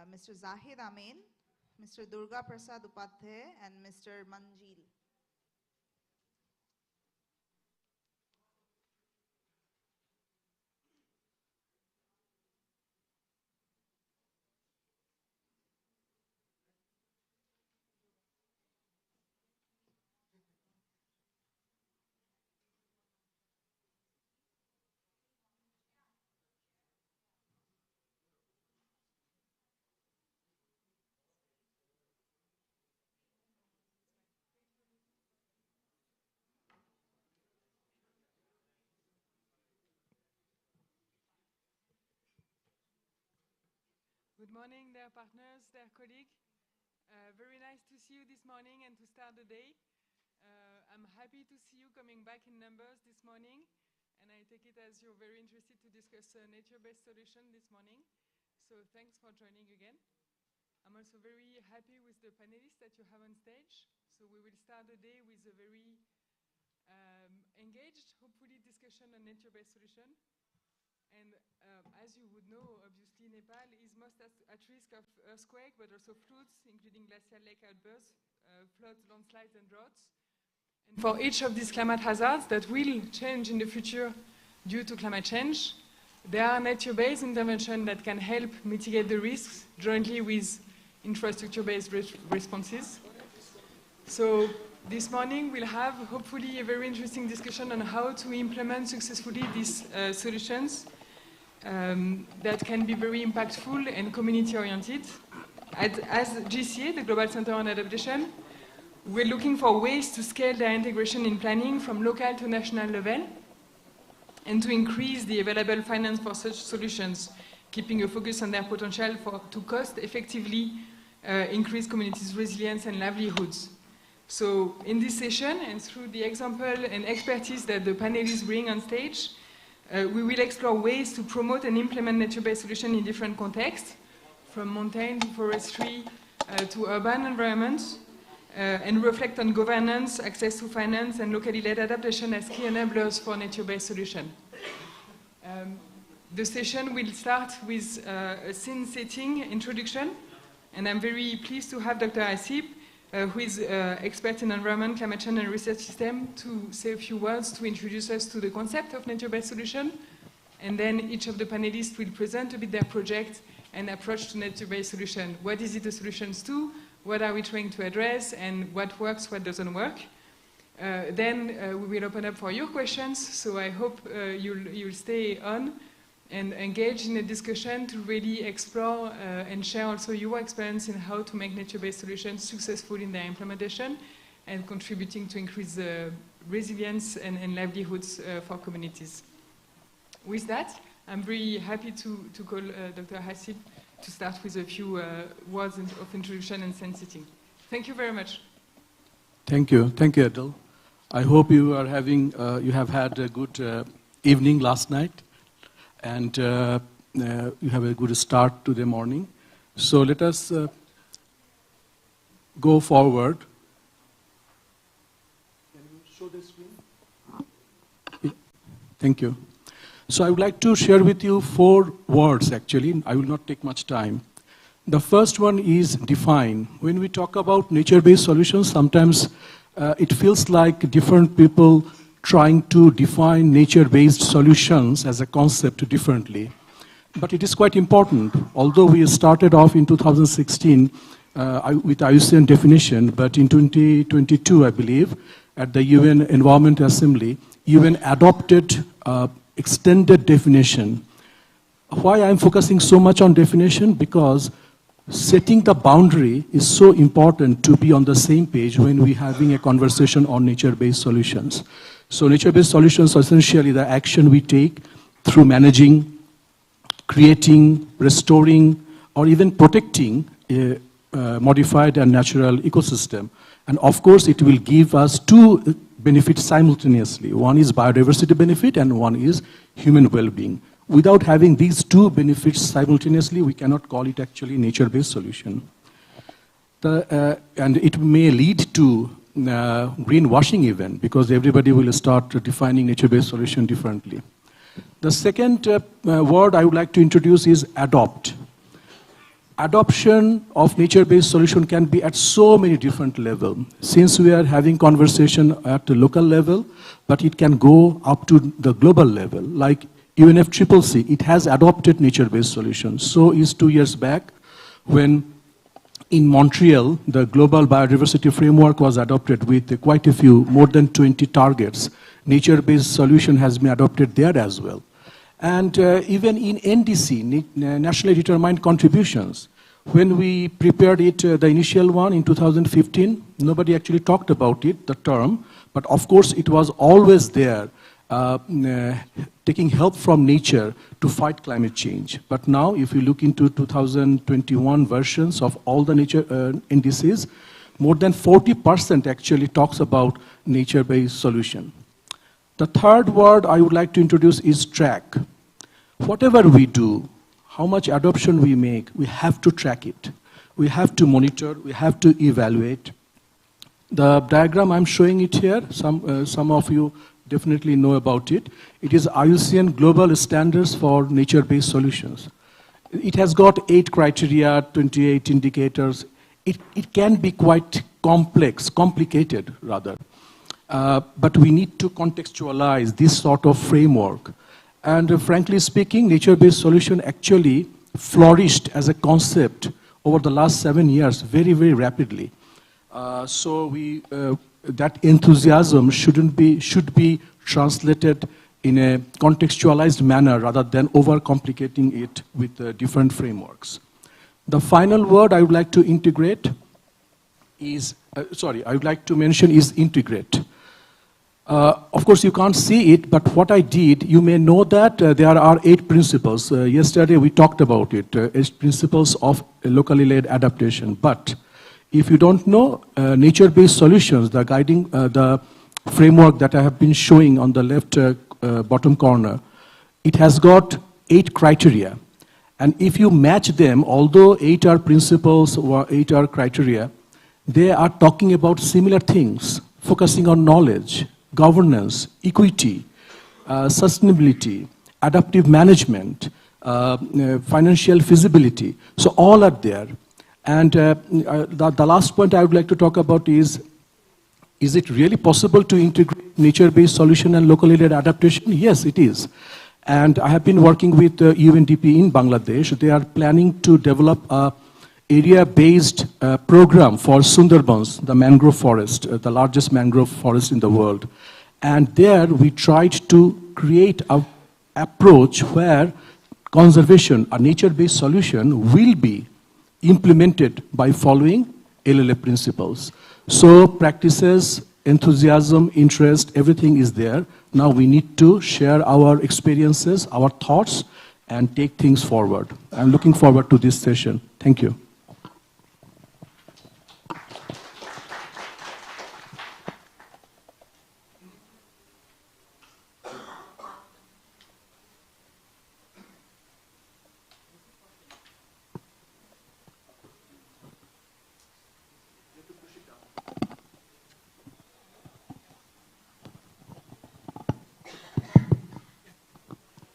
Mr. Zahid Amin, Mr. Durga Prasad Upadhyay, and Mr. Manjil. Good morning, dear partners, dear colleagues. Very nice to see you this morning and to start the day. I'm happy to see you coming back in numbers this morning, and I take it as you're very interested to discuss a nature-based solution this morning. So thanks for joining again. I'm also very happy with the panelists that you have on stage. So we will start the day with a very engaged, hopefully, discussion on nature-based solution. And as you would know, obviously, Nepal is most at risk of earthquake, but also floods, including glacial lake outbursts, floods, landslides, and droughts. And for each of these climate hazards that will change in the future due to climate change, there are nature-based interventions that can help mitigate the risks jointly with infrastructure-based responses. So this morning we'll have hopefully a very interesting discussion on how to implement successfully these solutions that can be very impactful and community-oriented. As GCA, the Global Center on Adaptation, we're looking for ways to scale their integration in planning from local to national level and to increase the available finance for such solutions, keeping a focus on their potential to cost-effectively increase communities' resilience and livelihoods. So in this session, and through the example and expertise that the panelists bring on stage, we will explore ways to promote and implement nature-based solutions in different contexts, from mountain to forestry to urban environments, and reflect on governance, access to finance, and locally led adaptation as key enablers for nature-based solutions. The session will start with a scene-setting introduction, and I'm very pleased to have Dr. Asip, who is expert in environment, climate change, and research system, to say a few words to introduce us to the concept of nature-based solution. And then each of the panelists will present a bit their project and approach to nature-based solution. What is it the solutions to? What are we trying to address? And what works, what doesn't work? Then we will open up for your questions. So I hope you'll stay on and engage in a discussion to really explore and share also your experience in how to make nature-based solutions successful in their implementation and contributing to increase the resilience and livelihoods for communities. With that, I'm very happy to call Dr. Hasib to start with a few words of introduction and sensitivity. Thank you very much. Thank you, Adel. I hope you are having, you have had a good evening last night, and you have a good start to the morning. So let us go forward. Can you show the screen? Thank you. So I would like to share with you 4 words, actually. I will not take much time. The first one is define. When we talk about nature-based solutions, sometimes it feels like different people trying to define nature-based solutions as a concept differently. But it is quite important. Although we started off in 2016 with IUCN definition, but in 2022, I believe, at the UN Environment Assembly, UN adopted extended definition. Why I'm focusing so much on definition? Because setting the boundary is so important to be on the same page when we're having a conversation on nature-based solutions. So nature-based solutions are essentially the action we take through managing, creating, restoring, or even protecting a modified and natural ecosystem. And of course, it will give us 2 benefits simultaneously. One is biodiversity benefit and one is human well-being. Without having these 2 benefits simultaneously, we cannot call it actually nature-based solution. And it may lead to greenwashing even, because everybody will start defining nature-based solution differently. The second word I would like to introduce is adopt. adoption of nature-based solution can be at so many different levels. Since we are having conversation at the local level, but it can go up to the global level. Like UNFCCC, it has adopted nature-based solutions. So is 2 years back when in Montreal, the global biodiversity framework was adopted with quite a few, more than 20 targets. Nature-based solution has been adopted there as well. And even in NDC, nationally determined contributions, when we prepared it, the initial one in 2015, nobody actually talked about it, the term, but of course it was always there, taking help from nature to fight climate change. But now, if you look into 2021 versions of all the nature indices, more than 40% actually talks about nature-based solution. The third word I would like to introduce is track. Whatever we do, how much adoption we make, we have to track it. We have to monitor, we have to evaluate. The diagram I'm showing it here, some of you definitely know about it. It is IUCN Global Standards for Nature-Based Solutions. It has got 8 criteria, 28 indicators. It can be quite complicated rather. But we need to contextualize this sort of framework. And frankly speaking, nature-based solution actually flourished as a concept over the last 7 years very, very rapidly. That enthusiasm should be translated in a contextualized manner rather than overcomplicating it with different frameworks. The final word I would like to integrate is, I would like to mention is integrate. Of course, you can't see it, but what I did, you may know that there are 8 principles. Yesterday we talked about it, 8 principles of locally led adaptation. But if you don't know nature-based solutions, the guiding, the framework that I have been showing on the left bottom corner, it has got 8 criteria. And if you match them, although 8 are principles or 8 are criteria, they are talking about similar things, focusing on knowledge, governance, equity, sustainability, adaptive management, financial feasibility. So all are there. And the last point I would like to talk about is it really possible to integrate nature-based solution and locally led adaptation? Yes, it is. And I have been working with UNDP in Bangladesh. They are planning to develop a area-based program for Sundarbans, the mangrove forest, the largest mangrove forest in the world. And there we tried to create an approach where conservation, a nature-based solution, will be implemented by following LLA principles. So practices, enthusiasm, interest, everything is there. Now we need to share our experiences, our thoughts, and take things forward. I'm looking forward to this session. Thank you.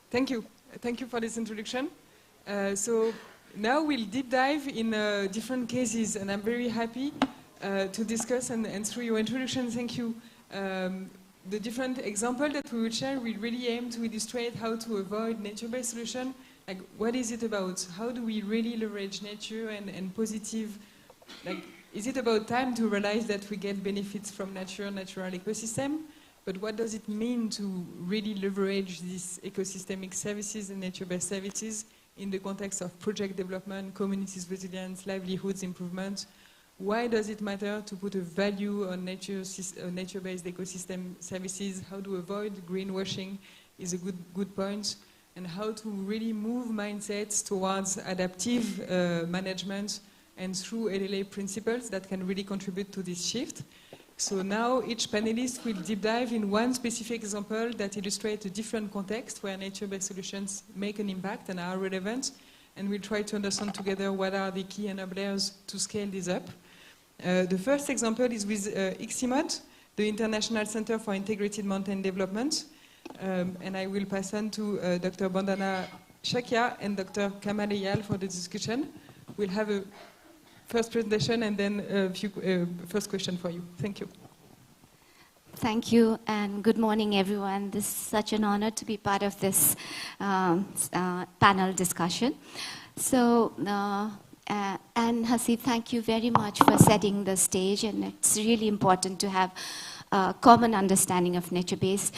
Thank you. Thank you for this introduction. So now we'll deep dive in different cases, and I'm very happy to discuss, and through your introduction, thank you. The different examples that we will share will really aim to illustrate how to avoid nature-based solution. Like, what is it about? How do we really leverage nature and positive, like, is it about time to realize that we get benefits from nature, natural ecosystem? But what does it mean to really leverage these ecosystemic services and nature-based services in the context of project development, communities resilience, livelihoods improvement? Why does it matter to put a value on nature-based ecosystem services? How to avoid greenwashing is a good point. And how to really move mindsets towards adaptive management and through LLA principles that can really contribute to this shift. So now each panelist will deep dive in one specific example that illustrates a different context where nature-based solutions make an impact and are relevant. And we'll try to understand together what are the key enablers to scale this up. The first example is with ICCIMOD, the International Center for Integrated Mountain Development. And I will pass on to Dr. Bandana Shakia and Dr. Kamal Eyal for the discussion. We'll have a first presentation and then a few first question for you. Thank you. Thank you, and good morning, everyone. This is such an honor to be part of this panel discussion. So, and Hasib, thank you very much for setting the stage, and it's really important to have a common understanding of nature-based.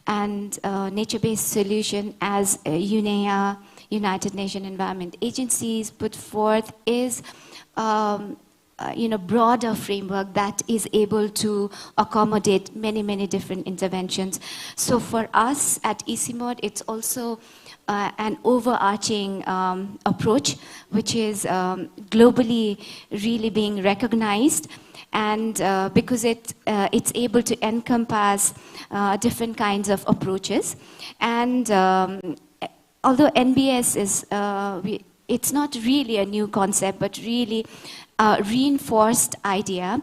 And nature-based solution, as UNEA, United Nations Environment Agencies, put forth is broader framework that is able to accommodate many, many different interventions. So for us at ECMOD, it's also an overarching approach, which is globally really being recognized. And because it's able to encompass different kinds of approaches. And although NBS is, it's not really a new concept, but really a reinforced idea,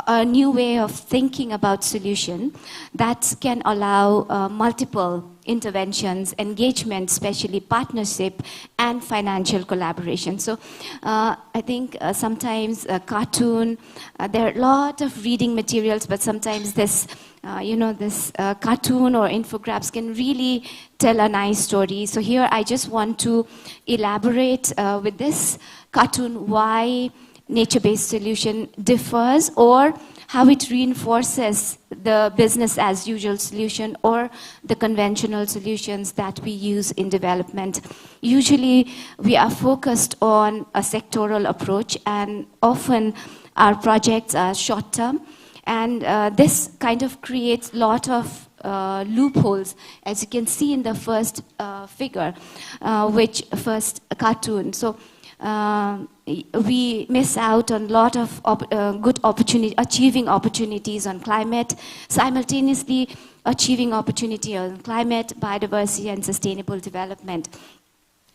a new way of thinking about solution that can allow multiple interventions, engagement, especially partnership, and financial collaboration. So I think sometimes a cartoon, there are a lot of reading materials, but sometimes this, this cartoon or infographics can really tell a nice story. So here I just want to elaborate with this cartoon why nature-based solution differs, or how it reinforces the business as usual solution or the conventional solutions that we use in development. Usually we are focused on a sectoral approach, and often our projects are short-term, and this kind of creates a lot of loopholes, as you can see in the first figure, first cartoon. So we miss out on a lot of good achieving opportunities on climate, simultaneously achieving opportunity on climate, biodiversity, and sustainable development.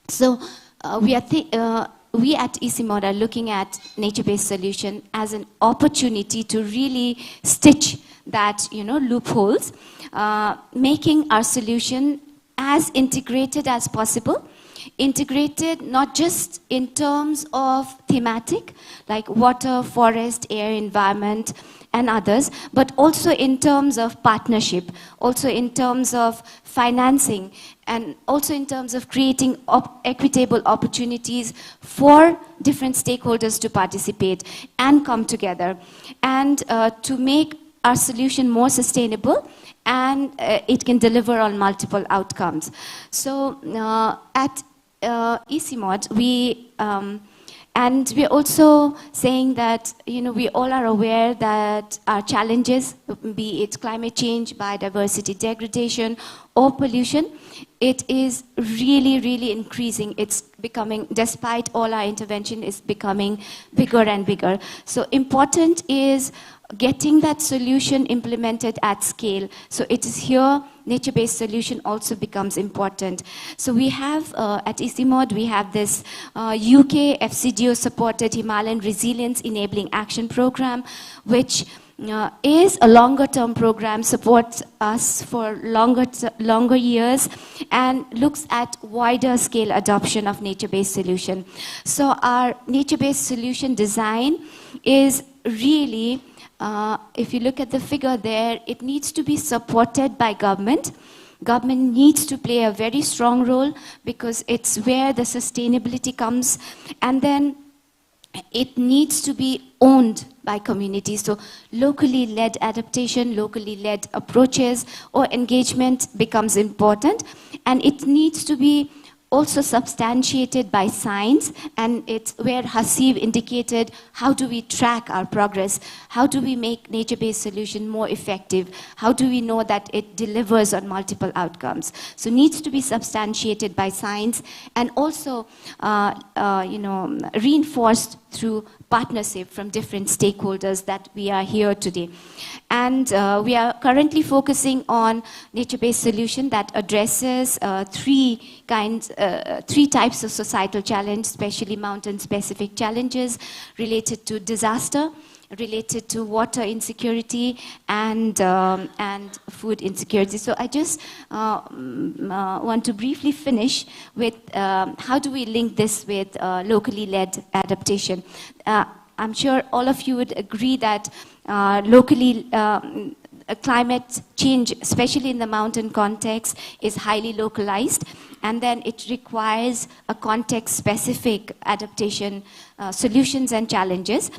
So we at ECMOD are looking at nature-based solution as an opportunity to really stitch that, loopholes, making our solution as integrated as possible. Integrated not just in terms of thematic, like water, forest, air, environment, and others, but also in terms of partnership, also in terms of financing, and also in terms of creating equitable opportunities for different stakeholders to participate and come together, and to make our solution more sustainable, and it can deliver on multiple outcomes. So at ECMOD, and we're also saying that, we all are aware that our challenges, be it climate change, biodiversity degradation, or pollution, it is really, really increasing. It's becoming, despite all our intervention, is becoming bigger and bigger. So important is getting that solution implemented at scale. So it is here nature-based solution also becomes important. So we have, at ECMOD, we have this UK FCDO-supported Himalayan Resilience Enabling Action Program, which is a longer-term program, supports us for longer years, and looks at wider scale adoption of nature-based solution. So our nature-based solution design is really, if you look at the figure there, it needs to be supported by government. Government needs to play a very strong role because it's where the sustainability comes, and then it needs to be owned by communities. So locally led adaptation, locally led approaches or engagement becomes important, and it needs to be also substantiated by science, and it's where Hasib indicated how do we track our progress, how do we make nature-based solution more effective, how do we know that it delivers on multiple outcomes. So needs to be substantiated by science, and also reinforced through partnership from different stakeholders that we are here today. And we are currently focusing on nature-based solution that addresses three types of societal challenge, especially mountain-specific challenges related to disaster, related to water insecurity and food insecurity. So I just want to briefly finish with how do we link this with locally led adaptation. I'm sure all of you would agree that locally climate change, especially in the mountain context, is highly localized, and then it requires a context-specific adaptation solutions and challenges.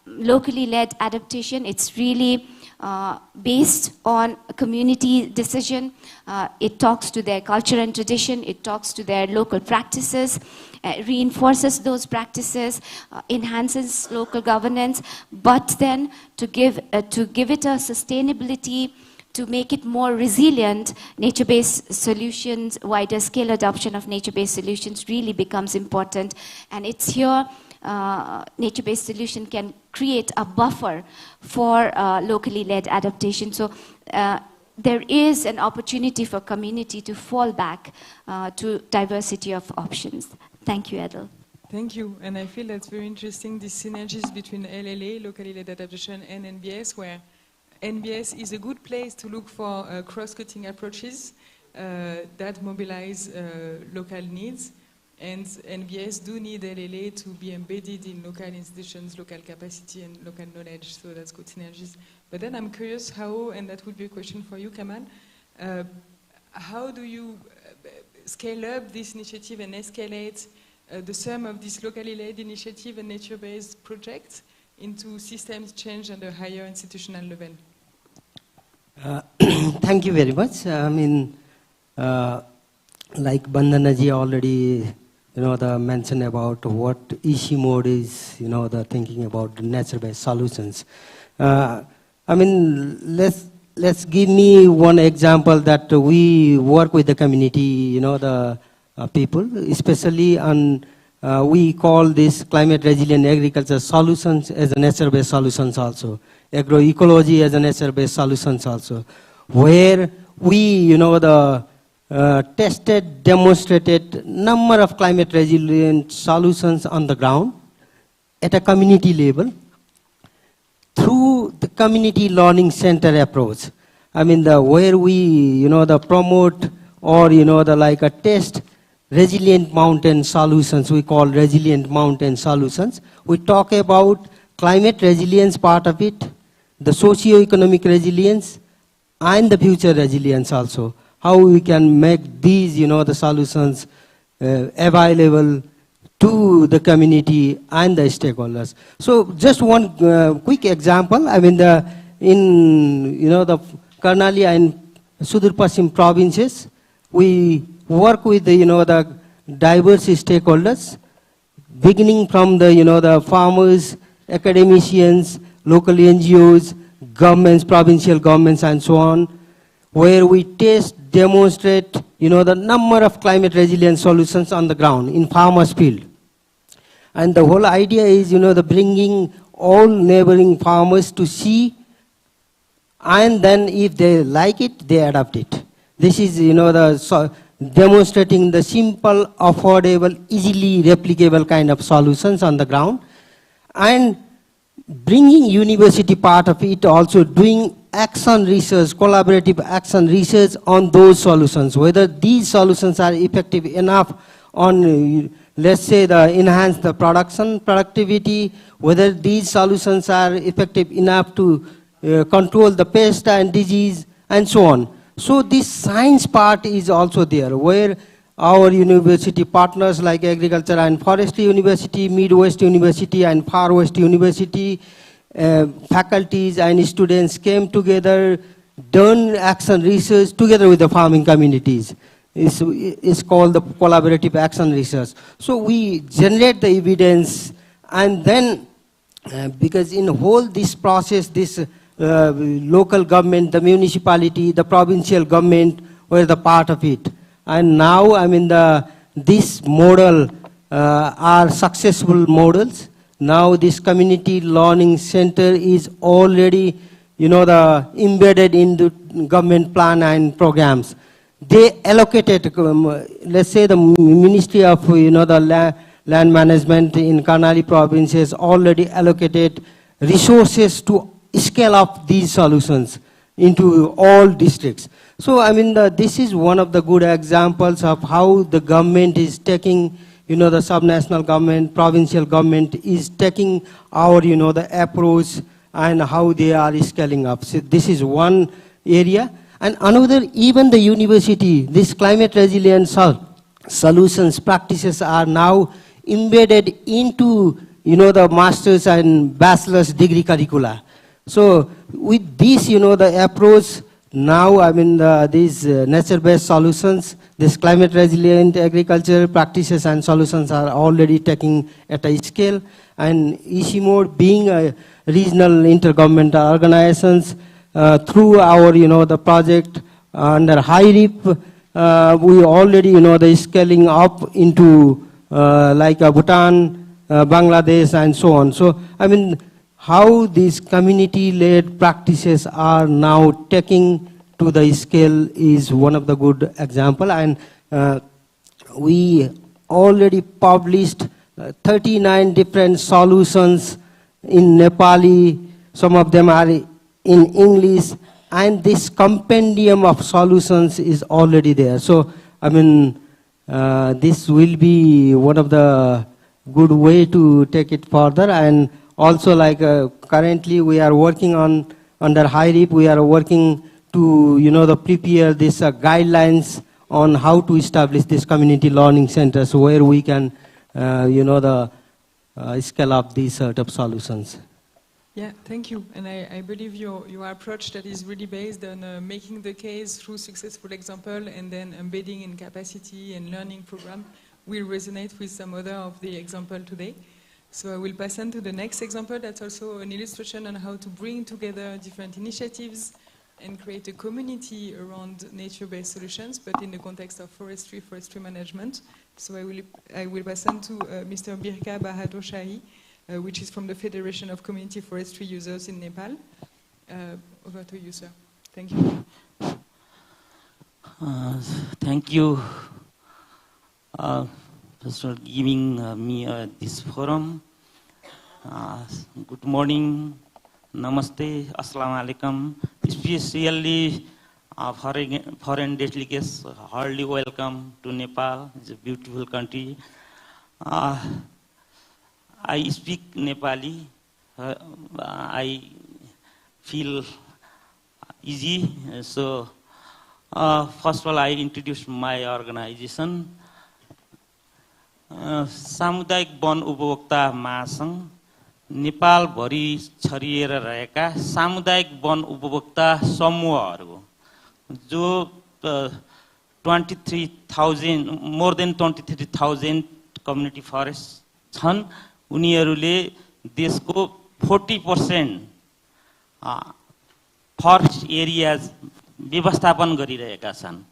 Locally led adaptation, it's really based on a community decision. It talks to their culture and tradition, it talks to their local practices, reinforces those practices, enhances local governance, but then to give it a sustainability, to make it more resilient, nature-based solutions, wider scale adoption of nature-based solutions really becomes important. And it's here nature-based solution can create a buffer for locally led adaptation. So there is an opportunity for community to fall back to diversity of options. Thank you, Edel. Thank you, and I feel that's very interesting, these synergies between LLA, locally led adaptation, and NBS, where NBS is a good place to look for cross-cutting approaches that mobilize local needs, and NBS do need LLA to be embedded in local institutions, local capacity, and local knowledge, so that's good synergies. But then I'm curious how, and that would be a question for you, Kamal, how do you scale up this initiative and escalate the sum of this locally led initiative and nature-based projects into systems change at a higher institutional level? Thank you very much. I mean, like Bandhanaji already, mentioned about what EC mode is, the thinking about the nature-based solutions. I mean, let's give me one example that we work with the community, the people, especially on, we call this climate resilient agriculture solutions as a nature-based solutions also. Agroecology as a nature-based solutions also. Where we, tested, demonstrated number of climate resilient solutions on the ground at a community level through the community learning center approach. I mean, where we, promote or, like a test resilient mountain solutions, we call resilient mountain solutions. We talk about climate resilience part of it, the socio-economic resilience, and the future resilience also. How we can make these, the solutions available to the community and the stakeholders. So just one quick example. I mean, the Karnali and Sudur Pasim provinces, we work with the, the diverse stakeholders, beginning from the, the farmers, academicians, local NGOs, governments, provincial governments, and so on, where we test, demonstrate, the number of climate resilient solutions on the ground in farmers' field. And the whole idea is, the bringing all neighboring farmers to see, and then if they like it, they adopt it. This is, demonstrating the simple, affordable, easily replicable kind of solutions on the ground, and bringing university part of it, also doing action research, collaborative action research on those solutions, whether these solutions are effective enough on, let's say, enhance the production productivity, whether these solutions are effective enough to control the pest and disease, and so on. So this science part is also there, where our university partners like Agriculture and Forestry University, Midwest University, and Far West University, faculties and students came together, done action research together with the farming communities. It's called the collaborative action research. So we generate the evidence, and then because in whole this process, this local government, the municipality, the provincial government were the part of it. And now, I mean, this model are successful models. Now this community learning center is already, embedded in the government plan and programs. They allocated, let's say the Ministry of, the land management in Karnali province has already allocated resources to scale up these solutions into all districts. So, I mean, this is one of the good examples of how the government is taking, the subnational government, provincial government is taking our, the approach and how they are scaling up. So this is one area. And another, even the university, this climate resilient solutions practices are now embedded into, the master's and bachelor's degree curricula. So with this, the approach now, I mean, these nature-based solutions, this climate resilient agriculture practices and solutions are already taking at a scale. And ICIMOD being a regional intergovernmental organizations, through our, the project under HIRIP, we already, the scaling up into like Bhutan, Bangladesh, and so on. So, I mean, how these community-led practices are now taking to the scale is one of the good example. And we already published 39 different solutions in Nepali. Some of them are in English, and this compendium of solutions is already there. So, I mean, this will be one of the good way to take it further. And also, like currently we are working on, under HIRIP, we are working to, prepare these guidelines on how to establish these community learning centers where we can, scale up these sort of solutions. Yeah, thank you. And I believe your approach that is really based on making the case through successful example and then embedding in capacity and learning program will resonate with some other of the example today. So I will pass on to the next example. That's also an illustration on how to bring together different initiatives and create a community around nature-based solutions, but in the context of forestry management. So I will pass on to Mr. Birka Bahadur Shahi, which is from the Federation of Community Forestry Users in Nepal. Over to you, sir. Thank you. Thank you for giving me this forum. Good morning, namaste, assalamu alaikum. Especially foreign delegates, heartily welcome to Nepal. It's a beautiful country. I speak Nepali. I feel easy. So, first of all, I introduce my organization. सामुदायिक one उपभोक्ता महासंघ नेपाल भरि छरिएर रहेका सामुदायिक one उपभोक्ता समूहहरू जो 23,000 more than 23,000 community forests छन् उनीहरूले देशको 40% फरेस्ट एरियाज व्यवस्थापन गरिरहेका छन्.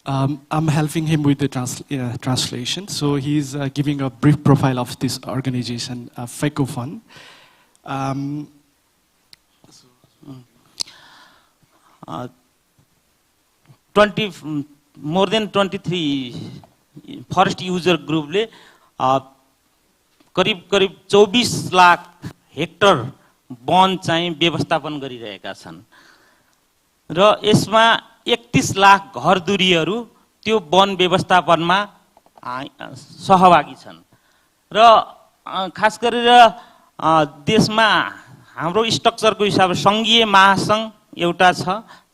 I'm helping him with the translation. So he's giving a brief profile of this organization, FECOFUN. More than 23 forest user group ले करीब 24 लाख हेक्टर वन चाहिँ व्यवस्थापन गरिरहेका छन् र यसमा 31 लाख घरधुरीहरू त्यो वन व्यवस्थापनमा सहभागी छन् र खास गरेर देशमा हाम्रो स्ट्रक्चरको हिसाबले संघीय महासंघ एउटा छ,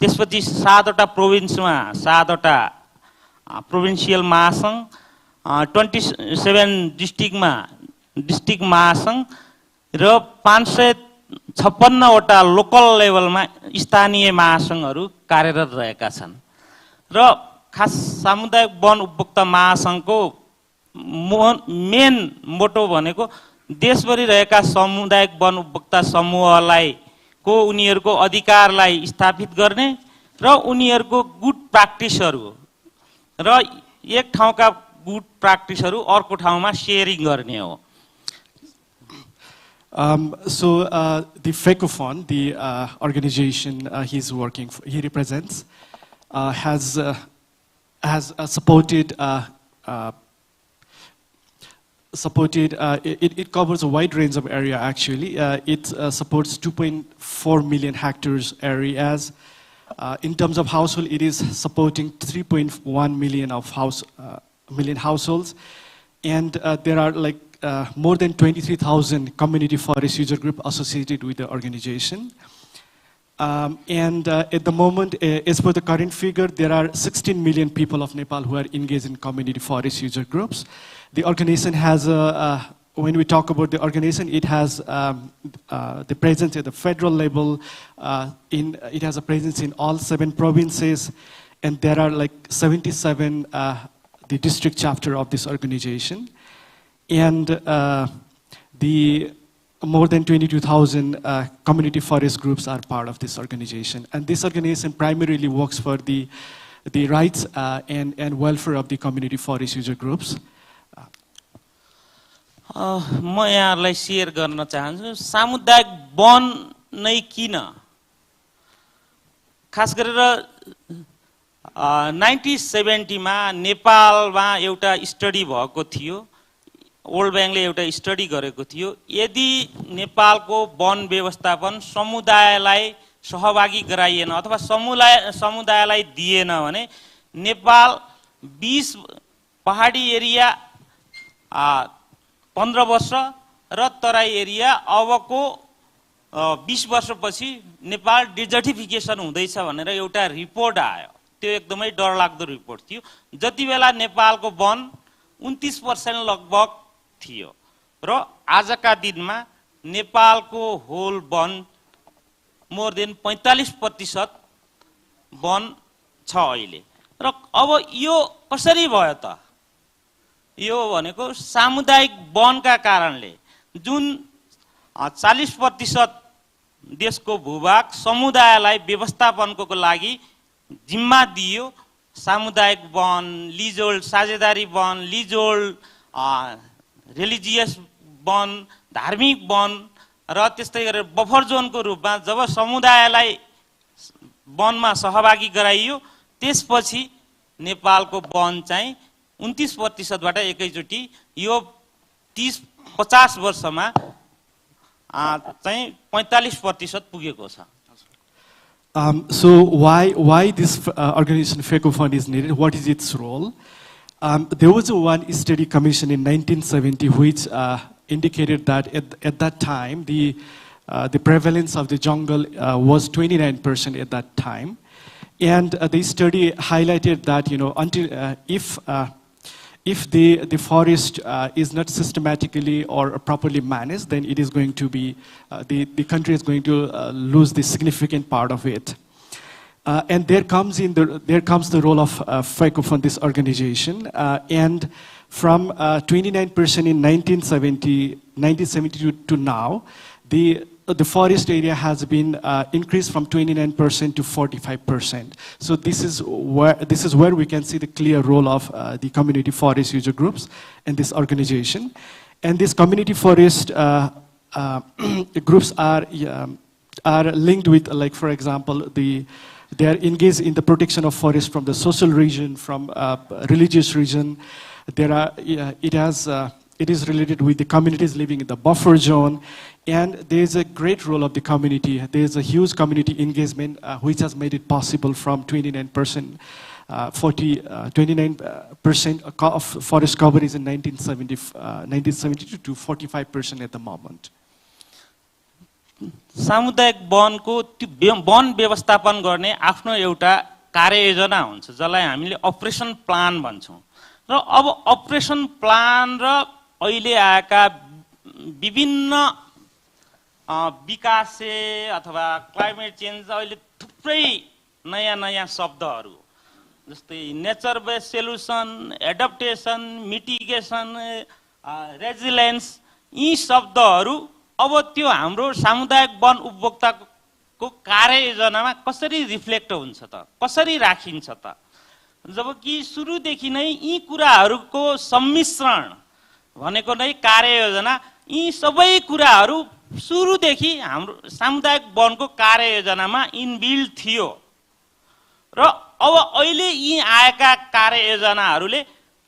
त्यसपछि 7 वटा प्रोभिन्समा 7 वटा प्रोभिन्सियल महासंघ, 27 डिस्ट्रिक्टमा डिस्ट्रिक्ट महासंघ र 556 वटा लोकल लेभलमा स्थानीय महासंघहरू कार्यरत रहेका छन् र खास सामुदायिक वन उपभोक्ता महासंघको मेन मोटो भनेको देशभरि रहेका सामुदायिक वन उपभोक्ता समूहलाई को उनीहरूको अधिकारलाई स्थापित गर्ने र उनीहरूको गुड प्र्याक्टिसहरू र एक ठाउँका गुड प्र्याक्टिसहरू अर्को ठाउँमा शेयरिङ गर्ने हो. So the FECOFUN, the organization he's working for, he represents, has supported supported, it covers a wide range of area actually. It supports 2.4 million hectares areas. In terms of household, it is supporting 3.1 million million households. And there are like more than 23,000 community forest user group associated with the organization. At the moment, as per the current figure, there are 16 million people of Nepal who are engaged in community forest user groups. The organization has when we talk about the organization, it has the presence at the federal level. It has a presence in all 7 provinces, and there are like 77 the district chapter of this organization, and the more than 22,000 community forest groups are part of this organization. And this organization primarily works for the rights and welfare of the community forest user groups. म यहाँहरुलाई share गर्न चाहन्छु सामुदायिक one नै किन खास गरेर 1970 मा नेपालमा एउटा स्टडी भएको थियो वर्ल्ड बैंकले एउटा स्टडी गरेको थियो यदि नेपालको वन व्यवस्थापन समुदायलाई सहभागी गराइएन अथवा समुदायलाई दिएन भने नेपाल 20 पहाडी एरिया 15 वर्ष र तराई एरिया अबको 20 वर्षपछि नेपाल डिजर्टिफिकेसन हुँदैछ भनेर एउटा रिपोर्ट आयो त्यो एकदमै डरलाग्दो रिपोर्ट थियो जति बेला नेपालको वन 29% लगभग थियो र आजका दिनमा नेपालको होल वन मोर देन 45% वन छ अहिले र अब यो कसरी भयो त यो भनेको सामुदायिक वनका कारणले जुन 40% देशको भूभाग समुदायलाई व्यवस्थापनको लागि जिम्मा दियो सामुदायिक वन लिजोल्ड साझेदारी वन लिजोल्ड रिलिजियस वन धार्मिक वन र त्यस्तै गरेर बफर जोनको रूपमा जब समुदायलाई वनमा सहभागी गराइयो त्यसपछि नेपालको वन चाहिँ 29% बाट एकैचोटी यो 30-50 वर्षमा चाहिँ 45% पुगेको छ. So why this organization FECO Fund is needed? What is its role? There was one study commissioned in 1970 which indicated that at that time the prevalence of the jungle was 29% at that time, and the study highlighted that until if the forest is not systematically or properly managed, then it is going to be the country is going to lose the significant part of it. And there comes the role of FECO Fund, this organization, and from 29% in 1970 to now, the forest area has been increased from 29% to 45%. So this is where we can see the clear role of the community forest user groups in this organization. And these community forest groups are linked with, like for example, they are engaged in the protection of forest from the social region, from religious region. It is related with the communities living in the buffer zone, and there is a great role of the community. There is a huge community engagement which has made it possible from 29% of forest coverage in 1972 to 45% at the moment. सामुदायिक वनको one व्यवस्थापन गर्ने आफ्नो एउटा कार्ययोजना हुन्छ जसलाई हामीले अपरेसन प्लान भन्छौं र अब अपरेसन प्लान र अहिले आएका विभिन्न विकासे अथवा क्लाइमेट चेन्ज अहिले थुप्रै नयाँ शब्दहरू जस्तै nature based solution adaptation mitigation resilience यी शब्दहरू अब त्यो हाम्रो सामुदायिक वन उपभोक्ताको कार्ययोजनामा कसरी रिफ्लेक्ट हुन्छ त कसरी राखिन्छ त जबकि सुरुदेखि नै यी कुराहरूको सम्मिश्रण भनेको नै कार्ययोजना यी सबै कुराहरू सुरुदेखि हाम्रो सामुदायिक वनको कार्ययोजनामा इनबिल्ड थियो र अब अहिले यी आएका कार्ययोजनाहरूले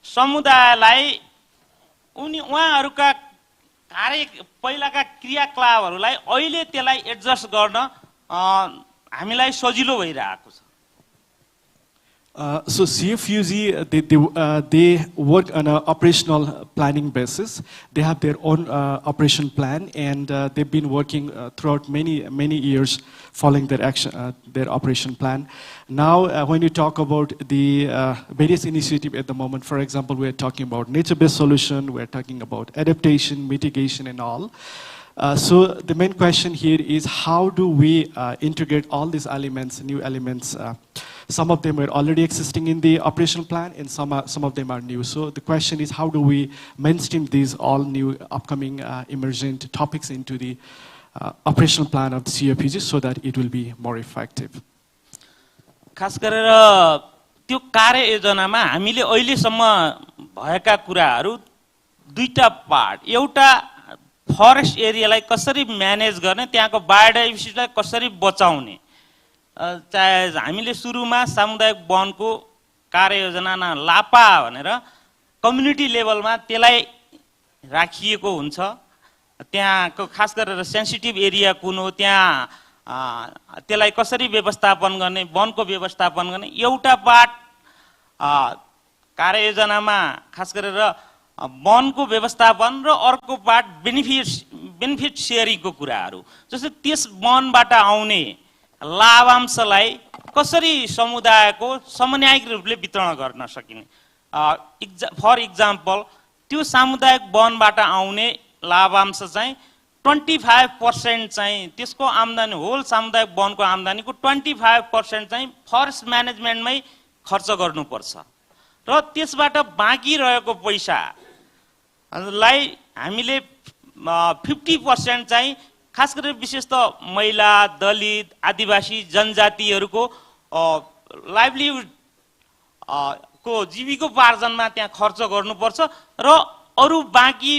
समुदायलाई उहाँहरूका कार्य पहिलाका क्रियाकलापहरूलाई अहिले त्यसलाई एडजस्ट गर्न हामीलाई सजिलो भइरहेको छ। So CFUG, they work on an operational planning basis. They have their own operation plan, and they've been working throughout many years following their operation plan. Now, when you talk about the various initiatives at the moment, for example, we're talking about nature-based solution, we're talking about adaptation, mitigation, and all. So the main question here is how do we integrate all these elements, new elements? Some of them were already existing in the operational plan, and some of them are new. So the question is how do we mainstream these all new upcoming emergent topics into the operational plan of the CFUG so that it will be more effective? खास गरेर त्यो कार्ययोजनामा हामीले अहिलेसम्म भएका कुराहरू दुईटा part, एउटा forest एरियालाई कसरी म्यानेज गर्ने, त्यहाँको बायोडाइभर्सिटीलाई कसरी बचाउने, चाहे हामीले सुरुमा सामुदायिक वनको कार्ययोजना लापा भनेर कम्युनिटी लेभलमा त्यसलाई राखिएको हुन्छ। त्यहाँको खास गरेर सेन्सिटिभ एरिया कुन हो, त्यहाँ त्यसलाई कसरी व्यवस्थापन गर्ने, वनको व्यवस्थापन गर्ने, एउटा पार्ट कार्ययोजनामा खास गरेर वनको व्यवस्थापन र अर्को पार्ट बेनिफिट सेयरिङको कुराहरू, जस्तै त्यस वनबाट आउने लाभांशलाई कसरी समुदायको समन्यायिक रूपले वितरण गर्न सकिने। फर इक्जाम्पल त्यो सामुदायिक वनबाट आउने लाभांश चाहिँ 25% चाहिँ त्यसको आम्दानी, होल सामुदायिक वनको आम्दानीको 25% चाहिँ फरेस्ट म्यानेजमेन्टमै खर्च गर्नुपर्छ र त्यसबाट बाँकी रहेको पैसालाई हामीले 50% चाहिँ खास गरेर विशेष त महिला, दलित, आदिवासी जनजातिहरूको लाइभलीहुड को जीविकोपार्जनमा त्यहाँ खर्च गर्नुपर्छ र अरू बाँकी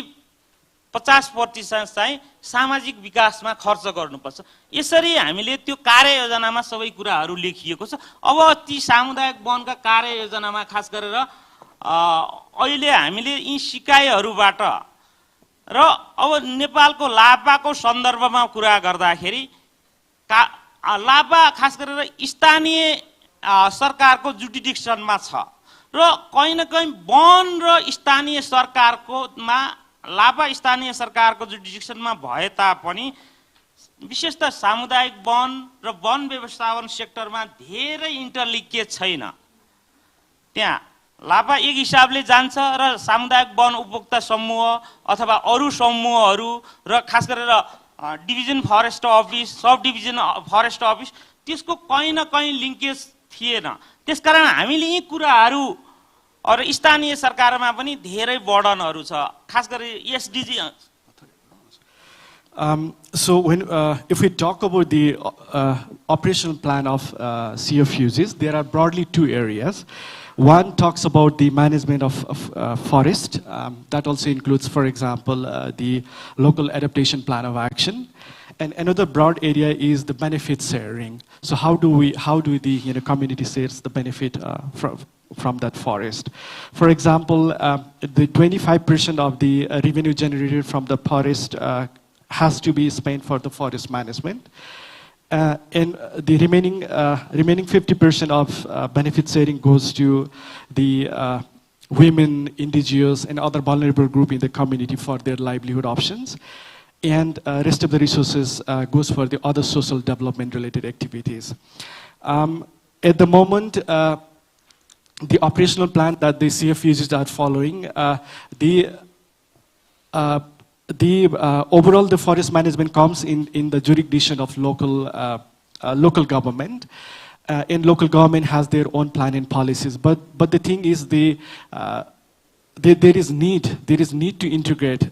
50% चाहिँ सामाजिक विकासमा खर्च गर्नुपर्छ। यसरी हामीले त्यो कार्ययोजनामा सबै कुराहरू लेखिएको छ। अब ती सामुदायिक वनका कार्ययोजनामा खास गरेर अहिले हामीले यी सिकाइहरूबाट र अब नेपालको लापाको सन्दर्भमा कुरा गर्दाखेरि लापा खास गरेर स्थानीय सरकारको जुडिडिक्सनमा छ र कहीँ न कहीँ वन र स्थानीय सरकारकोमा लापा स्थानीय सरकारको जुडिडिक्सनमा भए तापनि विशेष त सामुदायिक वन र वन व्यवस्थापन सेक्टरमा धेरै इन्टरलिङ्केज छैन। त्यहाँ लापा एक हिसाबले जान्छ र सामुदायिक वन उपभोक्ता समूह अथवा अरू समूहहरू र खास गरेर division forest office, sub division forest office त्यसको कहीँ न कहीँ लिङ्केज थिएन। त्यसकारण हामीले यी कुराहरू अरू स्थानीय सरकारमा पनि धेरै बर्डनहरू छ, खास गरी SDG. So if we talk about the operational plan of CFUGs, there are broadly two areas. One talks about the management of forest. That also includes, for example, the local adaptation plan of action. And another broad area is the benefit sharing. So how do the community shares the benefit from that forest? For example, the 25% of the revenue generated from the forest has to be spent for the forest management. And the remaining 50% of benefit sharing goes to the women, indigenous, and other vulnerable group in the community for their livelihood options. And rest of the resources goes for the other social development related activities. At the moment, the operational plan that the CFUGs are following, overall the forest management comes in the jurisdiction of local government, and local government has their own plan and policies. But the thing is, there is need to integrate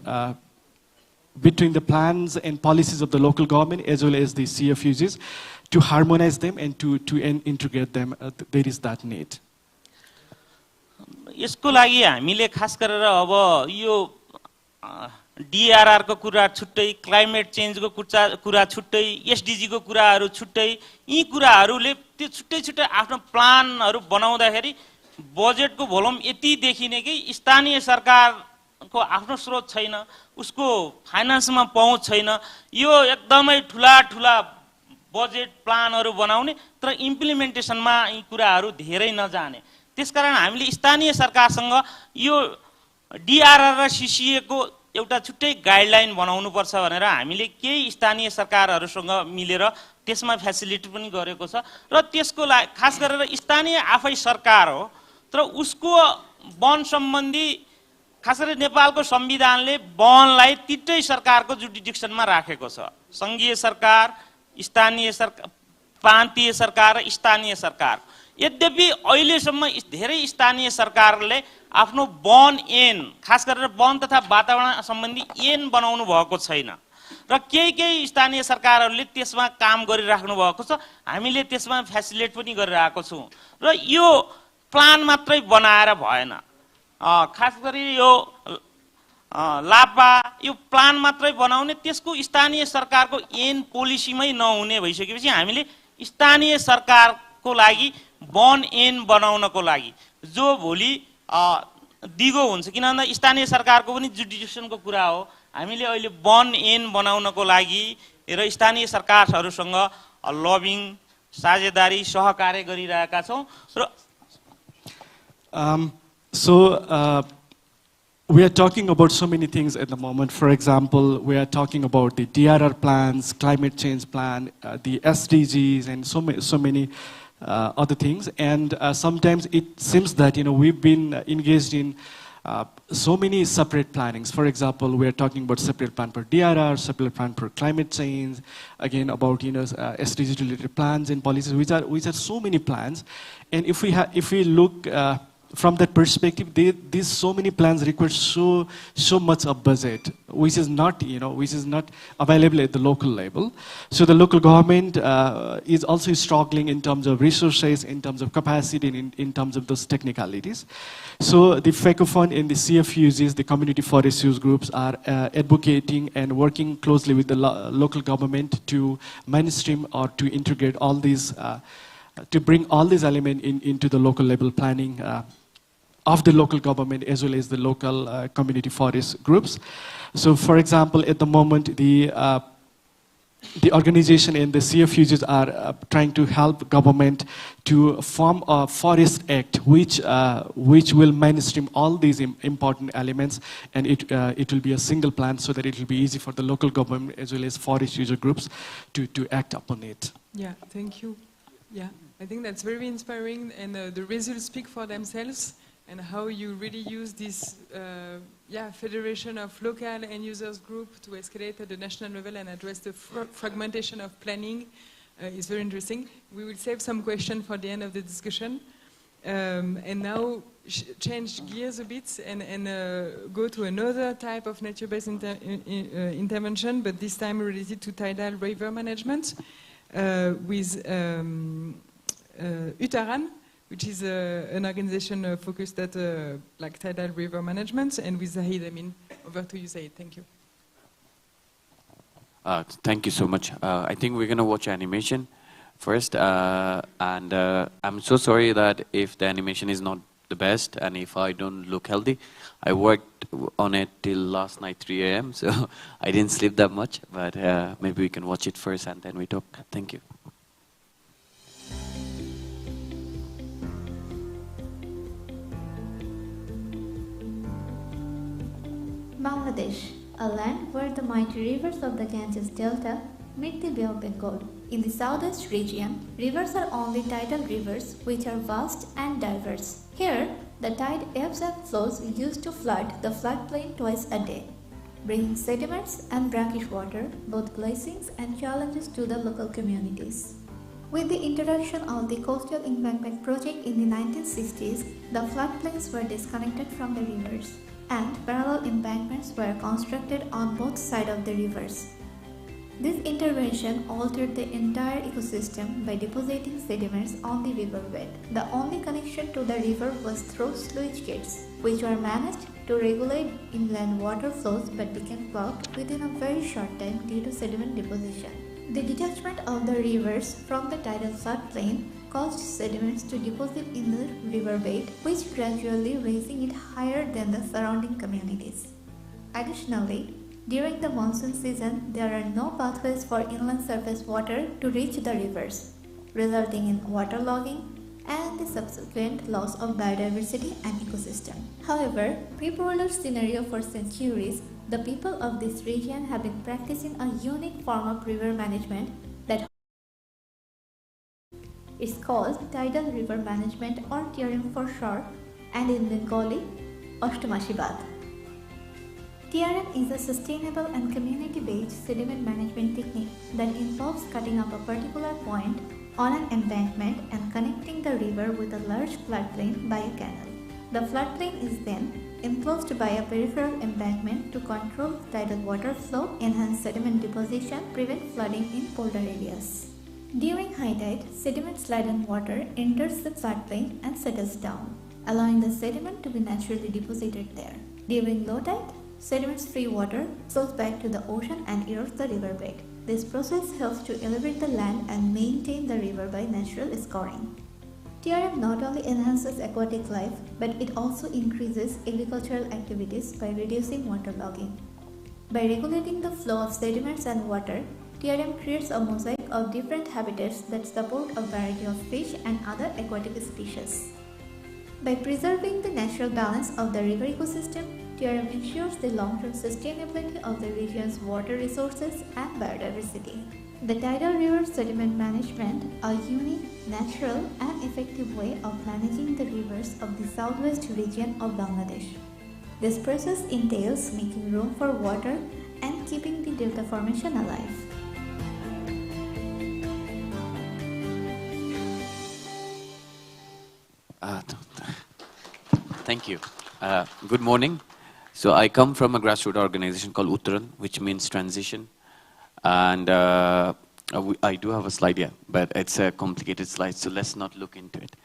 between the plans and policies of the local government as well as the CFUGs to harmonize them and to integrate them. There is that need. यसको लागि हामीले खास गरेर अब यो DRR को कुरा छुट्टै, climate चेन्जको कुरा छुट्टै, एसडिजी को कुराहरू छुट्टै, यी कुराहरूले त्यो छुट्टै आफ्नो प्लानहरू बनाउँदाखेरि बजेटको भोल्युम यति देखिने कि स्थानीय सरकारको उसको आफ्नो स्रोत छैन, उसको फाइनान्समा पहुँच छैन, यो एकदमै ठुला बजेट प्लानहरू बनाउने तर इम्प्लिमेन्टेसनमा यी कुराहरू धेरै नजाने। त्यसकारण हामीले स्थानीय सरकारसँग यो डिआरआर र सिसिए को एउटा छुट्टै गाइडलाइन बनाउनुपर्छ भनेर हामीले केही स्थानीय सरकारहरूसँग मिलेर त्यसमा फ्यासिलिटी पनि गरेको छ र त्यसको लागि खास गरेर स्थानीय आफै सरकार हो तर उसको वन सम्बन्धी खास गरी नेपालको संविधानले वनलाई तीनटै सरकारको जुडिडिक्सनमा राखेको छ, संघीय सरकार, स्थानीय सरकार, प्रान्तीय सरकार र स्थानीय सरकार। यद्यपि अहिलेसम्म धेरै स्थानीय सरकारले आफ्नो वन ऐन खास गरेर वन तथा वातावरण सम्बन्धी ऐन बनाउनु भएको छैन र केही स्थानीय सरकारहरूले त्यसमा काम गरिराख्नु भएको छ। हामीले त्यसमा फ्यासिलिटेट पनि गरिरहेको छौँ र यो प्लान मात्रै बनाएर भएन, खास गरी यो लापा यो प्लान मात्रै बनाउने त्यसको स्थानीय सरकारको ऐन पोलिसीमै नहुने भइसकेपछि हामीले स्थानीय सरकारको लागि वन ऐन बनाउनको लागि जो भोलि दिगो हुन्छ, किन भन्दा स्थानीय सरकारको पनि जुडिडिक्सनको कुरा हो, हामीले अहिले वन ऐन बनाउनको लागि र स्थानीय सरकारहरूसँग लबिङ साझेदारी सहकार्य गरिरहेका छौँ र we are talking about so many things at the moment. For example, we are talking about the DRR plans, climate change plan, the SDGs, and so many other things. And sometimes it seems that we've been engaged in so many separate plannings. For example, we are talking about separate plan for DRR, separate plan for climate change, again about SDG related plans and policies, which are so many plans. And if we look from that perspective, these so many plans require so much of budget, which is not available at the local level. So the local government is also struggling in terms of resources, in terms of capacity, and in terms of those technicalities. So the FECO Fund and the CFUGs, the community forest use groups, are advocating and working closely with the local government to mainstream or to integrate all these, to bring all these elements into the local level planning of the local government as well as the local community forest groups. So for example, at the moment, the organization and the CFUGs are trying to help government to form a forest act which will mainstream all these important elements, and it will be a single plan so that it will be easy for the local government as well as forest user groups to act upon it. Yeah, thank you. Yeah, I think that's very inspiring, and the results speak for themselves, and how you really use this federation of local end users group to escalate at the national level and address the fragmentation of planning is very interesting. We will save some questions for the end of the discussion. And now change gears a bit and go to another type of nature-based intervention, but this time related to tidal river management with Utaran, which is an organization focused at like tidal river management, and with Zahid Amin. Over to you, Zahid. Thank you. Thank you so much. I think we're going to watch animation first, and I'm so sorry that if the animation is not the best and if I don't look healthy. I worked on it till last night 3 a.m. so I didn't sleep that much, but maybe we can watch it first and then we talk. Thank you. Bangladesh, a land where the mighty rivers of the Ganges Delta meet the Bay of Bengal. In the southwest region, rivers are only tidal rivers which are vast and diverse. Here, the tide ebbs and flows used to flood the floodplain twice a day, bringing sediments and brackish water, both blessings and challenges to the local communities. With the introduction of the coastal embankment project in the 1960s, the floodplains were disconnected from the rivers, and parallel embankments were constructed on both sides of the rivers. This intervention altered the entire ecosystem by depositing sediments on the riverbed. The only connection to the river was through sluice gates, which were managed to regulate inland water flows but became clogged within a very short time due to sediment deposition. The detachment of the rivers from the tidal floodplain caused sediments to deposit in the riverbed, which gradually raising it higher than the surrounding communities. Additionally, during the monsoon season, there are no pathways for inland surface water to reach the rivers, resulting in waterlogging and the subsequent loss of biodiversity and ecosystem. However, pre-polar scenario for centuries, the people of this region have been practicing a unique form of river management that is called tidal river management or TRM for short, and in Bengali, Ashtamashibad. TRM is a sustainable and community-based sediment management technique that involves cutting up a particular point on an embankment and connecting the river with a large floodplain by a canal. The floodplain is then enclosed by a peripheral embankment to control tidal water flow, enhance sediment deposition, prevent flooding in polar areas. During high tide, sediment-laden water enters the floodplain and settles down, allowing the sediment to be naturally deposited there. During low tide, sediment-free water flows back to the ocean and erodes the riverbed. This process helps to elevate the land and maintain the river by natural scoring. TRM not only enhances aquatic life, but it also increases agricultural activities by reducing waterlogging. By regulating the flow of sediments and water, TRM creates a mosaic of different habitats that support a variety of fish and other aquatic species. By preserving the natural balance of the river ecosystem, TRM ensures the long-term sustainability of the region's water resources and biodiversity. The tidal river sediment management, a unique, natural and effective way of managing the rivers of the southwest region of Bangladesh. This process entails making room for water and keeping the delta formation alive. Thank you. Good morning. So I come from a grassroots organization called Uttaran, which means transition. And I do have a slide here, but it's a complicated slide, so let's not look into it.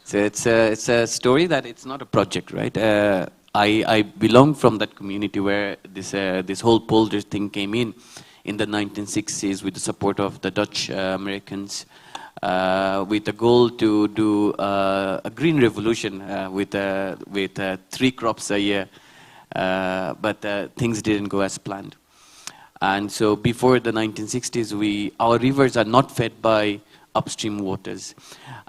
So it's a story that it's not a project, right? I belong from that community where this whole polder thing came in the 1960s with the support of the Dutch Americans, with the goal to do a green revolution with 3 crops a year, but things didn't go as planned. And so before the 1960s, our rivers are not fed by upstream waters.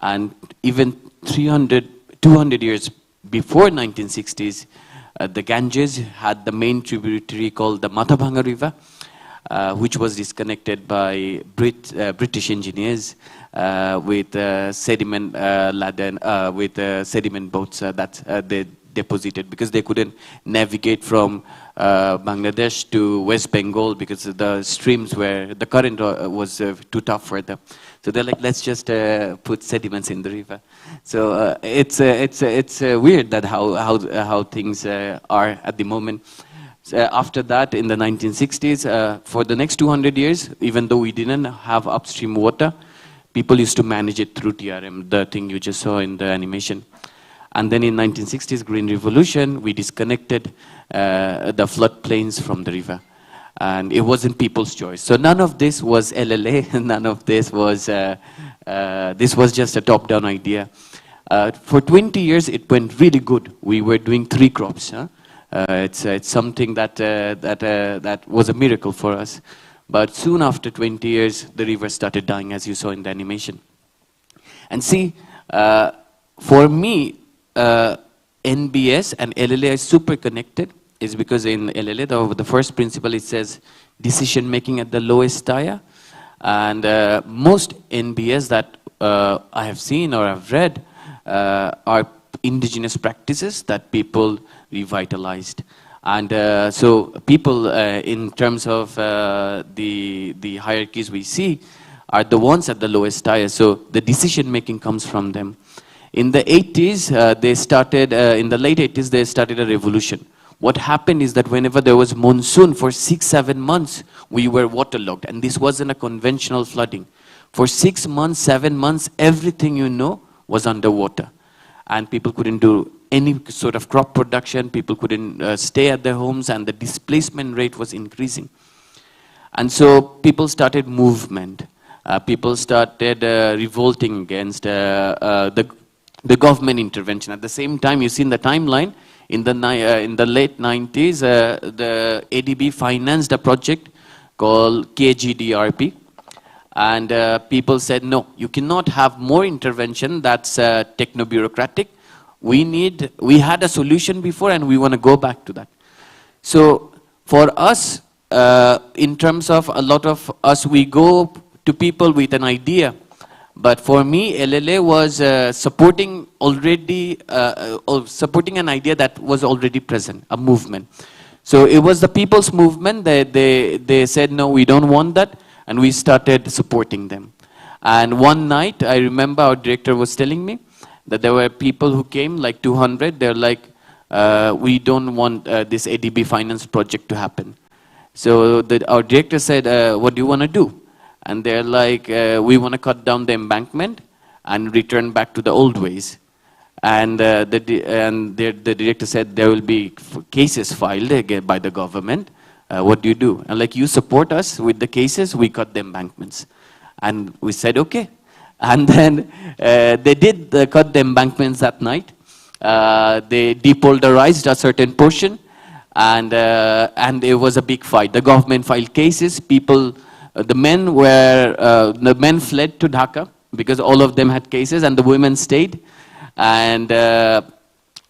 And even 200 years before 1960s, the Ganges had the main tributary called the Matabhanga River, which was disconnected by British engineers with sediment laden, with sediment boats that they deposited, because they couldn't navigate from Bangladesh to West Bengal because the streams the current was too tough for them. So they're like, let's just put sediments in the river. So it's weird that how things are at the moment. After that, in the 1960s, for the next 200 years, even though we didn't have upstream water, people used to manage it through TRM, the thing you just saw in the animation. And then in 1960s Green Revolution, we disconnected the floodplains from the river. And it wasn't people's choice. So none of this was LLA, none of this was just a top-down idea. For 20 years, it went really good. We were doing 3 crops. Huh? It's something that was a miracle for us. But soon after 20 years, the river started dying, as you saw in the animation. And see, for me, NBS and LLA are super connected, is because in LLA, the first principle, it says decision making at the lowest tier. And most NBS that I have seen or have read are indigenous practices that people revitalized. And so people, in terms of the hierarchies we see, are the ones at the lowest tier. So the decision making comes from them. In the 80s, they started, in the late 80s, they started a revolution. What happened is that whenever there was monsoon for 6-7 months, we were waterlogged. And this wasn't a conventional flooding. For 6 months, 7 months, everything you know was underwater. And people couldn't do any sort of crop production. People couldn't stay at their homes, and the displacement rate was increasing. And so people started movement. People started revolting against the government intervention. At the same time, you see in the timeline, in the late 90s, the ADB financed a project called KGDRP. And people said, no, you cannot have more intervention that's techno-bureaucratic. We had a solution before and we want to go back to that. So for us, in terms of a lot of us, we go to people with an idea. But for me, LLA was supporting an idea that was already present, a movement. So it was the people's movement. They said, no, we don't want that. And we started supporting them. And one night, I remember our director was telling me that there were people who came, like 200. They're like, we don't want this ADB finance project to happen. So our director said, what do you want to do? And they're like, we want to cut down the embankment and return back to the old ways. And the director said, there will be cases filed again by the government. What do you do? And like, you support us with the cases, we cut the embankments. And we said, okay. And then they did cut the embankments that night. They depolarized a certain portion, and it was a big fight. The government filed cases. People, the men fled to Dhaka because all of them had cases, and the women stayed. And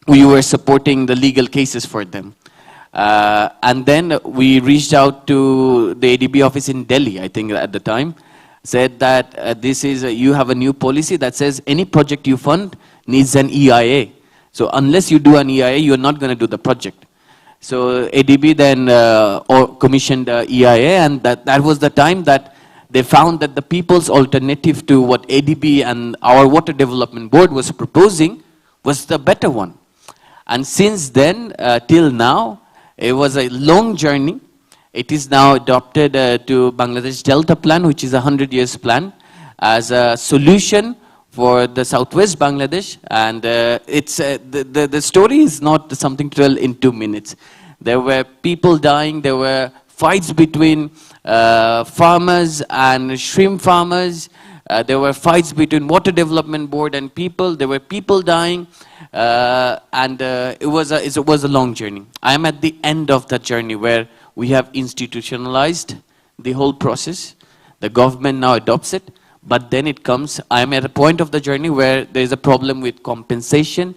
we were supporting the legal cases for them. And then we reached out to the ADB office in Delhi, I think at the time, said that you have a new policy that says any project you fund needs an EIA. So unless you do an EIA, you're not going to do the project. So ADB then commissioned EIA, and that was the time that they found that the people's alternative to what ADB and our Water Development Board was proposing was the better one. And since then, till now, it was a long journey. It is now adopted to Bangladesh Delta Plan, which is a 100 years plan, as a solution for the southwest Bangladesh. And the story is not something to tell in 2 minutes. There were people dying. There were fights between farmers and shrimp farmers. There were fights between Water Development Board and people. There were people dying. It was a long journey. I am at the end of that journey where we have institutionalized the whole process. The government now adopts it. But then it comes, I am at a point of the journey where there is a problem with compensation,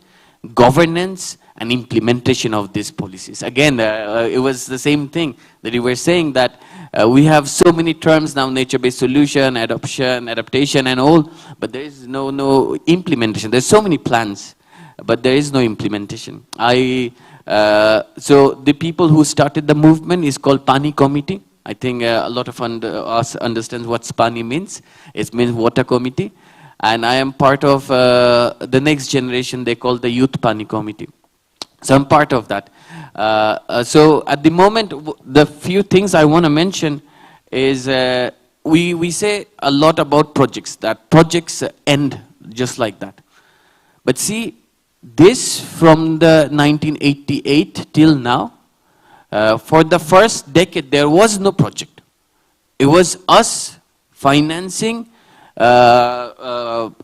governance, and implementation of these policies. Again, it was the same thing that you were saying, that we have so many terms now, nature-based solution, adaptation, and all, but there is no implementation. There's so many plans, but there is no implementation. So the people who started the movement is called Pani Committee. I think a lot of us understands what SPANI means. It means Water Committee. And I am part of the next generation, they call the Youth Pani Committee. So I'm part of that. So at the moment, the few things I want to mention is we say a lot about projects, that projects end just like that. But see, this from the 1988 till now, for the first decade, there was no project. It was us financing,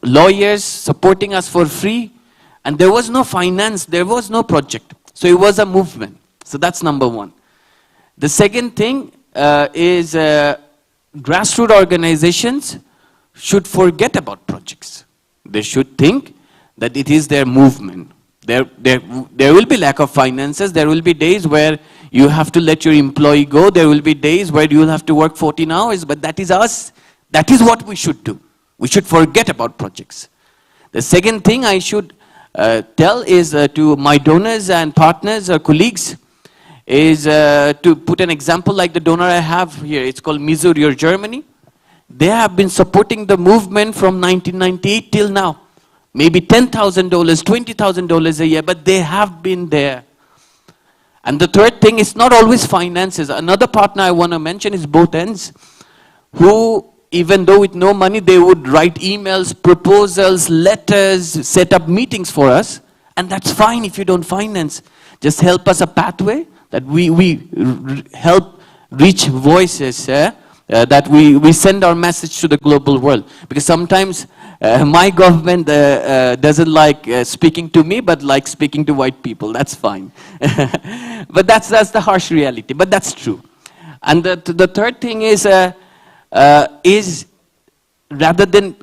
lawyers supporting us for free, and there was no finance, there was no project. So it was a movement. So that's number one. The second thing is grassroots organizations should forget about projects. They should think that it is their movement. There will be lack of finances. There will be days where you have to let your employee go. There will be days where you will have to work 14 hours, but that is us. That is what we should do. We should forget about projects. The second thing I should tell is to my donors and partners or colleagues is to put an example like the donor I have here. It's called Missouri, Germany. They have been supporting the movement from 1998 till now. Maybe $10,000, $20,000 a year, but they have been there. And the third thing is not always finances. Another partner I want to mention is Both Ends, who, even though with no money, they would write emails, proposals, letters, set up meetings for us. And that's fine if you don't finance. Just help us a pathway that we help reach voices, that we send our message to the global world. Because sometimes My government doesn't like speaking to me, but likes speaking to white people. That's fine. But that's the harsh reality. But that's true. And the third thing is rather than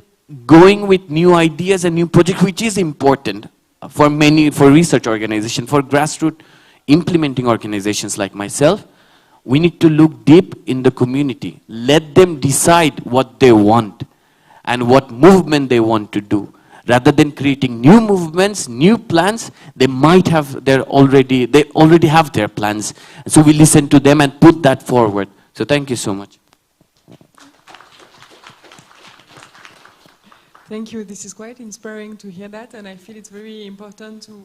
going with new ideas and new projects, which is important for research organizations, for grassroots implementing organizations like myself, we need to look deep in the community. Let them decide what they want and what movement they want to do. Rather than creating new movements, new plans, they already have their plans. So we listen to them and put that forward. So thank you so much. Thank you. This is quite inspiring to hear that, and I feel it's very important to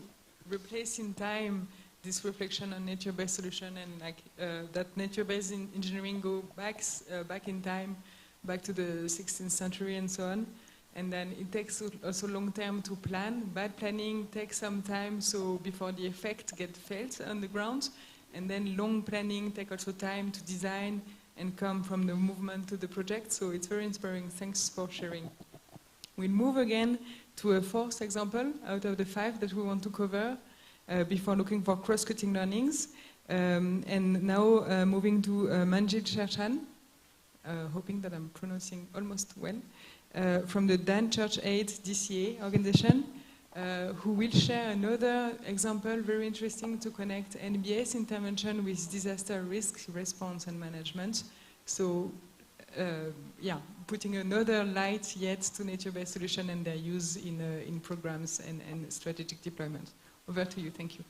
replace in time this reflection on nature-based solution, and that nature-based engineering go back in time, back to the 16th century and so on. And then it takes also long time to plan. Bad planning takes some time, so before the effect get felt on the ground. And then long planning takes also time to design and come from the movement to the project. So it's very inspiring. Thanks for sharing. We'll move again to a fourth example out of the 5 that we want to cover before looking for cross-cutting learnings. And now moving to Manjit Sherchan, hoping that I'm pronouncing almost well, from the DanChurchAid DCA organization, who will share another example, very interesting, to connect NBS intervention with disaster risk response and management. So, yeah, putting another light yet to nature-based solution and their use in programs and strategic deployment. Over to you, thank you.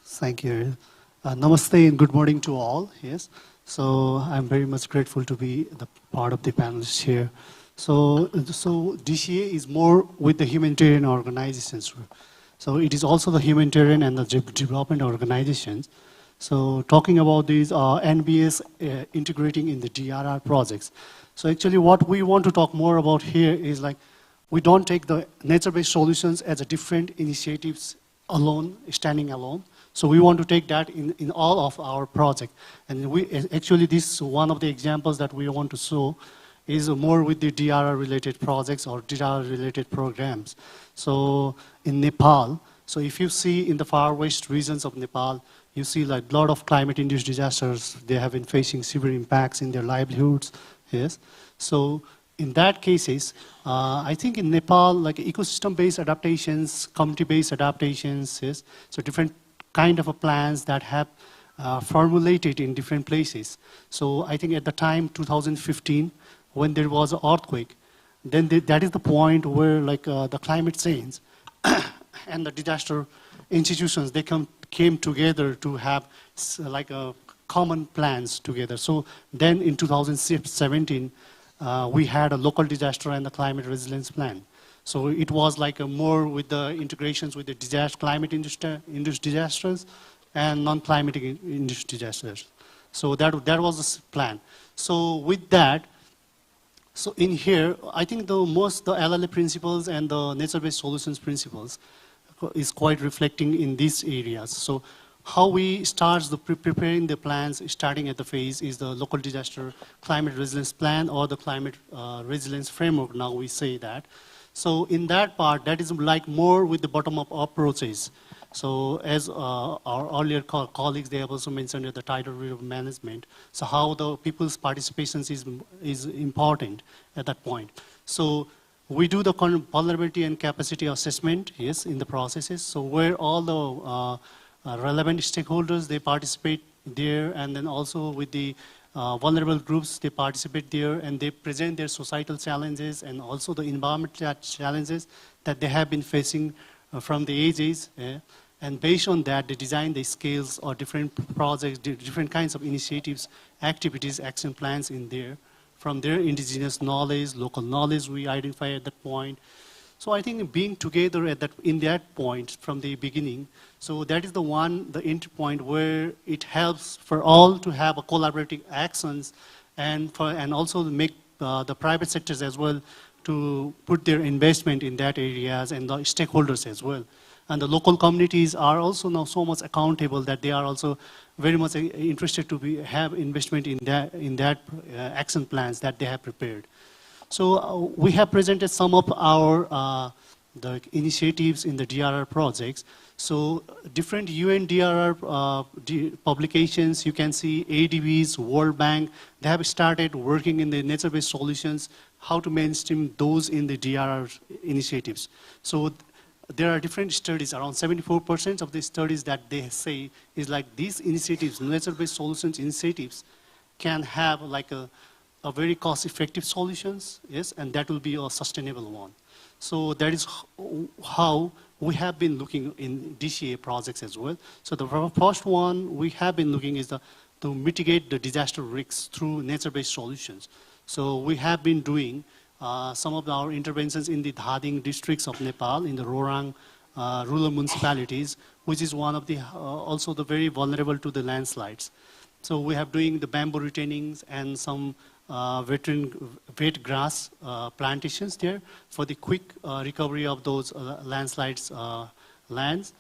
Thank you. Namaste and good morning to all, yes. So I'm very much grateful to be the part of the panelists here. So DCA is more with the humanitarian organizations. So it is also the humanitarian and the development organizations. So talking about these NBS integrating in the DRR projects. So actually what we want to talk more about here is like, we don't take the nature-based solutions as a different initiatives alone, standing alone. So we want to take that in all of our projects. And actually this one of the examples that we want to show is more with the DRR-related projects or DRR-related programs. So in Nepal, so if you see in the far west regions of Nepal, you see like a lot of climate-induced disasters. They have been facing severe impacts in their livelihoods. Yes. So in that cases, I think in Nepal, like ecosystem-based adaptations, community-based adaptations, yes. So different kind of plans that have formulated in different places. So I think at the time, 2015, when there was an earthquake, then that is the point where like the climate change and the disaster institutions, they came together to have like common plans together. So then in 2017, we had a local disaster and the climate resilience plan. So it was like more with the integrations with the climate-induced disasters and non-climate-induced disasters. So that was the plan. So with that, so in here, I think the LLA principles and the nature-based solutions principles is quite reflecting in these areas. So how we start preparing the plans starting at the phase is the local disaster climate resilience plan or the climate resilience framework, now we say that. So in that part, that is like more with the bottom-up approaches. So as our earlier colleagues, they have also mentioned at the tidal river management. So how the people's participation is important at that point. So we do the vulnerability and capacity assessment, yes, in the processes. So where all the relevant stakeholders, they participate there, and then also with the vulnerable groups, they participate there, and they present their societal challenges and also the environmental challenges that they have been facing from the ages. And based on that, they design the scales or different projects, different kinds of initiatives, activities, action plans in there. From their indigenous knowledge, local knowledge we identify at that point. So I think being together in that point from the beginning, so that is the entry point where it helps for all to have a collaborative actions and also make the private sectors as well to put their investment in that areas and the stakeholders as well. And the local communities are also now so much accountable that they are also very much interested to have investment in that action plans that they have prepared. So we have presented some of our the initiatives in the DRR projects. So different UN DRR publications, you can see ADBs, World Bank, they have started working in the nature-based solutions, how to mainstream those in the DRR initiatives. So there are different studies, around 74% of the studies that they say is like these initiatives, nature-based solutions initiatives, can have like a very cost-effective solutions, yes, and that will be a sustainable one. So that is how we have been looking in DCA projects as well. So the first one we have been looking is to mitigate the disaster risks through nature-based solutions. So we have been doing some of our interventions in the Dhading districts of Nepal, in the Rorang rural municipalities, which is one of the also the very vulnerable to the landslides. So we have doing the bamboo retainings and some wet grass plantations there for the quick recovery of those landslides lands.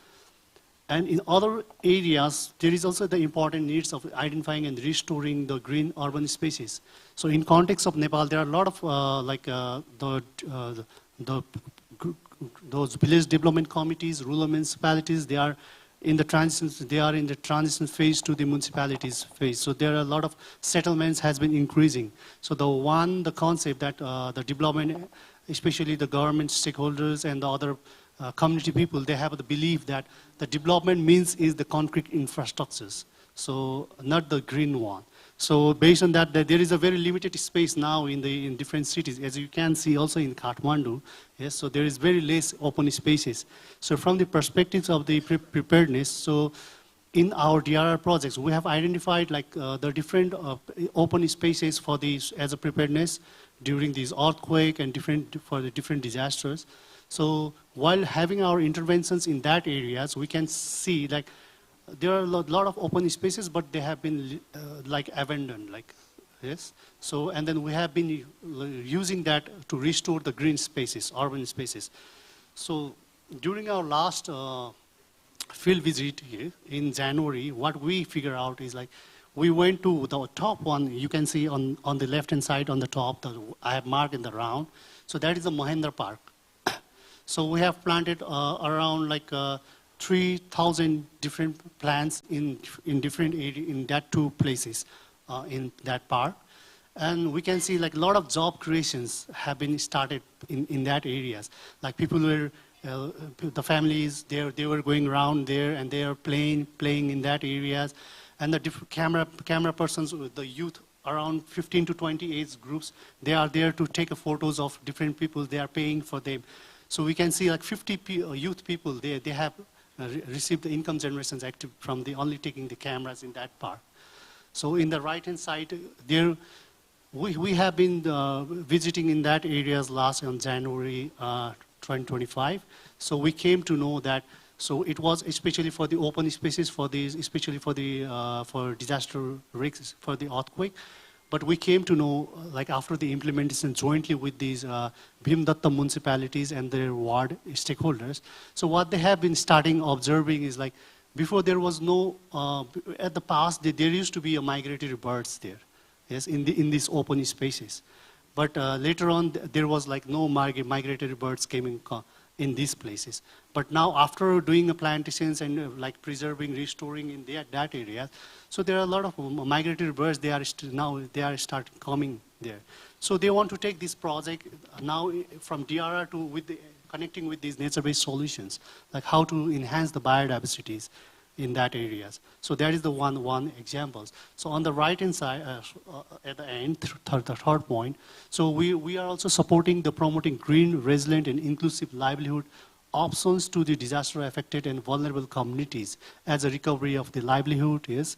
And in other areas, there is also the important needs of identifying and restoring the green urban spaces. So in context of Nepal, there are a lot of those village development committees, rural municipalities, they are in the transition phase to the municipalities phase. So there are a lot of settlements has been increasing. So the concept that the development, especially the government stakeholders and the other community people, they have the belief that the development means is the concrete infrastructures, so not the green one. So based on that, there is a very limited space now in different cities, as you can see also in Kathmandu. Yes, so there is very less open spaces. So from the perspectives of the preparedness, so in our DRR projects, we have identified like the different open spaces for these as a preparedness during these earthquake and for the different disasters. So while having our interventions in that areas, we can see like there are a lot of open spaces, but they have been like abandoned, like yes. So and then we have been using that to restore the green spaces, urban spaces. So during our last field visit here in January, what we figure out is like we went to the top one. You can see on the left hand side on the top, I have marked in the round. So that is the Mahendra Park. So we have planted around like 3,000 different plants in different areas, in that two places in that park. And we can see like a lot of job creations have been started in that areas. Like people were, the families, they were going around there and they are playing in that areas. And the camera persons, the youth, around 15 to 20 age groups, they are there to take photos of different people. They are paying for them. So we can see like 50 youth people, they have received the income generations active from only taking the cameras in that park. So in the right hand side, there we have been visiting in that areas last on January 2025. So we came to know that, so it was especially for the open spaces, for these, especially for the for disaster risks, for the earthquake. But we came to know, like after the implementation jointly with these Bhimdatta municipalities and their ward stakeholders. So what they have been starting observing is like, before there was no, at the past, there used to be a migratory birds there, yes, in these open spaces. But later on, there was like no migratory birds came in these places. But now after doing the plantations and like preserving, restoring in that area, so there are a lot of migratory birds, they are starting coming there. So they want to take this project now from DRR to connecting with these nature-based solutions, like how to enhance the biodiversities in that areas. So that is the one examples. So on the right-hand side, at the end, the third point, so we are also supporting the promoting green, resilient, and inclusive livelihood options to the disaster-affected and vulnerable communities as a recovery of the livelihood, yes,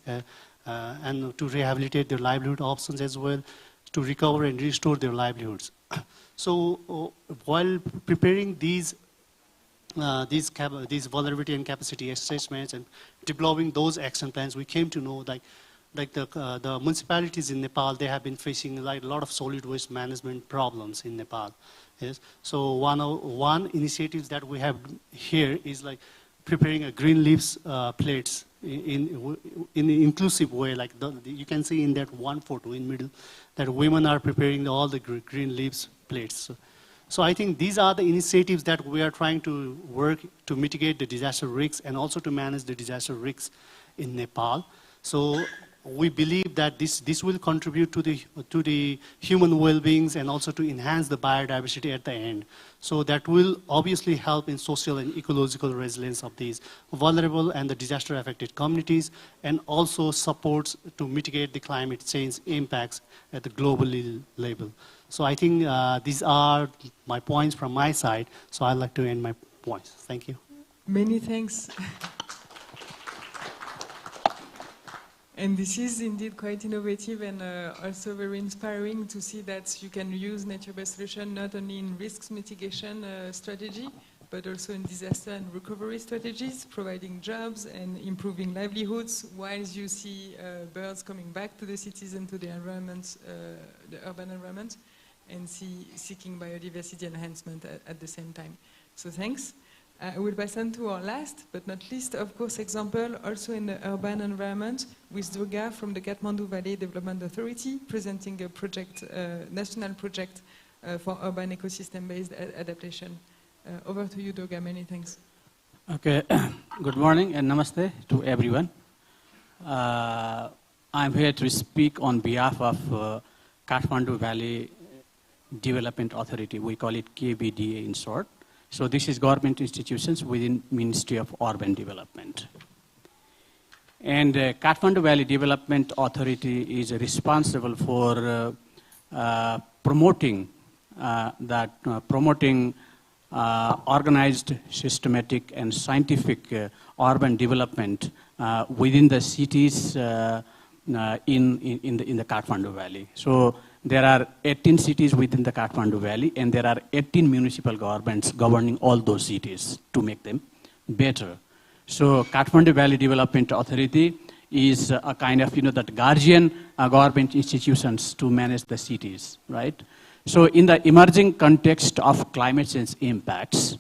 and to rehabilitate their livelihood options as well, to recover and restore their livelihoods. So while preparing these vulnerability and capacity assessments and developing those action plans, we came to know like the municipalities in Nepal, they have been facing like a lot of solid waste management problems in Nepal. Yes. So one initiative that we have here is like preparing a green leaves plates in an inclusive way. Like you can see in that one photo in middle that women are preparing all the green leaves plates. So I think these are the initiatives that we are trying to work to mitigate the disaster risks and also to manage the disaster risks in Nepal. So we believe that this will contribute to the human well-being and also to enhance the biodiversity at the end. So that will obviously help in social and ecological resilience of these vulnerable and the disaster-affected communities, and also supports to mitigate the climate change impacts at the global level. So I think these are my points from my side. So I'd like to end my points. Thank you. Many thanks. And this is indeed quite innovative and also very inspiring to see that you can use nature-based solution not only in risks mitigation strategy, but also in disaster and recovery strategies, providing jobs and improving livelihoods, while you see birds coming back to the cities and to the environment, the urban environment, and seeking biodiversity enhancement at the same time. So thanks. I will pass on to our last, but not least, of course, example, also in the urban environment, with Durga from the Kathmandu Valley Development Authority, presenting a project, national project for urban ecosystem-based adaptation. Over to you, Durga. Many thanks. Okay. Good morning and namaste to everyone. I'm here to speak on behalf of Kathmandu Valley Development Authority. We call it KBDA in short. So this is government institutions within Ministry of Urban Development. And Kathmandu Valley Development Authority is responsible for promoting organized, systematic, and scientific urban development within the cities in the Kathmandu Valley. So there are 18 cities within the Kathmandu Valley, and there are 18 municipal governments governing all those cities to make them better. So Kathmandu Valley Development Authority is a kind of, that guardian government institutions to manage the cities, right? So in the emerging context of climate change impacts,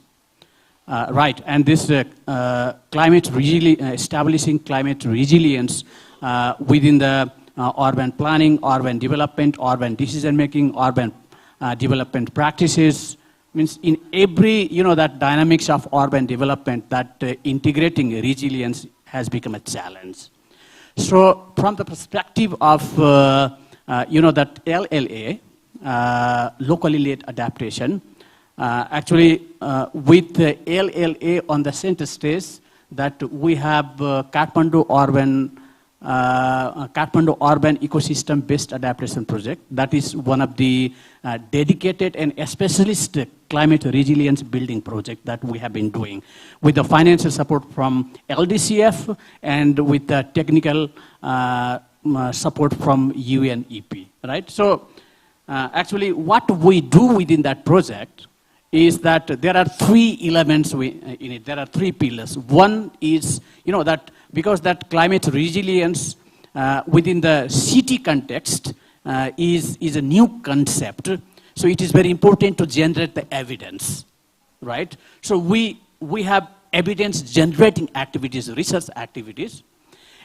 and this establishing climate resilience within the urban planning, urban development, urban decision-making, urban development practices, means in every, that dynamics of urban development, that integrating resilience has become a challenge. So from the perspective of, that LLA, locally led adaptation, actually with the LLA on the center stage, that we have Kathmandu Urban Ecosystem Based Adaptation Project. That is one of the dedicated and specialist climate resilience building project that we have been doing with the financial support from LDCF and with the technical support from UNEP, right? So actually what we do within that project is that there are three elements in it. There are three pillars. One is, that because that climate resilience within the city context is a new concept, so it is very important to generate the evidence, right? So we have evidence generating activities, research activities,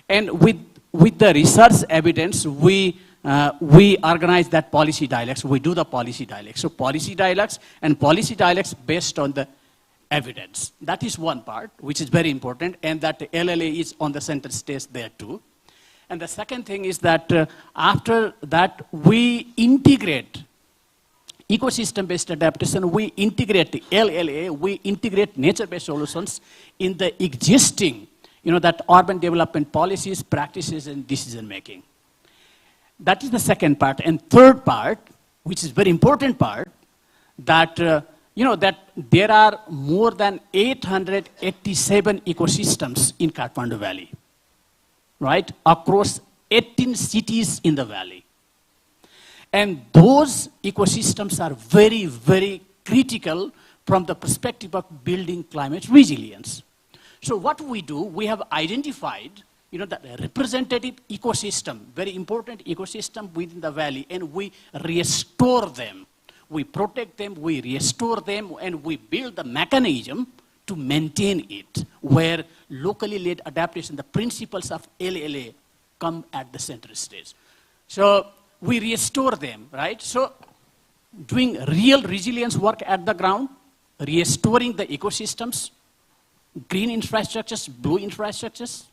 and with the research evidence, we organize that policy dialogues. We do the policy dialogues. So policy dialogues based on the evidence. That is one part, which is very important, and that the LLA is on the center stage there too. And the second thing is that after that, we integrate ecosystem-based adaptation, we integrate the LLA, we integrate nature-based solutions in the existing, that urban development policies, practices, and decision-making. That is the second part. And third part, which is very important part, that, that there are more than 887 ecosystems in Kathmandu Valley, right? Across 18 cities in the valley. And those ecosystems are very, very critical from the perspective of building climate resilience. So what we do, we have identified that representative ecosystem, very important ecosystem within the valley, and we restore them. We protect them, we restore them, and we build the mechanism to maintain it, where locally led adaptation, the principles of LLA come at the center stage. So we restore them, right? So doing real resilience work at the ground, restoring the ecosystems, green infrastructures, blue infrastructures,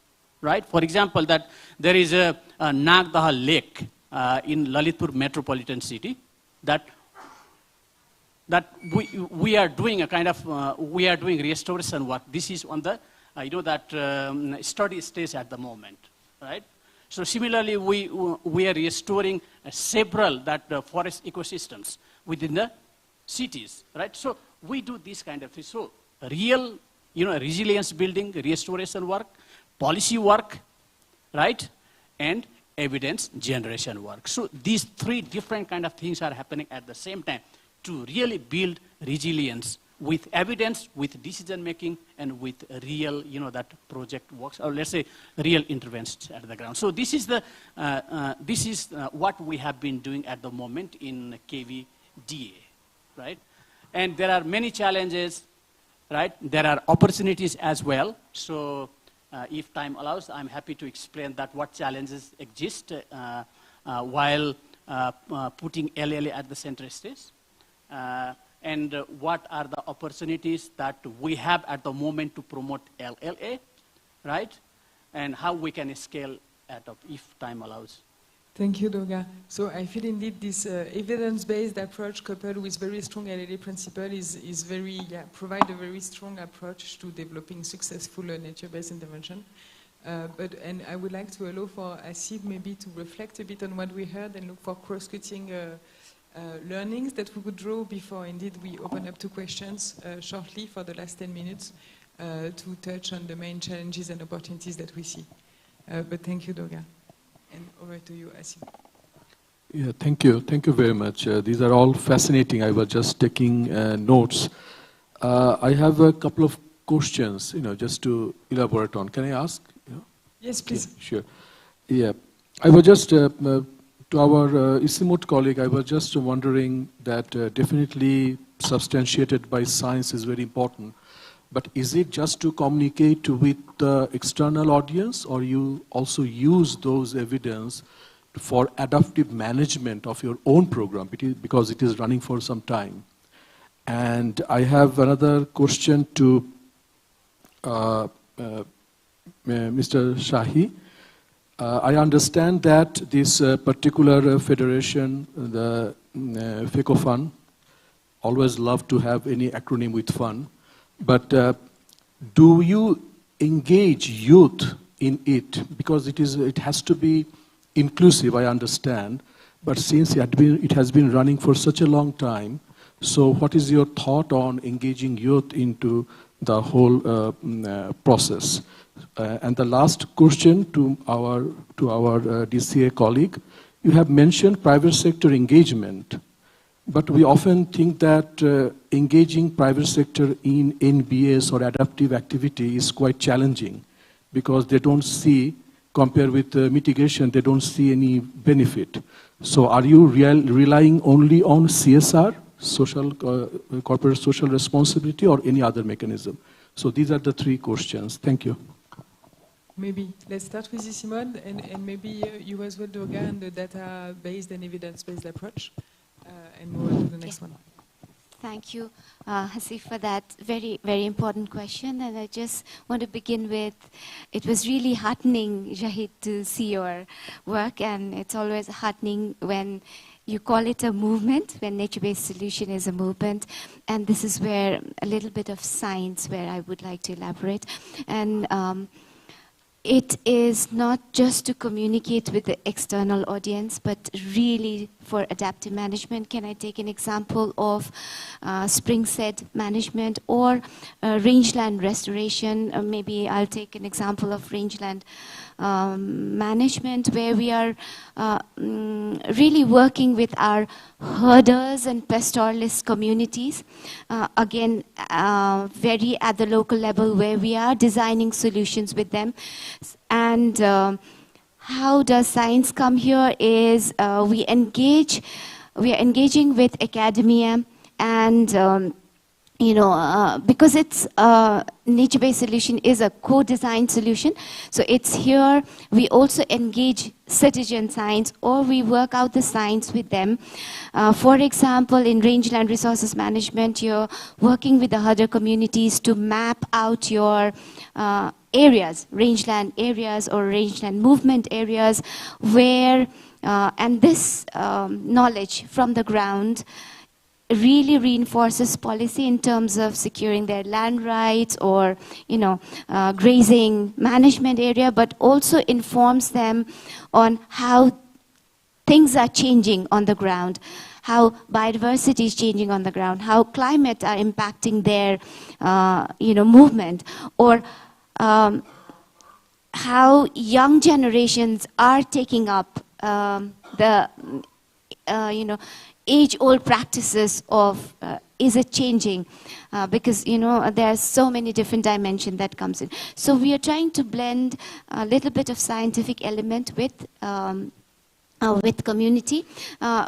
right? For example, that there is a Nagdaha lake in Lalitpur metropolitan city that we are doing a kind of, we are doing restoration work. This is on the, study stage at the moment, right? So similarly, we are restoring several forest ecosystems within the cities, right? So we do this kind of thing. So real, resilience building, restoration work, policy work, right? And evidence generation work. So these three different kind of things are happening at the same time to really build resilience with evidence, with decision making, and with real, that project works, or let's say real interventions at the ground. So this is what we have been doing at the moment in KVDA, right? And there are many challenges, right? There are opportunities as well. So if time allows, I'm happy to explain that what challenges exist while putting LLA at the center stage. And what are the opportunities that we have at the moment to promote LLA, right? And how we can scale it up if time allows. Thank you, Durga. So I feel indeed this evidence-based approach coupled with very strong LLA principle is very, provide a very strong approach to developing successful nature-based intervention. And I would like to allow for Asib maybe to reflect a bit on what we heard and look for cross-cutting learnings that we could draw before indeed we open up to questions shortly for the last 10 minutes to touch on the main challenges and opportunities that we see. But thank you, Durga. And over to you, Asib. Yeah, thank you. Thank you very much. These are all fascinating. I was just taking notes. I have a couple of questions, just to elaborate on. Can I ask? Yes, please. Yeah, sure. Yeah. I was just, to our ICIMOD colleague, I was just wondering that definitely substantiated by science is very important. But is it just to communicate with the external audience, or you also use those evidence for adaptive management of your own program, because it is running for some time? And I have another question to Mr. Shahi. I understand that this particular federation, the FECOFUN, always love to have any acronym with fun. But do you engage youth in it? Because it has to be inclusive, I understand. But since it has been running for such a long time, so what is your thought on engaging youth into the whole process? And the last question to our DCA colleague, you have mentioned private sector engagement. But we often think that engaging private sector in NBS or adaptive activity is quite challenging, because they don't see, compared with mitigation, they don't see any benefit. So are you relying only on CSR, corporate social responsibility, or any other mechanism? So these are the three questions. Thank you. Maybe let's start with Simon, and maybe you as well, Durga, on the data-based and evidence-based approach. And move on to the next one. Thank you, Hasif, for that very, very important question. And I just want to begin with, it was really heartening, Jahid, to see your work. And it's always heartening when you call it a movement, when nature-based solution is a movement. And this is where a little bit of science, where I would like to elaborate. And it is not just to communicate with the external audience, but really for adaptive management. Can I take an example of spring set management or rangeland restoration? Maybe I'll take an example of rangeland management, where we are really working with our herders and pastoralist communities. Again, very at the local level, where we are designing solutions with them. And how does science come here is we are engaging with academia, and because it's nature-based solution is a co-designed solution. So it's here, we also engage citizen science, or we work out the science with them. For example, in rangeland resources management, you're working with the herder communities to map out your areas, rangeland areas or rangeland movement areas, where, and this knowledge from the ground really reinforces policy in terms of securing their land rights or, grazing management area, but also informs them on how things are changing on the ground, how biodiversity is changing on the ground, how climate are impacting their, movement, or how young generations are taking up the, age-old practices of, is it changing? Because, there are so many different dimensions that comes in. So we are trying to blend a little bit of scientific element with community.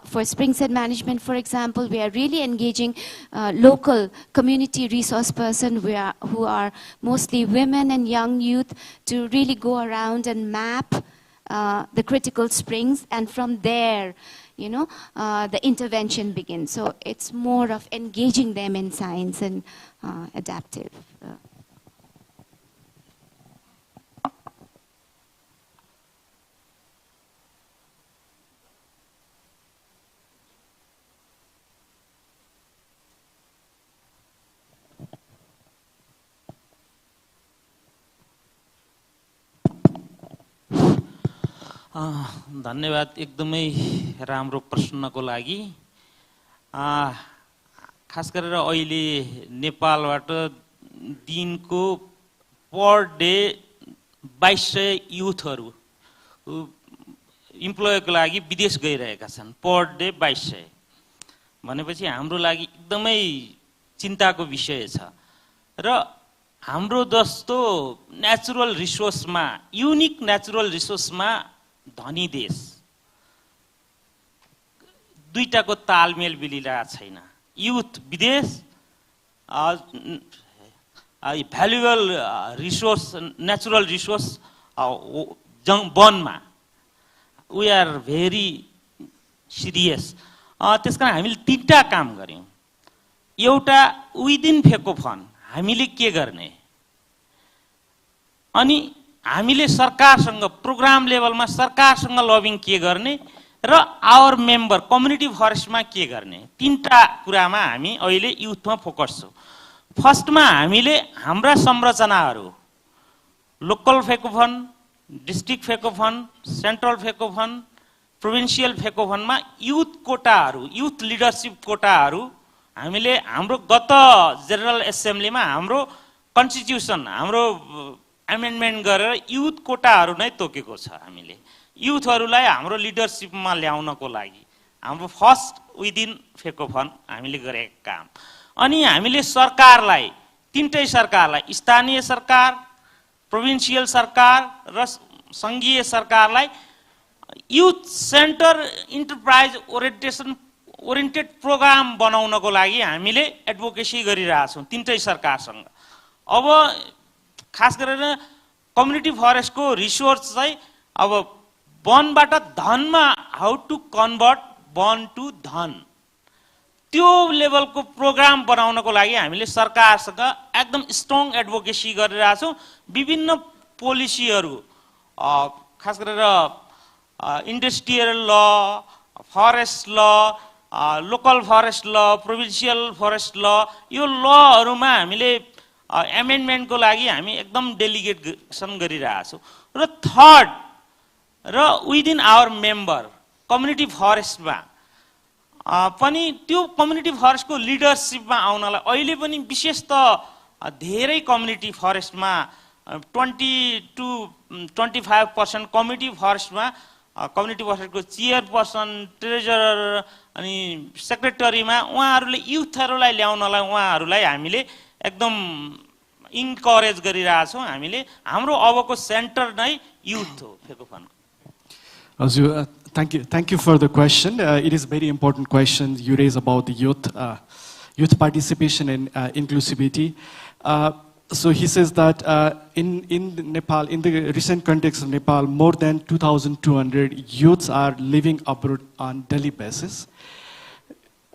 For springside management, for example, we are really engaging local community resource persons who are mostly women and young youth to really go around and map the critical springs, and from there, the intervention begins. So it's more of engaging them in science and adaptive. धन्यवाद एकदमै राम्रो प्रश्नको लागि। खास गरेर अहिले नेपालबाट दिनको पर डे 2200 युथहरू इम्प्लोयको लागि विदेश गइरहेका छन्। पर डे 2200 भनेपछि हाम्रो लागि एकदमै चिन्ताको विषय छ। र हाम्रो जस्तो नेचुरल रिसोर्समा, युनिक नेचुरल रिसोर्समा धनी देश दुईटाको तालमेल मिलिरहेको छैन। युथ विदेश, भ्यालुएबल रिसोर्स, नेचुरल रिसोर्स वनमा, वी आर भेरी सिरियस। त्यसकारण हामीले तीनटा काम गर्यौं। एउटा विदिन फेको फन्ड हामीले के गर्ने, अनि हामीले सरकारसँग प्रोग्राम लेभलमा सरकारसँग लबिङ के गर्ने, र आवर मेम्बर कम्युनिटी फरेस्टमा के गर्ने, तीनटा कुरामा हामी अहिले युथमा फोकस छौं। फर्स्टमा हामीले हाम्रा संरचनाहरू लोकल फेको फन्ड, डिस्ट्रिक्ट फेको फन्ड, सेन्ट्रल फेको फन्ड, प्रोभिन्सियल फेको फन्डमा युथ कोटाहरू, युथ लिडरशिप कोटाहरू हामीले हाम्रो गत जेनरल एसेम्ब्लीमा हाम्रो कन्स्टिट्युसन, हाम्रो एमेन्डमेन्ट गरेर युथ कोटाहरू नै तोकेको छ। हामीले युथहरूलाई हाम्रो लिडरशिपमा ल्याउनको लागि हाम्रो फर्स्ट विदिन फेको फन्ड हामीले गरेको काम। अनि हामीले सरकारलाई, तीनटै सरकारलाई, स्थानीय सरकार, प्रोभिन्सियल सरकार र संघीय सरकारलाई youth centre enterprise oriented programme बनाउनको लागि हामीले एडभोकेसी गरिरहेछौँ तीनटै सरकारसँग। अब खास गरेर कम्युनिटी फरेस्टको रिसोर्स चाहिँ अब वनबाट धनमा हाउ टु कन्भर्ट वन टु धन, त्यो लेभलको प्रोग्राम बनाउनको लागि हामीले सरकारसँग एकदम स्ट्रङ एडभोकेसी गरिरहेछौँ। विभिन्न पोलिसीहरू, खास गरेर इन्डस्ट्रियल ल, फरेस्ट ल, लोकल फरेस्ट ल, प्रोभिन्सियल फरेस्ट ल, यो लहरूमा हामीले एमेन्डमेन्टको लागि हामी एकदम डेलिगेसन गरिरहेछौँ। र थर्ड, र विदिन आवर मेम्बर कम्युनिटी फरेस्टमा पनि त्यो कम्युनिटी फरेस्टको लिडरशिपमा आउनलाई अहिले पनि विशेष त धेरै कम्युनिटी फरेस्टमा 20 to 25% कम्युनिटी फरेस्टमा कम्युनिटी फरेस्टको चेयरपर्सन, ट्रेजरर अनि सेक्रेटरीमा उहाँहरूले युथहरूलाई ल्याउनलाई उहाँहरूलाई हामीले एकदम इन्करेज गरिरहेछौँ। हामीले हाम्रो अबको सेन्टर नै युथ हो phaco fund. Thank you for the question. It is a very important question you raise about the youth. youth participation and inclusivity. So he says that in Nepal, in the recent context of Nepal, more than 2,200 youths are living abroad on daily basis.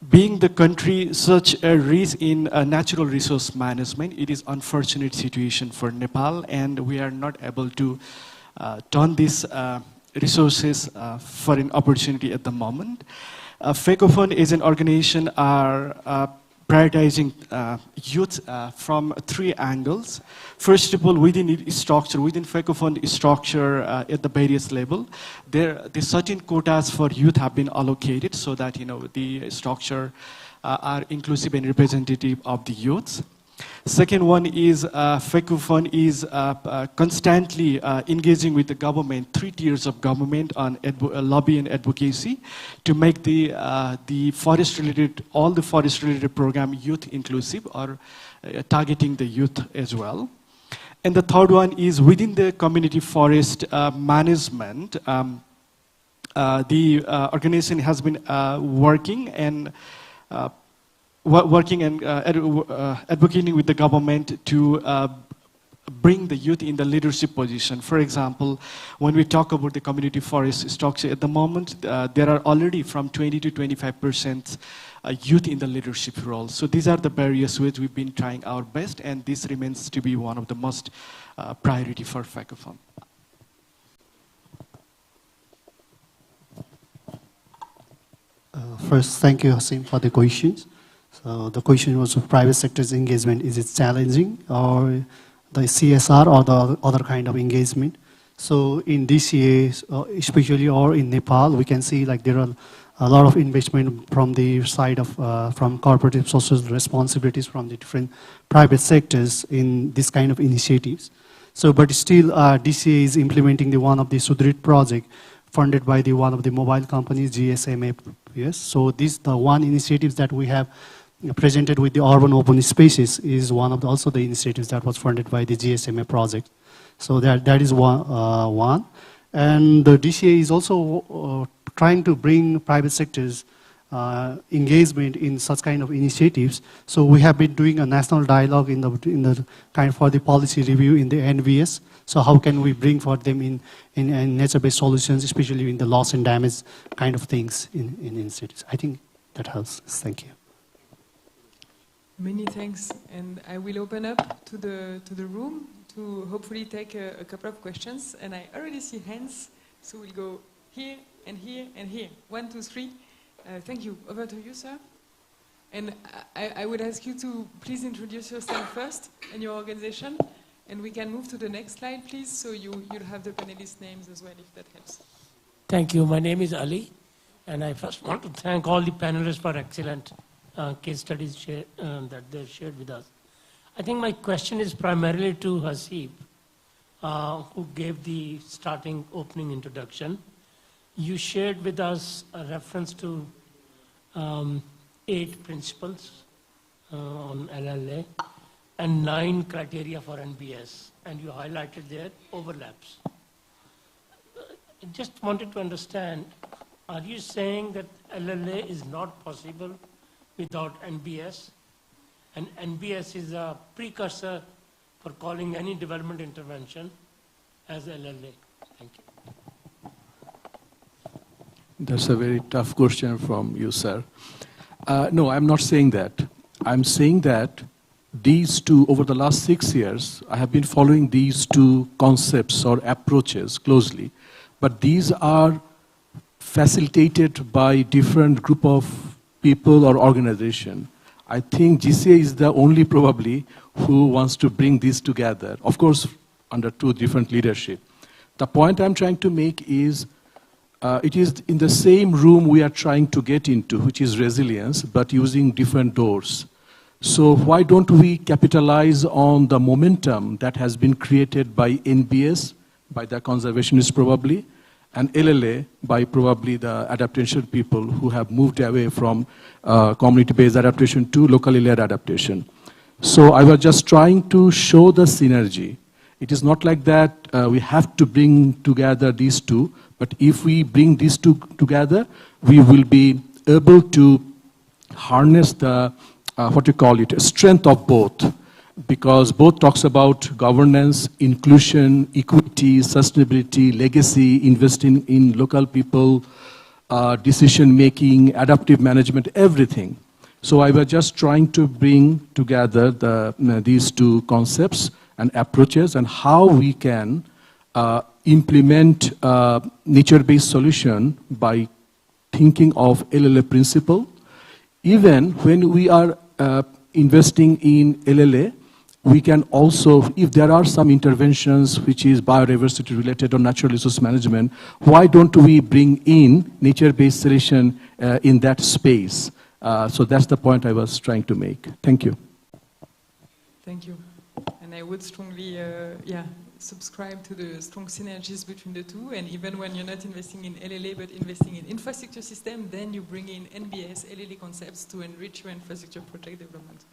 Being the country such a rich in natural resource management, it is unfortunate situation for Nepal, and we are not able to turn these resources for an opportunity at the moment. FECOFUN is an organization prioritizing youth from 3 angles. First of all, within FECOFUN structure at the various level, the certain quotas for youth have been allocated so that the structure are inclusive and representative of the youths. Second one is FECOFUN is constantly engaging with the government, 3 tiers of government on lobby and advocacy to make the forest-related, all the forest-related program youth inclusive or targeting the youth as well. And the third one is within the community forest management, the organization has been working and advocating with the government to bring the youth in the leadership position. For example, when we talk about the community forest structure at the moment, there are already from 20 to 25% youth in the leadership role. So these are the various ways we've been trying our best, and this remains to be one of the most priority for FECOFUN. First, thank you, Hasim, for the questions. So the question was of private sector's engagement. Is it challenging, or the CSR, or the other kind of engagement? So in DCA, especially, or in Nepal, we can see like there are a lot of investment from the side of from corporate social responsibilities from the different private sectors in this kind of initiatives. So, but still, DCA is implementing one of the Sudrit project funded by one of the mobile companies, GSMA. Yes. So this the one initiatives that we have presented with the urban open spaces is one of also the initiatives that was funded by the GSMA project. So that is one. And the DCA is also trying to bring private sectors engagement in such kind of initiatives. So we have been doing a national dialogue in the kind for the policy review in the NVS. So how can we bring for them in nature-based solutions, especially in the loss and damage kind of things in initiatives. I think that helps. Thank you. Many thanks, and I will open up to the room to hopefully take a couple of questions. And I already see hands, so we'll go here and here and here. 1, 2, 3. Thank you. Over to you, sir. And I would ask you to please introduce yourself first and your organization, and we can move to the next slide, please, so you'll have the panelists' names as well, if that helps. Thank you. My name is Ali, and I first want to thank all the panelists for excellent case studies that they shared with us. I think my question is primarily to Hasib, who gave the starting opening introduction. You shared with us a reference to 8 principles on LLA and 9 criteria for NBS, and you highlighted their overlaps. I just wanted to understand, are you saying that LLA is not possible without NBS? And NBS is a precursor for calling any development intervention as LLA. Thank you. That's a very tough question from you, sir. No, I'm not saying that. I'm saying that these two, over the last 6 years, I have been following these 2 concepts or approaches closely. But these are facilitated by different group of people or organization. I think GCA is the only probably who wants to bring these together, of course, under 2 different leadership. The point I'm trying to make is it is in the same room we are trying to get into, which is resilience, but using different doors. So why don't we capitalize on the momentum that has been created by NBS, by the conservationists probably, and LLA by probably the adaptation people who have moved away from community-based adaptation to locally led adaptation. So I was just trying to show the synergy. It is not like that we have to bring together these 2, but if we bring these 2 together, we will be able to harness the strength of both, because both talks about governance, inclusion, equity, sustainability, legacy, investing in local people, decision making, adaptive management, everything. So I was just trying to bring together these two concepts and approaches and how we can implement nature-based solution by thinking of LLA principle. Even when we are investing in LLA, we can also, if there are some interventions which is biodiversity related or natural resource management, why don't we bring in nature-based solution in that space? So that's the point I was trying to make. Thank you. Thank you. And I would strongly, subscribe to the strong synergies between the two. And even when you're not investing in LLA but investing in infrastructure system, then you bring in NBS, LLA concepts to enrich your infrastructure project development.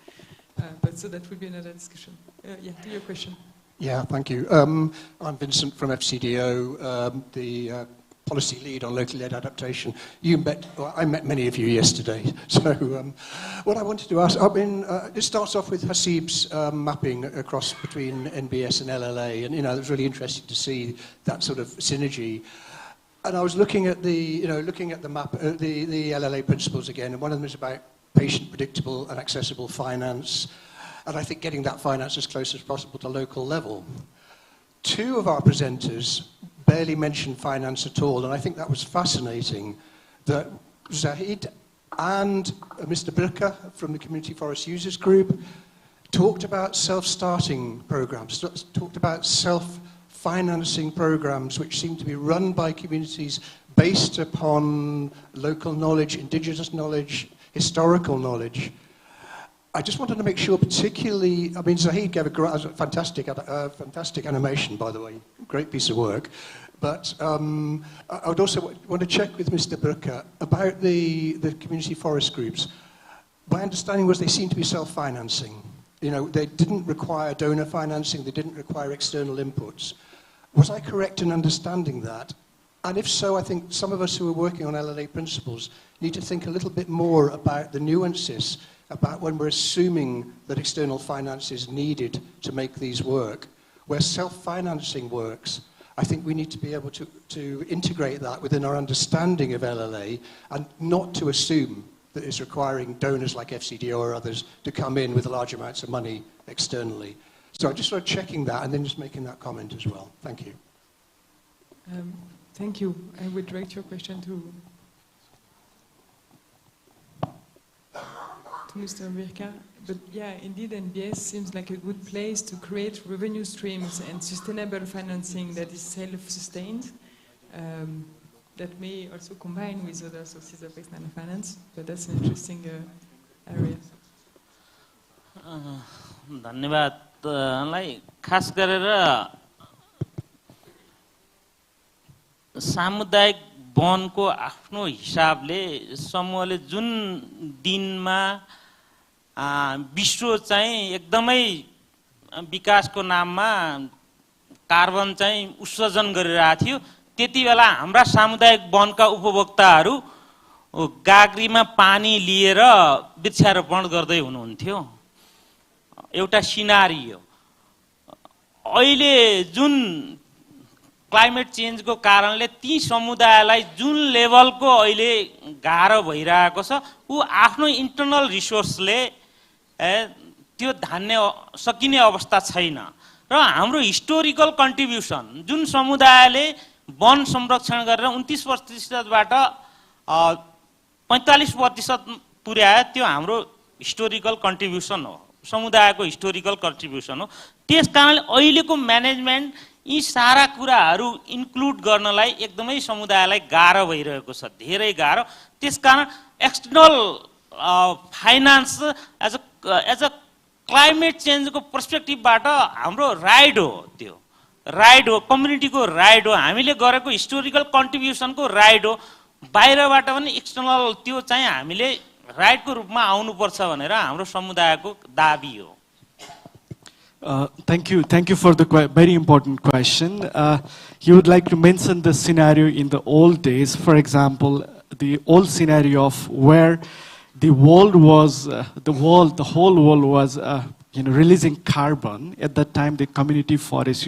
But so that will be another discussion. To your question. Yeah, thank you. I'm Vincent from FCDO, the policy lead on locally led adaptation. I met many of you yesterday. So what I wanted to ask, it starts off with Hasib's mapping across between NBS and LLA, and it was really interesting to see that sort of synergy. And I was looking at the map, the LLA principles again, and one of them is about patient, predictable and accessible finance, and I think getting that finance as close as possible to local level. Two of our presenters barely mentioned finance at all, and I think that was fascinating, that Zahid and Mr. Birka from the Community Forest Users Group talked about self-starting programs, talked about self-financing programs which seem to be run by communities based upon local knowledge, indigenous knowledge, historical knowledge. I just wanted to make sure, particularly, Zahid gave a fantastic animation, by the way, great piece of work. But I would also want to check with Mr. Birka about the community forest groups. My understanding was they seemed to be self-financing. They didn't require donor financing, they didn't require external inputs. Was I correct in understanding that? And if so, I think some of us who are working on LLA principles need to think a little bit more about the nuances, about when we're assuming that external finance is needed to make these work. Where self-financing works, I think we need to be able to integrate that within our understanding of LLA and not to assume that it's requiring donors like FCDO or others to come in with large amounts of money externally. So I just started checking that and then just making that comment as well. Thank you. Thank you. I would direct your question to Mr. Birka. But yeah, indeed, NBS seems like a good place to create revenue streams and sustainable financing that is self-sustained, that may also combine with other sources of external finance. But that's an interesting area. धन्यवाद। खास गरेर सामुदायिक वनको आफ्नो हिसाबले समूहले जुन दिनमा विश्व चाहिँ एकदमै विकासको नाममा कार्बन चाहिँ उत्सर्जन गरिरहेको थियो, त्यति बेला हाम्रा सामुदायिक वनका उपभोक्ताहरू गाग्रीमा पानी लिएर वृक्षारोपण गर्दै हुनुहुन्थ्यो। एउटा सिनारियो। अहिले जुन क्लाइमेट चेन्जको कारणले ती समुदायलाई जुन लेभलको अहिले गाह्रो भइरहेको छ, ऊ आफ्नो इन्टरनल रिसोर्सले त्यो धान्ने सकिने अवस्था छैन। र हाम्रो हिस्टोरिकल कन्ट्रिब्युसन जुन समुदायले वन संरक्षण गरेर 29%बाट 45% पुर्यायो, त्यो हाम्रो हिस्टोरिकल कन्ट्रिब्युसन हो, समुदायको हिस्टोरिकल कन्ट्रिब्युसन हो। त्यसकारणले अहिलेको म्यानेजमेन्ट यी सारा कुराहरू इन्क्लुड गर्नलाई एकदमै समुदायलाई गाह्रो भइरहेको छ, धेरै गाह्रो। त्यसकारण external finance as a climate चेन्जको पर्सपेक्टिभबाट हाम्रो राइड हो, त्यो राइड हो, कम्युनिटीको राइड हो, हामीले गरेको हिस्टोरिकल कन्ट्रिब्युसनको राइड हो। बाहिरबाट पनि एक्सटर्नल त्यो चाहिँ हामीले राइटको रूपमा आउनुपर्छ भनेर हाम्रो समुदायको दाबी हो। Thank you for the very important question. You would like to mention the scenario in the old days, for example, the old scenario of where the world was, the whole world was releasing carbon. At that time, the community forest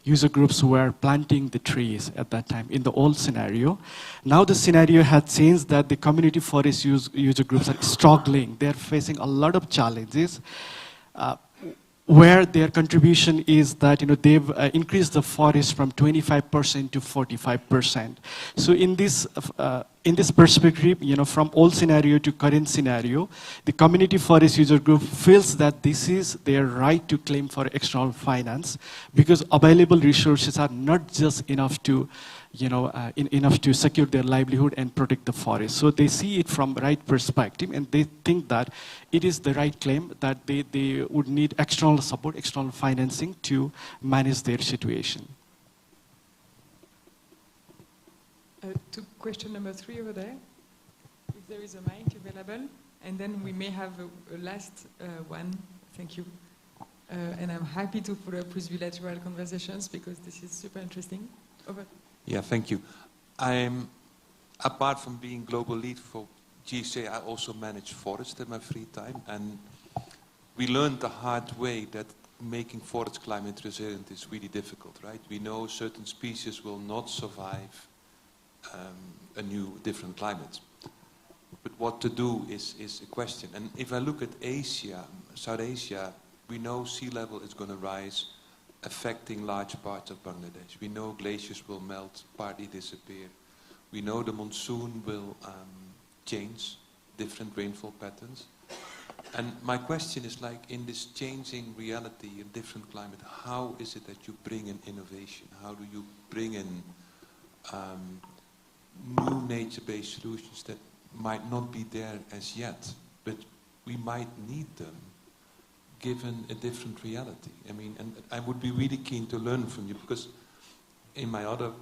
user groups were planting the trees at that time in the old scenario. Now the scenario has changed that the community forest user groups are struggling. They're facing a lot of challenges where their contribution is that they've increased the forest from 25% to 45%. So in this perspective, from old scenario to current scenario, the community forest user group feels that this is their right to claim for external finance because available resources are not just enough to enough to secure their livelihood and protect the forest. So they see it from right perspective, and they think that it is the right claim that they would need external support, external financing to manage their situation. To question number 3 over there, if there is a mic available, and then we may have a last one. Thank you. And I'm happy to follow up with bilateral conversations because this is super interesting. Over. Yeah, thank you. Apart from being global lead for GSA, I also manage forests in my free time, and we learned the hard way that making forests climate resilient is really difficult, right? We know certain species will not survive a new, different climate. But what to do is a question. And if I look at Asia, South Asia, we know sea level is going to rise, affecting large parts of Bangladesh. We know glaciers will melt, partly disappear. We know the monsoon will change, different rainfall patterns. And my question is, like, in this changing reality, in different climate, how is it that you bring in innovation? How do you bring in new nature-based solutions that might not be there as yet, but we might need them given a different reality? I mean, and I would be really keen to learn from you, because in my other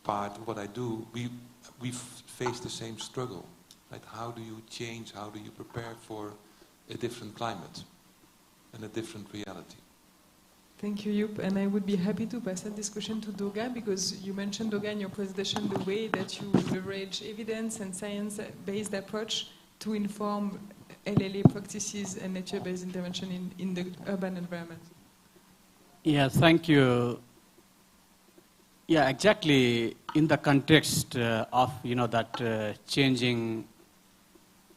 part of what I do, we face the same struggle. Right? How do you change, how do you prepare for a different climate and a different reality? Thank you, Joep. And I would be happy to pass that discussion to Durga, because you mentioned, Durga, in your presentation, the way that you leverage evidence and science-based approach to inform LLA practices and nature-based intervention in the urban environment. Yeah, thank you. Yeah, exactly. In the context of that changing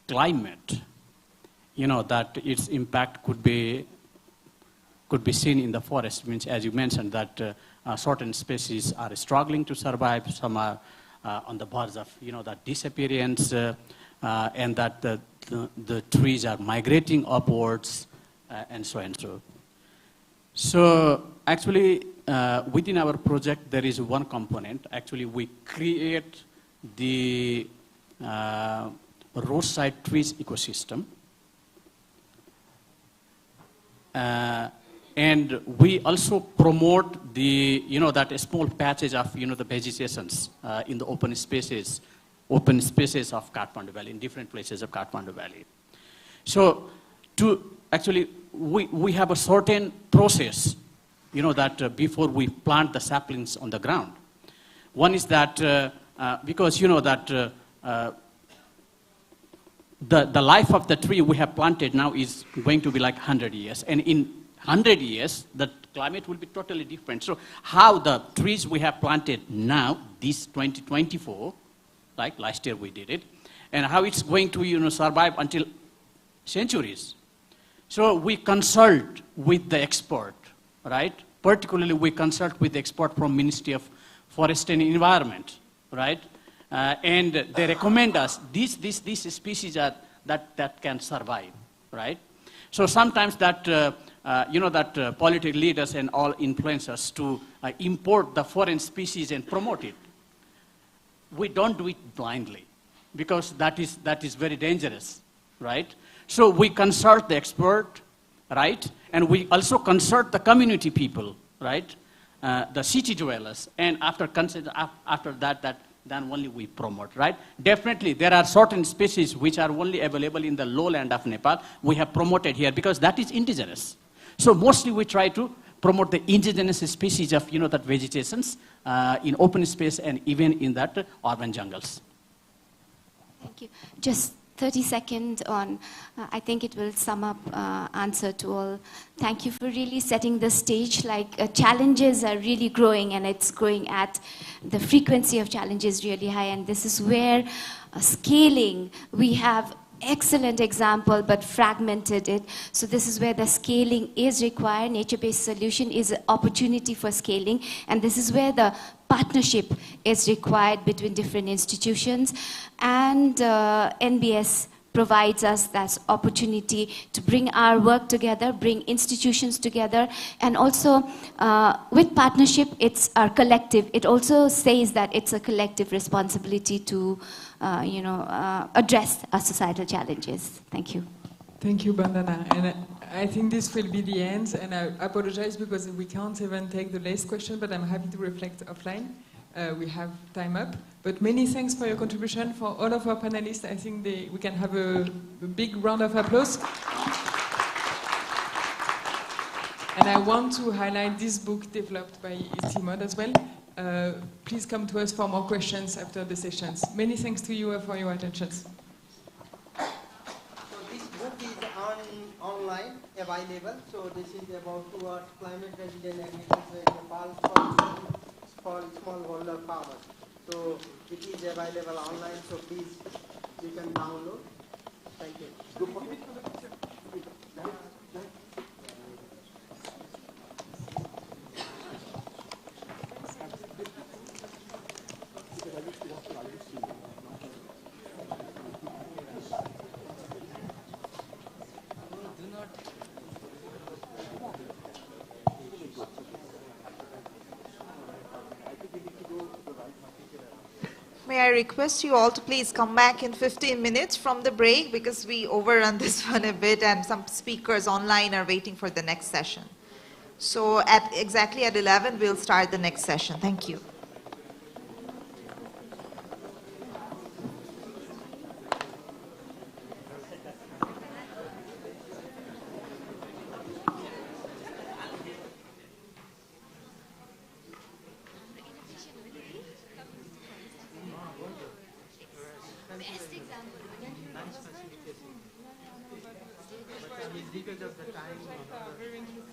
climate, that its impact could be seen in the forest. Means, as you mentioned, that certain species are struggling to survive. Some are on the verge of that disappearance, and that the trees are migrating upwards, and so and so. So actually, within our project, there is one component. Actually, we create the roadside trees ecosystem. And we also promote the, that small patches of, the vegetations in the open spaces of Kathmandu Valley, in different places of Kathmandu Valley. So actually, we have a certain process, that before we plant the saplings on the ground. One is that, because that the life of the tree we have planted now is going to be like 100 years. And in 100 years, the climate will be totally different. So how the trees we have planted now, this 2024, like last year we did it, and how it's going to survive until centuries. So we consult with the expert, right? Particularly we consult with the expert from Ministry of Forest and Environment, right? And they recommend us these species are that can survive, right? So sometimes that that political leaders and all influence us to import the foreign species and promote it. We don't do it blindly, because that is very dangerous, right? So we consult the expert, right? And we also consult the community people, right? The city dwellers, and after that, then only we promote, right? Definitely, there are certain species which are only available in the lowland of Nepal. We have promoted here because that is indigenous. So mostly we try to promote the indigenous species of, that vegetations in open space and even in that urban jungles. Thank you. Just 30 seconds on, I think it will sum up answer to all. Thank you for really setting the stage. Like challenges are really growing, and it's growing at the frequency of challenges really high. And this is where scaling, we have excellent example, but fragmented it. So this is where the scaling is required. Nature-based solution is an opportunity for scaling, and this is where the partnership is required between different institutions, and NBS provides us that opportunity to bring our work together, bring institutions together, and also with partnership, it's our collective. It also says that it's a collective responsibility to address our societal challenges. Thank you. Thank you, Bandana. And I think this will be the end, and I apologize because we can't even take the last question, but I'm happy to reflect offline. We have time up. But many thanks for your contribution. For all of our panelists, I think we can have a big round of applause. And I want to highlight this book developed by Istimod as well. Please come to us for more questions after the sessions. Many thanks to you for your attention. So this book is online available. So this is about towards climate resilient agriculture in Nepal for smallholder farmers. So it is available online. So please you can download. Thank you. May I request you all to please come back in 15 minutes from the break, because we overrun this one a bit and some speakers online are waiting for the next session. So exactly at 11, we'll start the next session. Thank you. Because of the time. Very interesting.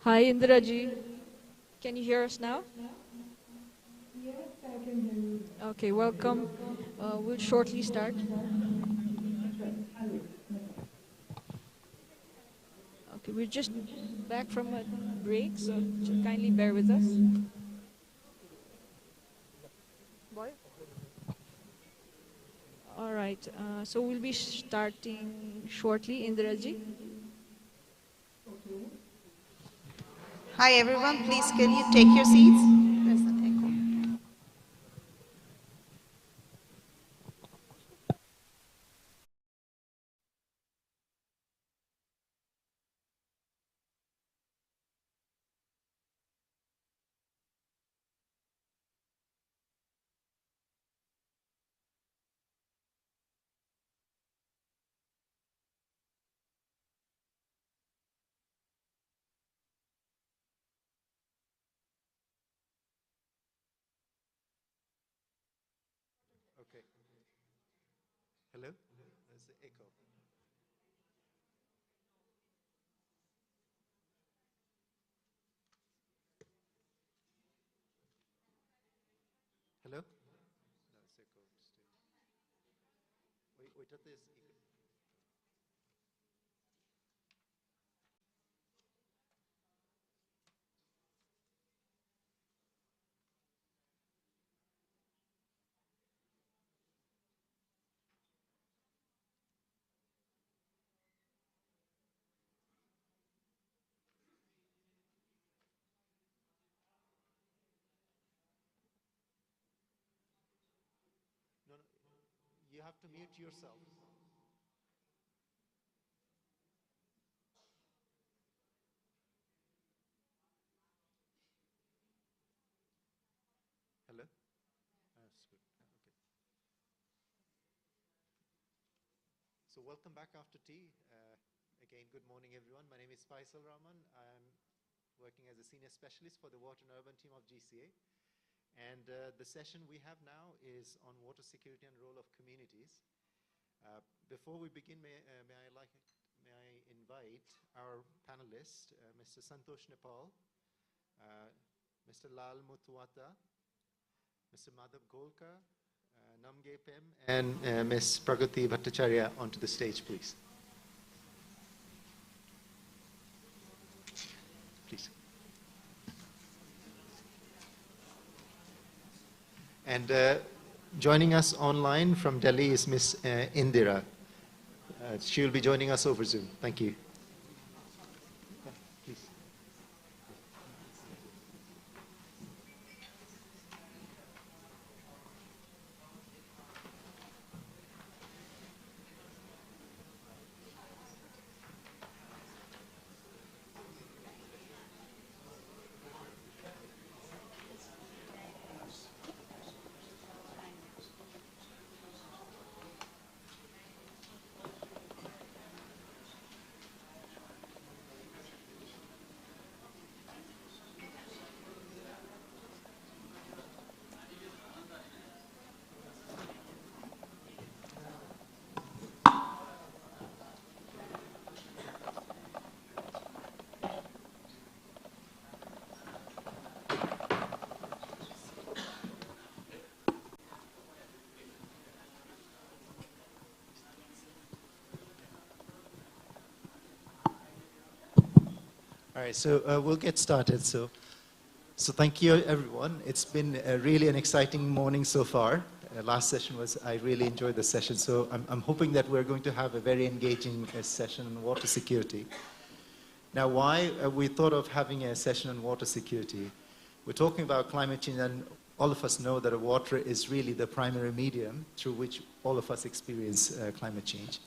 Hi, Indiraji. Can you hear us now? Yes, I can hear you. Okay, welcome. We'll shortly start. Okay, we're just back from a break, so kindly bear with us. All right, so we'll be starting shortly, Indiraji. Hi everyone, please can you take your seats? There's an echo. Okay. Hello? There's the echo. Hello? No, it's echo. Wait, at this. No, you have to mute yourself. Hello? That's good. Okay. So welcome back after tea. Again, good morning, everyone. My name is Faisal Rahman. I'm working as a senior specialist for the water and urban team of GCA. And the session we have now is on water security and role of communities. Before we begin, may I invite our panelists, Mr. Santosh Nepal, Mr. Lal Muthuata, Mr. Madhav Golkar, Namge Pem, and Ms. Pragati Bhattacharya onto the stage, please. Please. And joining us online from Delhi is Ms. Indira. She will be joining us over Zoom. Thank you. Please. All right, so we'll get started. So thank you, everyone. It's been really an exciting morning so far. Last session was, I really enjoyed the session. So I'm hoping that we're going to have a very engaging session on water security. Now, why we thought of having a session on water security? We're talking about climate change, and all of us know that water is really the primary medium through which all of us experience climate change.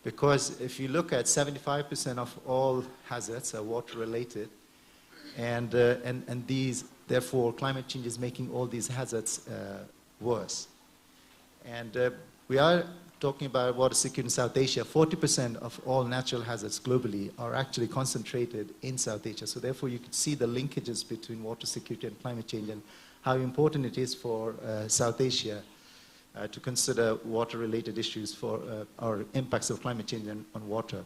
Because if you look at 75% of all hazards are water-related, and these, therefore, climate change is making all these hazards worse. And we are talking about water security in South Asia. 40% of all natural hazards globally are actually concentrated in South Asia. So therefore, you can see the linkages between water security and climate change and how important it is for South Asia to consider water-related issues for our impacts of climate change on water.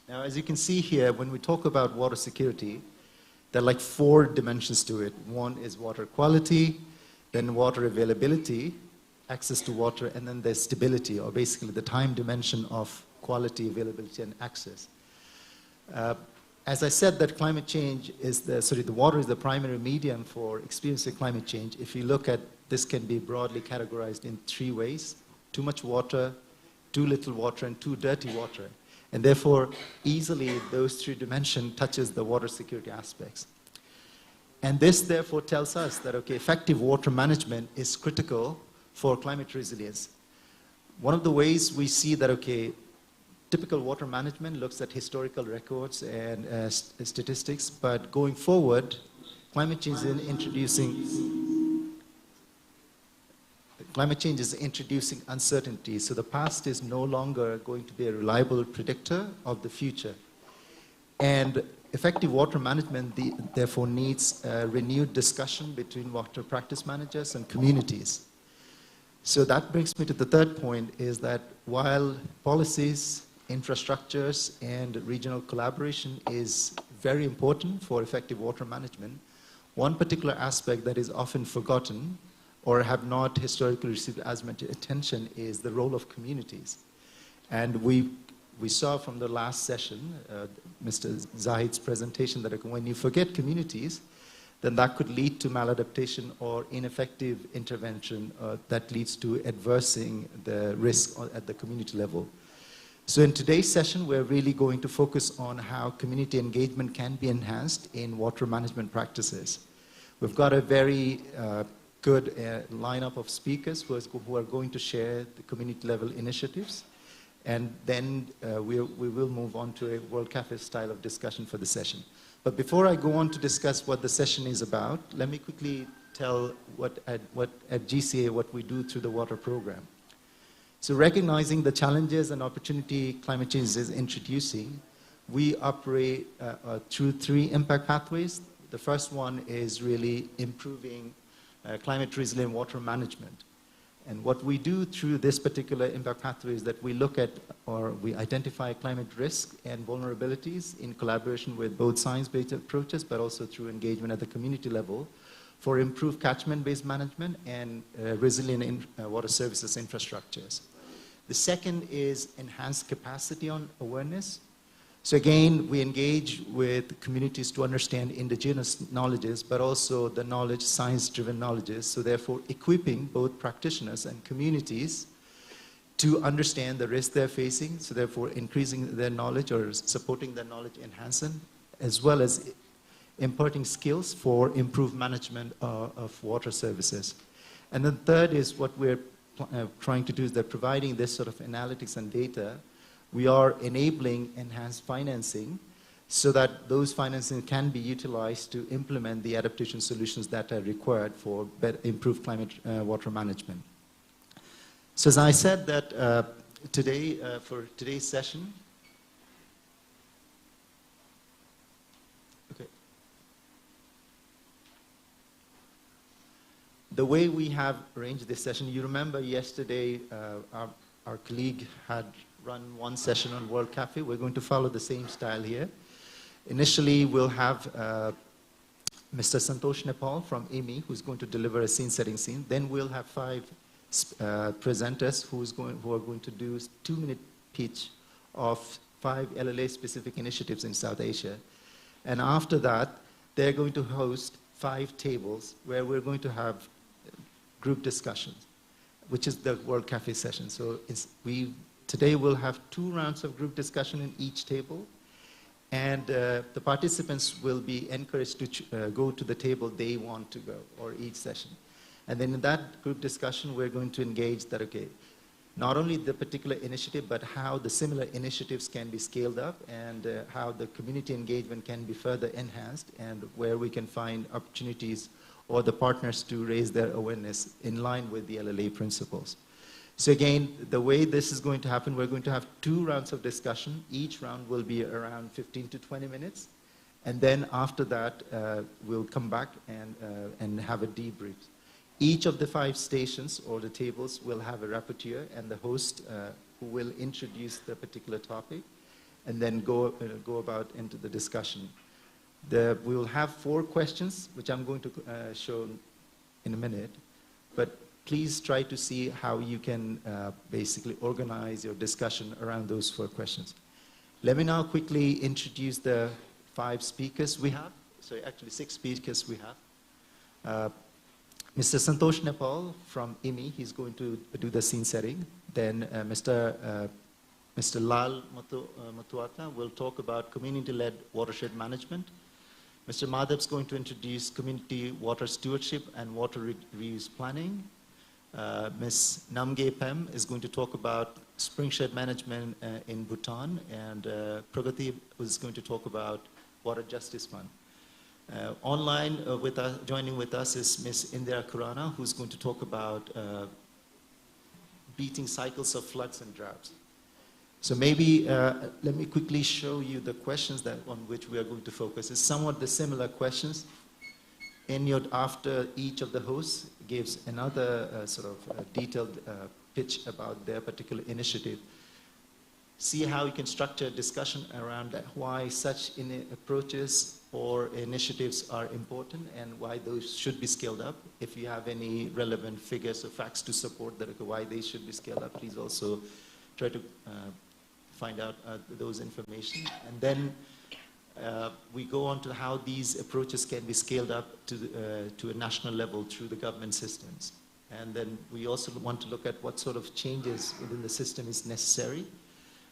Now, as you can see here, when we talk about water security, there are like 4 dimensions to it. One is water quality, then water availability, access to water, and then there's stability, or basically the time dimension of quality, availability, and access. As I said, that climate change is the water is the primary medium for experiencing climate change. If you look at this, can be broadly categorized in 3 ways: too much water, too little water, and too dirty water. And therefore, easily those 3 dimensions touches the water security aspects. And this therefore tells us that, okay, effective water management is critical for climate resilience. One of the ways we see that, okay, typical water management looks at historical records and statistics, but going forward, climate change is introducing uncertainty. So the past is no longer going to be a reliable predictor of the future. And effective water management therefore needs a renewed discussion between water practice managers and communities. So that brings me to the third point, is that while policies, infrastructures, and regional collaboration is very important for effective water management, one particular aspect that is often forgotten or have not historically received as much attention is the role of communities. And we saw from the last session, Mr. Zahid's presentation, that when you forget communities, then that could lead to maladaptation or ineffective intervention that leads to adversing the risk at the community level. So in today's session, we're really going to focus on how community engagement can be enhanced in water management practices. We've got a very good lineup of speakers who are going to share the community level initiatives. And then we will move on to a World Cafe style of discussion for the session. But before I go on to discuss what the session is about, let me quickly tell at GCA what we do through the water program. So recognizing the challenges and opportunity climate change is introducing, we operate through 3 impact pathways. The first one is really improving climate resilient water management. And what we do through this particular impact pathway is that we look at, or we identify climate risk and vulnerabilities in collaboration with both science-based approaches, but also through engagement at the community level for improved catchment-based management and resilient water services infrastructures. The second is enhanced capacity on awareness. So again, we engage with communities to understand indigenous knowledges, but also the knowledge, science-driven knowledges. So therefore, equipping both practitioners and communities to understand the risk they're facing. So therefore, increasing their knowledge or supporting their knowledge enhancement, as well as imparting skills for improved management of water services. And then third is what we're trying to do is that providing this sort of analytics and data, we are enabling enhanced financing so that those financing can be utilized to implement the adaptation solutions that are required for improved climate water management. So as I said that today, for today's session, okay. The way we have arranged this session, you remember yesterday our colleague had run one session on World Cafe. We're going to follow the same style here. Initially, we'll have Mr. Santosh Nepal from IMI, who's going to deliver a scene-setting scene. Then we'll have 5 presenters who are going to do a 2-minute pitch of 5 LLA-specific initiatives in South Asia. And after that, they're going to host 5 tables where we're going to have group discussions, which is the World Cafe session. So today we'll have 2 rounds of group discussion in each table, and the participants will be encouraged to go to the table they want to go, or each session. And then in that group discussion, we're going to engage that, okay, not only the particular initiative, but how the similar initiatives can be scaled up, and how the community engagement can be further enhanced, and where we can find opportunities or the partners to raise their awareness in line with the LLA principles. So again, the way this is going to happen, we're going to have 2 rounds of discussion. Each round will be around 15 to 20 minutes. And then after that, we'll come back and have a debrief. Each of the 5 stations or the tables will have a rapporteur and the host who will introduce the particular topic and then go about into the discussion. We will have 4 questions, which I'm going to show in a minute. But please try to see how you can basically organize your discussion around those 4 questions. Let me now quickly introduce the 5 speakers we have. Sorry, actually 6 speakers we have. Mr. Santosh Nepal from IMI, he's going to do the scene setting. Then Mr. Lal Matuata will talk about community-led watershed management. Mr. Madhav's going to introduce community water stewardship and water reuse planning. Ms. Namge Pem is going to talk about springshed management in Bhutan, and Pragati is going to talk about water justice fund. Online joining with us is Ms. Indira Kurana, who's going to talk about beating cycles of floods and droughts. So maybe let me quickly show you the questions on which we are going to focus. It's somewhat the similar questions. After each of the hosts gives another sort of detailed pitch about their particular initiative. See how you can structure a discussion around that, why such approaches or initiatives are important and why those should be scaled up. If you have any relevant figures or facts to support that, why they should be scaled up, please also try to find out those information. And then we go on to how these approaches can be scaled up to a national level through the government systems. And then we also want to look at what sort of changes within the system is necessary.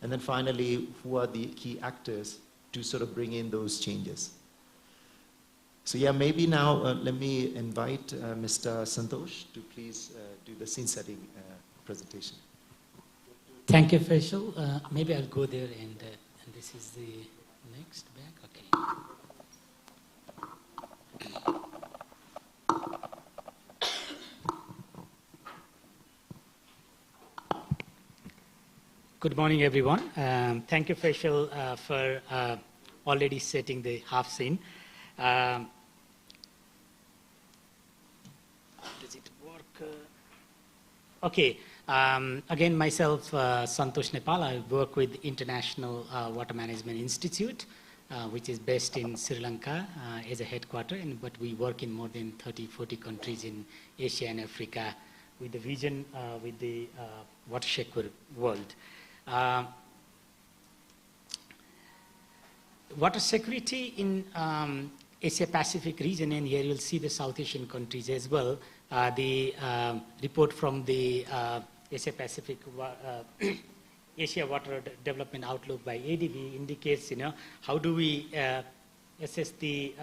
And then finally, who are the key actors to sort of bring in those changes. So yeah, maybe now let me invite Mr. Santosh to please do the scene setting presentation. Thank you, Faisal. Maybe I'll go there and this is the next back. Okay. Good morning, everyone. Thank you, Faisal, for already setting the half scene. Does it work? Okay. Again, myself, Santosh Nepal. I work with International Water Management Institute, which is based in Sri Lanka as a headquarters, but we work in more than 30-40 countries in Asia and Africa with the vision with the water-secure world. Water security in Asia-Pacific region, and here you'll see the South Asian countries as well. The report from the Asia-Pacific Asia Water Development Outlook by ADB indicates, how do we assess the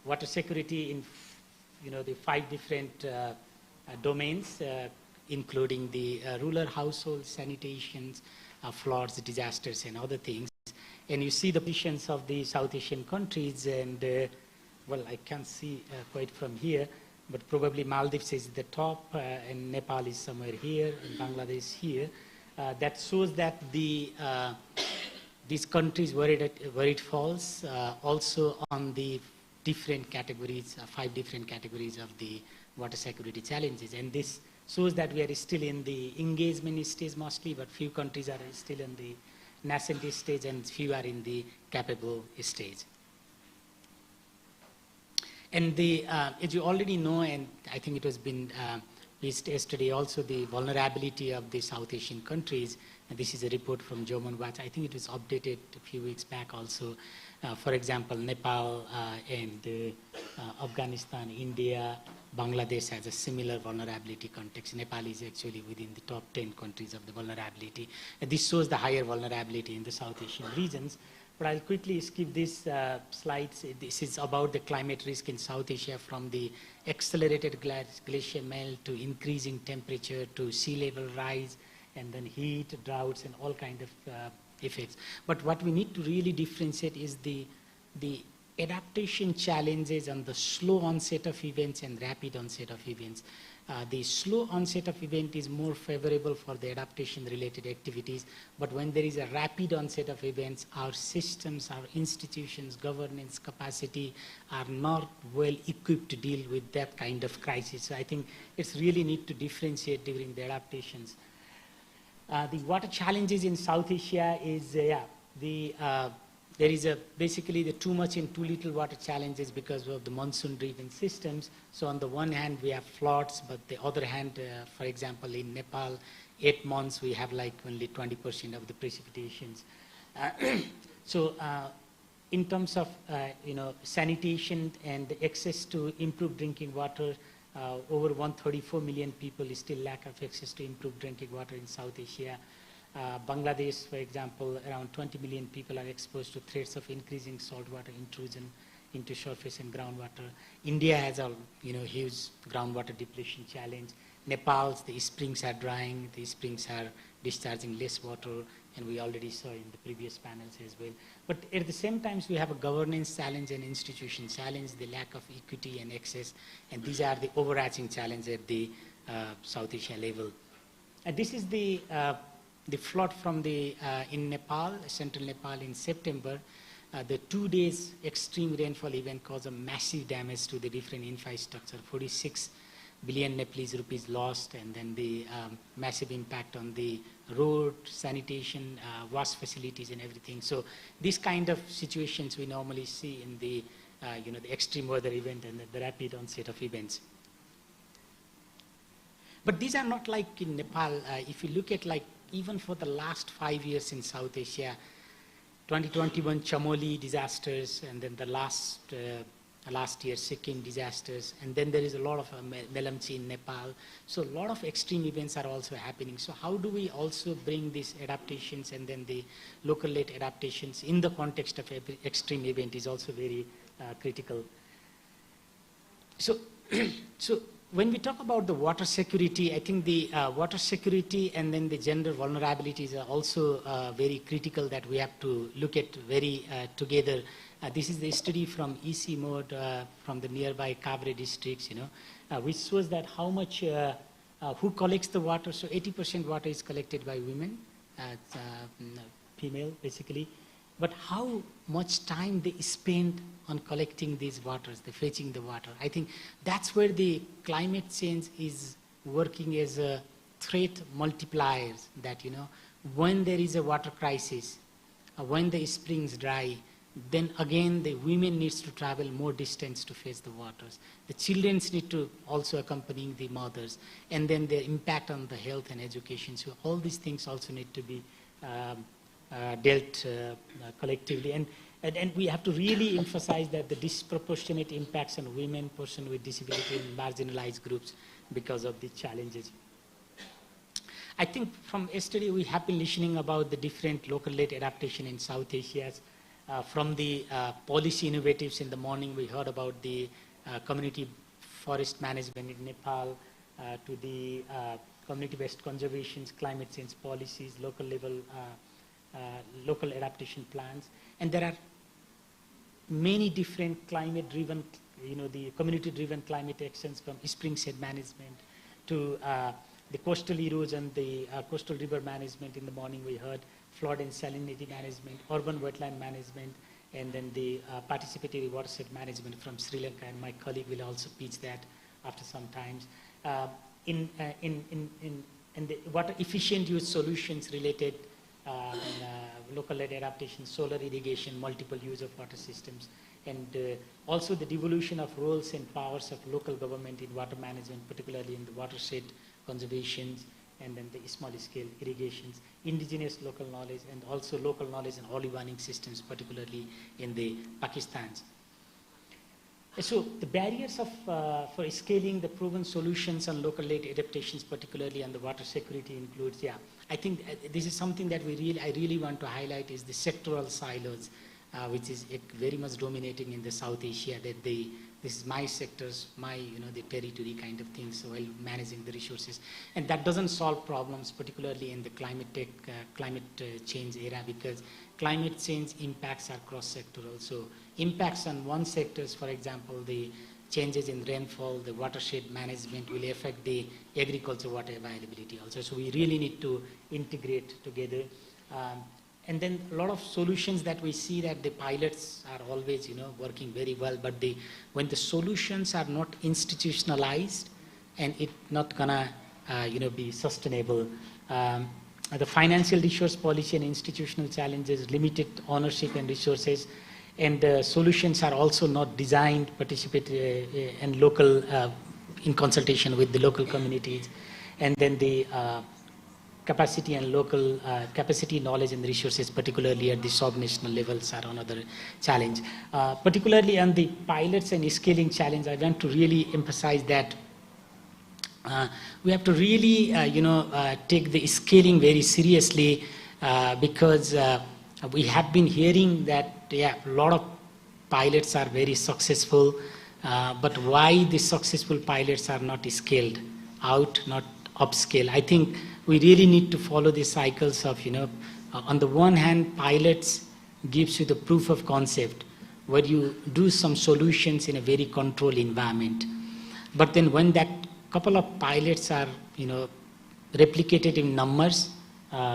water security in, the 5 different domains, including the rural household, sanitations, floods, disasters, and other things. And you see the positions of the South Asian countries, and well, I can't see quite from here, but probably Maldives is the top, and Nepal is somewhere here, and Bangladesh here. That shows that these countries where it falls, also on the different categories, 5 different categories of the water security challenges. And this shows that we are still in the engagement stage mostly, but few countries are still in the nascent stage and few are in the capable stage. And as you already know, and I think it has been listed yesterday also, the vulnerability of the South Asian countries. And this is a report from Human Watch. I think it was updated a few weeks back also. For example, Nepal and Afghanistan, India, Bangladesh has a similar vulnerability context. Nepal is actually within the top 10 countries of the vulnerability. And this shows the higher vulnerability in the South Asian regions. But I'll quickly skip these slides. This is about the climate risk in South Asia, from the accelerated glacier melt to increasing temperature to sea level rise, and then heat, droughts, and all kind of effects. But what we need to really differentiate is the adaptation challenges on the slow onset of events and rapid onset of events. The slow onset of event is more favorable for the adaptation related activities, but when there is a rapid onset of events, our systems, our institutions, governance capacity are not well equipped to deal with that kind of crisis. So I think it's really need to differentiate during the adaptations. The water challenges in South Asia is there is basically the too much and too little water challenges because of the monsoon-driven systems. So on the one hand, we have floods, but the other hand, for example, in Nepal, 8 months we have like only 20% of the precipitations. So in terms of sanitation and access to improved drinking water, over 134 million people still lack of access to improved drinking water in South Asia. Bangladesh, for example, around 20 million people are exposed to threats of increasing saltwater intrusion into surface and groundwater. India has a huge groundwater depletion challenge. Nepal's the springs are drying, the springs are discharging less water, and we already saw in the previous panels as well. But at the same time, we have a governance challenge and institution challenge, the lack of equity and access, and these are the overarching challenges at the South Asia level. And this is the flood from in Nepal, central Nepal in September. The 2 days extreme rainfall event caused a massive damage to the different infrastructure, 46 billion Nepalese rupees lost, and then the massive impact on the road, sanitation, wash facilities and everything. So these kind of situations we normally see in the the extreme weather event and the rapid onset of events. But these are not like in Nepal. If you look at like even for the last 5 years in South Asia, 2021 Chamoli disasters, and then the last year Sikkim disasters, and then there is a lot of Melamchi in Nepal. So a lot of extreme events are also happening. So how do we also bring these adaptations and then the local-led adaptations in the context of extreme event is also very critical. So, when we talk about the water security, I think the water security and then the gender vulnerabilities are also very critical that we have to look at very together. This is the study from EC mode from the nearby Kavre districts, which shows that how much, who collects the water. So 80% water is collected by women, female basically. But how much time they spend on collecting these waters, the fetching the water. I think that's where the climate change is working as a threat multipliers that, when there is a water crisis, when the springs dry, then again the women needs to travel more distance to fetch the waters. The children need to also accompany the mothers, and then the impact on the health and education. So all these things also need to be dealt collectively. And we have to really emphasize that the disproportionate impacts on women, persons with disability, and marginalized groups because of the challenges. I think from yesterday we have been listening about the different local-led adaptation in South Asia. From the policy innovatives in the morning, we heard about the community forest management in Nepal, to the community-based conservations, climate change policies, local level, local adaptation plans. And there are many different climate-driven, the community-driven climate actions from spring shed management to the coastal erosion, the coastal river management in the morning we heard, flood and salinity management, urban wetland management, and then the participatory watershed management from Sri Lanka, and my colleague will also pitch that after some times. In the water efficient use solutions related local-led adaptation, solar irrigation, multiple use of water systems, and also the devolution of roles and powers of local government in water management, particularly in the watershed conservations, and then the small-scale irrigations, indigenous local knowledge, and also local knowledge and early warning systems, particularly in the Pakistans. So the barriers of for scaling the proven solutions on local-led adaptations, particularly on the water security, includes, I think this is something that I really want to highlight is the sectoral silos, which is very much dominating in the South Asia, that this is my sectors, my, the territory kind of thing, so while managing the resources. And that doesn't solve problems, particularly in the climate change era, because climate change impacts are cross-sectoral. So impacts on one sectors, for example, the changes in rainfall, the watershed management will affect the agriculture water availability also. So we really need to integrate together. And then a lot of solutions that we see that the pilots are always, working very well, but when the solutions are not institutionalized and it's not gonna, be sustainable. the financial resource policy and institutional challenges, limited ownership and resources, and the solutions are also not designed, participate and local, in consultation with the local communities. And then the capacity and local capacity, knowledge and resources, particularly at the sub-national levels, are another challenge. Particularly on the pilots and scaling challenge, I want to really emphasize that we have to really, take the scaling very seriously because we have been hearing that, a lot of pilots are very successful, but why the successful pilots are not scaled out, not upscale? I think we really need to follow the cycles of, on the one hand, pilots gives you the proof of concept, where you do some solutions in a very controlled environment. But then when that couple of pilots are, replicated in numbers,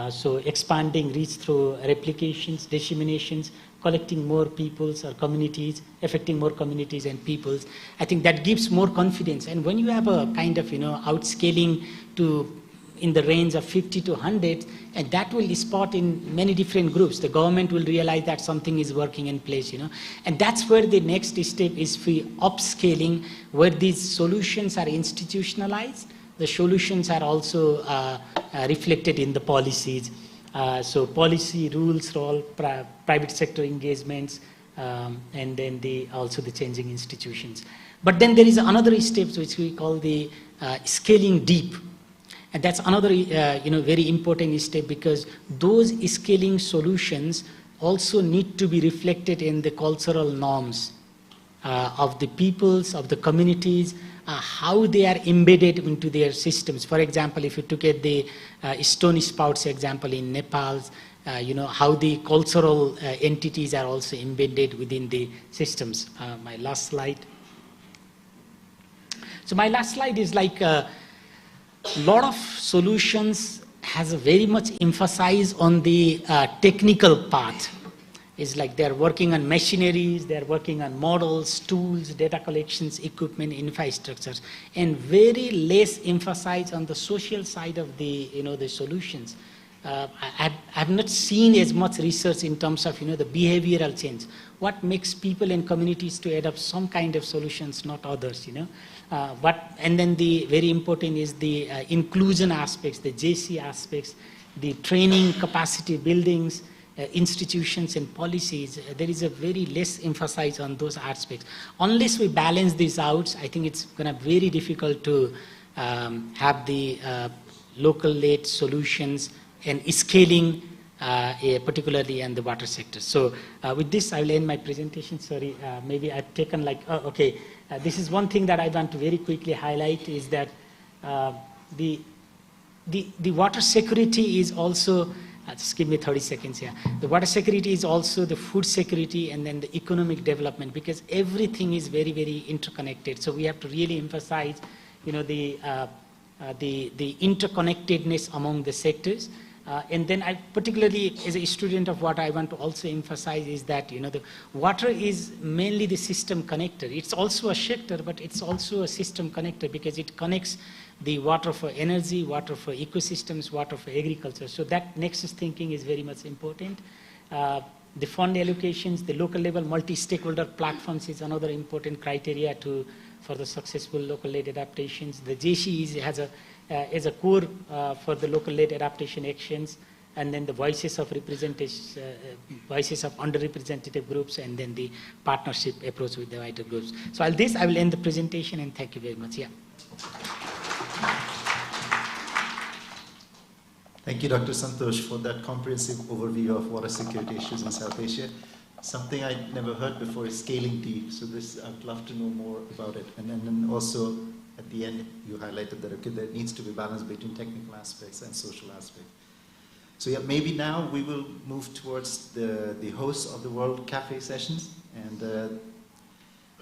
so expanding reach through replications, disseminations, collecting more peoples or communities, affecting more communities and peoples, I think that gives more confidence. And when you have a kind of, outscaling to in the range of 50 to 100, and that will spot in many different groups. The government will realize that something is working in place, And that's where the next step is for upscaling, where these solutions are institutionalized. The solutions are also reflected in the policies. So policy, rules, role, private sector engagements, and then also the changing institutions. But then there is another step which we call the scaling deep. And that's another very important step, because those scaling solutions also need to be reflected in the cultural norms of the peoples, of the communities, how they are embedded into their systems. For example, if you took at the stone spouts example in Nepal, how the cultural entities are also embedded within the systems. My last slide. So my last slide is like a lot of solutions has a very much emphasis on the technical part. It's like they're working on machineries, they're working on models, tools, data collections, equipment, infrastructures, and very less emphasis on the social side of the, the solutions. I've not seen as much research in terms of, the behavioral change. What makes people and communities to adopt some kind of solutions, not others, and then the very important is the inclusion aspects, the JC aspects, the training, capacity buildings, institutions and policies. There is a very less emphasis on those aspects. Unless we balance these out, I think it's going to be very difficult to have the local-led solutions and scaling, particularly in the water sector. So with this, I will end my presentation. Sorry, maybe I've taken okay. This is one thing that I want to very quickly highlight is that the water security is also, just give me 30 seconds here. The water security is also the food security and then the economic development, because everything is very, very interconnected. So we have to really emphasize, the interconnectedness among the sectors. And then I, particularly as a student of water, I want to also emphasize is that, the water is mainly the system connector. It's also a sector, but it's also a system connector because it connects the water for energy, water for ecosystems, water for agriculture. So that nexus thinking is very much important. The fund allocations, the local level multi-stakeholder platforms is another important criteria for the successful local-led adaptations. The JC has a core for the local-led adaptation actions, and then the voices of representation, voices of underrepresented groups, and then the partnership approach with the wider groups. So I will end the presentation, and thank you very much. Yeah. Thank you, Dr. Santosh, for that comprehensive overview of water security issues in South Asia. Something I'd never heard before is scaling deep. So this, I'd love to know more about it. And then also, at the end, you highlighted that there needs to be balance between technical aspects and social aspects. So yeah, maybe now we will move towards the hosts of the World Cafe sessions. And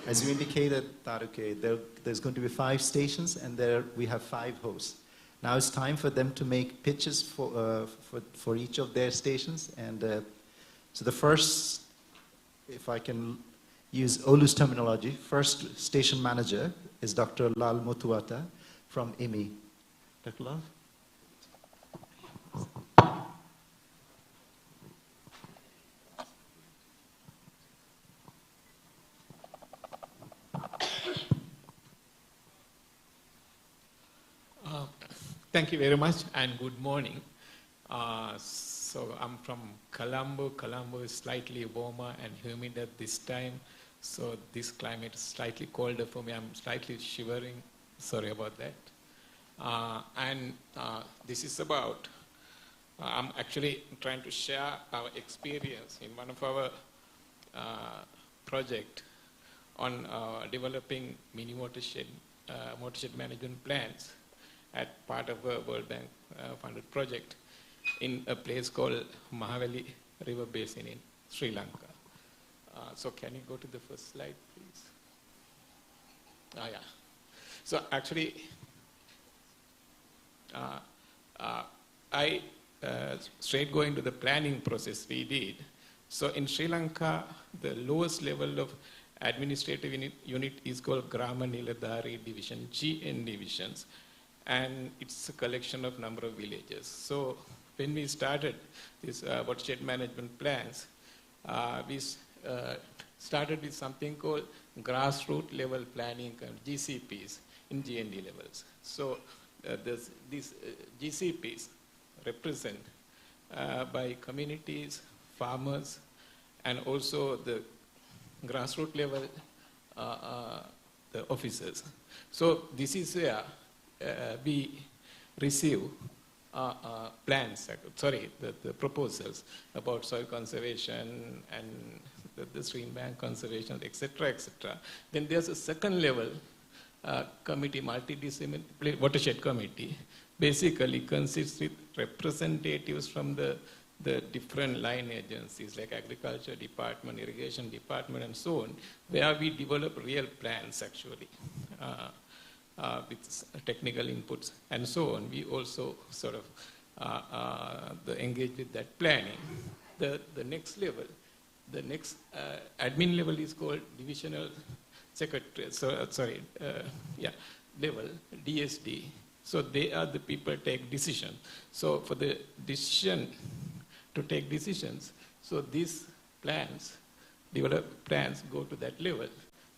as you indicated, Taruke, there's going to be 5 stations, and we have 5 hosts. Now it's time for them to make pitches for each of their stations. And so the first, if I can use Olu's terminology, first station manager is Dr. Lal Motuata from IMI. Dr. Lal? Thank you very much and good morning. So I'm from Colombo. Colombo is slightly warmer and humid at this time. So this climate is slightly colder for me. I'm slightly shivering. Sorry about that. This is about, I'm actually trying to share our experience in one of our project on developing mini watershed management plans at part of a World Bank funded project in a place called Mahaveli River Basin in Sri Lanka. So can you go to the first slide, please? Yeah. So actually, I straight going to the planning process we did. So in Sri Lanka, the lowest level of administrative unit is called Grama Niladhari Division, GN divisions, and it's a collection of number of villages. So when we started this watershed management plans, we started with something called grassroots level planning, GCPs, in GND levels. So these GCPs represent by communities, farmers, and also the grassroots level the officers. So this is where we receive plans, the proposals about soil conservation and the stream bank conservation, etc., etc. Then there's a second level committee, multidisciplinary watershed committee, basically consists with representatives from the different line agencies like agriculture department, irrigation department, and so on, where we develop real plans actually with technical inputs and so on. We also sort of engage with that planning. The next level, the next admin level is called divisional secretary, level, DSD. So they are the people take decision. So for the decision to take decisions, so these plans, develop plans go to that level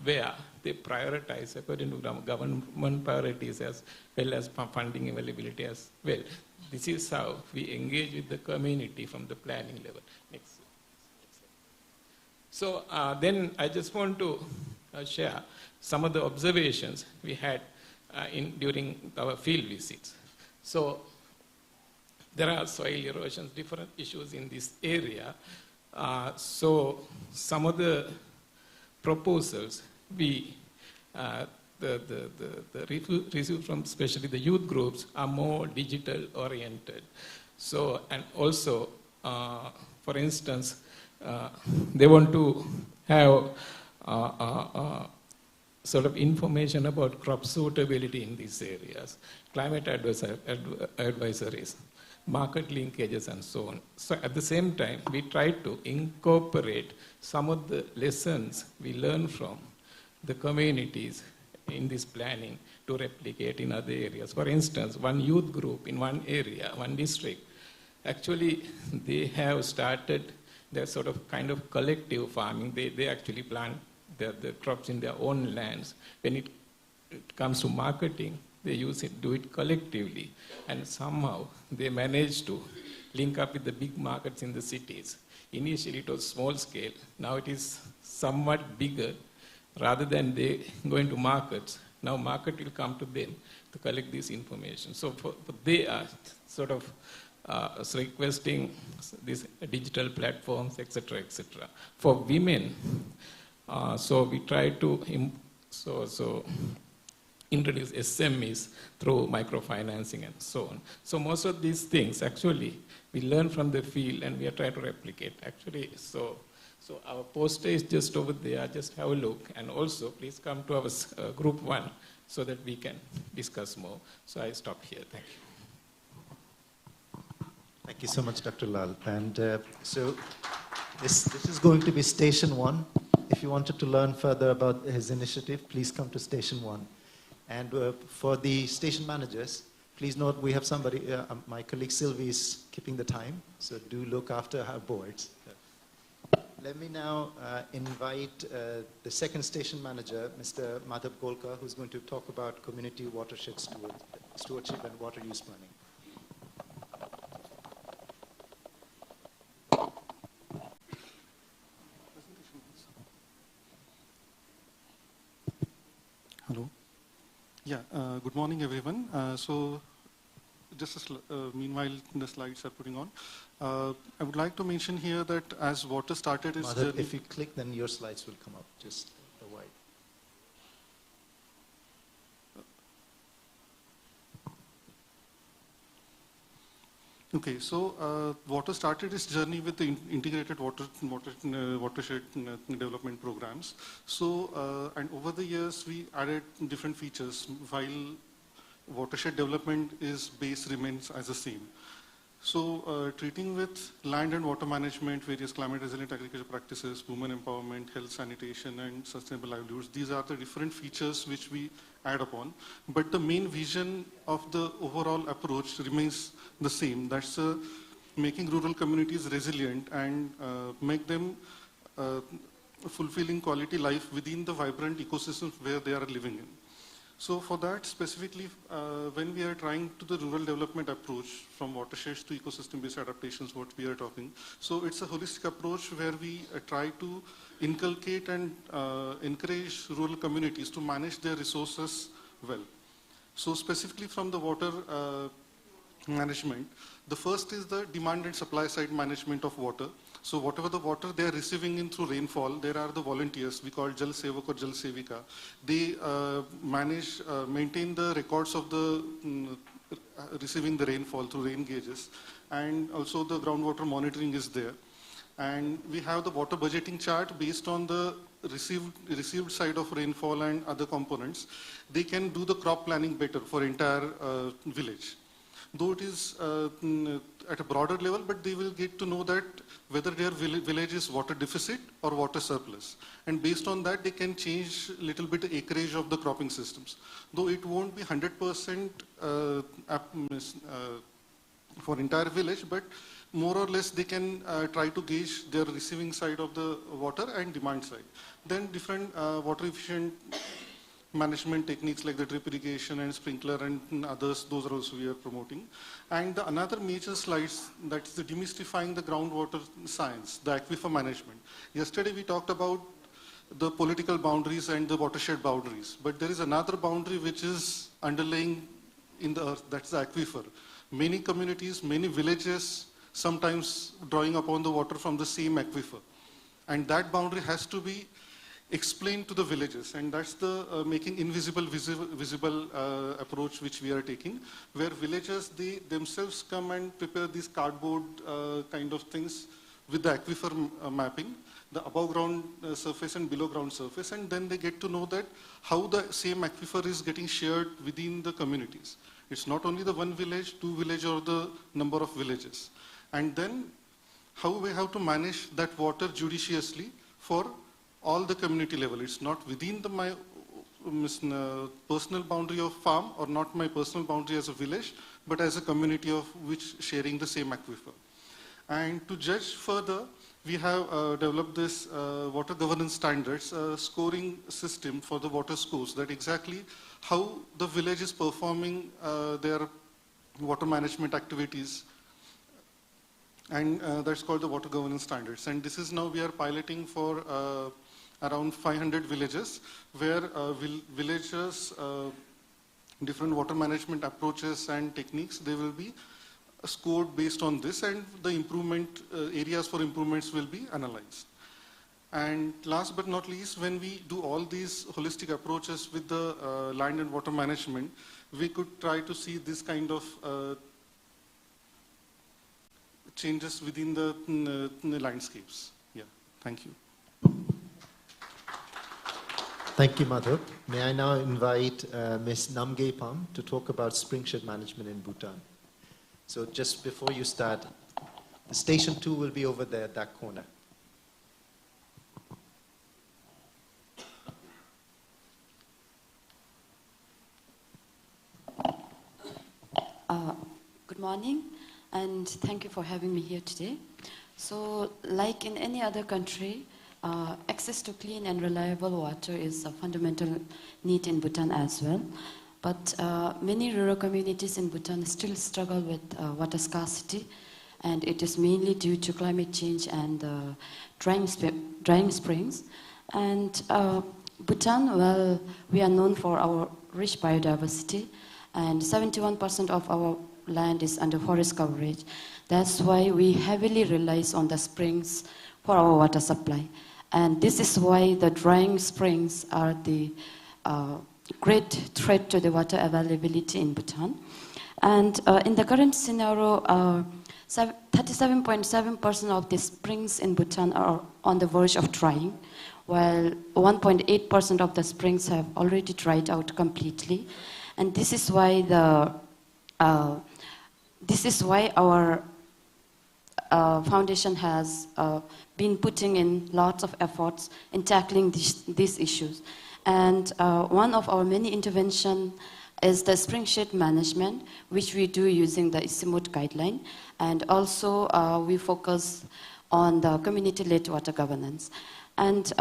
where they prioritize according to government priorities as well as funding availability as well. This is how we engage with the community from the planning level. Next. So then I just want to share some of the observations we had during our field visits. So there are soil erosions, different issues in this area. So some of the proposals we received from especially the youth groups are more digital oriented. So, and also, for instance, they want to have sort of information about crop suitability in these areas, climate advisories, market linkages, and so on. So at the same time, we try to incorporate some of the lessons we learn from the communities in this planning to replicate in other areas. For instance, one youth group in one area, one district, actually they have started their sort of kind of collective farming. They actually plant the crops in their own lands. When it comes to marketing, they do it collectively, and somehow they manage to link up with the big markets in the cities. Initially it was small scale, now it is somewhat bigger. Rather than they going to markets, now market will come to them to collect this information. So they are sort of requesting these digital platforms, etc., etc. For women, so we try to introduce SMEs through microfinancing and so on. So most of these things actually we learn from the field and we are trying to replicate actually. So our poster is just over there, just have a look, and also please come to our group 1 so that we can discuss more. So I stop here, thank you. Thank you so much, Dr. Lal. And so this is going to be station 1. If you wanted to learn further about his initiative, please come to station 1. And for the station managers, please note we have somebody, my colleague Sylvie is keeping the time, so do look after her boards. Let me now invite the second station manager, Mr. Madhav Golkar, who's going to talk about community watershed stewardship. stewardship and water use planning. Hello. Yeah, good morning, everyone. So, just meanwhile the slides are putting on, I would like to mention here that as water started its journey... If you click, then your slides will come up, just the white. Okay, so water started its journey with the integrated watershed development programs. So, and over the years, we added different features while watershed development base remains as the same. So, treating with land and water management, various climate resilient agriculture practices, women empowerment, health, sanitation, and sustainable livelihoods, these are the different features which we add upon. But the main vision of the overall approach remains the same. That's making rural communities resilient and make them fulfilling quality life within the vibrant ecosystems where they are living in. So for that, specifically, when we are trying to the rural development approach from watersheds to ecosystem-based adaptations, what we are talking, so it's a holistic approach where we try to inculcate and encourage rural communities to manage their resources well. So specifically from the water management, the first is the demand and supply side management of water. So whatever the water they are receiving in through rainfall, there are the volunteers, we call Jal Sevak or Jal Sevika. They maintain the records of the receiving the rainfall through rain gauges, and also the groundwater monitoring is there. And we have the water budgeting chart based on the received side of rainfall and other components. They can do the crop planning better for entire village. Though it is at a broader level, but they will get to know that whether their village is water deficit or water surplus. And based on that, they can change a little bit the acreage of the cropping systems. Though it won't be 100% for entire village, but more or less they can try to gauge their receiving side of the water and demand side. Then different water efficient management techniques like the drip irrigation and sprinkler and others, those are also we are promoting. And another major slides, that is the demystifying the groundwater science, the aquifer management. Yesterday we talked about the political boundaries and the watershed boundaries, but there is another boundary which is underlying in the earth, that's the aquifer. Many communities, many villages, sometimes drawing upon the water from the same aquifer. And that boundary has to be explained to the villages, and that's the making invisible visible approach which we are taking, where villagers, they themselves come and prepare these cardboard kind of things with the aquifer mapping, the above ground surface and below ground surface, and then they get to know that how the same aquifer is getting shared within the communities. It's not only the one village, two village, or the number of villages. And then how we have to manage that water judiciously for all the community level. It's not within my personal boundary of farm, or not my personal boundary as a village, but as a community of which sharing the same aquifer. And to judge further, we have developed this water governance standards scoring system for the water scores, that exactly how the village is performing their water management activities. And that's called the water governance standards. And this is now we are piloting for around 500 villages, where villagers, different water management approaches and techniques, they will be scored based on this, and the improvement areas for improvements will be analyzed. And last but not least, when we do all these holistic approaches with the land and water management, we could try to see this kind of changes within the landscapes. Yeah, thank you. Thank you, Madhav. May I now invite Ms. Namgay Pam to talk about springshed management in Bhutan. So just before you start, the station 2 will be over there at that corner. Good morning, and thank you for having me here today. So, like in any other country, access to clean and reliable water is a fundamental need in Bhutan as well. But many rural communities in Bhutan still struggle with water scarcity, and it is mainly due to climate change and drying springs. And Bhutan, well, we are known for our rich biodiversity, and 71% of our land is under forest coverage. That's why we heavily rely on the springs for our water supply. And this is why the drying springs are the great threat to the water availability in Bhutan. And in the current scenario, 37.7% of the springs in Bhutan are on the verge of drying, while 1.8% of the springs have already dried out completely. And this is why our foundation has been putting in lots of efforts in tackling these issues. And one of our many interventions is the spring shade management, which we do using the ICIMOD guideline. And also we focus on the community-led water governance. And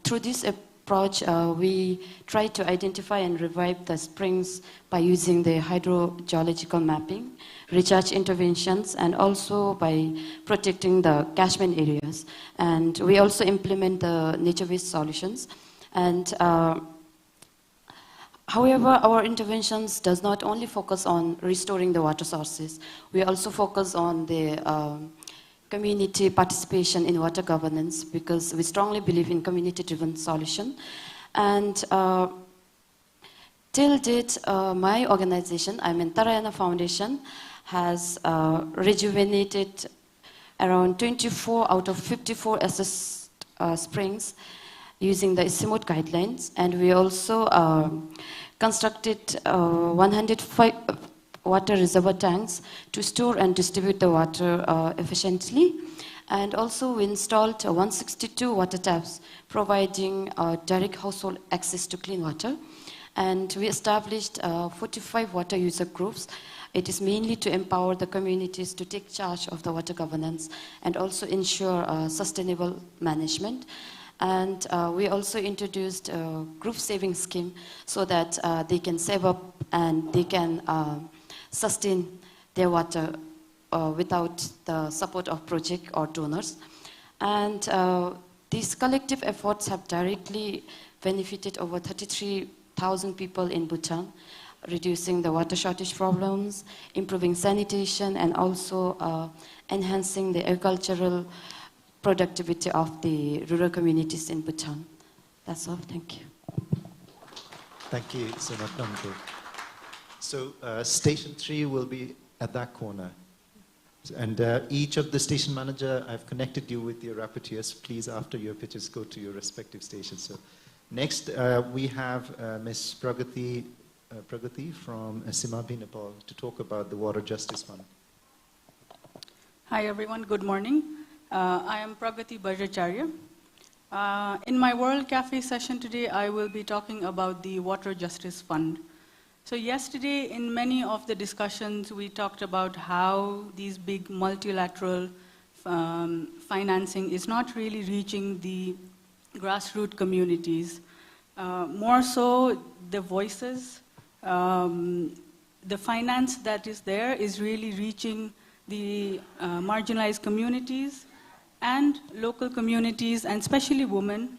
through this approach, we try to identify and revive the springs by using the hydrogeological mapping, recharge interventions, and also by protecting the catchment areas. And we also implement the nature-based solutions. And however, our interventions does not only focus on restoring the water sources, we also focus on the community participation in water governance, because we strongly believe in community-driven solution. And till date, my organization, Tarayana Foundation, has rejuvenated around 24 out of 54 assessed springs using the ICIMOD guidelines. And we also constructed 105 water reservoir tanks to store and distribute the water efficiently. And also we installed 162 water taps, providing direct household access to clean water. And we established 45 water user groups. It is mainly to empower the communities to take charge of the water governance and also ensure sustainable management. And we also introduced a group saving scheme so that they can save up and they can sustain their water without the support of project or donors. And these collective efforts have directly benefited over 33,000 people in Bhutan, reducing the water shortage problems, improving sanitation, and also enhancing the agricultural productivity of the rural communities in Bhutan. That's all. Thank you. Thank you so much, Namko. So station 3 will be at that corner. And each of the station manager, I've connected you with your rapporteurs. Please, after your pitches, go to your respective stations. So next, we have Ms. Pragati from Simabi, Nepal, to talk about the Water Justice Fund. Hi, everyone. Good morning. I am Pragati Bajracharya. In my World Cafe session today, I will be talking about the Water Justice Fund. So yesterday, in many of the discussions, we talked about how these big multilateral financing is not really reaching the grassroots communities. More so, the voices, the finance that is there is really reaching the marginalized communities, and local communities, and especially women,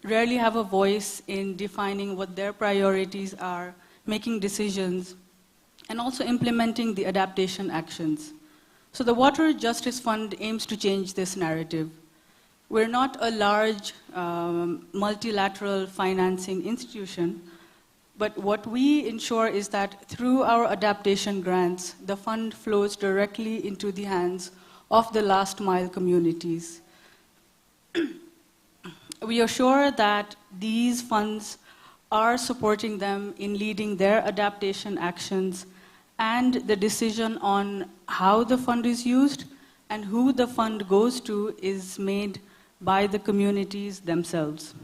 rarely have a voice in defining what their priorities are, making decisions, and also implementing the adaptation actions. So the Water Justice Fund aims to change this narrative. We're not a large multilateral financing institution, but what we ensure is that through our adaptation grants, the fund flows directly into the hands of the last mile communities. We assure that these funds are supporting them in leading their adaptation actions, and the decision on how the fund is used and who the fund goes to is made by the communities themselves.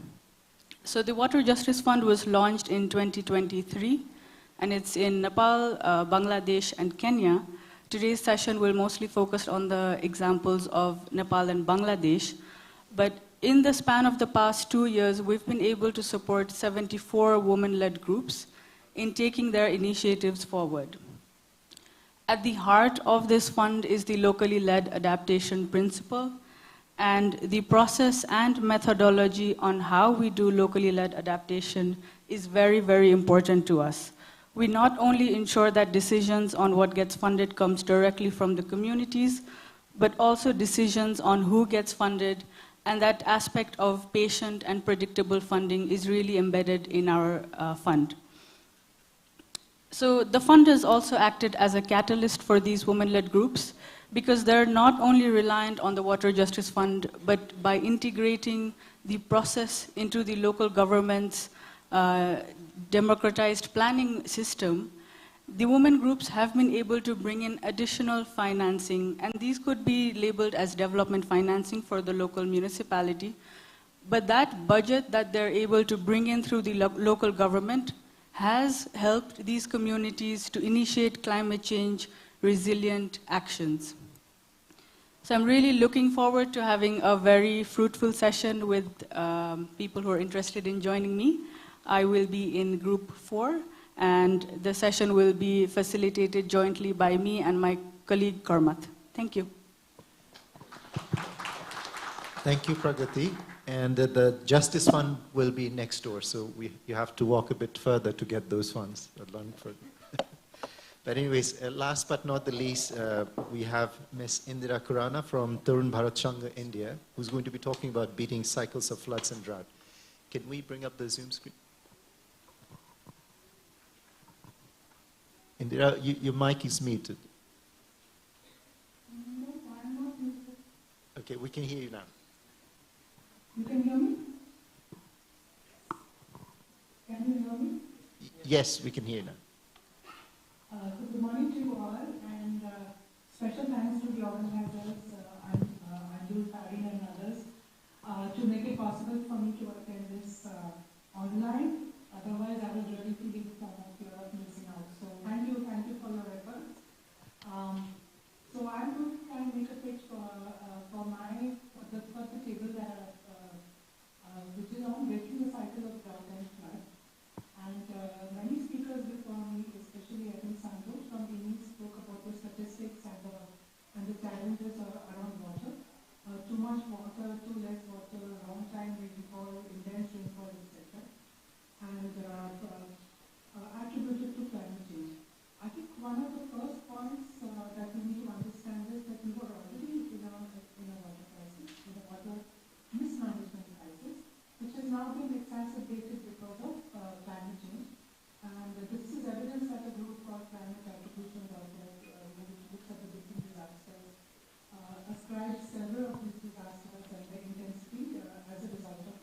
So the Water Justice Fund was launched in 2023, and it's in Nepal, Bangladesh, and Kenya. Today's session will mostly focus on the examples of Nepal and Bangladesh, but in the span of the past 2 years, we've been able to support 74 women-led groups in taking their initiatives forward. At the heart of this fund is the locally led adaptation principle, and the process and methodology on how we do locally led adaptation is very, very important to us. We not only ensure that decisions on what gets funded comes directly from the communities, but also decisions on who gets funded, and that aspect of patient and predictable funding is really embedded in our fund. So the fund has also acted as a catalyst for these women-led groups, because they're not only reliant on the Water Justice Fund, but by integrating the process into the local government's democratized planning system, the women groups have been able to bring in additional financing, and these could be labeled as development financing for the local municipality. But that budget that they're able to bring in through the local government has helped these communities to initiate climate change resilient actions. So I'm really looking forward to having a very fruitful session with people who are interested in joining me. I will be in group 4, and the session will be facilitated jointly by me and my colleague Karmat. Thank you. Thank you, Pragati. And the Justice Fund will be next door, so you have to walk a bit further to get those funds. But anyways, last but not the least, we have Ms. Indira Khurana from Tarun Bharat Sangha, India, who's going to be talking about beating cycles of floods and drought. Can we bring up the Zoom screen? Indira, your mic is muted. Okay, we can hear you now. You can hear me? Can you hear me? Yes, we can hear you now. So good morning to you all, and special thanks to the organizers, Anjul, Farin, and others, to make it possible for me to attend this online. Otherwise, I was really feeling some of fear of missing out. So thank you for your efforts. So I'm going to try and make a pitch for the table that which is on breaking the cycle of drought and flood. And many speakers before me, especially I think Santosh from Benin, spoke about the statistics and the challenges around water. Too much water, too less water, wrong time rainfall, intense rainfall, etc. And attributed to climate change. I think one of the first points that we need to understand is that we were already in a water crisis, in a water mismanagement crisis, which has now been exacerbated because of climate change. And this is evidence that a group called Climate Adaptation, which looks at the different disasters, ascribes several of these disasters and their intensity as a result of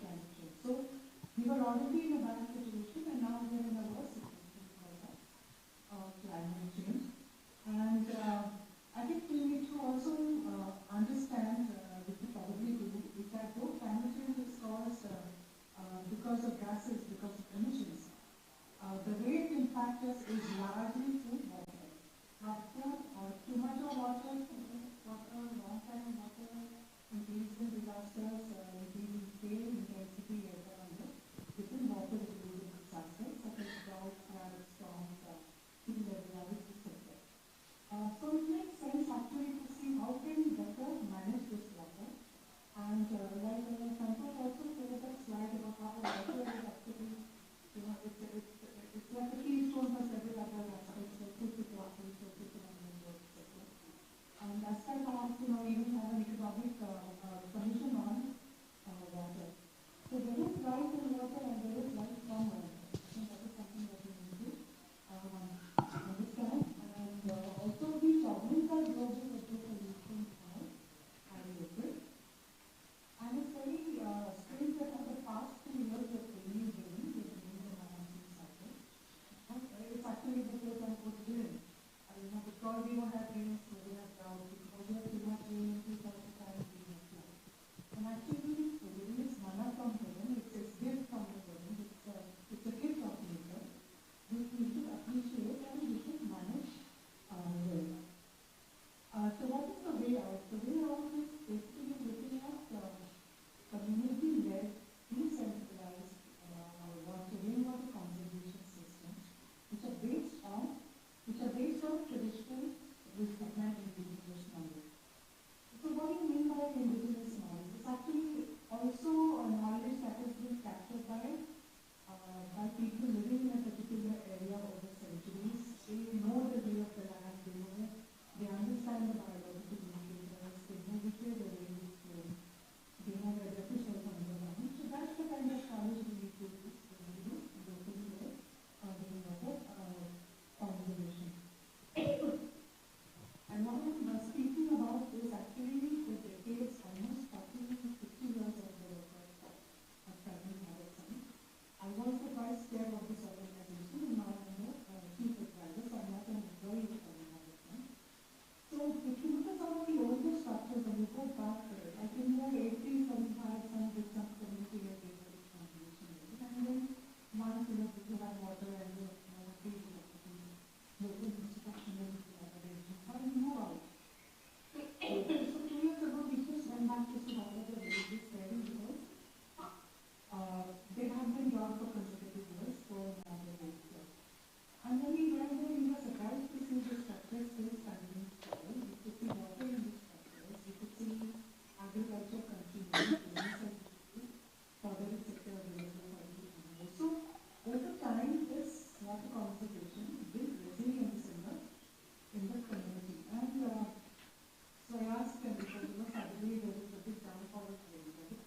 gradually there is a big downfall of agriculture.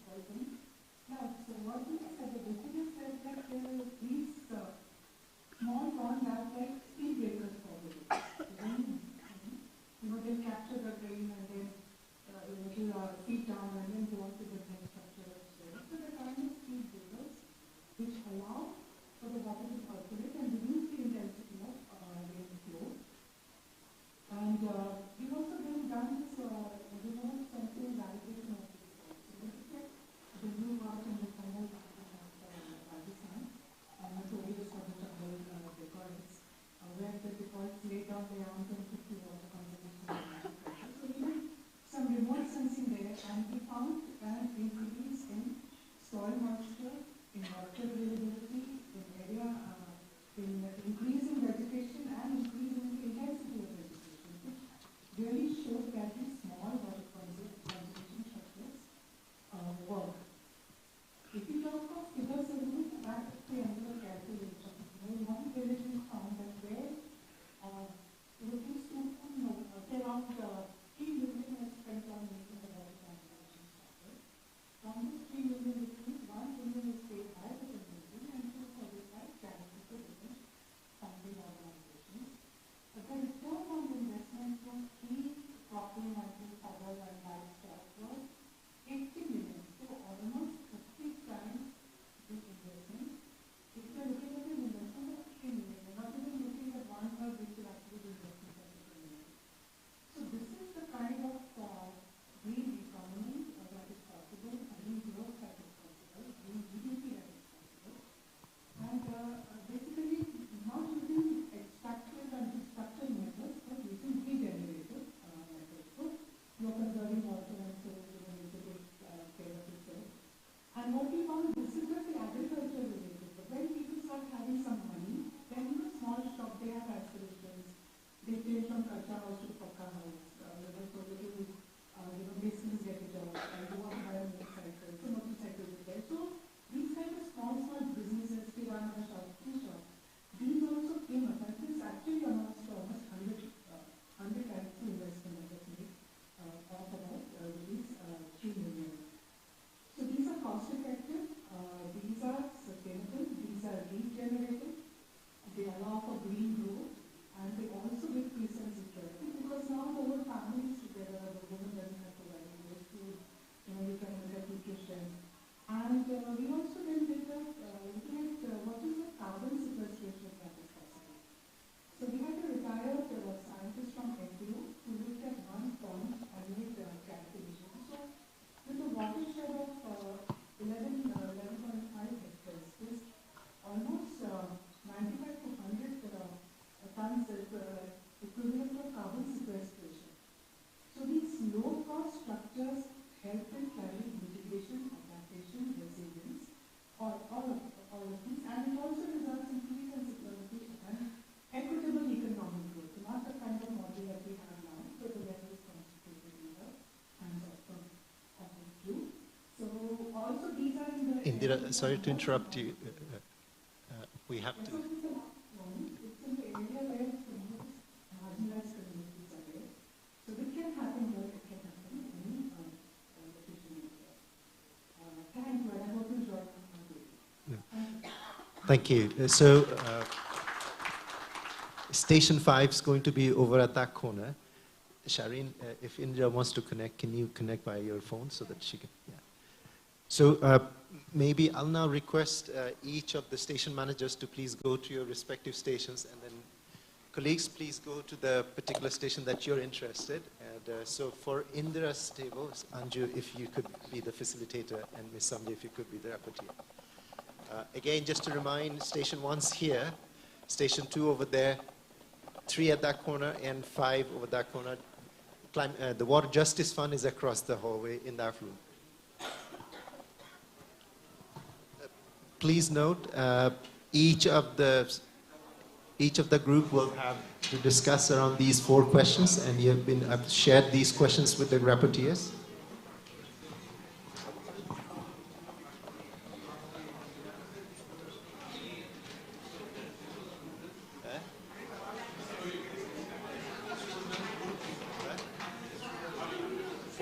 Now, so what we said, the decision said that these small ponds have like speed breakers for the they'll capture the grain and then it will feed down and then go on to the next structure of soil. So the kind of speed breakers which allow for the water to percolate and reduce the intensity of rain flow. And we've also then done this remote sensing validation of this soil. So we look at the new part in the final Rajasthan and the Tories for the jungle decoys, where the decoys lay down their arms and put the water conservation. So we did some remote sensing there and we found an increase in soil moisture, in water availability, in area, in increasing vegetation and increasing the intensity of vegetation, which really shows that these small water conservation structures work. If you talk of figures, so we look back at the end of the calculation. One village we found that where these two, around 3 million was spent on making the water conservation structure. From this 3 million rupees, 1 million is paid by the community and 245 charitable funding organizations. But the return on the investment from 3 cropping and 2 cover and livestock was 80 million. So almost 50 times the investment. If you are looking at an investment of 3 million, you're not even looking at 1 third which will actually be investment of 3 million. So this is the kind of green economy that is possible, green growth that is possible, green GDP that is possible. And basically not using extractive and destructive methods, but using regenerative methods. So you are conserving water and so you need to take care of yourself. And what we found, this is just the agriculture related. But when people start having some money, then small shop, they have aspirations. They change from kacha house to pakka house. So little masons get a job and go on to buy a motorcycle. So motorcycle is there. So these kind of small businesses, kirana shop, tea shop, these also came up. And this actually amounts to almost 100 times the investment that was made of about rupees 3 million. So these are cost effective, these are sustainable, these are regenerative, they allow for green growth, and they also give peace and security because now the whole family is together, the woman doesn't have to worry about food, you can look at nutrition. And we also then did looking at what is the carbon sequestration that is possible. So we had a retired scientist from NTU who looked at one pond and made calculations. So with a watershed of 11.5 hectares, there's almost 95 to 100 tons equivalent of carbon sequestration. So these low-cost structures help in climate mitigation, adaptation, resilience, all of these, and it also results in peace and security and equitable economic growth, not the kind of model that we have now, so the wealth is concentrated in the hands of a few. So also these are in the... Indira, sorry to interrupt you. We have to... It's in the area where the most marginalized communities are there. So it can happen here, it can happen in any location. Thank you, and I hope you enjoyed my Thank you. So, Station 5 is going to be over at that corner. Shireen, if Indira wants to connect, can you connect by your phone so that she can... Yeah. So, maybe I'll now request each of the station managers to please go to your respective stations, and then colleagues, please go to the particular station that you're interested. And so for Indira's table, Anju, if you could be the facilitator, and Ms. Samdi, if you could be the rapporteur. Again, just to remind, station 1's here, station 2 over there, 3 at that corner, and 5 over that corner. The Water Justice Fund is across the hallway in that room. Please note, each of the group will have to discuss around these 4 questions, and I've shared these questions with the rapporteurs.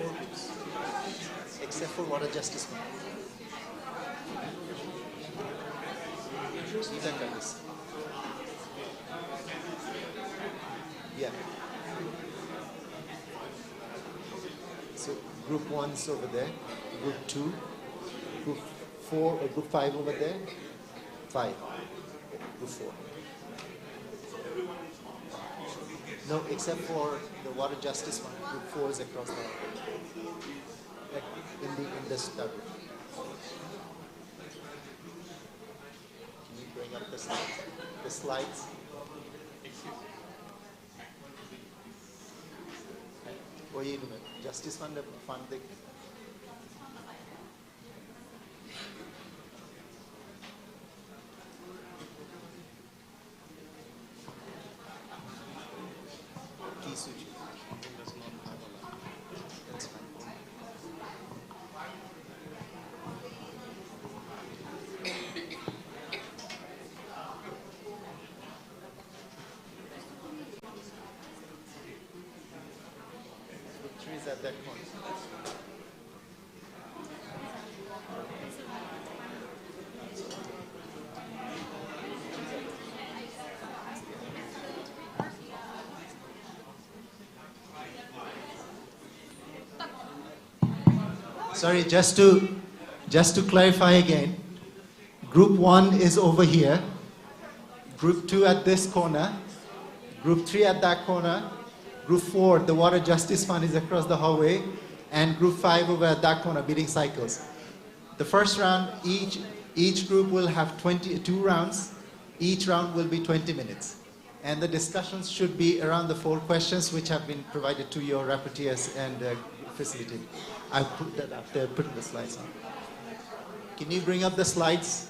4 groups, except for Water Justice Fund. Yeah. So group 1's over there, group 2, group 4, group 5 over there, 5, group 4. No, except for the Water Justice Fund, group 4 is across the in the study. Can you bring up the slides? The slides. Wait a minute. Justice Fund funding. That's fine. Three is at that point. Sorry, just to clarify again, group 1 is over here, group 2 at this corner, group 3 at that corner, group 4, the Water Justice Fund is across the hallway, and group 5 over at that corner, beating cycles. The first round, each group will have 22 rounds. Each round will be 20 minutes. And the discussions should be around the 4 questions which have been provided to your rapporteurs and facilitated. I've put that up there, put the slides on. Can you bring up the slides?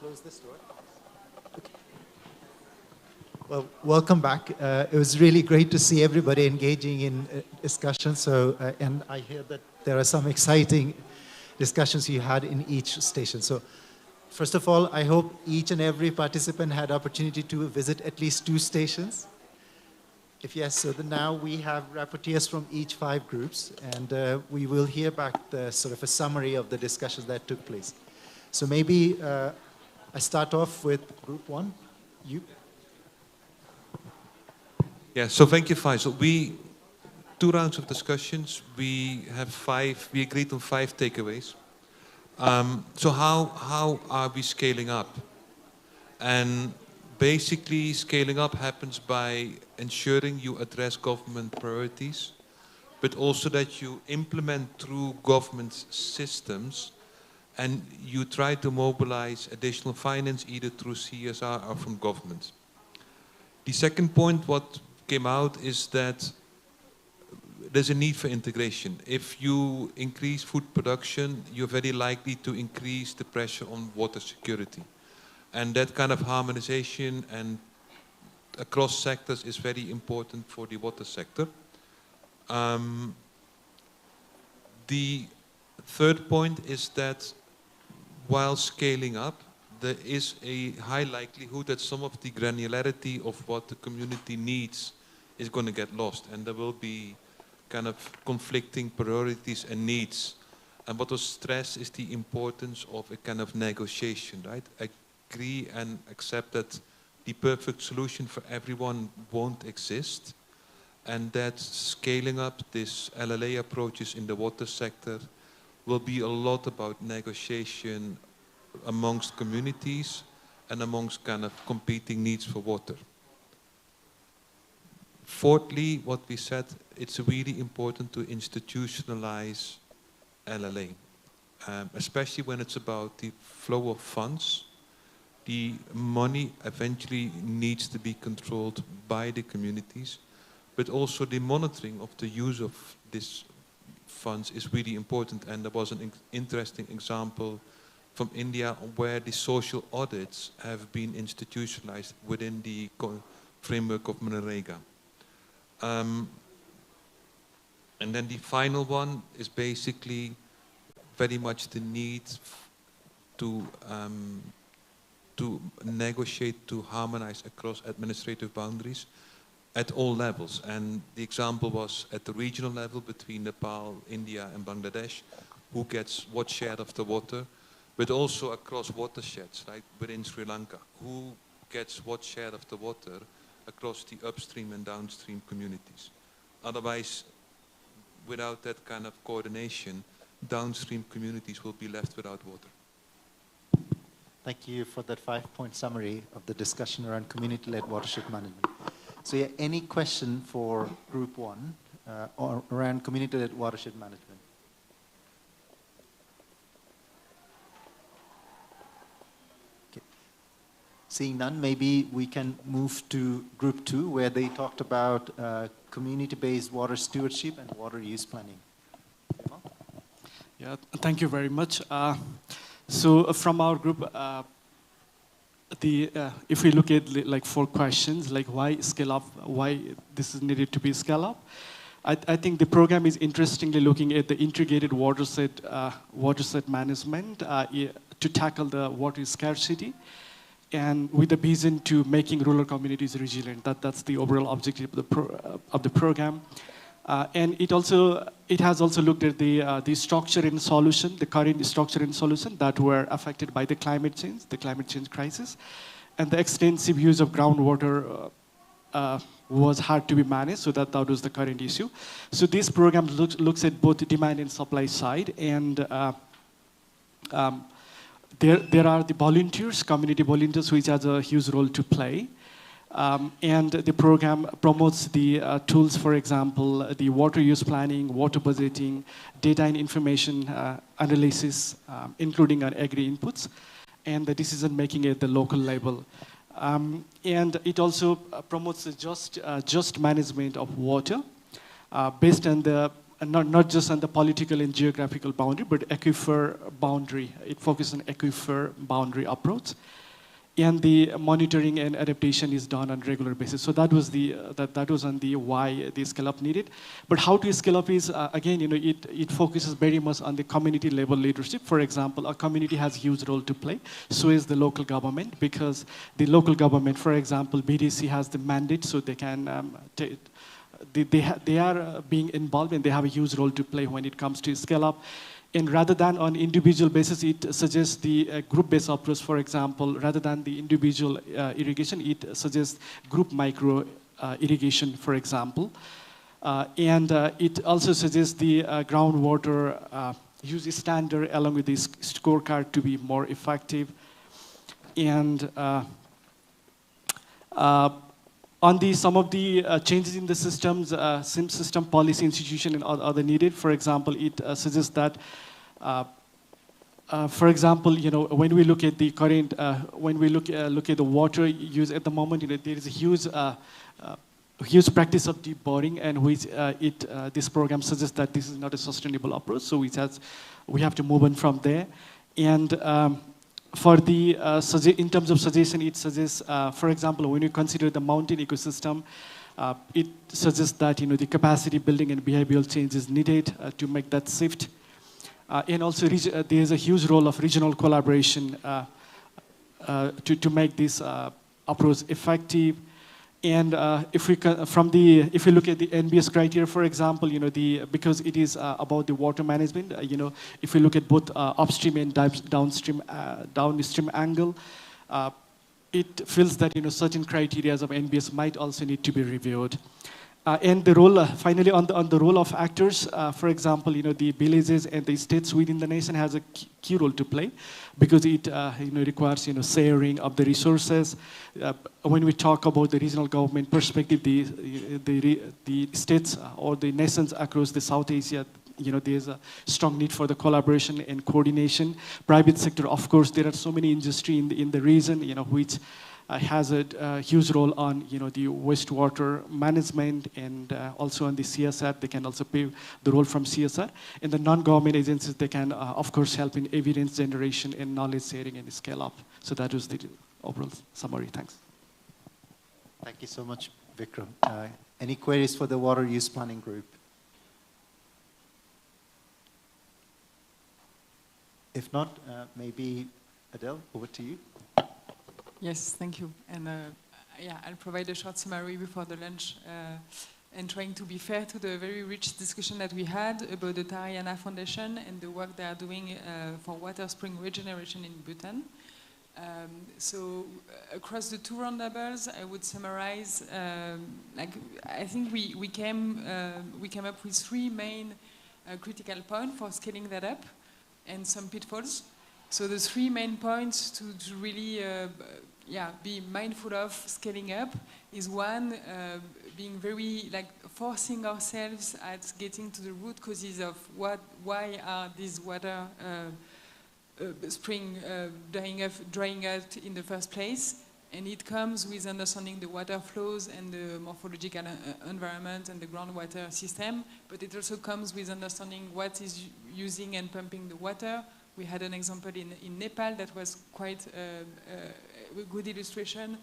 close this door. Okay. Well, welcome back. It was really great to see everybody engaging in discussion. So, and I hear that there are some exciting discussions you had in each station. So, first of all, I hope each and every participant had opportunity to visit at least 2 stations. If yes, so then now we have rapporteurs from each 5 groups, and we will hear back the sort of a summary of the discussions that took place. So maybe I start off with group 1. You. Yeah, so thank you, Faisal. 2 rounds of discussions. We agreed on 5 takeaways. So how are we scaling up? And basically, scaling up happens by ensuring you address government priorities, but also that you implement through government systems and you try to mobilize additional finance either through CSR or from government. The second point, what came out, is that there's a need for integration. If you increase food production, you're very likely to increase the pressure on water security. And that kind of harmonization and across sectors is very important for the water sector. The third point is that while scaling up, there is a high likelihood that some of the granularity of what the community needs is going to get lost, and there will be kind of conflicting priorities and needs. And what was stressed is the importance of a kind of negotiation, right? Agree and accept that the perfect solution for everyone won't exist, and that scaling up this LLA approaches in the water sector will be a lot about negotiation amongst communities and amongst kind of competing needs for water. Fourthly, what we said, it's really important to institutionalize LLA, especially when it's about the flow of funds. The money eventually needs to be controlled by the communities, but also the monitoring of the use of these funds is really important. And there was an interesting example from India where the social audits have been institutionalized within the framework of Manrega. And then the final one is basically very much the need to negotiate, to harmonize across administrative boundaries at all levels. And the example was at the regional level between Nepal, India and Bangladesh, who gets what share of the water, but also across watersheds, right, within Sri Lanka, who gets what share of the water across the upstream and downstream communities. Otherwise, without that kind of coordination, downstream communities will be left without water. Thank you for that 5-point summary of the discussion around community-led watershed management. So yeah, any question for group 1 or around community-led watershed management? Okay. Seeing none, maybe we can move to group 2, where they talked about community-based water stewardship and water use planning. Yeah, thank you very much. So from our group, if we look at like 4 questions, like why scale up, why this is needed to be scale up, I think the program is interestingly looking at the integrated watershed management to tackle the water scarcity, and with a vision to making rural communities resilient. That's the overall objective of the program. And it has also looked at the structure and solution, the current structure and solution that were affected by the climate change crisis, and the extensive use of groundwater was hard to be managed, so that was the current issue. So this program looks at both the demand and supply side, and there are the volunteers, community volunteers, which has a huge role to play. And the program promotes the tools, for example, the water use planning, water budgeting, data and information analysis, including our agri inputs, and the decision making at the local level. And it also promotes the just management of water based on the not just on the political and geographical boundary, but aquifer boundary. It focuses on aquifer boundary approach. And the monitoring and adaptation is done on a regular basis. So that was that was on the why the scale up needed. But how to scale up is again, it focuses very much on the community level leadership. For example, a community has a huge role to play. So is the local government, because the local government, for example, BDC has the mandate, so they can they are being involved and they have a huge role to play when it comes to scale up. And rather than on individual basis, it suggests the group-based approach. For example, rather than the individual irrigation, it suggests group micro irrigation, for example. And it also suggests the groundwater use standard along with this scorecard to be more effective. And on some of the changes in the systems, system policy, institution, and other needed. For example, it suggests that, for example, when we look at the current, when we look at the water use at the moment, there is a huge practice of deep boring, and which this program suggests that this is not a sustainable approach. So we have to move on from there. And for the, in terms of suggestion, it suggests, for example, when you consider the mountain ecosystem, it suggests that the capacity building and behavioral change is needed to make that shift. And also, there is a huge role of regional collaboration to make this approach effective. And if we look at the NBS criteria, for example, because it is about the water management, if we look at both upstream and downstream angle, it feels that certain criteria of NBS might also need to be reviewed. And the role, finally, on the role of actors, for example, the villages and the states within the nation has a key role to play, because it requires sharing of the resources. When we talk about the regional government perspective, the states or the nations across the South Asia, there's a strong need for the collaboration and coordination. Private sector, of course, there are so many industry in the region, which has a huge role on the wastewater management, and also on the CSR. They can also play the role from CSR. And the non-government agencies, they can of course help in evidence generation and knowledge sharing and scale up. So that was the overall summary. Thanks. Thank you so much, Vikram. Any queries for the water use planning group? If not, maybe Adele, over to you. Yes, thank you. And yeah, I'll provide a short summary before the lunch, and trying to be fair to the very rich discussion that we had about the Tariana Foundation and the work they are doing for water spring regeneration in Bhutan. So across the two roundables, I would summarize, I think we came up with three main critical points for scaling that up, and some pitfalls. So the three main points to really be mindful of scaling up is one, being very forcing ourselves at getting to the root causes of why are these water spring drying out in the first place. And it comes with understanding the water flows and the morphological environment and the groundwater system, but it also comes with understanding what is using and pumping the water. We had an example in Nepal that was quite a good illustration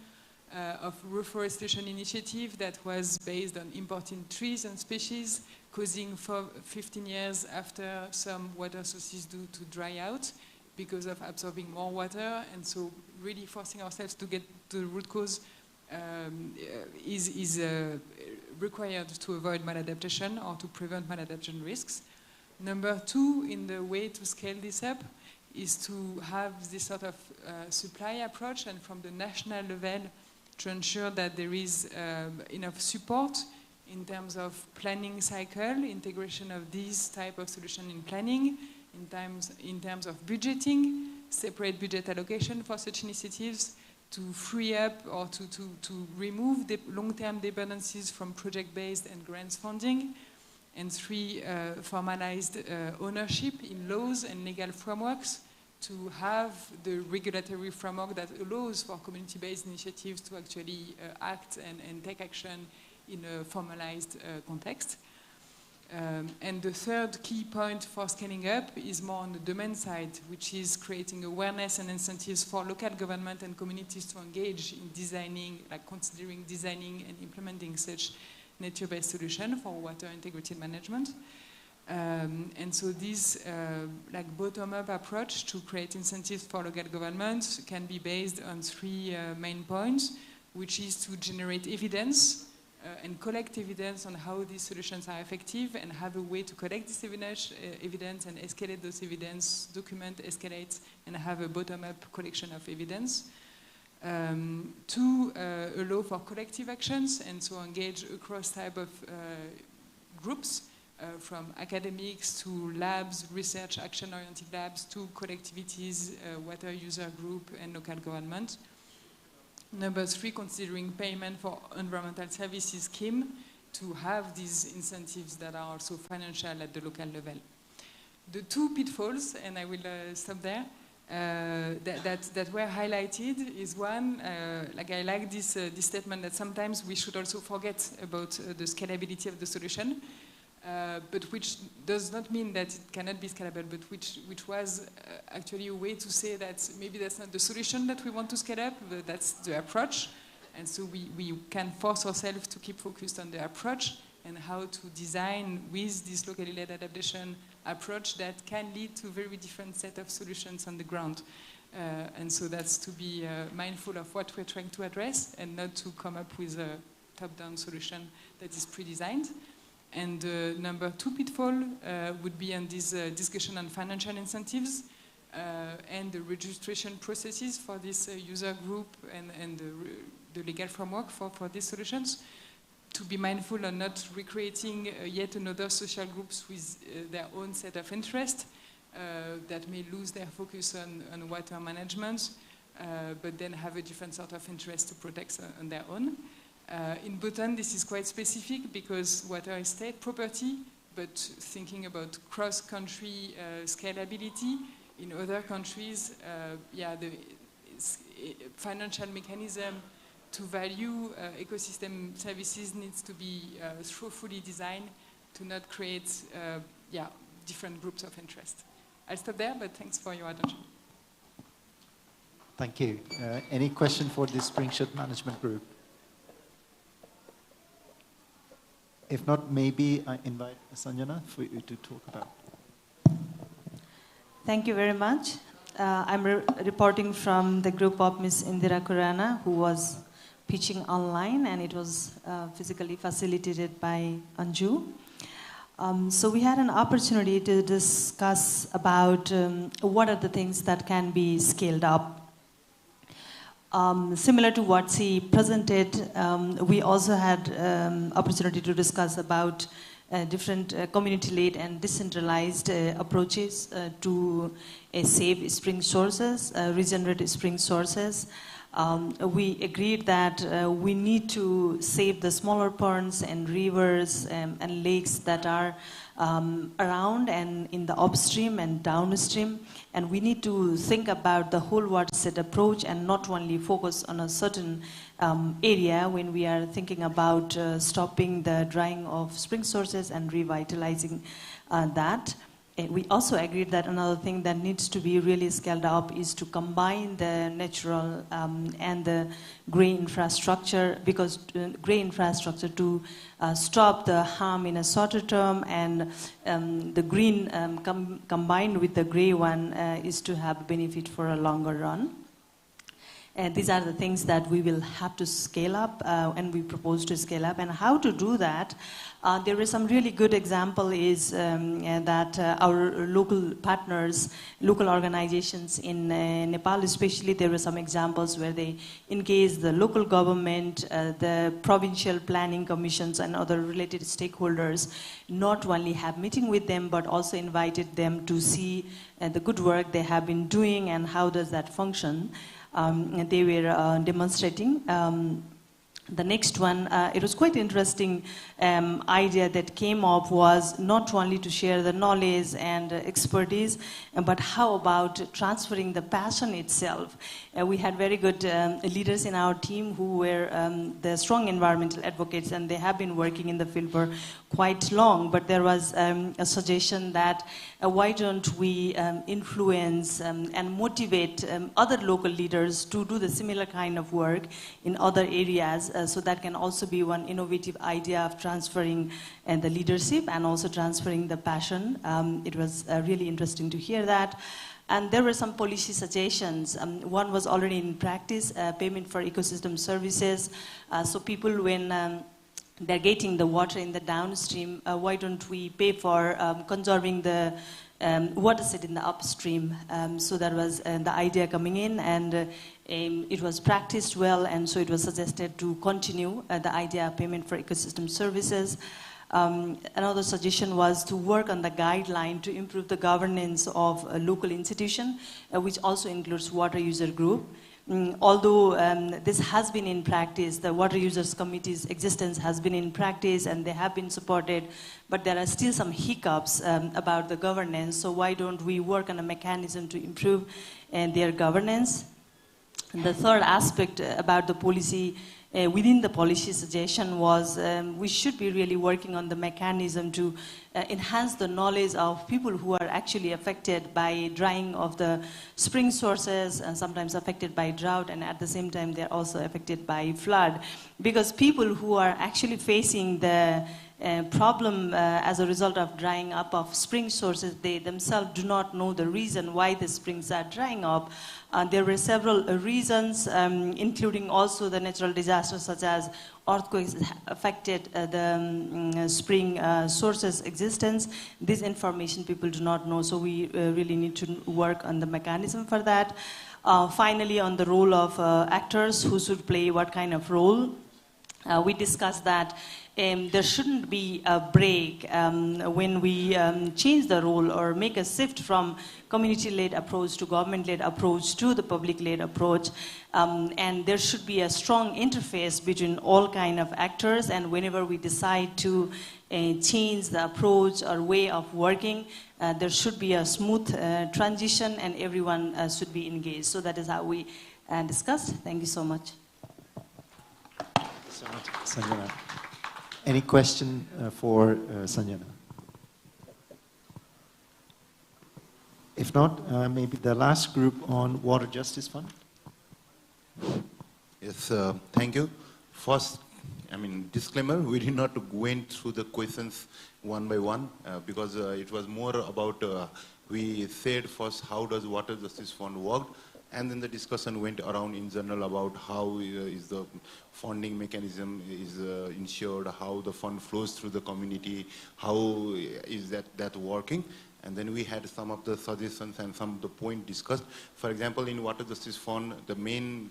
of reforestation initiative that was based on importing trees and species, causing for 15 years after some water sources to dry out because of absorbing more water. And so really forcing ourselves to get to the root cause is required to avoid maladaptation or to prevent maladaptation risks. Number two, in the way to scale this up, is to have this sort of supply approach, and from the national level to ensure that there is enough support in terms of planning cycle, integration of these type of solution in planning, in terms of budgeting, separate budget allocation for such initiatives, to free up or to remove the long-term dependencies from project-based and grants funding. And three, formalized ownership in laws and legal frameworks to have the regulatory framework that allows for community-based initiatives to actually act and take action in a formalized context. And the third key point for scaling up is more on the demand side, which is creating awareness and incentives for local government and communities to engage in designing, like considering designing and implementing such nature-based solution for water integrity management. And so this like bottom-up approach to create incentives for local governments can be based on three main points, which is to generate evidence and collect evidence on how these solutions are effective and have a way to collect this evidence and escalate those evidence, document, escalate, and have a bottom-up collection of evidence. To allow for collective actions and so engage across type of groups, from academics to labs, research action-oriented labs, to collectivities, water user group, and local government. Number three, considering payment for environmental services scheme to have these incentives that are also financial at the local level. The two pitfalls, and I will stop there, that were highlighted is one, like I like this statement that sometimes we should also forget about the scalability of the solution, but which does not mean that it cannot be scalable, but which was actually a way to say that maybe that's not the solution that we want to scale up, but that's the approach. And so we can force ourselves to keep focused on the approach and how to design with this locally led adaptation approach that can lead to very different set of solutions on the ground. And so that's to be mindful of what we're trying to address and not to come up with a top-down solution that is pre-designed. And number two pitfall would be on this discussion on financial incentives and the registration processes for this user group and the legal framework for these solutions. To be mindful on not recreating yet another social groups with their own set of interests that may lose their focus on water management, but then have a different sort of interest to protect on their own. In Bhutan, this is quite specific because water is state property, but thinking about cross-country scalability, in other countries, the financial mechanism to value ecosystem services needs to be thoroughly designed to not create different groups of interest. I'll stop there, but thanks for your attention. Thank you. Any question for the Springshot Management Group? If not, maybe I invite Sanjana for you to talk about. Thank you very much. I'm reporting from the group of Ms. Indira Kurana, who was pitching online, and it was physically facilitated by Anju. So we had an opportunity to discuss about what are the things that can be scaled up. Similar to what she presented, we also had opportunity to discuss about different community-led and decentralized approaches to save spring sources, regenerate spring sources. We agreed that we need to save the smaller ponds and rivers and lakes that are around and in the upstream and downstream, and we need to think about the whole watershed approach and not only focus on a certain area when we are thinking about stopping the drying of spring sources and revitalizing that. We also agreed that another thing that needs to be really scaled up is to combine the natural and the grey infrastructure, because grey infrastructure to stop the harm in a shorter term, and the green combined with the grey one is to have benefit for a longer run. And these are the things that we will have to scale up, and we propose to scale up. And how to do that? There is some really good example is that our local partners, local organizations in Nepal especially, there were some examples where they engage the local government, the provincial planning commissions and other related stakeholders, not only have meeting with them, but also invited them to see the good work they have been doing and how does that function. They were demonstrating The next one, it was quite interesting idea that came up was not only to share the knowledge and expertise, but how about transferring the passion itself. We had very good leaders in our team who were the strong environmental advocates, and they have been working in the field for quite long, but there was a suggestion that why don't we influence and motivate other local leaders to do the similar kind of work in other areas, so that can also be one innovative idea of transferring the leadership and also transferring the passion. It was really interesting to hear that. And there were some policy suggestions. One was already in practice, payment for ecosystem services. So people, when they're getting the water in the downstream, why don't we pay for conserving the water set in the upstream? So that was the idea coming in, and it was practiced well, and so it was suggested to continue the idea of payment for ecosystem services. Another suggestion was to work on the guideline to improve the governance of a local institution, which also includes water user group. Although this has been in practice, the water users committee's existence has been in practice and they have been supported, but there are still some hiccups about the governance. So why don't we work on a mechanism to improve their governance? And the third aspect about the policy, within the policy suggestion, was we should be really working on the mechanism to enhance the knowledge of people who are actually affected by drying of the spring sources and sometimes affected by drought, and at the same time they're also affected by flood. Because people who are actually facing the problem as a result of drying up of spring sources, they themselves do not know the reason why the springs are drying up. There were several reasons, including also the natural disasters such as earthquakes affected the spring sources' existence. This information people do not know, so we really need to work on the mechanism for that. Finally, on the role of actors, who should play what kind of role. We discussed that there shouldn't be a break when we change the role or make a shift from community-led approach to government-led approach to the public-led approach. And there should be a strong interface between all kind of actors, and whenever we decide to change the approach or way of working, there should be a smooth transition and everyone should be engaged. So that is how we discussed. Thank you so much. So much, Sanjana. Any question for Sanjana? If not, maybe the last group on Water Justice Fund. Yes, thank you. First, disclaimer, we did not went through the questions one by one because it was more about, we said first how does Water Justice Fund work, and then the discussion went around in general about how is the funding mechanism is ensured, how the fund flows through the community, how is that working. And then we had some of the suggestions and some of the points discussed. For example, in Water Justice Fund, the main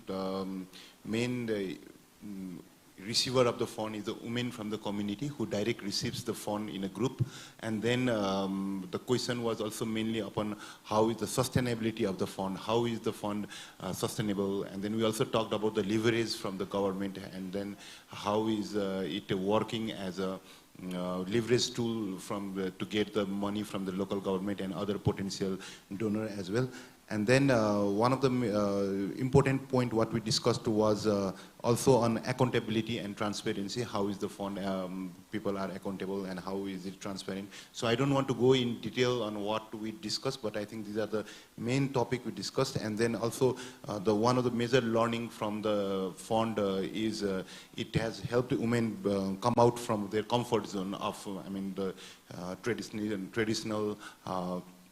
receiver of the fund is the women from the community who directly receives the fund in a group. And then the question was also mainly upon how is the sustainability of the fund, how is the fund sustainable. And then we also talked about the leverage from the government, and then how is it working as a leverage tool to get the money from the local government and other potential donor as well. And then one of the important point what we discussed was also on accountability and transparency. How is the fund, people are accountable and how is it transparent? So I don't want to go in detail on what we discussed, but I think these are the main topic we discussed. And then also one of the major learning from the fund is it has helped women come out from their comfort zone of, the traditional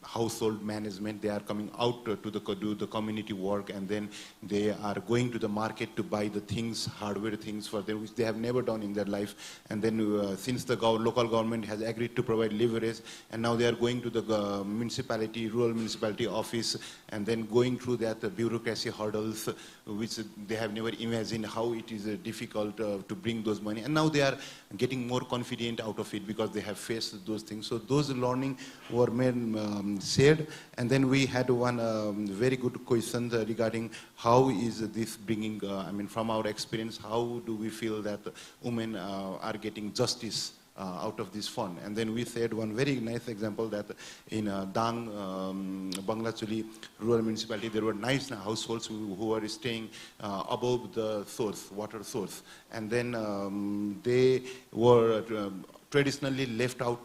household management. They are coming out to do the community work, and then they are going to the market to buy the things, hardware things for them, which they have never done in their life. And then since the local government has agreed to provide leverage, and now they are going to the municipality, rural municipality office, and then going through that bureaucracy hurdles, which they have never imagined how it is difficult to bring those money. And now they are getting more confident out of it because they have faced those things. So those learning were made shared. And then we had one very good question regarding how is this bringing, from our experience, how do we feel that women are getting justice out of this fund. And then we said one very nice example that in Dang, Banglachuli rural municipality, there were nice households who were staying above the source, water source. And then they were traditionally left out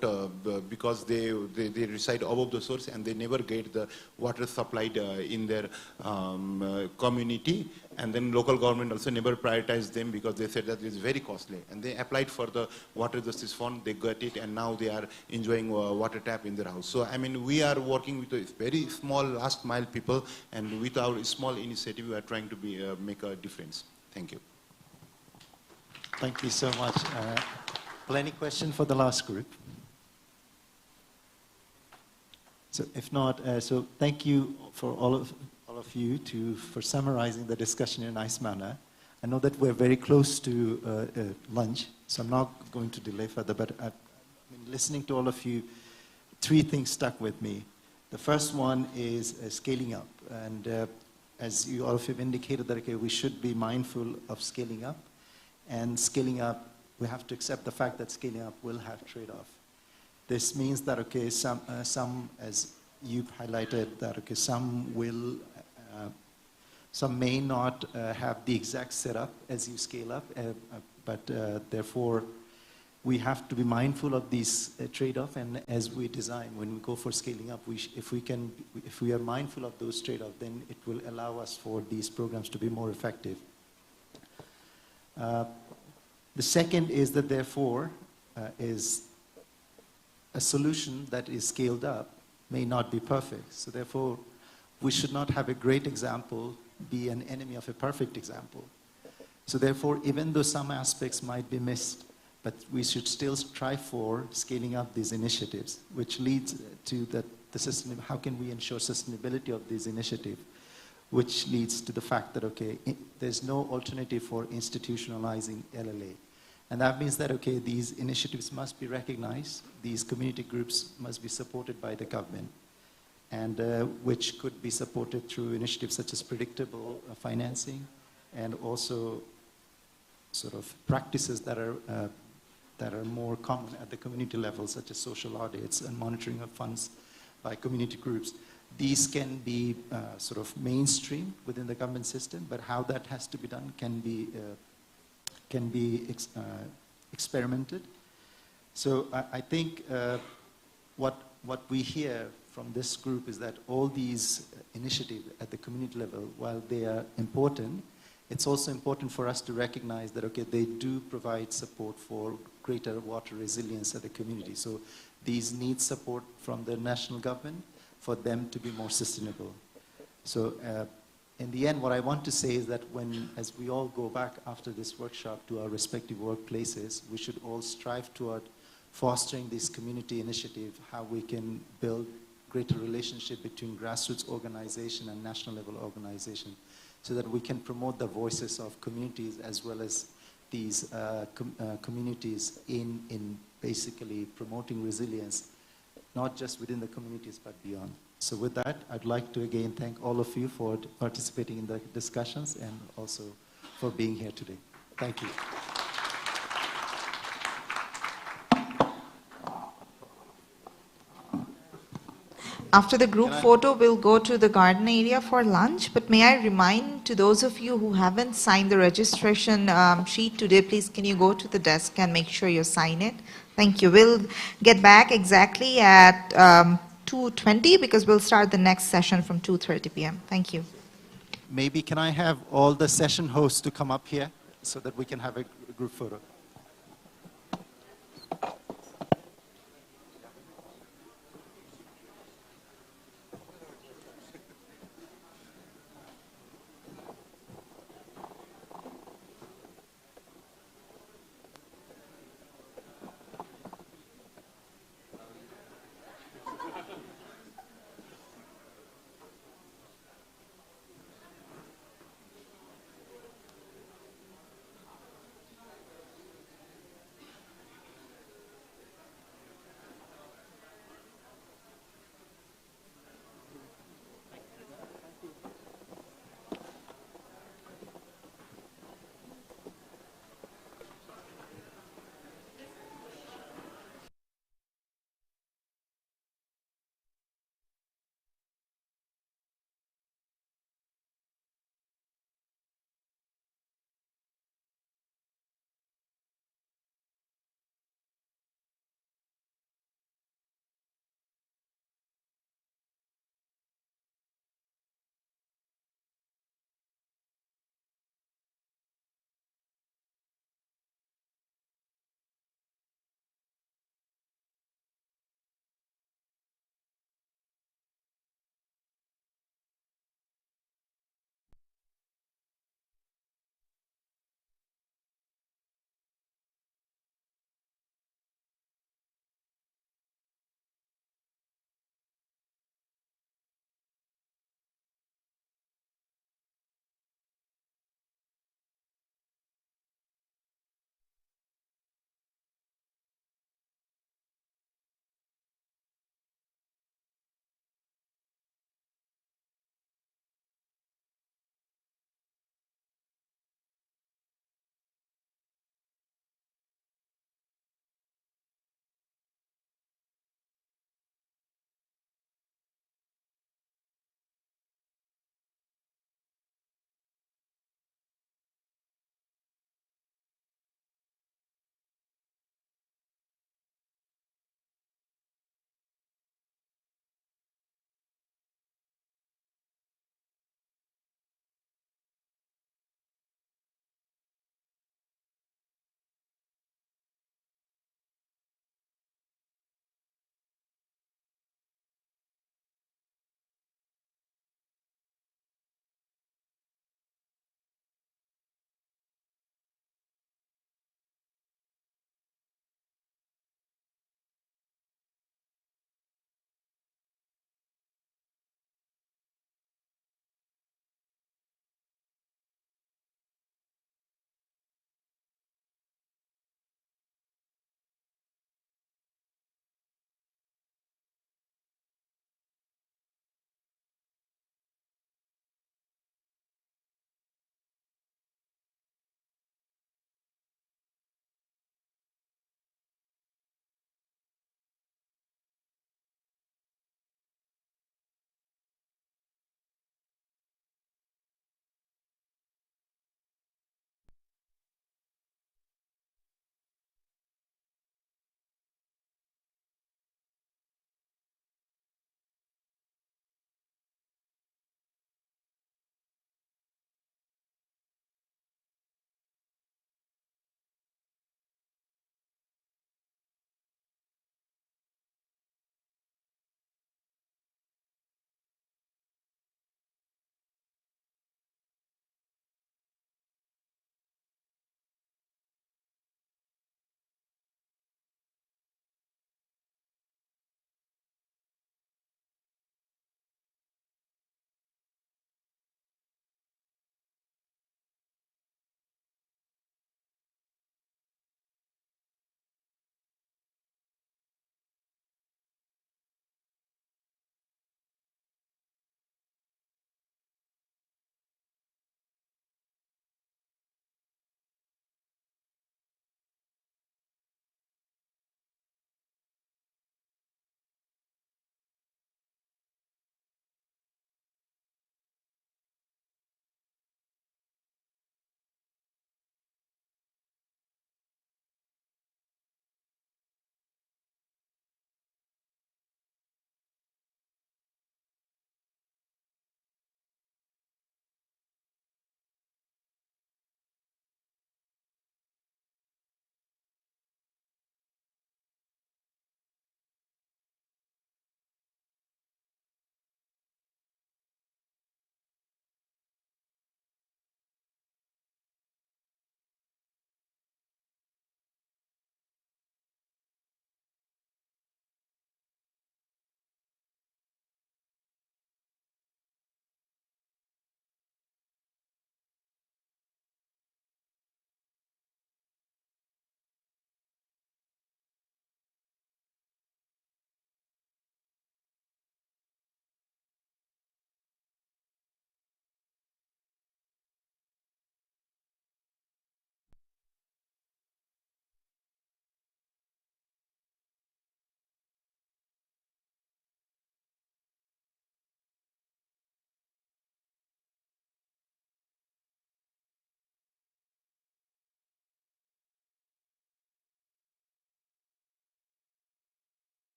because they reside above the source and they never get the water supplied in their community. And then local government also never prioritized them because they said that it's very costly. And they applied for the Water Justice Fund, they got it, and now they are enjoying water tap in their house. So, we are working with a very small last mile people, and with our small initiative, we are trying to make a difference. Thank you. Thank you so much. Any question for the last group? So if not, so thank you for all of you for summarizing the discussion in a nice manner. I know that we're very close to lunch, so I'm not going to delay further, but listening to all of you, 3 things stuck with me. The first one is scaling up. And as you all of you have indicated that, okay, we should be mindful of scaling up. And scaling up, we have to accept the fact that scaling up will have trade-off. This means that, okay, some as you've highlighted, that, okay, some may not have the exact setup as you scale up, but therefore, we have to be mindful of these trade-off, and as we design, when we go for scaling up, if we are mindful of those trade-off, then it will allow us for these programs to be more effective. The second is that therefore, is a solution that is scaled up may not be perfect. So therefore, we should not have a great example be an enemy of a perfect example. So therefore, even though some aspects might be missed, but we should still strive for scaling up these initiatives, which leads to the system. How can we ensure sustainability of these initiatives? Which leads to the fact that, okay, there's no alternative for institutionalizing LLA. And that means that, okay, these initiatives must be recognized, these community groups must be supported by the government, and which could be supported through initiatives such as predictable financing, and also sort of practices that are more common at the community level, such as social audits and monitoring of funds by community groups. These can be sort of mainstream within the government system, but how that has to be done can be experimented. So I think what we hear from this group is that all these initiatives at the community level, while they are important, it's also important for us to recognize that, okay, they do provide support for greater water resilience at the community. So these need support from the national government for them to be more sustainable. So in the end, what I want to say is that as we all go back after this workshop to our respective workplaces, we should all strive toward fostering this community initiative, how we can build greater relationship between grassroots organization and national level organization, so that we can promote the voices of communities as well as these communities in basically promoting resilience, not just within the communities but beyond. So with that, I'd like to again thank all of you for participating in the discussions and also for being here today. Thank you. After the group photo, we'll go to the garden area for lunch. But may I remind to those of you who haven't signed the registration sheet today, please can you go to the desk and make sure you sign it? Thank you. We'll get back exactly at 2:20 because we'll start the next session from 2:30 p.m. Thank you. Maybe can I have all the session hosts to come up here so that we can have a group photo?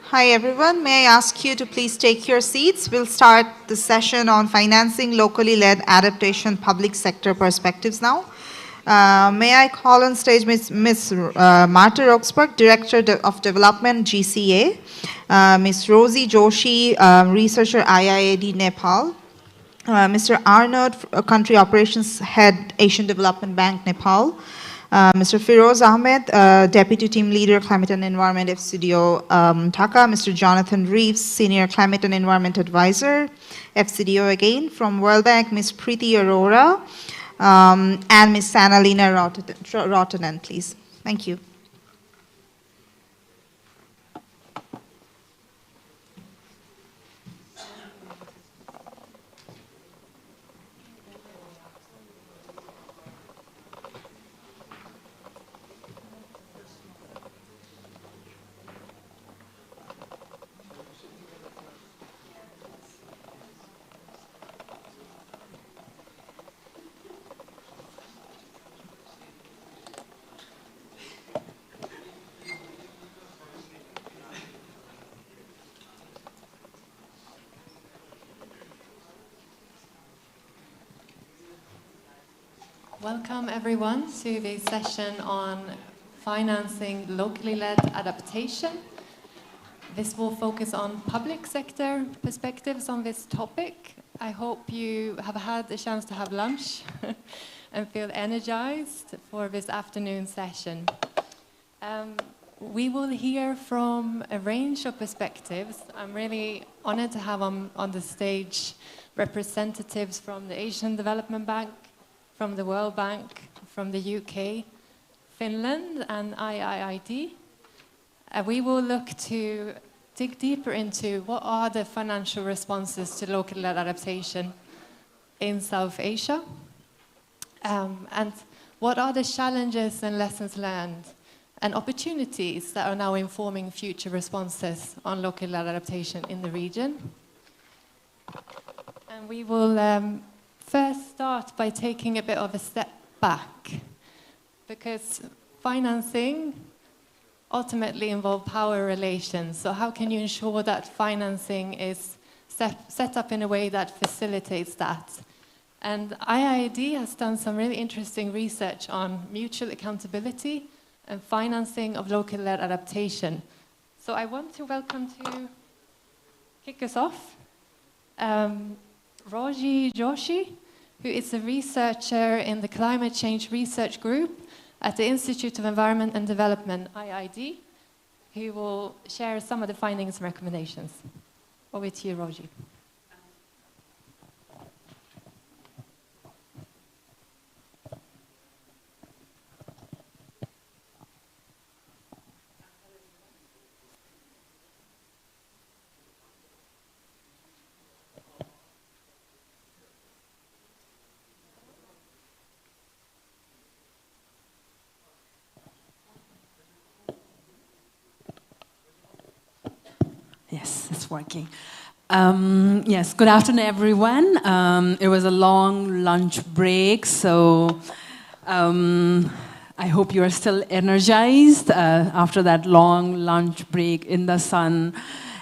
Hi everyone, may I ask you to please take your seats. We'll start the session on financing locally led adaptation public sector perspectives now. May I call on stage Ms. Marta Roxburgh, Director of Development, GCA, Ms. Rosie Joshi, Researcher, IIAD, Nepal, Mr. Arnold, Country Operations Head, Asian Development Bank, Nepal, Mr. Firoz Ahmed, Deputy Team Leader, Climate and Environment, FCDO, Dhaka, Mr. Jonathan Reeves, Senior Climate and Environment Advisor, FCDO again, from World Bank, Ms. Preeti Arora, and Ms. Sanalina Rottenen, please. Thank you. Welcome everyone to the session on financing locally led adaptation. This will focus on public sector perspectives on this topic. I hope you have had a chance to have lunch and feel energized for this afternoon session. We will hear from a range of perspectives. I'm really honored to have on the stage representatives from the Asian Development Bank, from the World Bank, from the UK, Finland, and IIID. We will look to dig deeper into what are the financial responses to local led adaptation in South Asia, and what are the challenges and lessons learned and opportunities that are now informing future responses on local led adaptation in the region. And we will first start by taking a bit of a step back, because financing ultimately involves power relations. So how can you ensure that financing is set up in a way that facilitates that? And IIAD has done some really interesting research on mutual accountability and financing of local-led adaptation. So I want to welcome to kick us off Rosie Joshi, who is a researcher in the Climate Change Research Group at the Institute of Environment and Development, IID, who will share some of the findings and recommendations. Over to you, Rosie. Yes, it's working. Yes, good afternoon, everyone. It was a long lunch break, so I hope you are still energized after that long lunch break in the sun.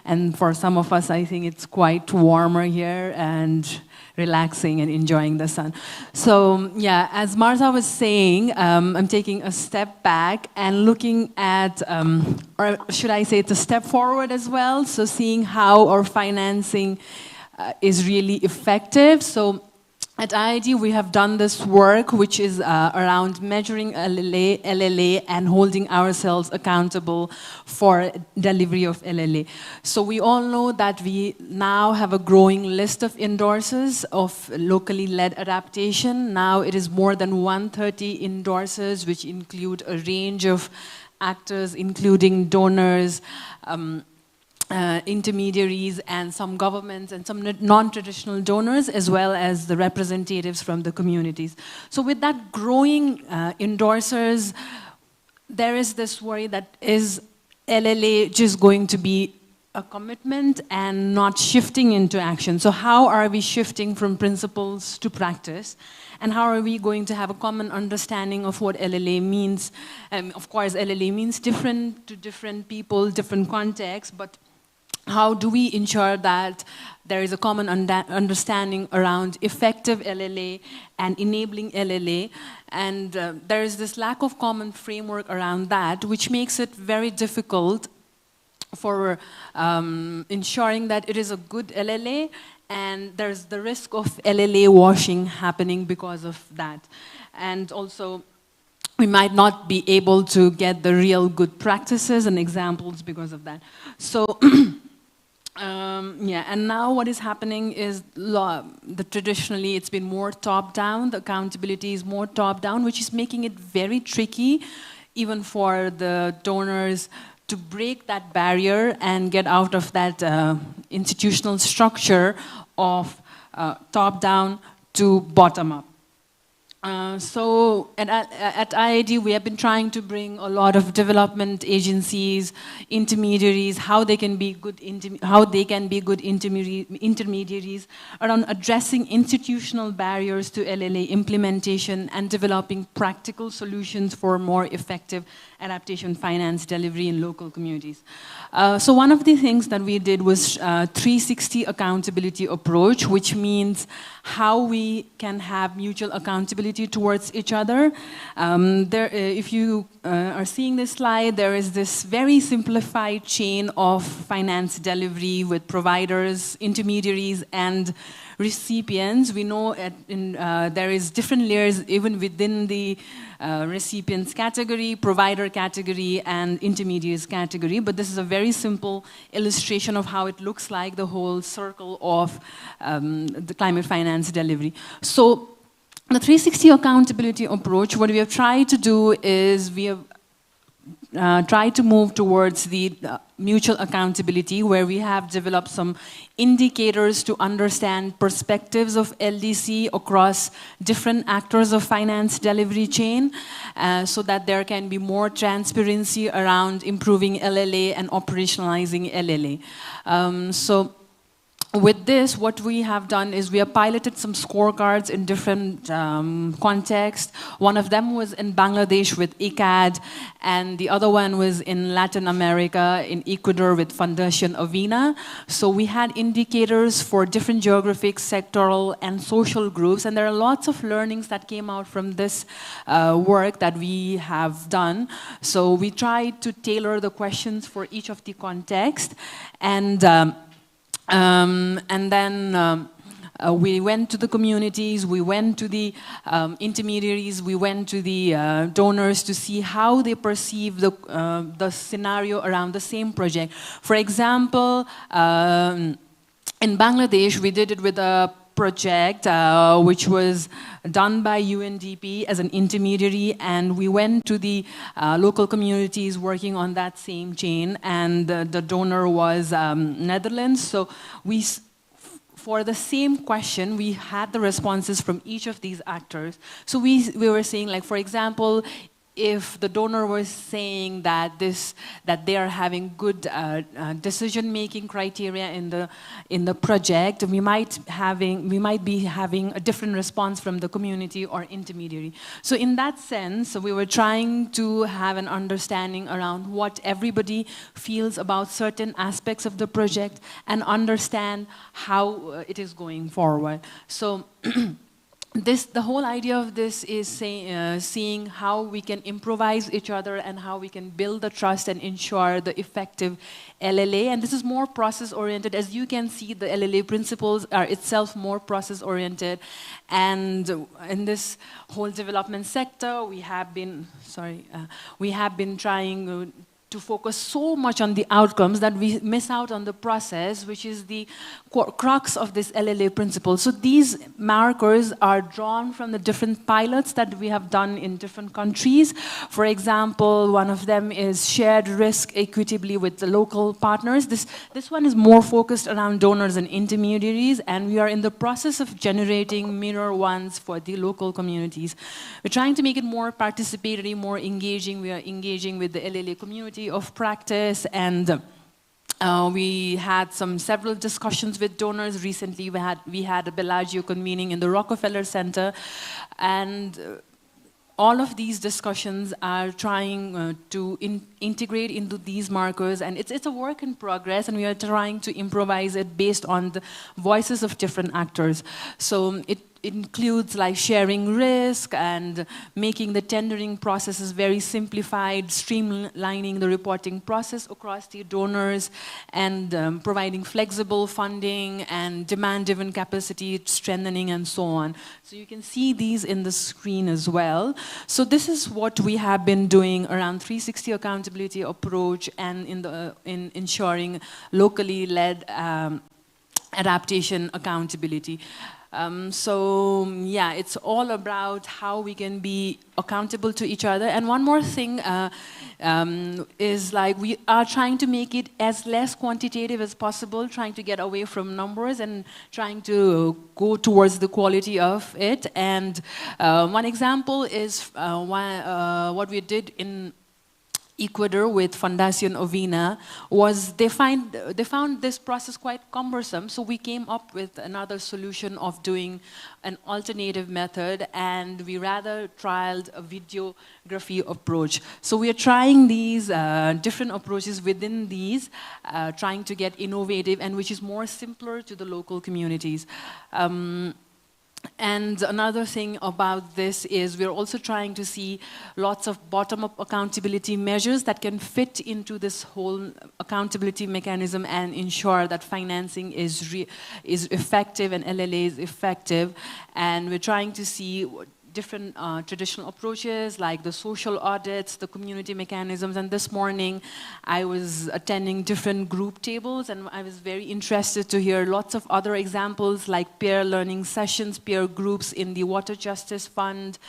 And for some of us, I think it's quite warmer here and relaxing and enjoying the sun. So yeah, as Martha was saying, I'm taking a step back and looking at, or should I say it's a step forward as well, so seeing how our financing is really effective. So at IID, we have done this work, which is around measuring LLA and holding ourselves accountable for delivery of LLA. So we all know that we now have a growing list of endorsers of locally led adaptation. Now it is more than 130 endorsers, which include a range of actors, including donors, intermediaries, and some governments and some non-traditional donors, as well as the representatives from the communities. So with that growing endorsers, there is this worry that is LLA just going to be a commitment and not shifting into action? So how are we shifting from principles to practice? And how are we going to have a common understanding of what LLA means? Of course, LLA means different to different people, different contexts, but how do we ensure that there is a common understanding around effective LLA and enabling LLA, and there is this lack of common framework around that, which makes it very difficult for ensuring that it is a good LLA, and there's the risk of LLA washing happening because of that. And also, we might not be able to get the real good practices and examples because of that. So, yeah, and now what is happening is traditionally it's been more top-down, the accountability is more top-down, which is making it very tricky even for the donors to break that barrier and get out of that institutional structure of top-down to bottom-up. So at IID, we have been trying to bring a lot of development agencies, intermediaries, how they can be good intermediaries around addressing institutional barriers to LLA implementation and developing practical solutions for more effective adaptation finance delivery in local communities. So one of the things that we did was 360 accountability approach, which means how we can have mutual accountability towards each other. If you are seeing this slide, there is this very simplified chain of finance delivery with providers, intermediaries, and recipients. We know there is different layers even within the recipients category, provider category, and intermediaries category. But this is a very simple illustration of how it looks like, the whole circle of the climate finance delivery. So the 360 accountability approach, what we have tried to do is we have try to move towards the mutual accountability, where we have developed some indicators to understand perspectives of LDC across different actors of finance delivery chain, so that there can be more transparency around improving LLA and operationalizing LLA. So with this, what we have done is we have piloted some scorecards in different contexts. One of them was in Bangladesh with ICAD, and the other one was in Latin America, in Ecuador with Fundación Avina. So we had indicators for different geographic, sectoral, and social groups, and there are lots of learnings that came out from this work that we have done. So we tried to tailor the questions for each of the contexts, and then we went to the communities, we went to the intermediaries, we went to the donors to see how they perceive the scenario around the same project. For example, in Bangladesh, we did it with a project which was done by UNDP as an intermediary, and we went to the local communities working on that same chain, and the donor was Netherlands. So for the same question, we had the responses from each of these actors. So we were saying, like, for example, if the donor was saying that they are having good decision-making criteria in the project, we might be having a different response from the community or intermediary. So in that sense, we were trying to have an understanding around what everybody feels about certain aspects of the project and understand how it is going forward. So the whole idea of this is seeing how we can improvise each other and how we can build the trust and ensure the effective LLA. And this is more process-oriented. As you can see, the LLA principles are itself more process-oriented. And in this whole development sector, we have been trying to focus so much on the outcomes that we miss out on the process, which is the crux of this LLA principle. So these markers are drawn from the different pilots that we have done in different countries. For example, one of them is shared risk equitably with the local partners. This one is more focused around donors and intermediaries, and we are in the process of generating mirror ones for the local communities. We're trying to make it more participatory, more engaging. We are engaging with the LLA community of practice, and we had several discussions with donors. Recently, we had a Bellagio convening in the Rockefeller Center, and all of these discussions are trying to integrate into these markers, and it's a work in progress, and we are trying to improvise it based on the voices of different actors. So it includes like sharing risk and making the tendering processes very simplified, streamlining the reporting process across the donors, and providing flexible funding and demand-driven capacity strengthening and so on. So you can see these in the screen as well. So this is what we have been doing around 360 accountability approach and in ensuring locally led adaptation accountability. So yeah, it's all about how we can be accountable to each other. And one more thing is like we are trying to make it as less quantitative as possible, trying to get away from numbers and trying to go towards the quality of it. And one example is what we did in Ecuador with Fundación Ovina was they found this process quite cumbersome, so we came up with another solution of doing an alternative method, and we rather trialed a videography approach. So we are trying these different approaches within these, trying to get innovative and which is more simpler to the local communities. And another thing about this is we're also trying to see lots of bottom-up accountability measures that can fit into this whole accountability mechanism and ensure that financing is effective and LLA is effective. And we're trying to see different traditional approaches like the social audits, the community mechanisms, and this morning I was attending different group tables and I was very interested to hear lots of other examples like peer learning sessions, peer groups in the Water Justice Fund.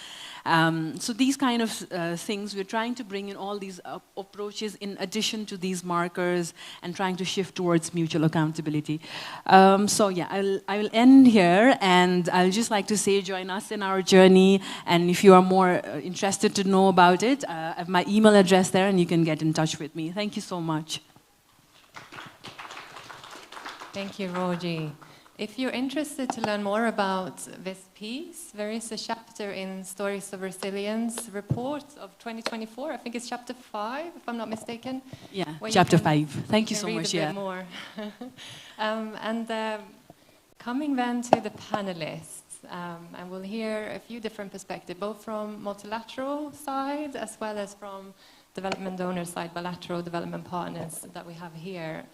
So these kind of things, we're trying to bring in all these approaches in addition to these markers and trying to shift towards mutual accountability. So yeah, I will end here, and I'll just like to say join us in our journey, and if you are more interested to know about it, I have my email address there and you can get in touch with me. Thank you so much. Thank you, Roji. If you're interested to learn more about this piece, there is a chapter in Stories of Resilience report of 2024. I think it's chapter 5, if I'm not mistaken. Yeah, chapter 5. Thank you so read much. a bit more. Coming then to the panelists, and we'll hear a few different perspectives, both from multilateral side as well as from development donor side, bilateral development partners that we have here.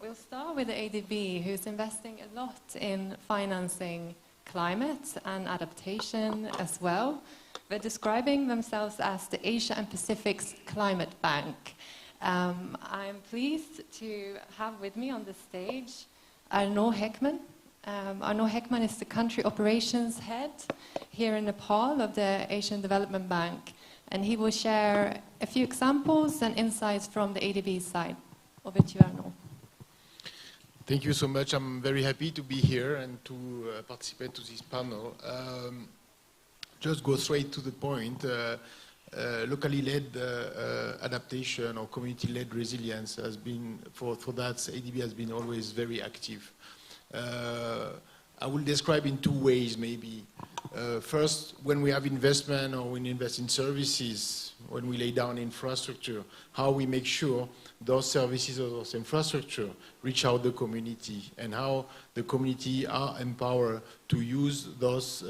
We'll start with the ADB, who's investing a lot in financing climate and adaptation as well. They're describing themselves as the Asia and Pacific's climate bank. I'm pleased to have with me on the stage Arnaud Heckman. Arnaud Heckman is the country operations head here in Nepal of the Asian Development Bank, and he will share a few examples and insights from the ADB side. Over to you, Arnaud. Thank you so much. I'm very happy to be here and to participate to this panel. Just go straight to the point. Locally led adaptation or community-led resilience has been, for that, ADB has been always very active. I will describe in two ways maybe. First, when we have investment or when we invest in services, when we lay down infrastructure, how we make sure those services or those infrastructure reach out the community and how the community are empowered to use those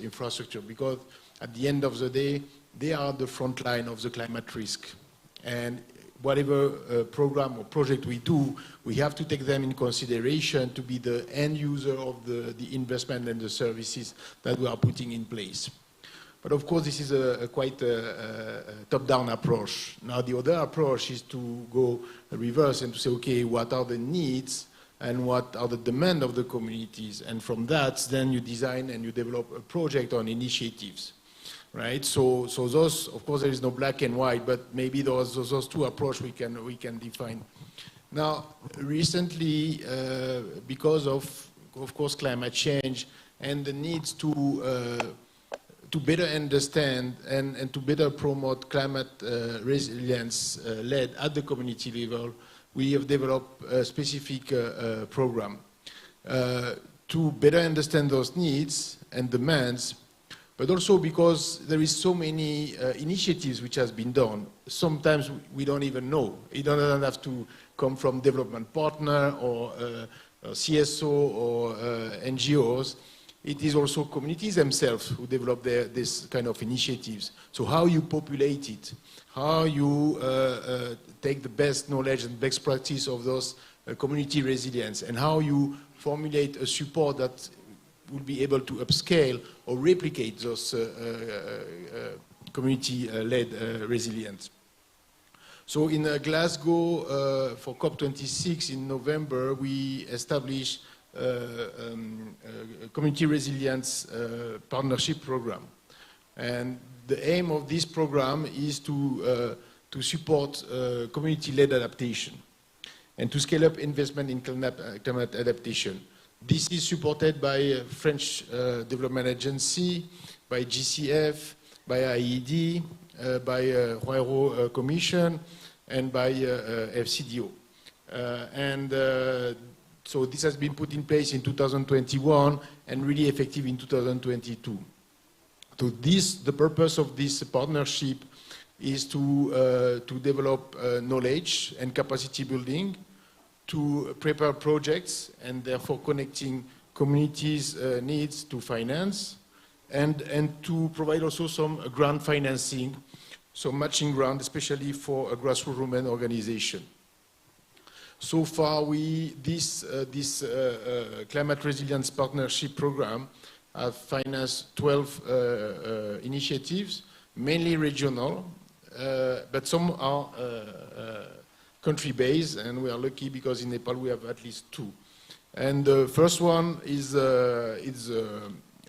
infrastructure, because at the end of the day, they are the front line of the climate risk. And whatever program or project we do, we have to take them in consideration to be the end user of the investment and the services that we are putting in place. But of course, this is a quite top-down approach. Now, the other approach is to go reverse and to say, okay, what are the needs and what are the demands of the communities? And from that, then you design and you develop a project on initiatives, right? So those, of course, there is no black and white, but maybe those two approaches we can define. Now, recently, because of course, climate change and the needs to better understand and to better promote climate resilience led at the community level, we have developed a specific program. To better understand those needs and demands, but also because there is so many initiatives which has been done. Sometimes we don't even know. It doesn't have to come from development partner or CSO or NGOs. It is also communities themselves who develop this kind of initiatives. So how you populate it, how you take the best knowledge and best practice of those community resilience, and how you formulate a support that will be able to upscale or replicate those community-led resilience. So in Glasgow, for COP26 in November, we established a community resilience partnership program. And the aim of this program is to support community-led adaptation and to scale up investment in climate adaptation. This is supported by French Development Agency, by GCF, by IED, by Huayro Commission, and by FCDO. So this has been put in place in 2021 and really effective in 2022. So the purpose of this partnership is to develop knowledge and capacity building, to prepare projects and therefore connecting communities' needs to finance, and to provide also some grant financing, so matching grant, especially for a grassroots women organization. So far, this Climate Resilience Partnership Program have financed 12 initiatives, mainly regional, but some are country-based, and we are lucky because in Nepal we have at least 2. And the first one is a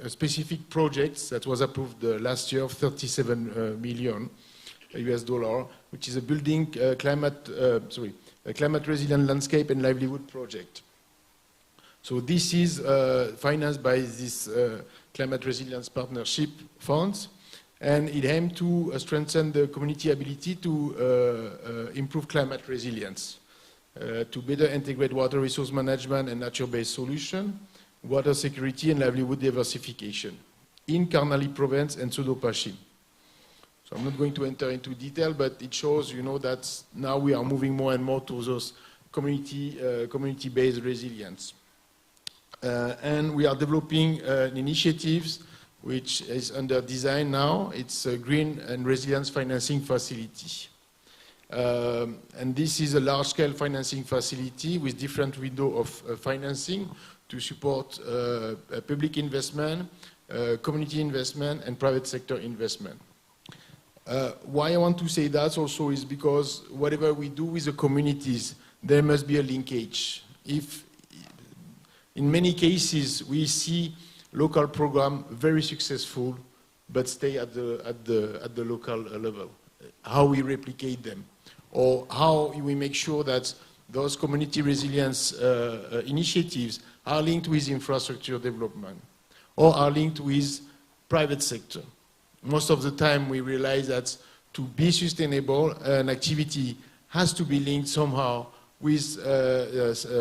specific project that was approved last year of $37 million US, which is a building a climate resilient landscape and livelihood project. So this is financed by this Climate Resilience Partnership Funds, and it aims to strengthen the community ability to improve climate resilience, to better integrate water resource management and nature-based solution, water security and livelihood diversification in Karnali province and Sudo Pashim. So I'm not going to enter into detail, but it shows, that now we are moving more and more to those community-based resilience. And we are developing initiatives which is under design now. It's a green and resilience financing facility. And this is a large-scale financing facility with different windows of financing to support public investment, community investment, and private sector investment. Why I want to say that also is because whatever we do with the communities, there must be a linkage. In many cases, we see local programs very successful, but stay at the local level. How we replicate them, or how we make sure that those community resilience initiatives are linked with infrastructure development, or are linked with private sector. Most of the time, we realize that to be sustainable, an activity has to be linked somehow with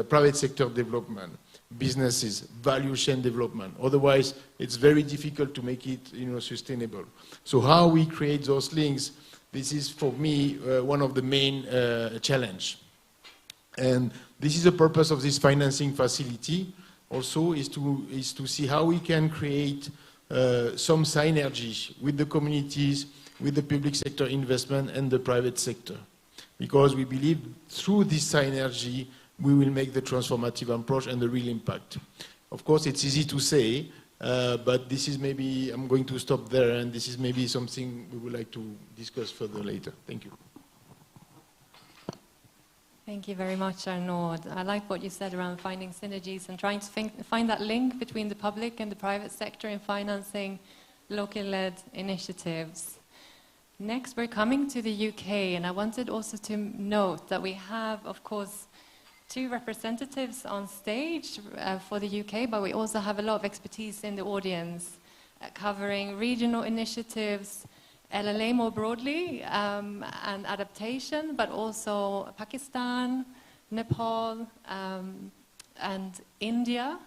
private sector development, businesses, value chain development. Otherwise, it's very difficult to make it sustainable. So how we create those links, this is for me one of the main challenge. And this is the purpose of this financing facility also, is to see how we can create some synergy with the communities, with the public sector investment and the private sector. Because we believe through this synergy, we will make the transformative approach and the real impact. Of course, it's easy to say, but this is maybe, I'm going to stop there, and this is maybe something we would like to discuss further later. Thank you. Thank you very much, Arnaud. I like what you said around finding synergies and trying to find that link between the public and the private sector in financing locally-led initiatives. Next, we're coming to the UK, and I wanted also to note that we have, of course, 2 representatives on stage for the UK, but we also have a lot of expertise in the audience covering regional initiatives, LLA more broadly, and adaptation, but also Pakistan, Nepal, and India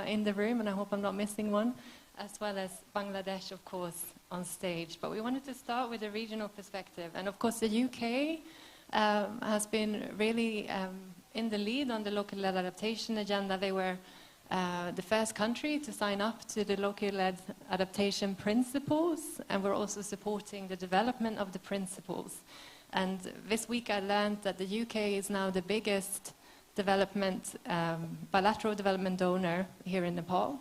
in the room, and I hope I'm not missing one. as well as Bangladesh, of course, on stage. But we wanted to start with a regional perspective. And of course, the UK has been really in the lead on the local-led adaptation agenda. They were the first country to sign up to the local-led adaptation principles, and we're also supporting the development of the principles. And this week I learned that the UK is now the biggest bilateral development donor here in Nepal.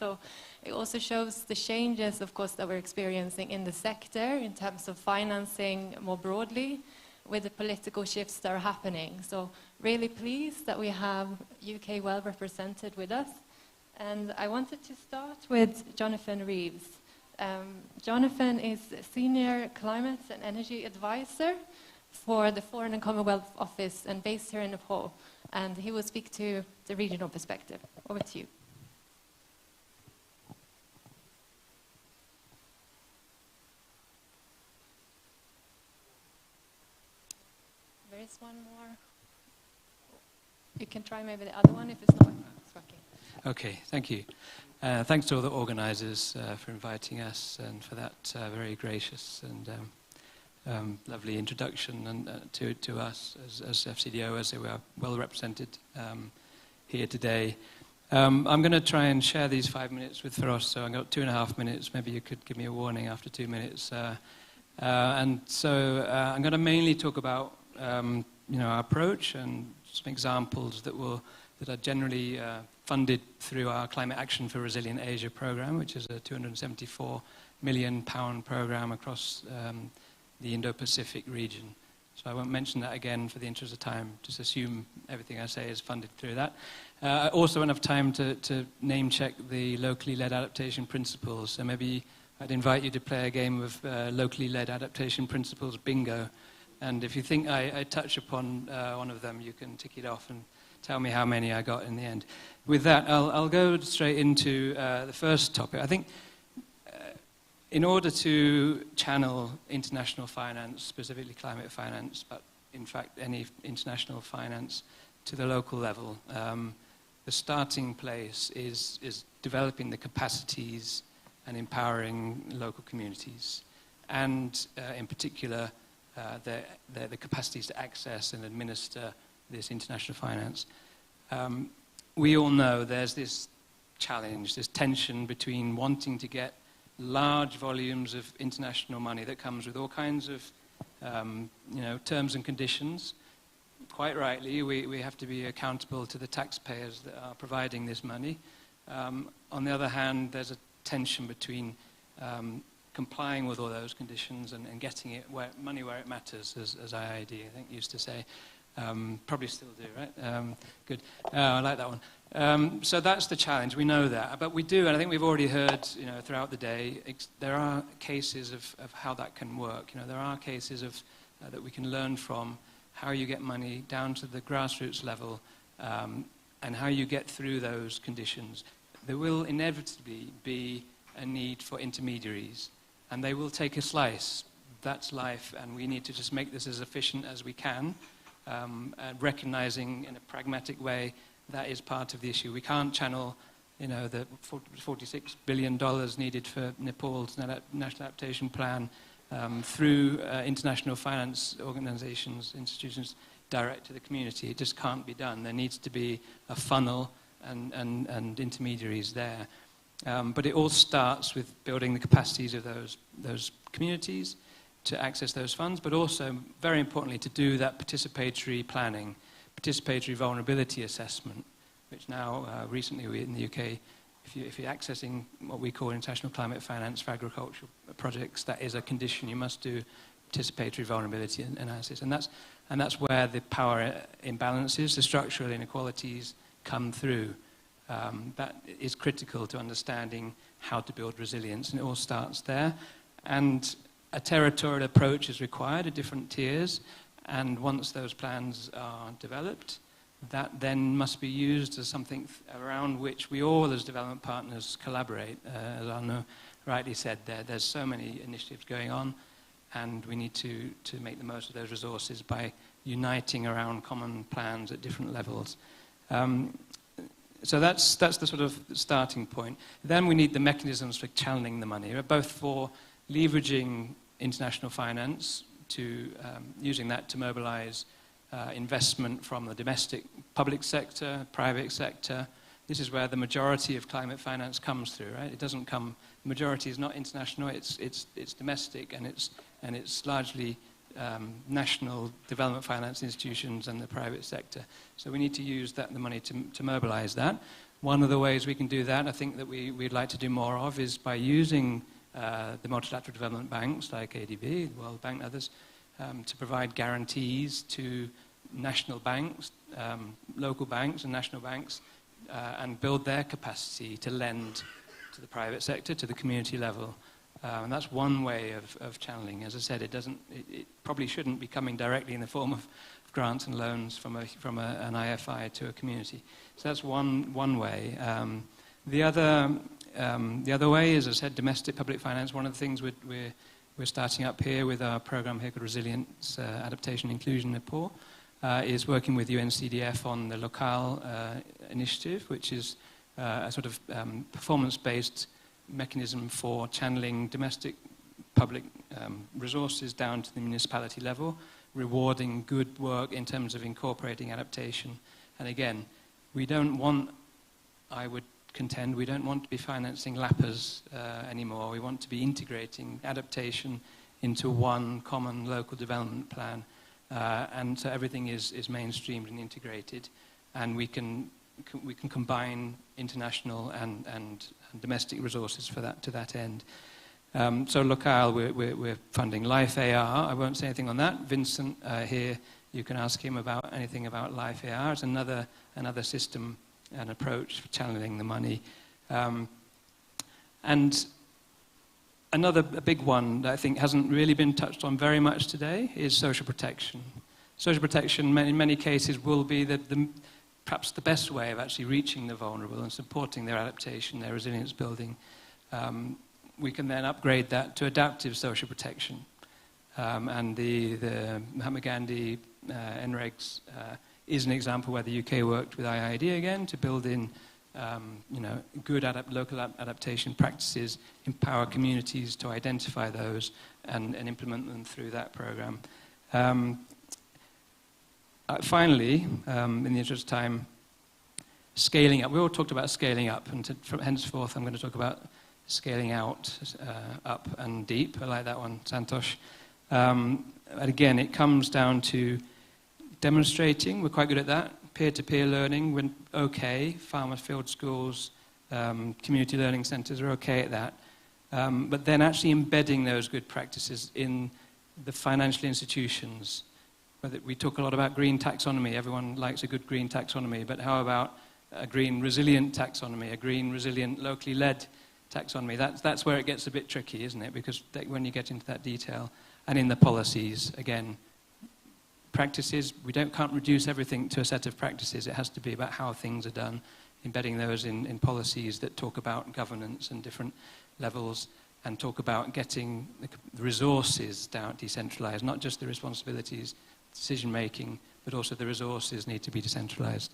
So it also shows the changes, of course, that we're experiencing in the sector in terms of financing more broadly with the political shifts that are happening. So really pleased that we have UK well represented with us. And I wanted to start with Jonathan Reeves. Jonathan is Senior Climate and Energy Advisor for the Foreign and Commonwealth Office and based here in Nepal. And he will speak to the regional perspective. Over to you. There is one more. You can try maybe the other one if it's not working. Okay, thank you. Thanks to all the organisers for inviting us and for that very gracious and lovely introduction and to us as FCDO, as they were well represented here today. I'm going to try and share these 5 minutes with Feroz, so I've got 2.5 minutes. Maybe you could give me a warning after 2 minutes. And so I'm going to mainly talk about our approach and some examples that are generally funded through our Climate Action for Resilient Asia program, which is a £274 million program across the Indo-Pacific region. So I won't mention that again for the interest of time. Just assume everything I say is funded through that. I also won't have time to name check the locally led adaptation principles. So maybe I'd invite you to play a game of locally led adaptation principles bingo. And if you think I touch upon one of them, you can tick it off and tell me how many I got in the end. With that, I'll go straight into the first topic. I think in order to channel international finance, specifically climate finance, but in fact any international finance to the local level, the starting place is developing the capacities and empowering local communities. And in particular, the capacities to access and administer this international finance. We all know there's this challenge, this tension between wanting to get large volumes of international money that comes with all kinds of terms and conditions. Quite rightly, we have to be accountable to the taxpayers that are providing this money. On the other hand, there's a tension between complying with all those conditions and getting it money where it matters, as IIED, I think, used to say. Probably still do, right? Good. I like that one. So that's the challenge. We know that. But we do, and I think we've already heard throughout the day, there are cases of how that can work. There are cases of that we can learn from how you get money down to the grassroots level and how you get through those conditions. There will inevitably be a need for intermediaries, and they will take a slice. That's life, and we need to just make this as efficient as we can, and recognizing in a pragmatic way that is part of the issue. We can't channel, the $46 billion needed for Nepal's national adaptation plan through international finance organizations, institutions, direct to the community. It just can't be done. There needs to be a funnel and intermediaries there. But it all starts with building the capacities of those communities to access those funds, but also, very importantly, to do that participatory planning, participatory vulnerability assessment, which now, recently, in the UK, if you're accessing what we call international climate finance for agricultural projects, that is a condition. You must do participatory vulnerability analysis. And that's where the power imbalances, the structural inequalities come through. That is critical to understanding how to build resilience, and it all starts there. And a territorial approach is required at different tiers, and once those plans are developed, that then must be used as something around which we all as development partners collaborate. As Arno rightly said, there's so many initiatives going on, and we need to make the most of those resources by uniting around common plans at different levels. So that's the sort of starting point. Then we need the mechanisms for channeling the money, both for leveraging international finance, to using that to mobilize investment from the domestic public sector, private sector. This is where the majority of climate finance comes through, right? It doesn't come, the majority is not international, it's domestic, and it's largely national development finance institutions and the private sector. So we need to use the money to mobilize that. One of the ways we can do that, I think that we'd like to do more of, is by using the multilateral development banks like ADB, the World Bank and others, to provide guarantees to national banks, local banks and national banks, and build their capacity to lend to the private sector, to the community level. And that's one way of channeling. As I said, it probably shouldn't be coming directly in the form of grants and loans from an IFI to a community. So that's one way. The other way is, as I said, domestic public finance. One of the things we're starting up here with our program here called Resilience, Adaptation, Inclusion, Nepal, is working with UNCDF on the Local initiative, which is a sort of performance-based mechanism for channeling domestic public resources down to the municipality level, rewarding good work in terms of incorporating adaptation. And again, we don't want, I would contend, we don't want to be financing lappers anymore. We want to be integrating adaptation into one common local development plan. And so everything is mainstreamed and integrated, and we can combine international and domestic resources for that, to that end. So Local, we're funding Life AR. I won't say anything on that. Vincent here, you can ask him about anything about Life AR. It's another system and approach for channeling the money. And another big one that I think hasn't really been touched on very much today is social protection. Social protection, in many cases, will be perhaps the best way of actually reaching the vulnerable and supporting their adaptation, their resilience building. We can then upgrade that to adaptive social protection. And the Mahatma Gandhi NREGs is an example where the UK worked with IIED again to build in good local adaptation practices, empower communities to identify those and implement them through that program. Finally, in the interest of time, scaling up. We all talked about scaling up, and from henceforth I'm going to talk about scaling out, up and deep. I like that one, Santosh. Again, it comes down to demonstrating. We're quite good at that. Peer-to-peer learning, we're okay. Farmer field schools, community learning centres are okay at that. But then actually embedding those good practices in the financial institutions. We talk a lot about green taxonomy. Everyone likes a good green taxonomy, but how about a green resilient taxonomy, a green resilient locally led taxonomy? That's where it gets a bit tricky, isn't it? Because when you get into that detail, and in the policies, again, practices, we can't reduce everything to a set of practices. It has to be about how things are done, embedding those in policies that talk about governance and different levels, and talk about getting the resources down, decentralized, not just the responsibilities, decision-making, but also the resources need to be decentralized.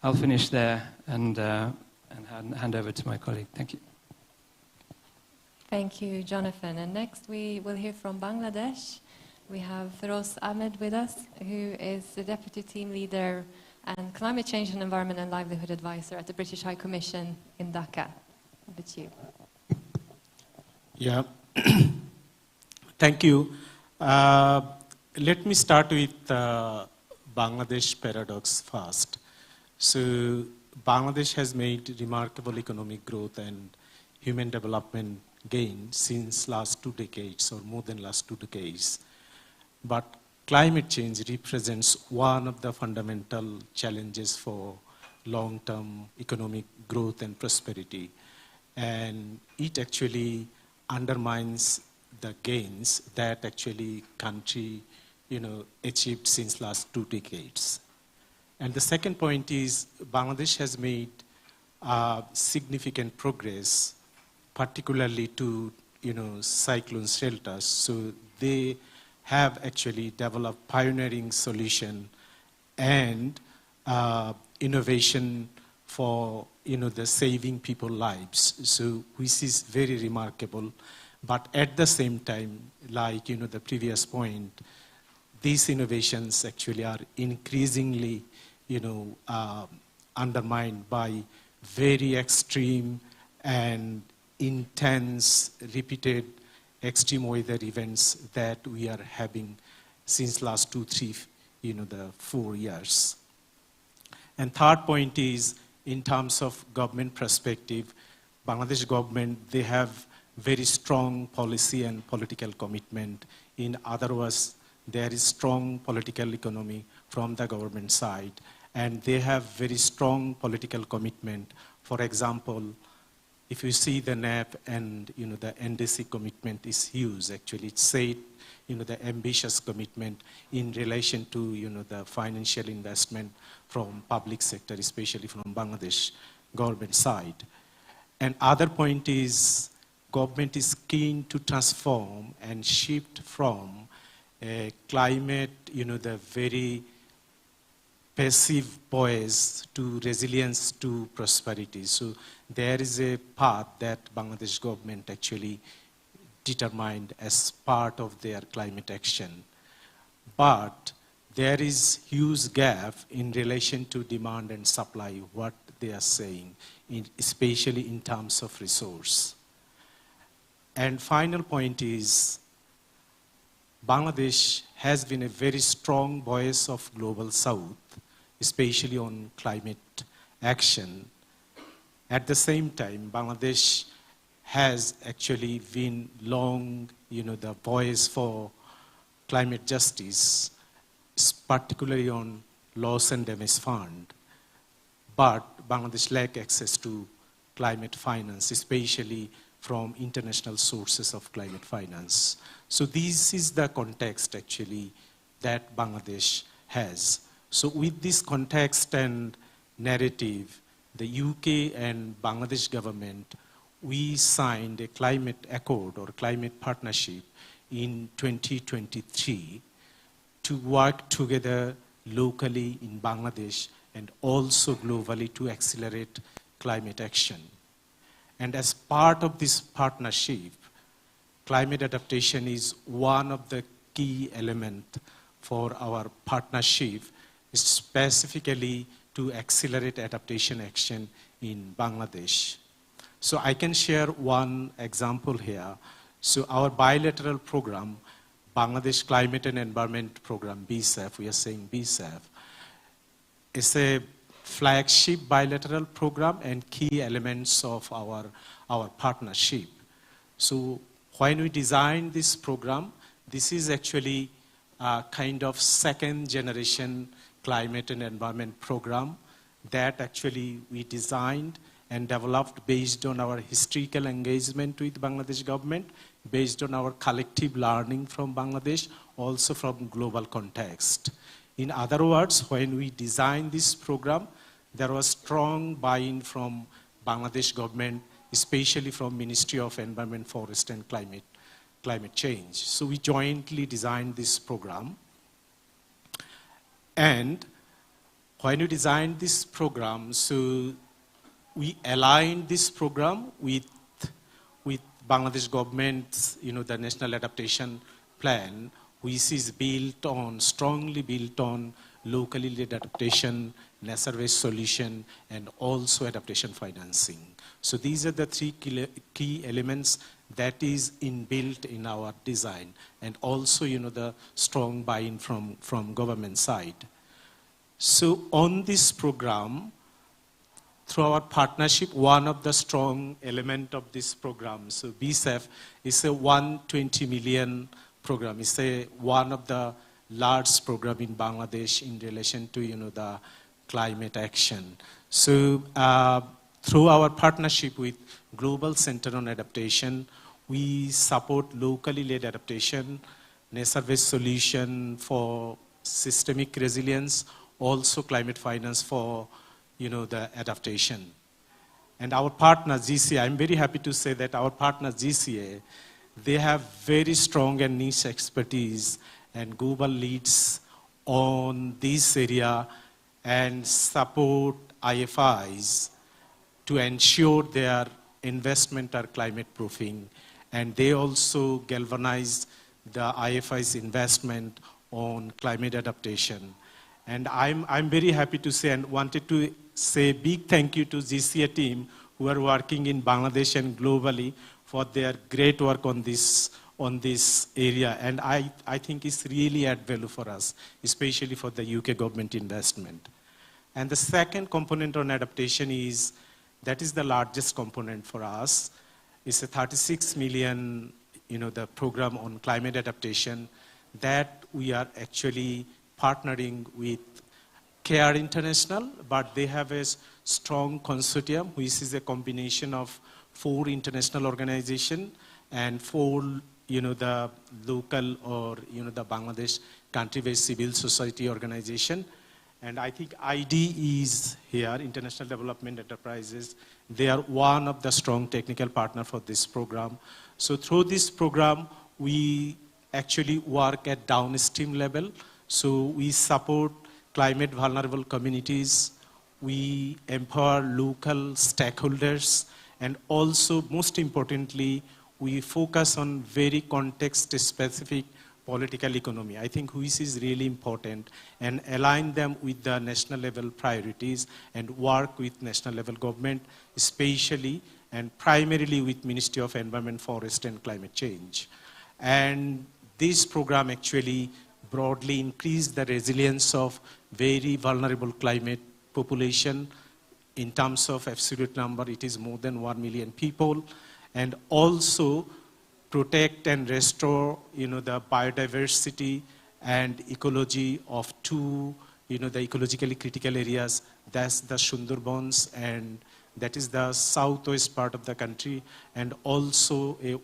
I'll finish there and hand over to my colleague. Thank you. Thank you, Jonathan. And next we will hear from Bangladesh. We have Feroz Ahmed with us, who is the Deputy Team Leader and Climate Change and Environment and Livelihood Advisor at the British High Commission in Dhaka. Over to you. Yeah. Thank you. Let me start with Bangladesh paradox first. So Bangladesh has made remarkable economic growth and human development gain since last 2 decades, or more than last 2 decades. But climate change represents one of the fundamental challenges for long-term economic growth and prosperity. And it actually undermines the gains that actually country achieved since last 2 decades. And the second point is Bangladesh has made significant progress, particularly to cyclone shelters. So they have actually developed pioneering solution and innovation for, the saving people's lives. So which is very remarkable. But at the same time, like, the previous point, these innovations actually are increasingly, undermined by very extreme and intense, repeated extreme weather events that we are having since last 4 years. And third point is, in terms of government perspective, Bangladesh government, they have very strong policy and political commitment. In other words, there is strong political economy from the government side, and they have very strong political commitment. For example, if you see the NAP and the NDC commitment is huge. Actually, it's said the ambitious commitment in relation to the financial investment from public sector, especially from Bangladesh government side. And other point is, government is keen to transform and shift from climate, the very passive poise to resilience to prosperity. So there is a path that Bangladesh government actually determined as part of their climate action. But there is huge gap in relation to demand and supply, what they are saying, especially in terms of resource. And final point is, Bangladesh has been a very strong voice of Global South, especially on climate action. At the same time, Bangladesh has actually been long, the voice for climate justice, particularly on loss and damage fund. But Bangladesh lacks access to climate finance, especially from international sources of climate finance. So this is the context actually that Bangladesh has. So with this context and narrative, the UK and Bangladesh government, we signed a climate accord or climate partnership in 2023 to work together locally in Bangladesh and also globally to accelerate climate action. And as part of this partnership, climate adaptation is one of the key elements for our partnership, specifically to accelerate adaptation action in Bangladesh. So I can share one example here. So our bilateral program, Bangladesh Climate and Environment Program, BSEF, we are saying BSEF, is a flagship bilateral program and key elements of our partnership. So when we designed this program, this is actually a kind of second generation climate and environment program that actually we designed and developed based on our historical engagement with Bangladesh government, based on our collective learning from Bangladesh, also from global context. In other words, when we designed this program, there was strong buy-in from Bangladesh government, especially from Ministry of Environment, Forest and Climate Change. So we jointly designed this program. And when we designed this program, so we aligned this program with Bangladesh government's, the National Adaptation Plan, which is strongly built on locally led adaptation, nature-based solution, and also adaptation financing. So these are the three key elements that is inbuilt in our design, and also, the strong buy-in from government side. So on this program, through our partnership, one of the strong element of this program, so BSEF is a 120 million program. It's one of the large program in Bangladesh in relation to, the climate action. So through our partnership with Global Center on Adaptation, we support locally led adaptation, nature-based solution for systemic resilience, also climate finance for, the adaptation. And our partner GCA, I'm very happy to say that our partner GCA, they have very strong and niche expertise and global leads on this area and support IFIs to ensure their investment are climate proofing, and they also galvanized the IFI's investment on climate adaptation. And I'm very happy to say and wanted to say big thank you to GCA team who are working in Bangladesh and globally for their great work on this area. And I think it's really add value for us, especially for the UK government investment. And the second component on adaptation is, that is the largest component for us. It's a 36 million, the program on climate adaptation that we are actually partnering with CARE International, but they have a strong consortium, which is a combination of 4 international organizations and 4, the local or, the Bangladesh country-based civil society organization. And I think ID is here, International Development Enterprises. They are one of the strong technical partners for this program. So through this program, we actually work at downstream level. So we support climate vulnerable communities. We empower local stakeholders. And also, most importantly, we focus on very context-specific political economy. I think which is really important, and align them with the national level priorities and work with national level government, especially and primarily with Ministry of Environment, Forest and Climate Change. And this program actually broadly increased the resilience of very vulnerable climate population. In terms of absolute number, it is more than 1 million people, and also protect and restore, the biodiversity and ecology of 2, the ecologically critical areas. That's the Sundarbans, and that is the southwest part of the country, and also a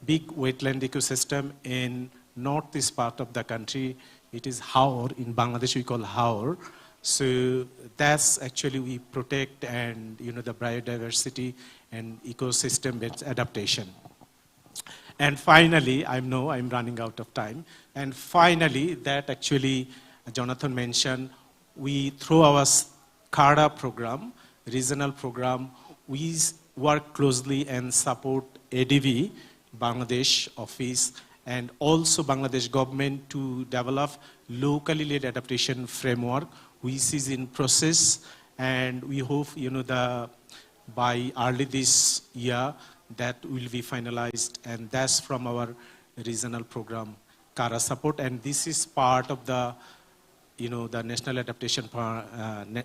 big wetland ecosystem in northeast part of the country. It is Haor. In Bangladesh, we call Haor. So that's actually we protect and, the biodiversity and ecosystem-based adaptation. And finally, I know I'm running out of time. And finally, that actually Jonathan mentioned, we through our CARA program, regional program, we work closely and support ADB, Bangladesh office, and also Bangladesh government to develop locally led adaptation framework, which is in process. And we hope, by early this year, that will be finalized, and that's from our regional program, CARA support, and this is part of the, the National Adaptation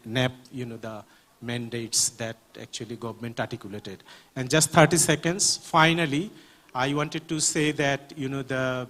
NAP, the mandates that actually government articulated. And just 30 seconds, finally, I wanted to say that, the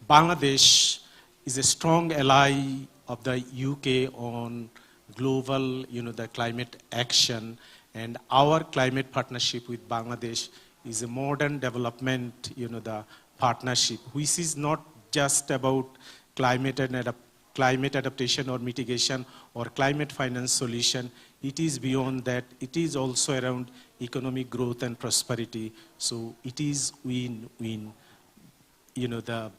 Bangladesh is a strong ally of the UK on global, the climate action. And our climate partnership with Bangladesh is a modern development, the partnership, which is not just about climate adaptation or mitigation or climate finance solution. It is beyond that. It is also around economic growth and prosperity. So it is win-win,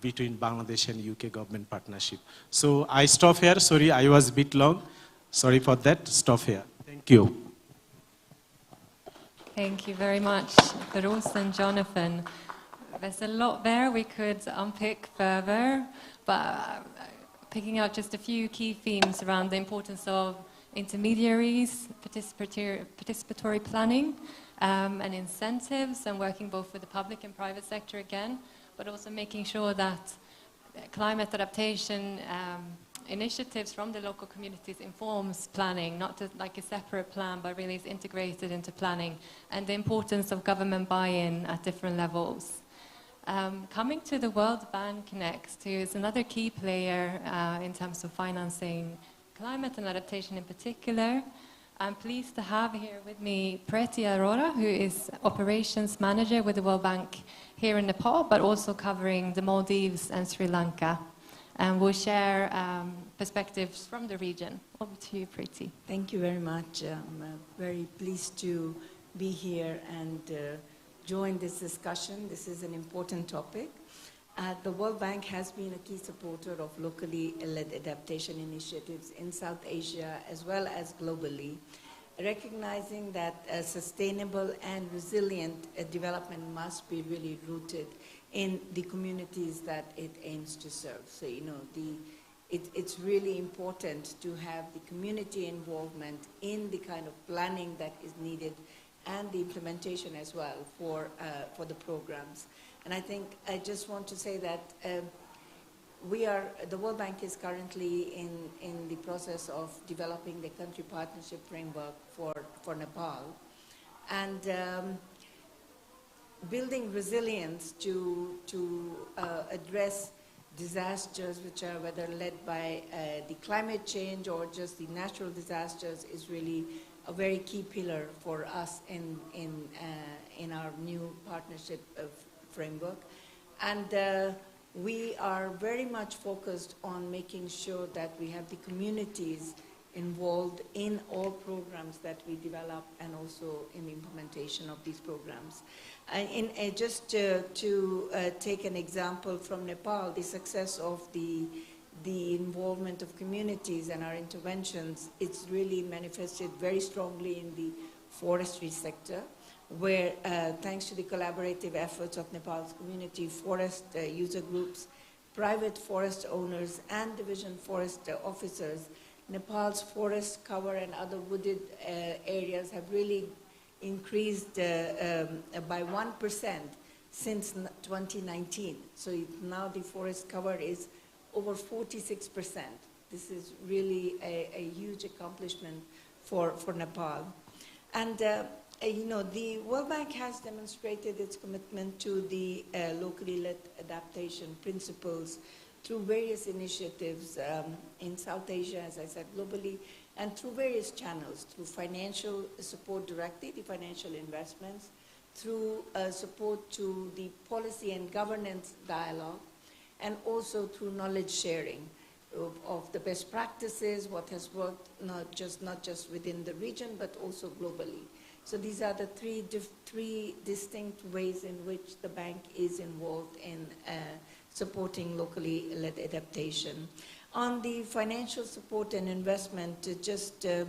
between Bangladesh and UK government partnership. So I stop here. Sorry, I was a bit long. Sorry for that. Stop here. Thank you. Thank you very much, Feroz and Jonathan. There's a lot there we could unpick further, but picking out just a few key themes around the importance of intermediaries, participatory planning, and incentives, and working both with the public and private sector again, but also making sure that climate adaptation initiatives from the local communities informs planning, not just like a separate plan, but really is integrated into planning, and the importance of government buy-in at different levels. Coming to the World Bank next, who is another key player in terms of financing climate and adaptation in particular. I'm pleased to have here with me Preeti Arora, who is operations manager with the World Bank here in Nepal, but also covering the Maldives and Sri Lanka. And we'll share perspectives from the region. Over to you, Preeti. Thank you very much. I'm very pleased to be here and join this discussion. This is an important topic. The World Bank has been a key supporter of locally led adaptation initiatives in South Asia as well as globally, recognizing that sustainable and resilient development must be really rooted in the communities that it aims to serve. So, you know, it's really important to have the community involvement in the kind of planning that is needed and the implementation as well for the programs. And I think I just want to say that the World Bank is currently in the process of developing the country partnership framework for Nepal, and building resilience to address disasters which are whether led by the climate change or just the natural disasters is really a very key pillar for us in our new partnership framework. And we are very much focused on making sure that we have the communities involved in all programs that we develop and also in the implementation of these programs. Just to take an example from Nepal, the success of the involvement of communities and our interventions, it's really manifested very strongly in the forestry sector, where thanks to the collaborative efforts of Nepal's community, forest user groups, private forest owners, and division forest officers, Nepal's forest cover and other wooded areas have really increased by 1% since 2019. So now the forest cover is over 46%. This is really a huge accomplishment for Nepal. And you know, the World Bank has demonstrated its commitment to the locally led adaptation principles through various initiatives in South Asia, as I said, globally, and through various channels, through financial support directly, the financial investments, through support to the policy and governance dialogue, and also through knowledge sharing of the best practices, what has worked not just within the region, but also globally. So these are the three distinct ways in which the bank is involved in supporting locally led adaptation. On the financial support and investment, just to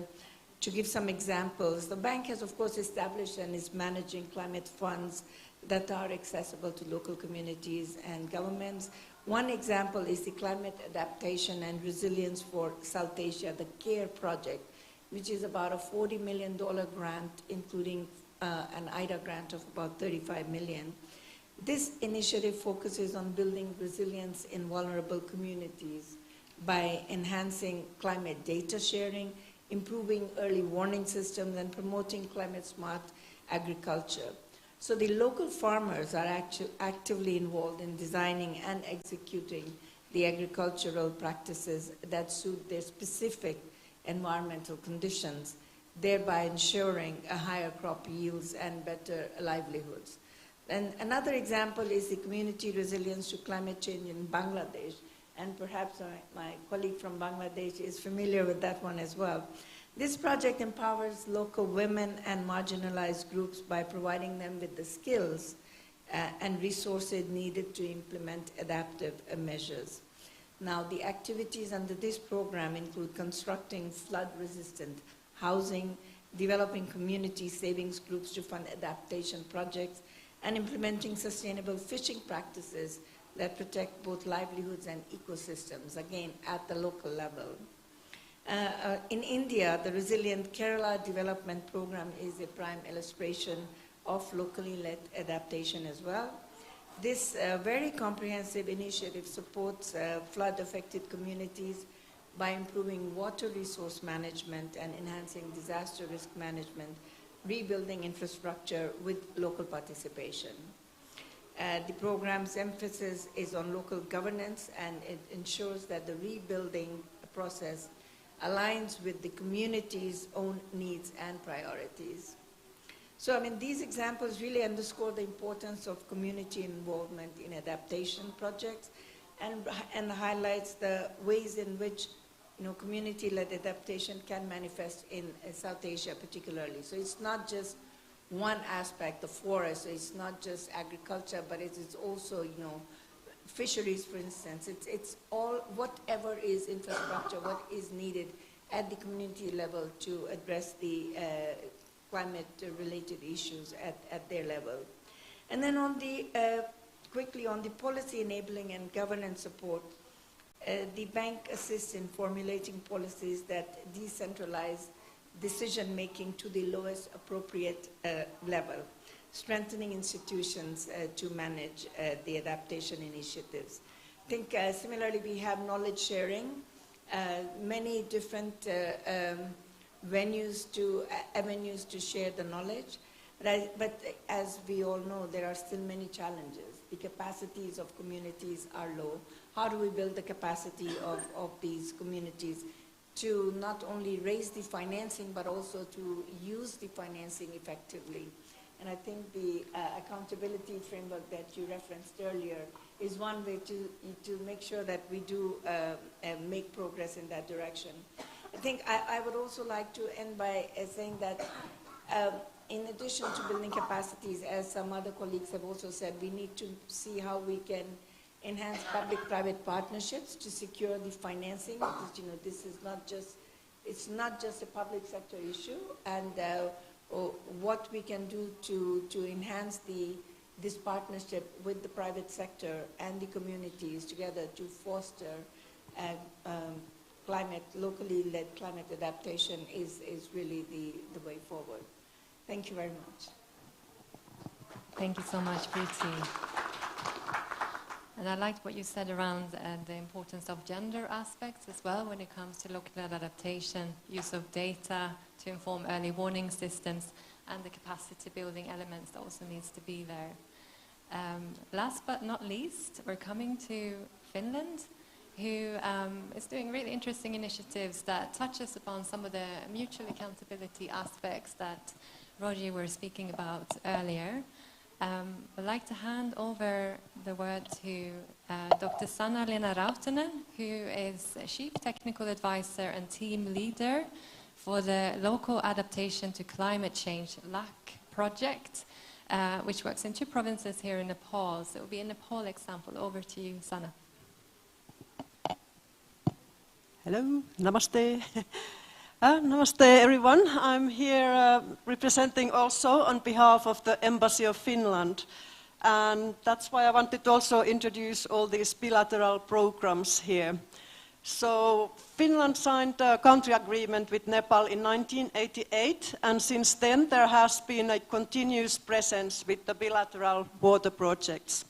give some examples, the bank has of course established and is managing climate funds that are accessible to local communities and governments. One example is the Climate Adaptation and Resilience for South Asia, the CARE project, which is about a $40 million grant, including an IDA grant of about $35 million. This initiative focuses on building resilience in vulnerable communities by enhancing climate data sharing, improving early warning systems, and promoting climate-smart agriculture. So the local farmers are actively involved in designing and executing the agricultural practices that suit their specific environmental conditions, thereby ensuring a higher crop yields and better livelihoods. And another example is the community resilience to climate change in Bangladesh, and perhaps my colleague from Bangladesh is familiar with that one as well. This project empowers local women and marginalized groups by providing them with the skills and resources needed to implement adaptive measures. Now, the activities under this program include constructing flood-resistant housing, developing community savings groups to fund adaptation projects, and implementing sustainable fishing practices that protect both livelihoods and ecosystems, again, at the local level. In India, the Resilient Kerala Development Program is a prime illustration of locally led adaptation as well. This very comprehensive initiative supports flood-affected communities by improving water resource management and enhancing disaster risk management, rebuilding infrastructure with local participation. The program's emphasis is on local governance, and it ensures that the rebuilding process aligns with the community's own needs and priorities. So, I mean, these examples really underscore the importance of community involvement in adaptation projects and highlights the ways in which, you know, community-led adaptation can manifest in South Asia particularly. So it's not just one aspect, the forest, so it's not just agriculture, but it is also, you know, fisheries, for instance. It's all, whatever is infrastructure, what is needed at the community level to address the climate-related issues at their level. And then on the, quickly on the policy enabling and governance support, the bank assists in formulating policies that decentralize decision-making to the lowest appropriate level, strengthening institutions to manage the adaptation initiatives. I think similarly we have knowledge sharing, many different avenues to share the knowledge, but as we all know, there are still many challenges. The capacities of communities are low. How do we build the capacity of these communities to not only raise the financing, but also to use the financing effectively? And I think the accountability framework that you referenced earlier is one way to make sure that we do make progress in that direction. I think I would also like to end by saying that in addition to building capacities, as some other colleagues have also said, we need to see how we can enhance public-private partnerships to secure the financing. Because, this is it's not just a public sector issue, and what we can do to enhance this partnership with the private sector and the communities together to foster locally led climate adaptation is really the way forward. Thank you very much. Thank you so much, Preeti. And I liked what you said around the importance of gender aspects as well when it comes to local adaptation, use of data to inform early warning systems, and the capacity building elements that also needs to be there. Last but not least, we're coming to Finland, who is doing really interesting initiatives that touches upon some of the mutual accountability aspects that Roger were speaking about earlier. I'd like to hand over the word to Dr. Sanna-Lena Rautanen, who is Chief Technical Advisor and Team Leader for the Local Adaptation to Climate Change LAC project, which works in 2 provinces here in Nepal. So it will be a Nepal example. Over to you, Sanna. Hello, namaste. Namaste everyone. I'm here representing also on behalf of the Embassy of Finland. And that's why I wanted to also introduce all these bilateral programs here. So Finland signed a country agreement with Nepal in 1988, and since then there has been a continuous presence with the bilateral water projects.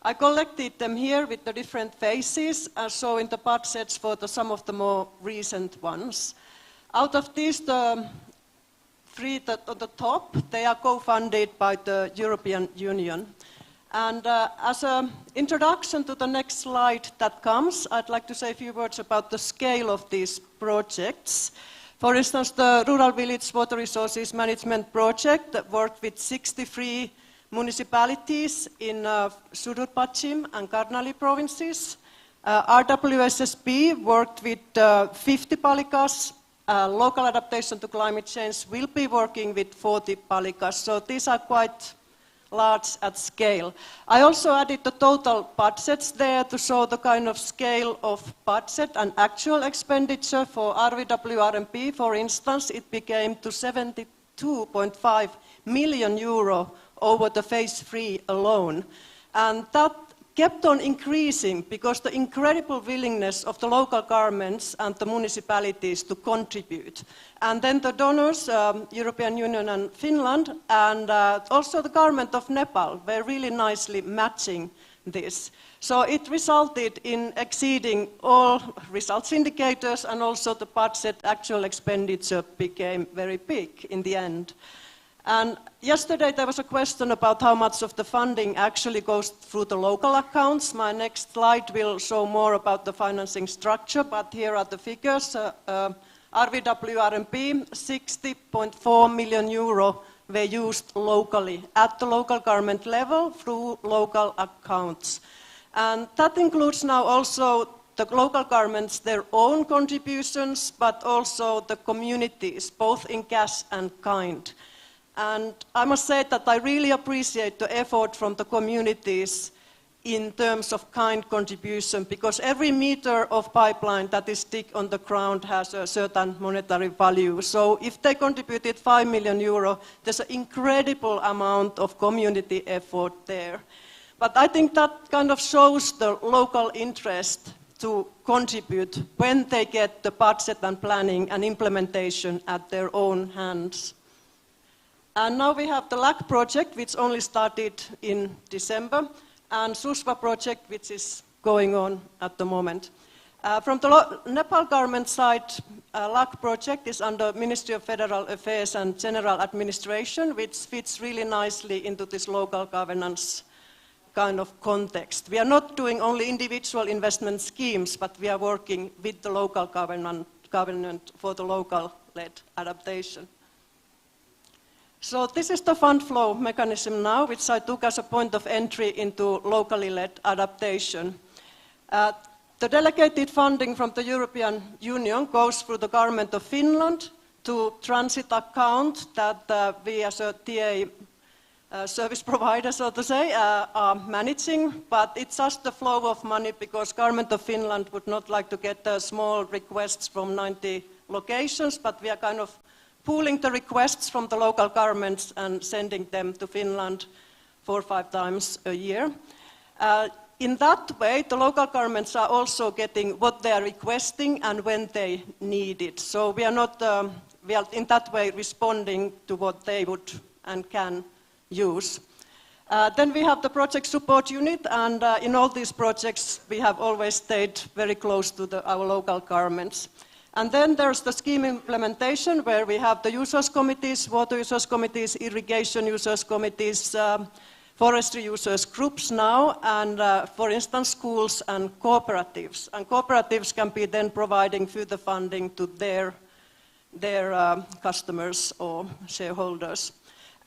I collected them here with the different phases, showing the budgets for some of the more recent ones. Out of these, the 3 on the top, they are co-funded by the European Union. And as an introduction to the next slide that comes, I'd like to say a few words about the scale of these projects. For instance, the Rural Village Water Resources Management Project worked with 63 municipalities in Sudur Pachim and Karnali provinces. RWSSP worked with 50 palikas. Local adaptation to climate change will be working with 40 palikas, so these are quite large at scale. I also added the total budgets there to show the kind of scale of budget and actual expenditure. For RVWRMP, for instance, it became to 72.5 million euro over the phase 3 alone. And that kept on increasing because the incredible willingness of the local governments and the municipalities to contribute. And then the donors, European Union and Finland, and also the government of Nepal were really nicely matching this. So it resulted in exceeding all results indicators, and also the budget actual expenditure became very big in the end. And yesterday there was a question about how much of the funding actually goes through the local accounts. My next slide will show more about the financing structure, but here are the figures. RVWRMP, 60.4 million euro were used locally, at the local government level, through local accounts. And that includes now also the local governments, their own contributions, but also the communities, both in cash and kind. And I must say that I really appreciate the effort from the communities in terms of kind contribution, because every meter of pipeline that is dig on the ground has a certain monetary value. So if they contributed 5 million euro, there's an incredible amount of community effort there. But I think that kind of shows the local interest to contribute when they get the budget and planning and implementation at their own hands. And now we have the LAC project, which only started in December, and SUSVA project, which is going on at the moment. From the Nepal government side, LAC project is under Ministry of Federal Affairs and General Administration, which fits really nicely into this local governance kind of context. We are not doing only individual investment schemes, but we are working with the local government for the local-led adaptation. So this is the fund flow mechanism now, which I took as a point of entry into locally led adaptation. The delegated funding from the European Union goes through the government of Finland to transit account that we as a TA service provider, so to say, are managing, but it's just the flow of money because government of Finland would not like to get small requests from 90 locations, but we are kind of pooling the requests from the local governments and sending them to Finland 4 or 5 times a year. In that way, the local governments are also getting what they are requesting and when they need it. So we are not, we are in that way responding to what they would and can use. Then we have the project support unit, and in all these projects we have always stayed very close to our local governments. And then there's the scheme implementation, where we have the users committees, water users committees, irrigation users committees, forestry users groups now, and for instance schools and cooperatives. And cooperatives can be then providing further funding to their customers or shareholders.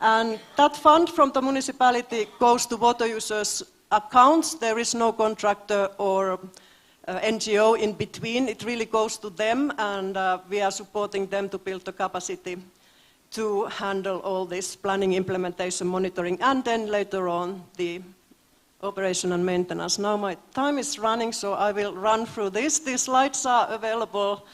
And that fund from the municipality goes to water users' accounts. There is no contractor or NGO in between. It really goes to them, and we are supporting them to build the capacity to handle all this planning, implementation, monitoring, and then later on the operation and maintenance. Now my time is running, so I will run through this. These slides are available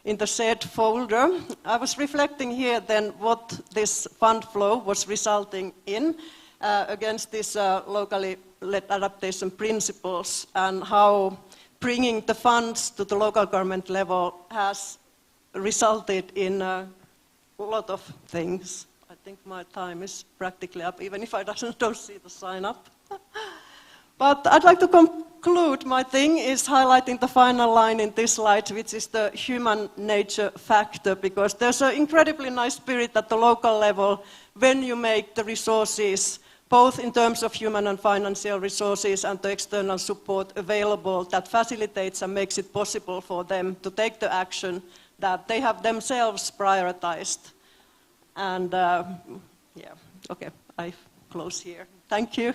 in the shared folder. I was reflecting here then what this fund flow was resulting in against these locally led adaptation principles, and how bringing the funds to the local government level has resulted in a lot of things. I think my time is practically up, even if I don't see the sign up. But I'd like to conclude. My thing is highlighting the final line in this slide, which is the human nature factor, because there's an incredibly nice spirit at the local level when you make the resources, both in terms of human and financial resources and the external support available, that facilitates and makes it possible for them to take the action that they have themselves prioritized. And yeah, okay, I close here. Thank you.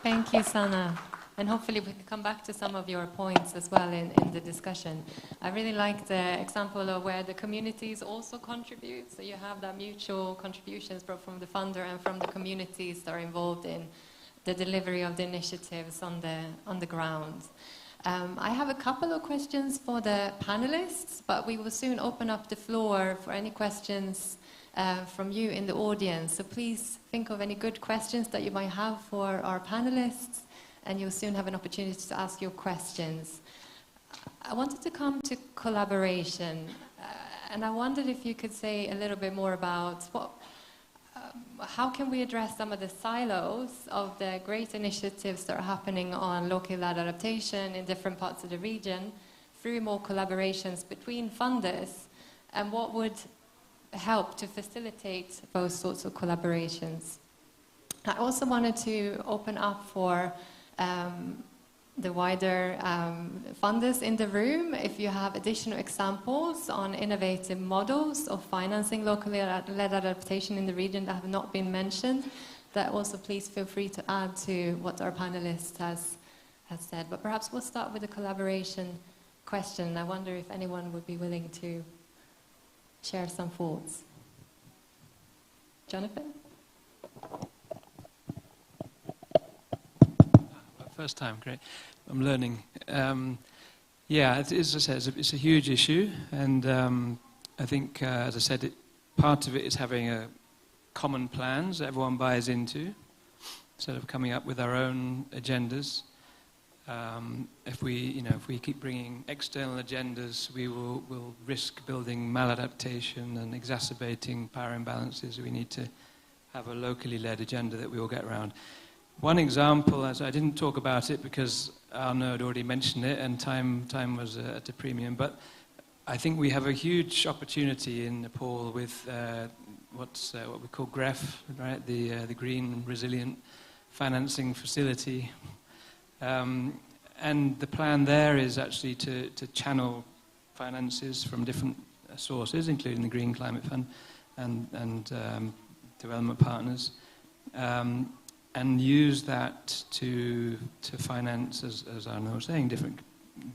Thank you, Sanna. And hopefully we can come back to some of your points as well in the discussion. I really like the example of where the communities also contribute. So you have that mutual contributions both from the funder and from the communities that are involved in the delivery of the initiatives on the ground. I have a couple of questions for the panelists, but we will soon open up the floor for any questions from you in the audience. So please think of any good questions that you might have for our panelists, and you'll soon have an opportunity to ask your questions. I wanted to come to collaboration, and I wondered if you could say a little bit more about how can we address some of the silos of the great initiatives that are happening on local adaptation in different parts of the region through more collaborations between funders, and what would help to facilitate those sorts of collaborations. I also wanted to open up for the wider funders in the room, if you have additional examples on innovative models of financing locally led adaptation in the region that have not been mentioned, that also please feel free to add to what our panelist has said. But perhaps we'll start with a collaboration question. I wonder if anyone would be willing to share some thoughts. Jonathan? first time, great. I'm learning. Yeah, as I said, it's a huge issue, and I think, as I said, part of it is having a common plans that everyone buys into, instead of coming up with our own agendas. If we keep bringing external agendas, we'll risk building maladaptation and exacerbating power imbalances. We need to have a locally led agenda that we all get around. One example, as I didn't talk about it because Arnaud had already mentioned it and time was at a premium, but I think we have a huge opportunity in Nepal with what we call GREF, right? The Green Resilient Financing Facility. And the plan there is actually to channel finances from different sources, including the Green Climate Fund and development partners, and use that to finance, as Arnaud was saying, different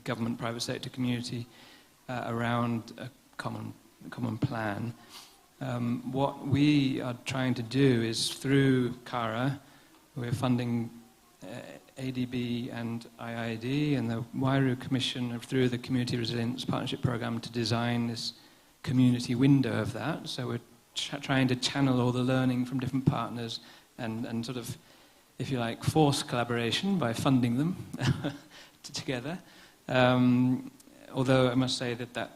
government, private sector, community around a common plan. What we are trying to do is through CARA, we're funding ADB and IID and the Wairu Commission through the Community Resilience Partnership Programme to design this community window of that. So we're trying to channel all the learning from different partners and sort of, if you like, force collaboration by funding them together. Although I must say that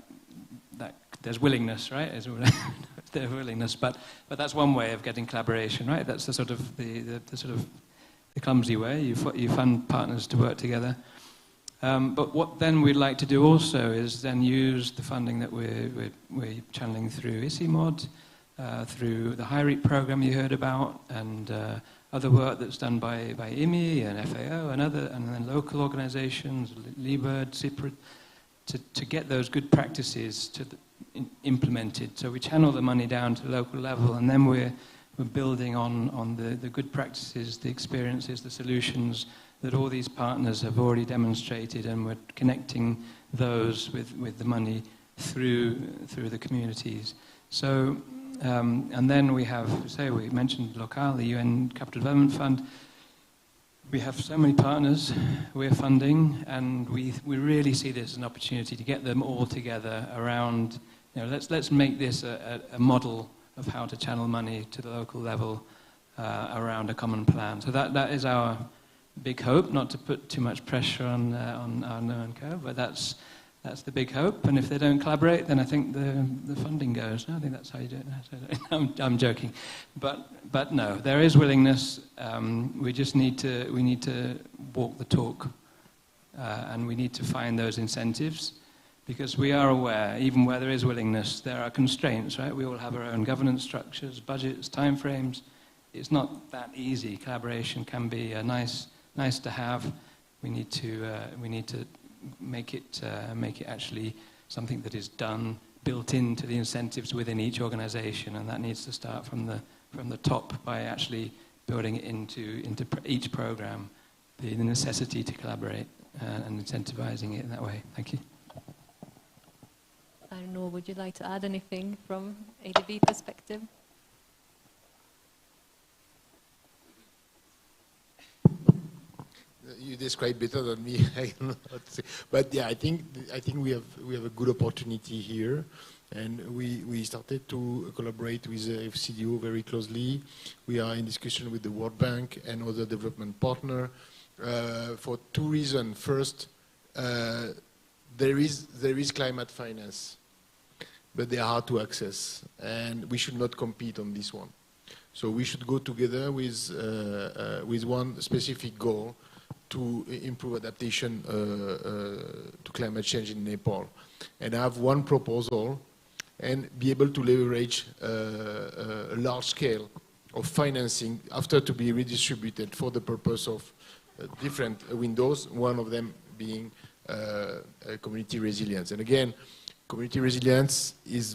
there's willingness, right? There's willingness, but that's one way of getting collaboration, right? That's the sort of the clumsy way. You fund partners to work together. But what then we'd like to do also is then use the funding that we're channeling through ICIMOD, through the HIREAP program you heard about, and other work that's done by IMI and FAO and then local organizations, LIBERD, CIPRID, to get those good practices implemented. So we channel the money down to the local level, and then we're building on the good practices, the experiences, the solutions that all these partners have already demonstrated, and we're connecting those with the money through the communities. So, and then we have, we mentioned Local, the UN Capital Development Fund. We have so many partners we're funding, and we really see this as an opportunity to get them all together around, let's make this a model of how to channel money to the local level around a common plan. So that is our big hope, not to put too much pressure on Arnaud and co, but that's the big hope. And if they don't collaborate, then I think the funding goes. I think that's how you do it. I'm joking, but no, there is willingness. We just need to walk the talk, and we need to find those incentives. Because we are aware, even where there is willingness, there are constraints, right? We all have our own governance structures, budgets, timeframes. It's not that easy. Collaboration can be nice to have. We need to make it actually something that is done, built into the incentives within each organization, and that needs to start from the top by actually building it into each program, the necessity to collaborate and incentivizing it in that way. Thank you. I don't know, would you like to add anything from ADB perspective? You describe better than me. I don't know what to say. But yeah, I think we have a good opportunity here, and we started to collaborate with FCDO very closely. We are in discussion with the World Bank and other development partner for two reasons. First, there is climate finance, but they are hard to access, and we should not compete on this one. So we should go together with one specific goal to improve adaptation to climate change in Nepal, and have one proposal and be able to leverage a large scale of financing after to be redistributed for the purpose of different windows, one of them being community resilience. And again, community resilience it's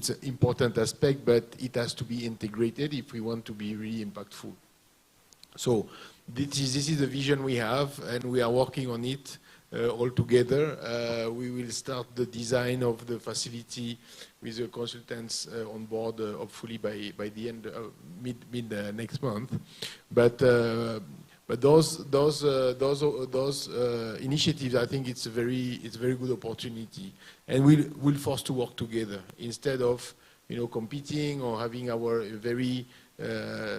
an important aspect, but it has to be integrated if we want to be really impactful. So this is the vision we have, and we are working on it all together. We will start the design of the facility with the consultants on board, hopefully by the end, mid next month. But But those initiatives, I think it's a very good opportunity, and we'll force to work together instead of competing or having our very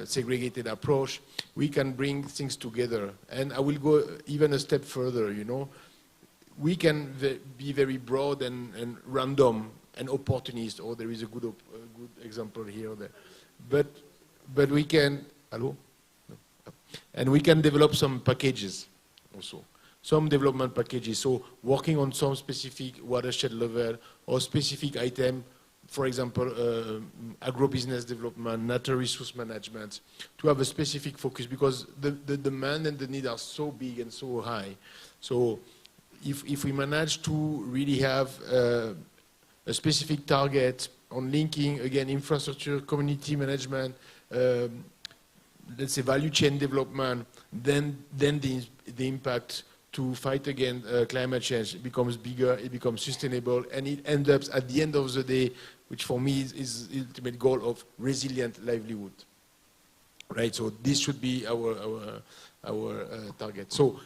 segregated approach. We can bring things together, and I will go even a step further. We can be very broad and random and opportunist. Or there is a good example here or there, but we can. Hello. And we can develop some packages also, some development packages. So working on some specific watershed level or specific item, for example, agro-business development, natural resource management, to have a specific focus, because the demand and the need are so big and so high. So if we manage to really have a specific target on linking, again, infrastructure, community management, let's say value chain development, then the impact to fight against climate change becomes bigger, it becomes sustainable, and it ends up at the end of the day, which for me is the ultimate goal of resilient livelihood. Right, so this should be our target. So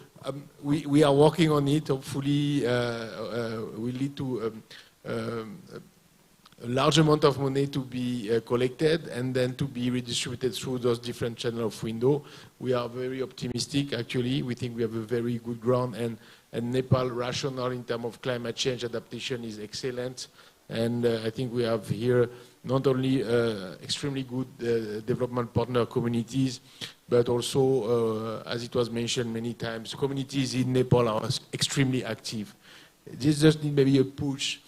we are working on it. Hopefully, we lead to a large amount of money to be collected and then to be redistributed through those different channels of window. We are very optimistic, actually. We think we have a very good ground, and Nepal rationale in terms of climate change adaptation is excellent. And I think we have here not only extremely good development partner communities, but also, as it was mentioned many times, communities in Nepal are extremely active. This just need maybe a push,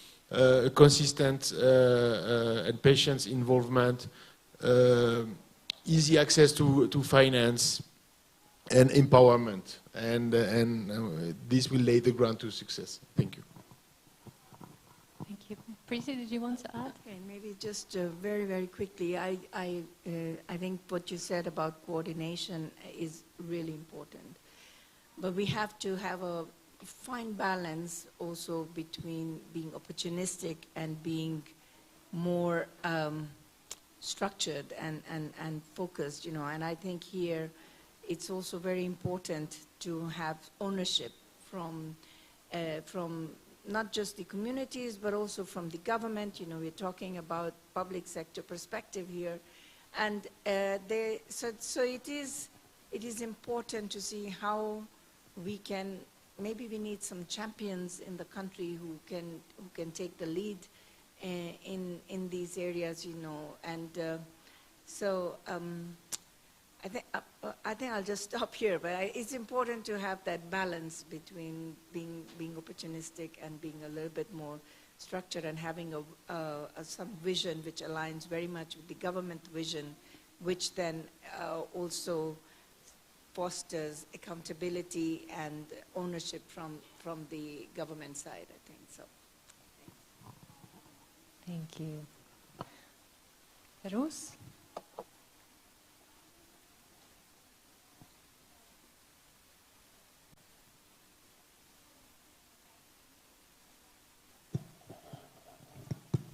consistent and patient involvement, easy access to finance, and empowerment. And this will lay the ground to success. Thank you. Thank you. Preeti, did you want to add? Okay, maybe just very, very quickly. I think what you said about coordination is really important. But we have to have a fine balance also between being opportunistic and being more structured and focused, And I think here it's also very important to have ownership from not just the communities, but also from the government. We're talking about public sector perspective here, and so it is important to see how we can. Maybe we need some champions in the country who can take the lead in these areas, And so I think I'll just stop here. But it's important to have that balance between being opportunistic and being a little bit more structured and having some vision which aligns very much with the government vision, which then also fosters accountability and ownership from the government side, I think. So, thank you. Rose?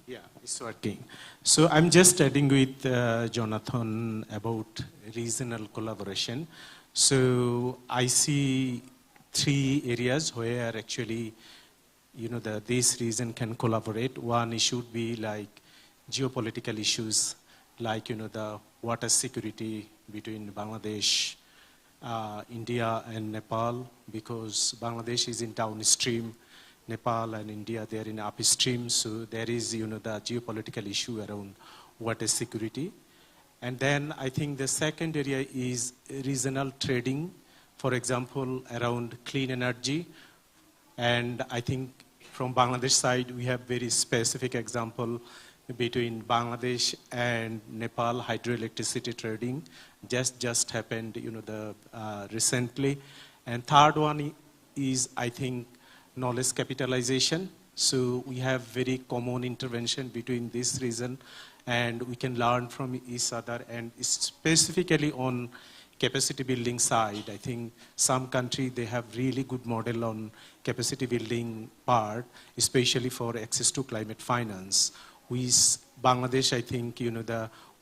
Yeah, it's working. So I'm just adding with Jonathan about regional collaboration. So I see 3 areas where actually, this region can collaborate. One issue would be like geopolitical issues, like, the water security between Bangladesh, India and Nepal, because Bangladesh is in downstream, Nepal and India, they are in upstream. So there is, the geopolitical issue around water security. And then I think the second area is regional trading, for example, around clean energy. And I think from Bangladesh side, we have very specific example between Bangladesh and Nepal hydroelectricity trading. Just happened, recently. And third one is, I think, knowledge capitalization. So we have very common intervention between this region, and we can learn from each other. And specifically on capacity building side, I think some country, they have really good model on capacity building part, especially for access to climate finance. with Bangladesh, I think,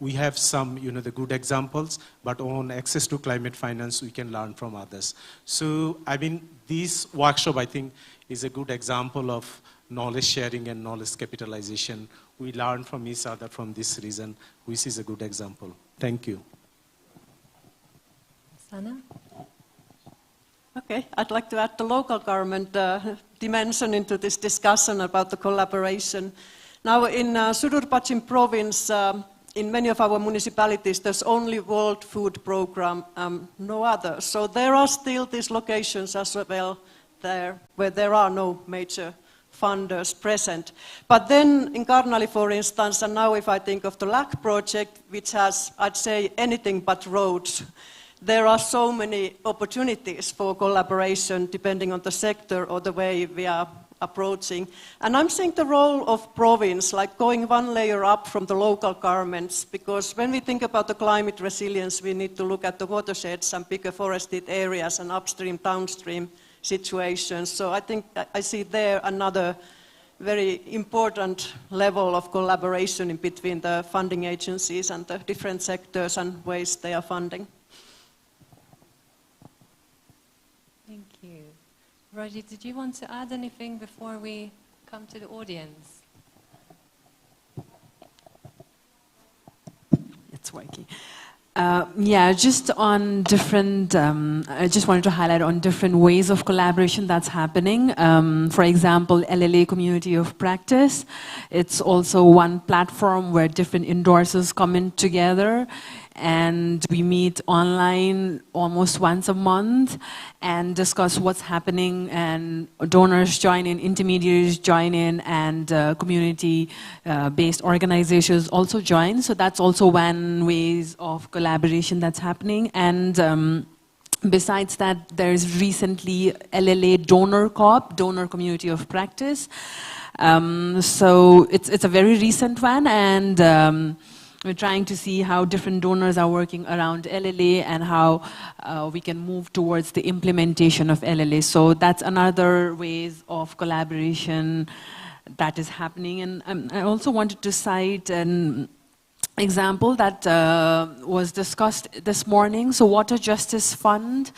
we have some, the good examples, but on access to climate finance, we can learn from others. So, I mean, this workshop, I think, is a good example of knowledge sharing and knowledge capitalization. We learn from each other from this reason, which is a good example. Thank you. Sana? Okay, I'd like to add the local government dimension into this discussion about the collaboration. Now in Sudurpachim province, in many of our municipalities, there's only World Food Programme, no others. So there are still these locations as well there, where there are no major funders present. But then in Karnali, for instance, and now if I think of the LAC project, which has, I'd say, anything but roads, there are so many opportunities for collaboration depending on the sector or the way we are approaching. And I'm seeing the role of province, like going one layer up from the local governments, because when we think about the climate resilience, we need to look at the watersheds and bigger forested areas and upstream, downstream situations. So I think I see there another very important level of collaboration in between the funding agencies and the different sectors and ways they are funding. Thank you. Roger, did you want to add anything before we come to the audience? It's working. Yeah, just on different, I just wanted to highlight on different ways of collaboration that's happening. For example, LLA Community of Practice. It's also one platform where different endorsers come in together, and we meet online almost once a month and discuss what's happening, and donors join in, intermediaries join in, and community-based organizations also join. So that's also one ways of collaboration that's happening. And besides that, there's recently LLA Donor Corp, Donor Community of Practice. So it's a very recent one, and we're trying to see how different donors are working around LLA and how we can move towards the implementation of LLA. So that's another ways of collaboration that is happening. And I also wanted to cite an example that was discussed this morning. So Water Justice Fund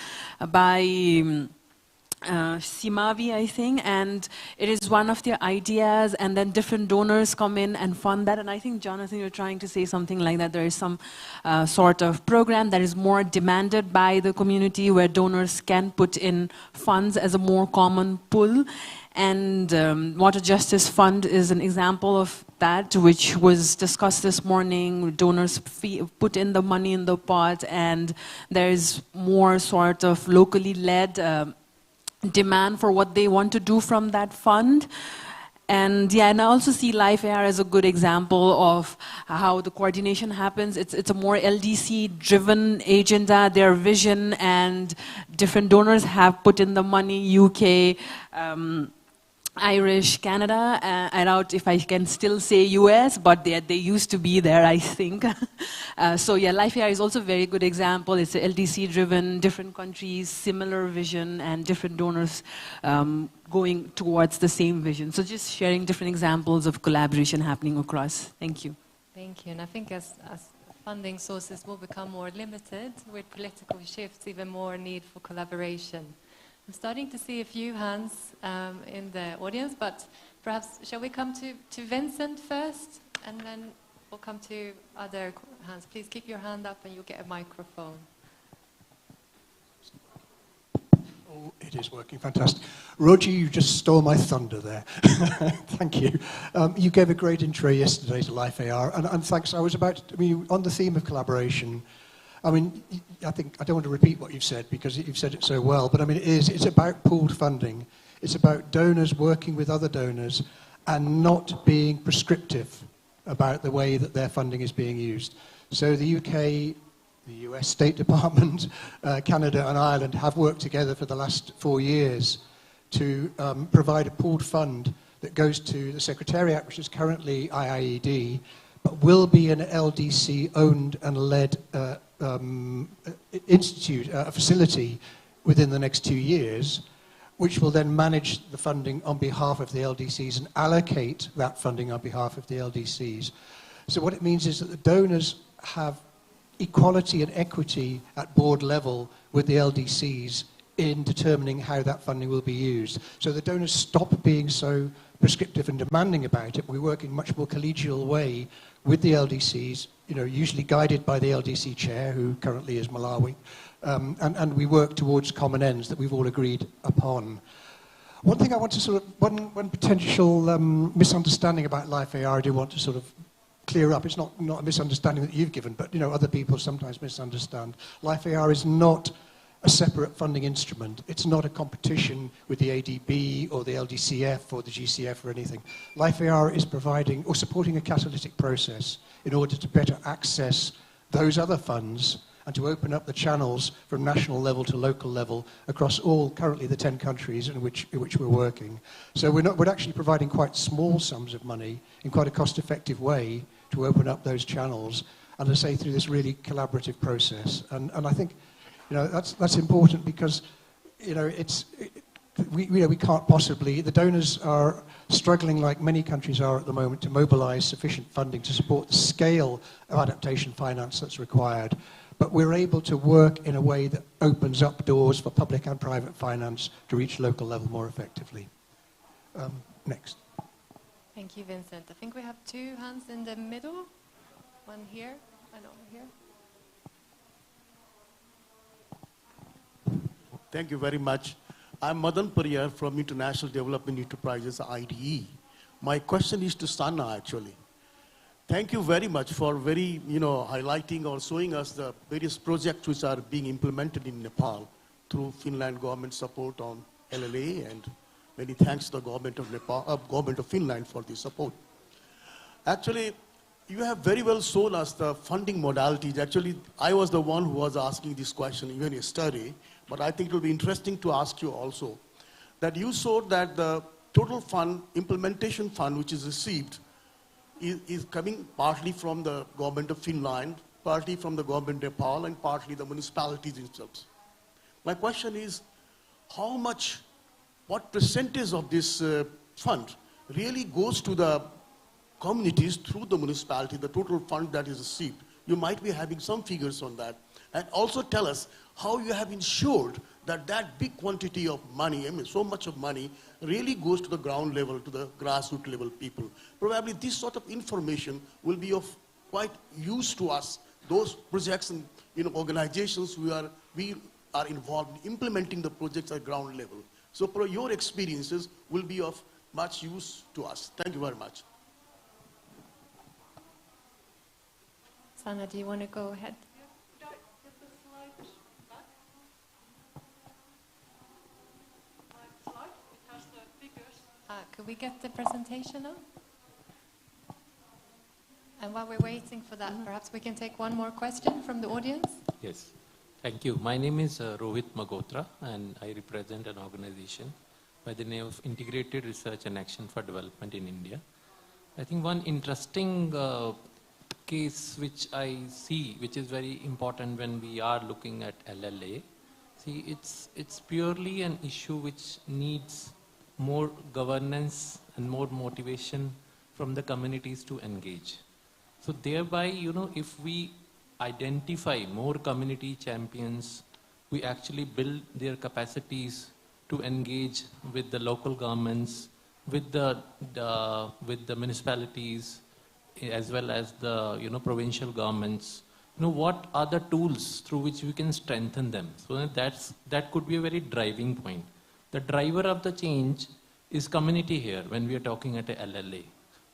by Simavi, I think, and it is one of their ideas, and then different donors come in and fund that. And I think, Jonathan, you're trying to say something like that. There is some sort of program that is more demanded by the community where donors can put in funds as a more common pool. And Water Justice Fund is an example of that, which was discussed this morning. Donors put in the money in the pot, and there is more sort of locally led demand for what they want to do from that fund. And yeah, and I also see Life AR as a good example of how the coordination happens. It's a more LDC-driven agenda, their vision, and different donors have put in the money, UK, Irish, Canada. I doubt if I can still say US, but they used to be there, I think. So yeah, Life AR is also a very good example. It's a LDC-driven, different countries, similar vision, and different donors going towards the same vision. So just sharing different examples of collaboration happening across. Thank you. Thank you. And I think as funding sources will become more limited with political shifts, even more need for collaboration. I'm starting to see a few hands in the audience, but perhaps shall we come to Vincent first, and then we'll come to other hands. Please keep your hand up and you'll get a microphone. Oh, it is working, fantastic. Roger, you just stole my thunder there. Thank you. You gave a great intro yesterday to Life AR, and thanks. I was about, on the theme of collaboration. I mean, I think, I don't want to repeat what you've said because you've said it so well, but I mean, it's about pooled funding. It's about donors working with other donors and not being prescriptive about the way that their funding is being used. So the UK, the US State Department, Canada and Ireland have worked together for the last 4 years to provide a pooled fund that goes to the Secretariat, which is currently IIED, but will be an LDC-owned and led institute, a facility within the next 2 years, which will then manage the funding on behalf of the LDCs and allocate that funding on behalf of the LDCs. So what it means is that the donors have equality and equity at board level with the LDCs in determining how that funding will be used. So the donors stop being so prescriptive and demanding about it. We work in a much more collegial way with the LDCs, usually guided by the LDC chair, who currently is Malawi, and we work towards common ends that we've all agreed upon. One thing I want to one potential misunderstanding about Life AR I do want to clear up. It's not a misunderstanding that you've given, but other people sometimes misunderstand. Life AR is not a separate funding instrument. It's not a competition with the ADB or the LDCF or the GCF or anything. Life AR is providing or supporting a catalytic process in order to better access those other funds and to open up the channels from national level to local level across all currently the 10 countries in which we're working. So we're actually providing quite small sums of money in quite a cost-effective way to open up those channels, and I say through this really collaborative process. And I think that's important because we can't possibly, the donors are struggling like many countries are at the moment to mobilize sufficient funding to support the scale of adaptation finance that's required. But we're able to work in a way that opens up doors for public and private finance to reach local level more effectively. Next. Thank you, Vincent. I think we have two hands in the middle. One here and over here. Thank you very much. I'm Madan Pariyar from International Development Enterprises, IDE. My question is to Sanna, actually. Thank you very much for highlighting or showing us the various projects which are being implemented in Nepal through Finland government support on LLA, and many thanks to the government of Nepal, government of Finland for the support. Actually, you have very well shown us the funding modalities. Actually, I was the one who was asking this question even yesterday, but I think it will be interesting to ask you also that you showed that the total fund, implementation fund, which is received is coming partly from the government of Finland, partly from the government of Nepal, and partly the municipalities themselves. My question is, what percentage of this fund really goes to the communities through the municipality, the total fund that is received? You might be having some figures on that. And also tell us how you have ensured that that big quantity of money, so much of money, really goes to the ground level, to the grassroots level people. Probably this sort of information will be of quite use to us, those projects and organizations we are involved in implementing the projects at ground level. So your experiences will be of much use to us. Thank you very much. Sanna, do you want to go ahead? Could we get the presentation on? And while we're waiting for that, perhaps we can take one more question from the audience? Yes, thank you. My name is Rohit Magotra, and I represent an organization by the name of Integrated Research and Action for Development in India. I think one interesting case which I see, which is very important when we are looking at LLA, see, it's purely an issue which needs more governance and more motivation from the communities to engage. So thereby, if we identify more community champions, we actually build their capacities to engage with the local governments, with the municipalities, as well as the provincial governments. What are the tools through which we can strengthen them? So that could be a very driving point. The driver of the change is community here when we are talking at a LLA.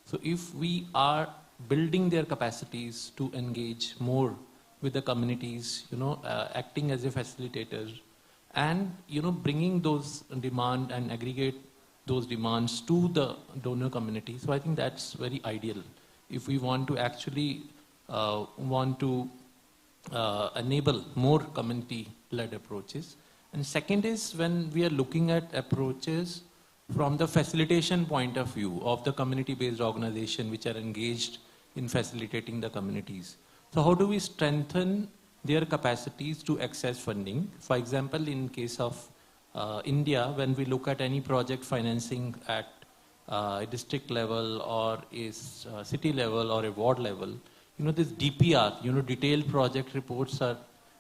So if we are building their capacities to engage more with the communities, acting as a facilitator, and bringing those demand and aggregate those demands to the donor community. So I think that's very ideal if we want to actually enable more community-led approaches. And second is when we are looking at approaches from the facilitation point of view of the community-based organization which are engaged in facilitating the communities. So how do we strengthen their capacities to access funding? For example, in case of India, when we look at any project financing at district level or is city level or a ward level, this DPR, detailed project reports are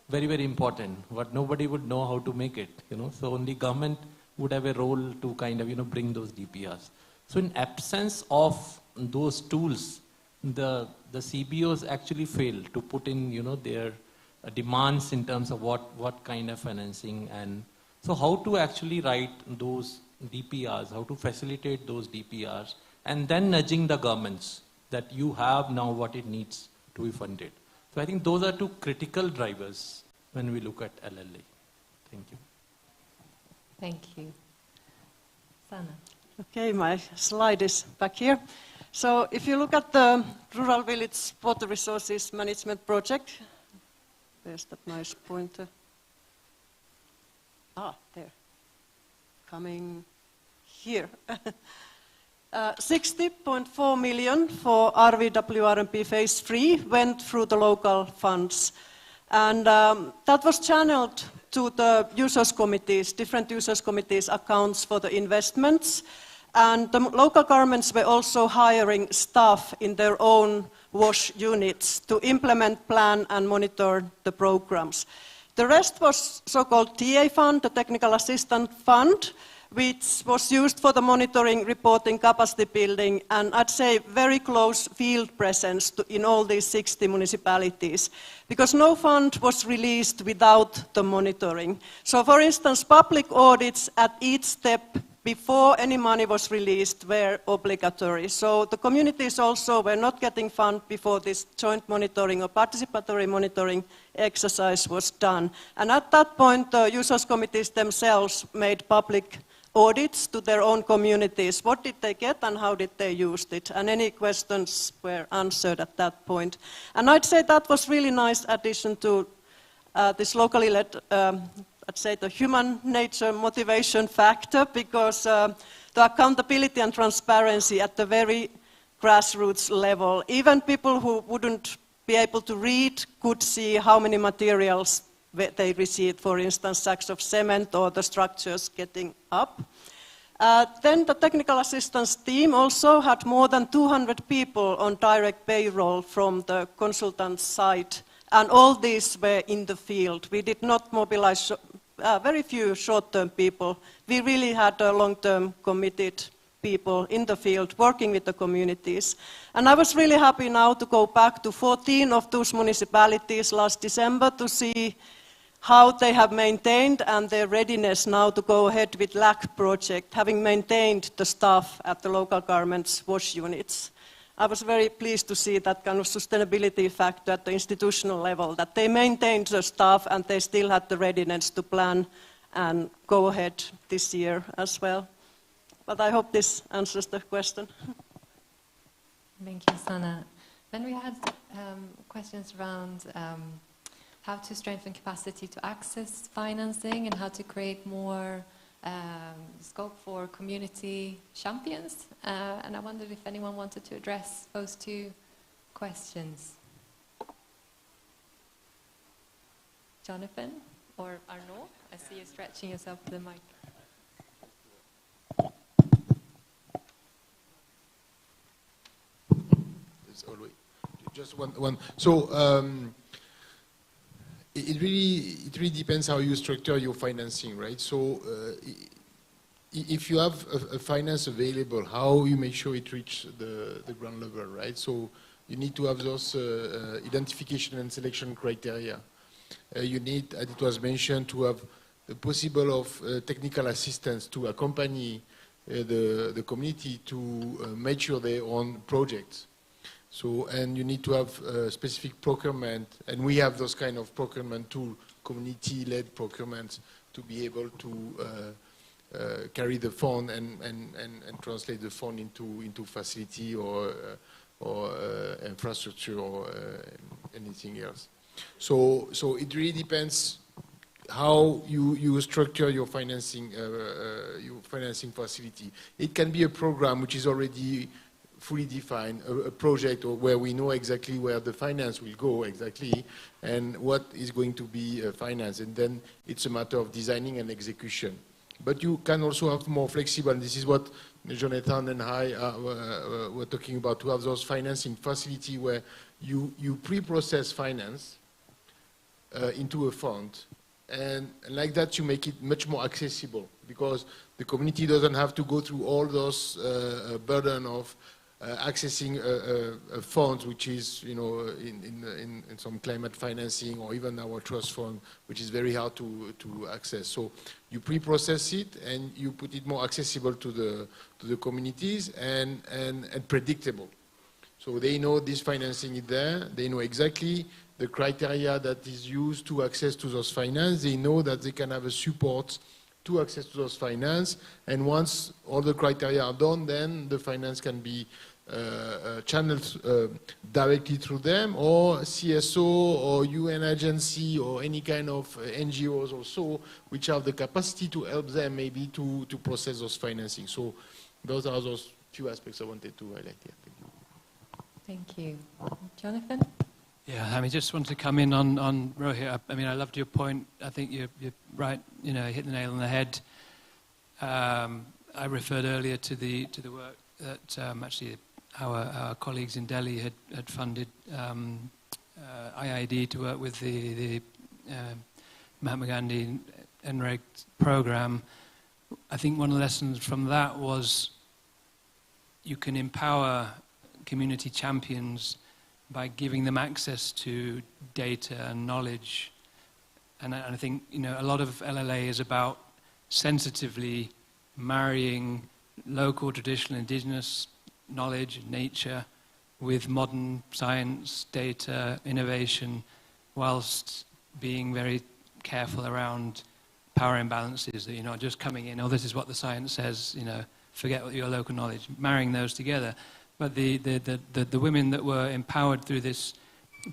very, very important, but nobody would know how to make it, So only government would have a role to kind of, bring those DPRs. So in absence of those tools, the CBOs actually fail to put in, their demands in terms of what kind of financing, and so how to actually write those DPRs, how to facilitate those DPRs, and then nudging the governments that you have now what it needs to be funded. So I think those are two critical drivers when we look at LLA. Thank you. Thank you. Sana. Okay, my slide is back here. So if you look at the Rural Village Water Resources Management Project, there's that nice pointer. There. Coming here. 60.4 million for RVWRMP Phase 3 went through the local funds. And that was channeled to the users committees, different users committees accounts for the investments. And the local governments were also hiring staff in their own WASH units to implement, plan and monitor the programs. The rest was so-called TA fund, the Technical Assistance Fund, which was used for the monitoring, reporting, capacity building, and I'd say very close field presence in all these 60 municipalities, because no fund was released without the monitoring. So for instance, public audits at each step before any money was released were obligatory. So the communities also were not getting fund before this joint monitoring or participatory monitoring exercise was done. And at that point, the users committees themselves made public audits to their own communities. What did they get and how did they use it? And any questions were answered at that point. And I'd say that was really nice addition to this locally led I'd say the human nature motivation factor, because the accountability and transparency at the very grassroots level, even people who wouldn't be able to read could see how many materials they received, for instance, sacks of cement or the structures getting up. Then the technical assistance team also had more than 200 people on direct payroll from the consultant side, and all these were in the field. We did not mobilize very few short-term people. We really had long-term committed people in the field working with the communities. And I was really happy now to go back to 14 of those municipalities last December to see how they have maintained and their readiness now to go ahead with LAC project, having maintained the staff at the local government's WASH units. I was very pleased to see that kind of sustainability factor at the institutional level, that they maintained the staff and they still had the readiness to plan and go ahead this year as well. But I hope this answers the question. Thank you, Sana. Then we had questions around how to strengthen capacity to access financing and how to create more scope for community champions. And I wondered if anyone wanted to address those two questions. Jonathan or Arnaud? I see you stretching yourself to the mic. It's always just one. So it really depends how you structure your financing, right? So if you have a finance available, how you make sure it reaches the ground level, right? So you need to have those identification and selection criteria. You need, as it was mentioned, to have the possible of technical assistance to accompany the community to mature their own projects. So, and you need to have specific procurement, and we have those kind of procurement tool, community-led procurements, to be able to carry the fund and translate the fund into facility or infrastructure or anything else. So it really depends how you structure your financing facility. It can be a program which is already fully defined, a project or where we know exactly where the finance will go exactly and what is going to be financed, and then it's a matter of designing and execution. but you can also have more flexible, and this is what Jonathan and I were talking about, to have those financing facility where you pre-process finance into a fund, and like that you make it much more accessible, because the community doesn't have to go through all those burden of accessing a fund, which is, you know, in some climate financing, or even our trust fund, which is very hard to access. So you pre-process it and you put it more accessible to the communities and predictable. So they know this financing is there. They know exactly the criteria that is used to access to those finance. They know that they can have a support to access to those finance. And once all the criteria are done, then the finance can be channeled directly through them, or CSO or UN agency or any kind of NGOs or so, which have the capacity to help them maybe to process those financing. So those are those few aspects I wanted to highlight here. Thank you. Jonathan? Yeah, I mean, just want to come in on Rohit. I mean, I loved your point. I think you're right. You know, hit the nail on the head. I referred earlier to the work that actually our colleagues in Delhi had funded IID to work with the Mahatma Gandhi NREG program. I think one of the lessons from that was you can empower community champions by giving them access to data and knowledge. And I think, you know, a lot of LLA is about sensitively marrying local, traditional, indigenous knowledge, nature, with modern science, data, innovation, whilst being very careful around power imbalances, that you're not just coming in, oh, this is what the science says, you know, forget your local knowledge, marrying those together. But the women that were empowered through this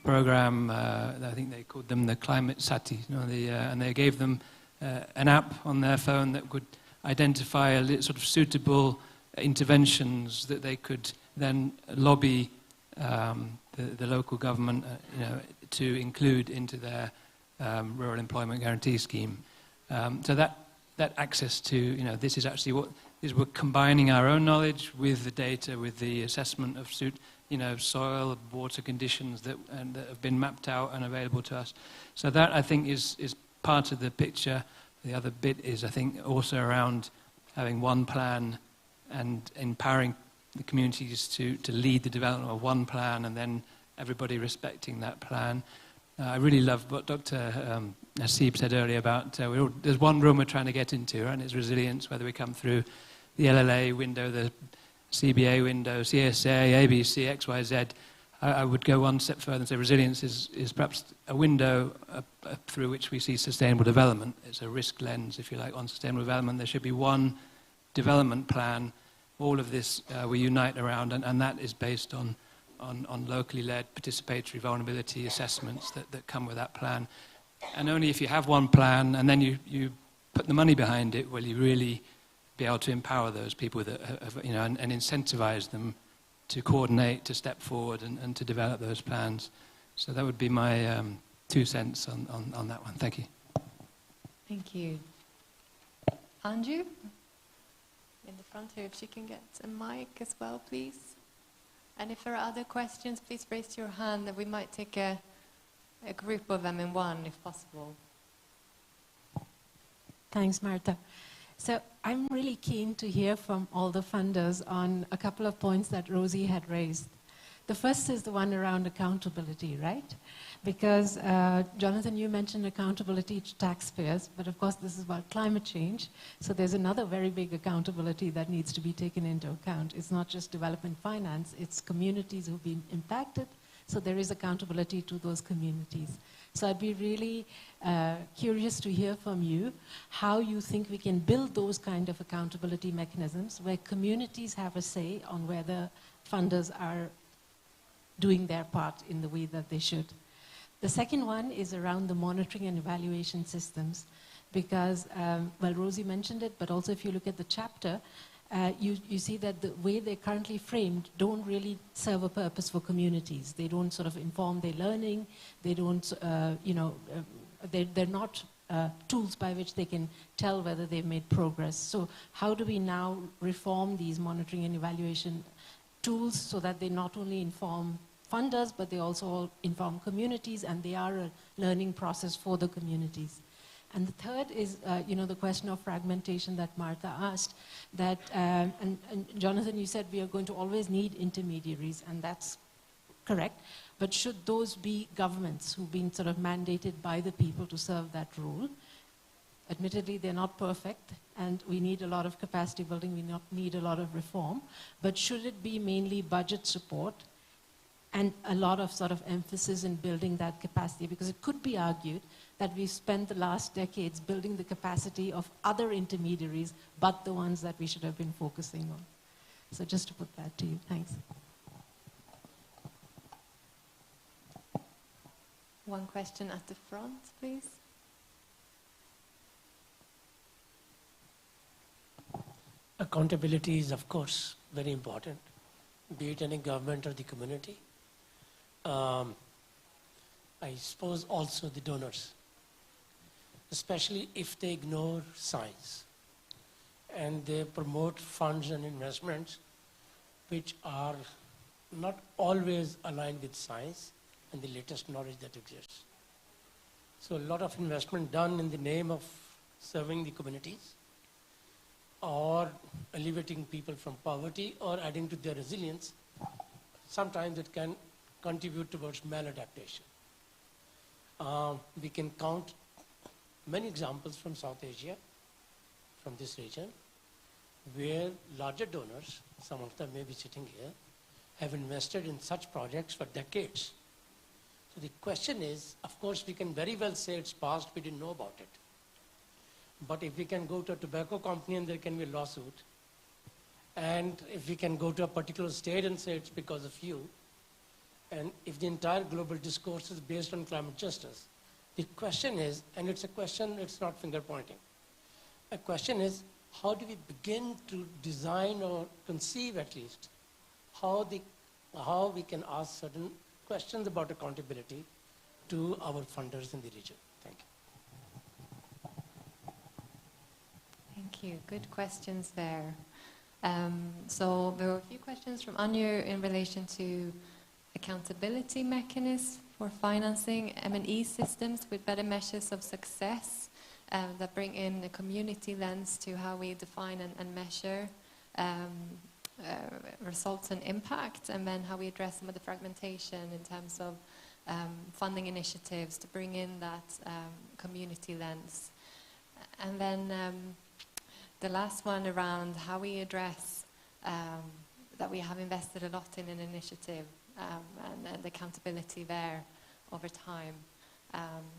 program, I think they called them the Climate Sati, you know, and they gave them an app on their phone that could identify a sort of suitable interventions that they could then lobby the local government, you know, to include into their rural employment guarantee scheme. So that access to, you know, this is actually what is, we're combining our own knowledge with the data, with the assessment of soil, water conditions that have been mapped out and available to us. So that, I think, is part of the picture. The other bit is, I think, also around having one plan and empowering the communities to lead the development of one plan, and then everybody respecting that plan. I really love what Dr. Naseeb said earlier about there's one room we're trying to get into, right? And it's resilience, whether we come through the LLA window, the CBA window, CSA, ABC, XYZ. I would go one step further and say resilience is perhaps a window through which we see sustainable development. It's a risk lens, if you like, on sustainable development. There should be one development plan. All of this we unite around, and that is based on locally led participatory vulnerability assessments that come with that plan. And only if you have one plan and then you put the money behind it will you really be able to empower those people that have, you know, and incentivize them to coordinate, to step forward and to develop those plans. So that would be my 2 cents on that one. Thank you. Thank you. Anju? In the front here, if she can get a mic as well, please. And if there are other questions, please raise your hand and we might take a group of them in one, if possible. Thanks, Martha. So I'm really keen to hear from all the funders on a couple of points that Rosie had raised. The first is the one around accountability, right? Because, Jonathan, you mentioned accountability to taxpayers, but of course this is about climate change. So there's another very big accountability that needs to be taken into account. It's not just development finance, it's communities who've been impacted. So there is accountability to those communities. So I'd be really curious to hear from you how you think we can build those kind of accountability mechanisms where communities have a say on whether funders are doing their part in the way that they should. The second one is around the monitoring and evaluation systems because, well, Rosie mentioned it, but also if you look at the chapter, you see that the way they're currently framed don't really serve a purpose for communities. They don't sort of inform their learning. They don't, they're not tools by which they can tell whether they've made progress. So how do we now reform these monitoring and evaluation tools so that they not only inform funders, but they also inform communities, and they are a learning process for the communities. And the third is, the question of fragmentation that Martha asked. That, and Jonathan, you said we are going to always need intermediaries, and that's correct. But should those be governments who've been sort of mandated by the people to serve that role? Admittedly, they're not perfect, and we need a lot of capacity building, we need a lot of reform. But should it be mainly budget support and a lot of sort of emphasis in building that capacity? Because it could be argued that we've spent the last decades building the capacity of other intermediaries, but the ones that we should have been focusing on. So just to put that to you, thanks. One question at the front, please. Accountability is, of course, very important, be it any government or the community. I suppose also the donors, especially if they ignore science and they promote funds and investments which are not always aligned with science and the latest knowledge that exists. So a lot of investment done in the name of serving the communities or alleviating people from poverty or adding to their resilience, sometimes it can contribute towards maladaptation. We can count many examples from South Asia, from this region, where larger donors, some of them may be sitting here, have invested in such projects for decades. So the question is, of course, we can very well say it's past, we didn't know about it. But if we can go to a tobacco company and there can be a lawsuit, and if we can go to a particular state and say it's because of you, and if the entire global discourse is based on climate justice, the question is, and it's a question, it's not finger pointing. A question is, how do we begin to design or conceive at least how we can ask certain questions about accountability to our funders in the region? Thank you. Thank you. Good questions there. So there were a few questions from Anu in relation to accountability mechanisms for financing M&E systems with better measures of success that bring in a community lens to how we define and measure results and impact, and then how we address some of the fragmentation in terms of funding initiatives to bring in that community lens. And then the last one around how we address that we have invested a lot in an initiative and the accountability there over time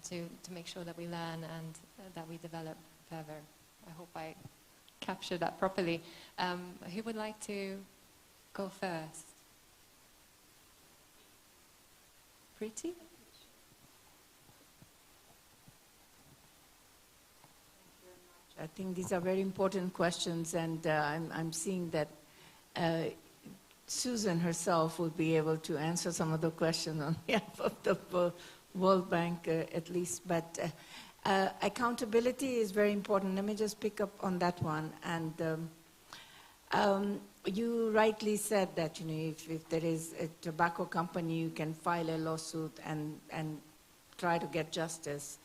to make sure that we learn and that we develop further. I hope I captured that properly. Who would like to go first? Preeti? I think these are very important questions, and I'm seeing that Susan herself will be able to answer some of the questions on behalf of the World Bank, at least. But accountability is very important. Let me just pick up on that one. And you rightly said that, if there is a tobacco company, you can file a lawsuit and try to get justice.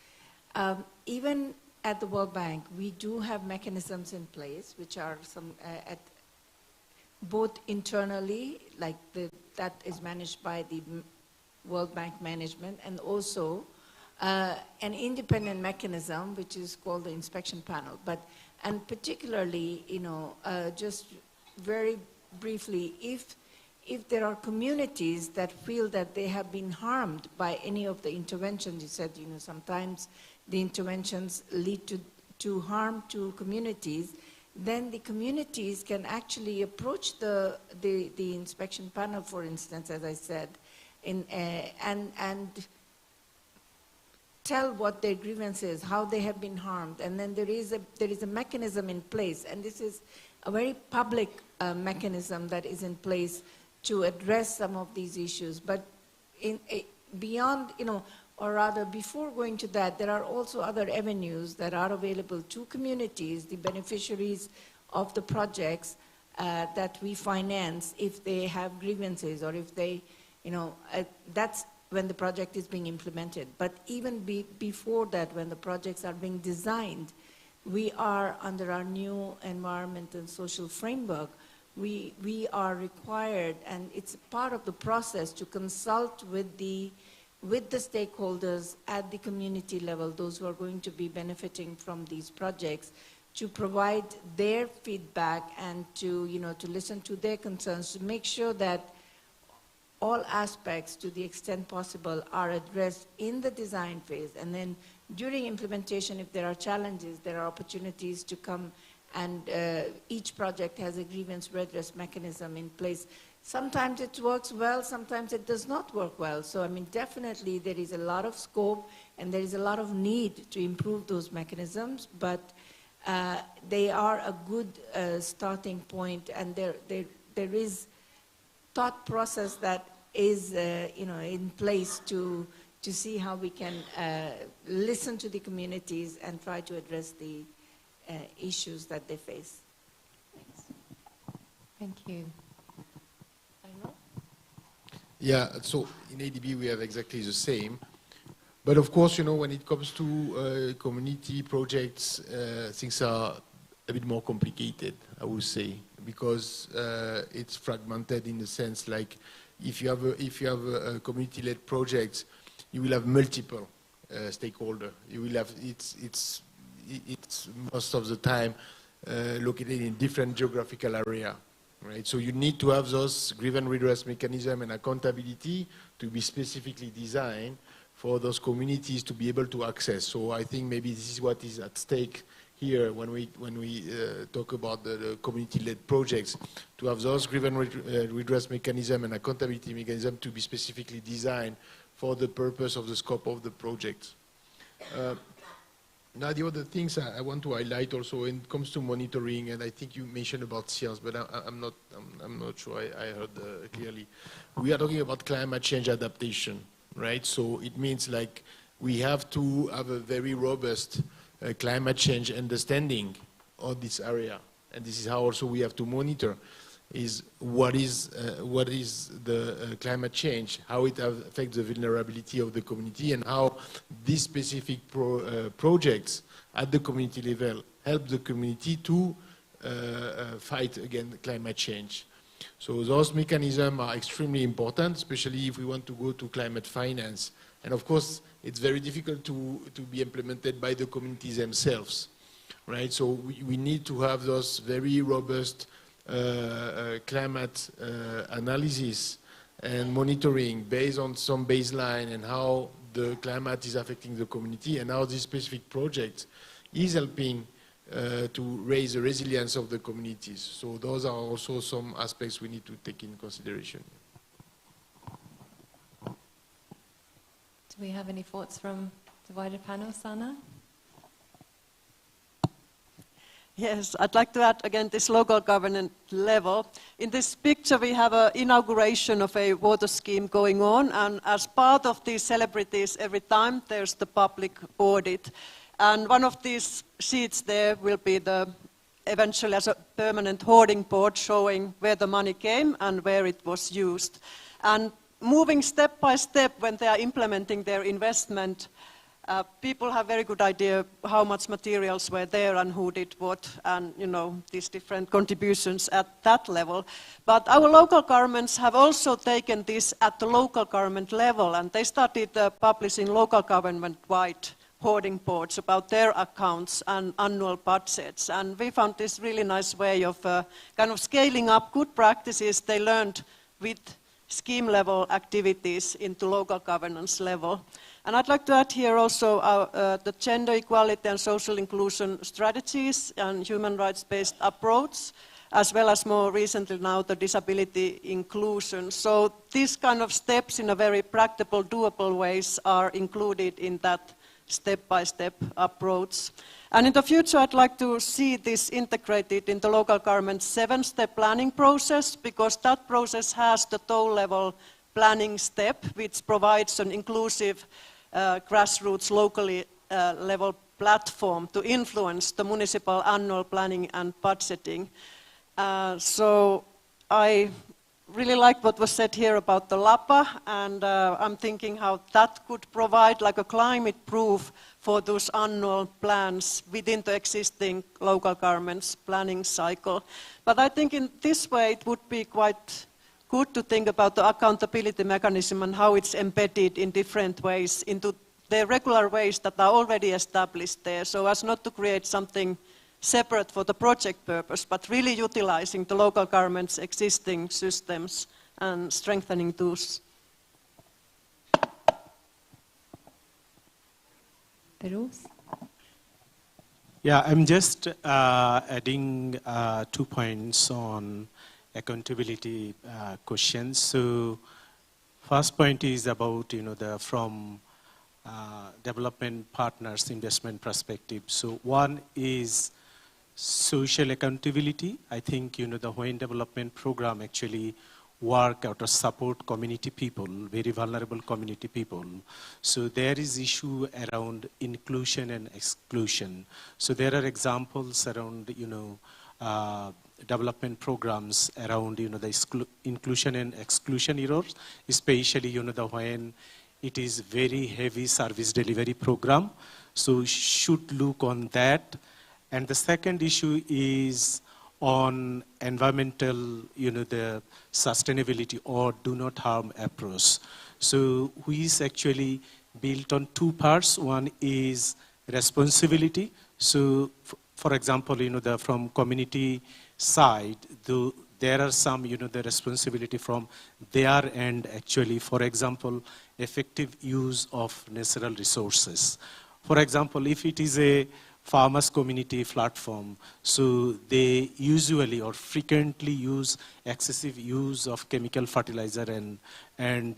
Even at the World Bank, we do have mechanisms in place, which are some both internally, like that is managed by the World Bank management, and also an independent mechanism, which is called the inspection panel. And particularly, just very briefly, if there are communities that feel that they have been harmed by any of the interventions, you said, sometimes the interventions lead to harm to communities, then the communities can actually approach the inspection panel, for instance, as I said, and tell what their grievance is, how they have been harmed, and then there is a mechanism in place, and this is a very public mechanism that is in place to address some of these issues. But beyond, or rather before going to that, there are also other avenues that are available to communities, the beneficiaries of the projects that we finance, if they have grievances or if they, that's when the project is being implemented. But even before that, when the projects are being designed, we are under our new environment and social framework, we are required, and it's part of the process, to consult with the stakeholders at the community level, those who are going to be benefiting from these projects, to provide their feedback and to listen to their concerns, to make sure that all aspects, to the extent possible, are addressed in the design phase. And then during implementation, if there are challenges, there are opportunities to come, and each project has a grievance redress mechanism in place. Sometimes it works well, sometimes it does not work well. So, I mean, definitely there is a lot of scope and there is a lot of need to improve those mechanisms, but they are a good starting point, and there is thought process that is in place to see how we can listen to the communities and try to address the issues that they face. Thanks. Thank you. Yeah, so in ADB we have exactly the same. But of course, when it comes to community projects, things are a bit more complicated, I would say, because it's fragmented in the sense like if you have a community-led project, you will have multiple stakeholders. You will have it's most of the time located in different geographical area. Right, so you need to have those grievance redress mechanism and accountability to be specifically designed for those communities to be able to access. So I think maybe this is what is at stake here when we talk about the community-led projects, to have those grievance redress mechanism and accountability mechanism to be specifically designed for the purpose of the scope of the project. Now, the other things I want to highlight also when it comes to monitoring, and I think you mentioned about SEERS, but I'm not sure I heard clearly. We are talking about climate change adaptation, right? So it means like we have to have a very robust climate change understanding of this area, and this is how also we have to monitor. Is what is the climate change, how it affects the vulnerability of the community, and how these specific projects at the community level help the community to fight against climate change. So those mechanisms are extremely important, especially if we want to go to climate finance. And of course, it's very difficult to be implemented by the communities themselves, right? So we need to have those very robust climate analysis and monitoring based on some baseline and how the climate is affecting the community and how this specific project is helping to raise the resilience of the communities. So those are also some aspects we need to take in consideration. Do we have any thoughts from the wider panel, Sana? Yes, I'd like to add again this local government level. In this picture we have an inauguration of a water scheme going on, and as part of these celebrities every time there's the public audit. And one of these sheets there will be eventually as a permanent hoarding board showing where the money came and where it was used. And moving step by step when they are implementing their investment, people have very good idea how much materials were there and who did what, and these different contributions at that level. But our local governments have also taken this at the local government level, and they started publishing local government-wide hoarding boards about their accounts and annual budgets. And we found this really nice way of kind of scaling up good practices they learned with scheme level activities into local governance level. And I'd like to add here also the gender equality and social inclusion strategies and human rights-based approach, as well as more recently now the disability inclusion. So these kind of steps in a very practical, doable ways are included in that step-by-step approach. And in the future I'd like to see this integrated in the local government's 7-step planning process, because that process has the toll level planning step, which provides an inclusive grassroots, locally level platform to influence the municipal annual planning and budgeting. So I really like what was said here about the LAPA, and I'm thinking how that could provide like a climate proof for those annual plans within the existing local government's planning cycle. But I think in this way it would be quite good to think about the accountability mechanism and how it's embedded in different ways into the regular ways that are already established there, so as not to create something separate for the project purpose, but really utilizing the local government's existing systems and strengthening those. Yeah, I'm just adding 2 points on accountability questions. So, first point is about from development partners investment perspective. So one is social accountability. I think the Hawaiian development program actually work out to support community people, very vulnerable community people. So there is issue around inclusion and exclusion. So there are examples around development programs around the inclusion and exclusion errors, especially the Hawaiian. It is very heavy service delivery program, so should look on that. And the second issue is on environmental, the sustainability or do not harm approach. So we is actually built on 2 parts. One is responsibility. So for example, from community side, there are some, the responsibility from their end actually. For example, effective use of natural resources. For example, if it is a farmers community platform, so they usually or frequently use excessive use of chemical fertilizer and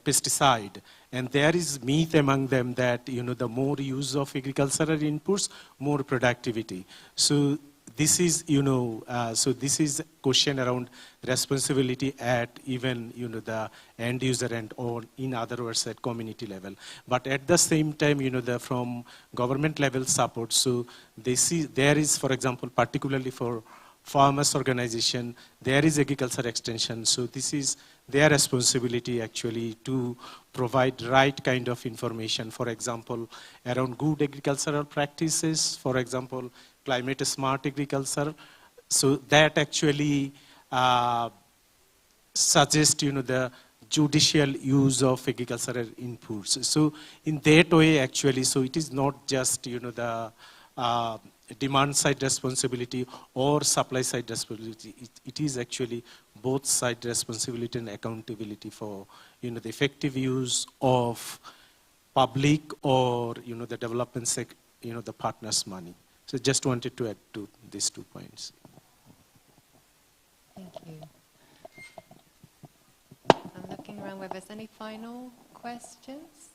pesticide. And there is myth among them that the more use of agricultural inputs, more productivity. So this is, so this is question around responsibility at even, the end user and or in other words at community level. But at the same time, from government level support, so they see there is, for example, particularly for farmers organization, there is agriculture extension. So this is their responsibility actually to provide right kind of information. For example, around good agricultural practices, for example, climate smart agriculture. So that actually suggests, the judicial use of agricultural inputs. So in that way, actually, so it is not just, the demand side responsibility or supply side responsibility. It is actually both side responsibility and accountability for, the effective use of public or, the development sector, the partners' money. So just wanted to add to these 2 points. Thank you. I'm looking around whether there's any final questions.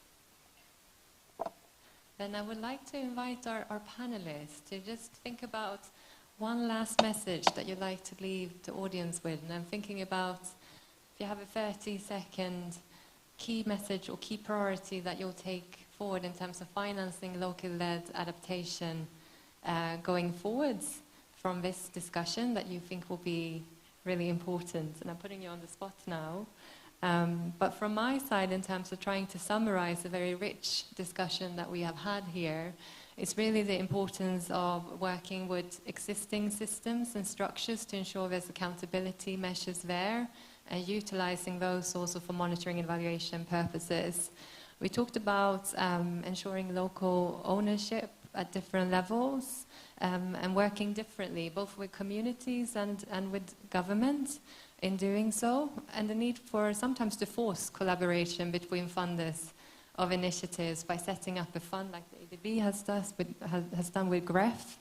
Then I would like to invite our panelists to just think about one last message that you'd like to leave the audience with. And I'm thinking about if you have a 30-second key message or key priority that you'll take forward in terms of financing local-led adaptation going forwards from this discussion that you think will be really important. And I'm putting you on the spot now. But from my side, in terms of trying to summarize a very rich discussion that we have had here, it's really the importance of working with existing systems and structures to ensure there's accountability measures there, and utilizing those also for monitoring and evaluation purposes. We talked about ensuring local ownership at different levels and working differently, both with communities and with government in doing so, and the need for sometimes to force collaboration between funders of initiatives by setting up a fund like the ADB has done with GREF,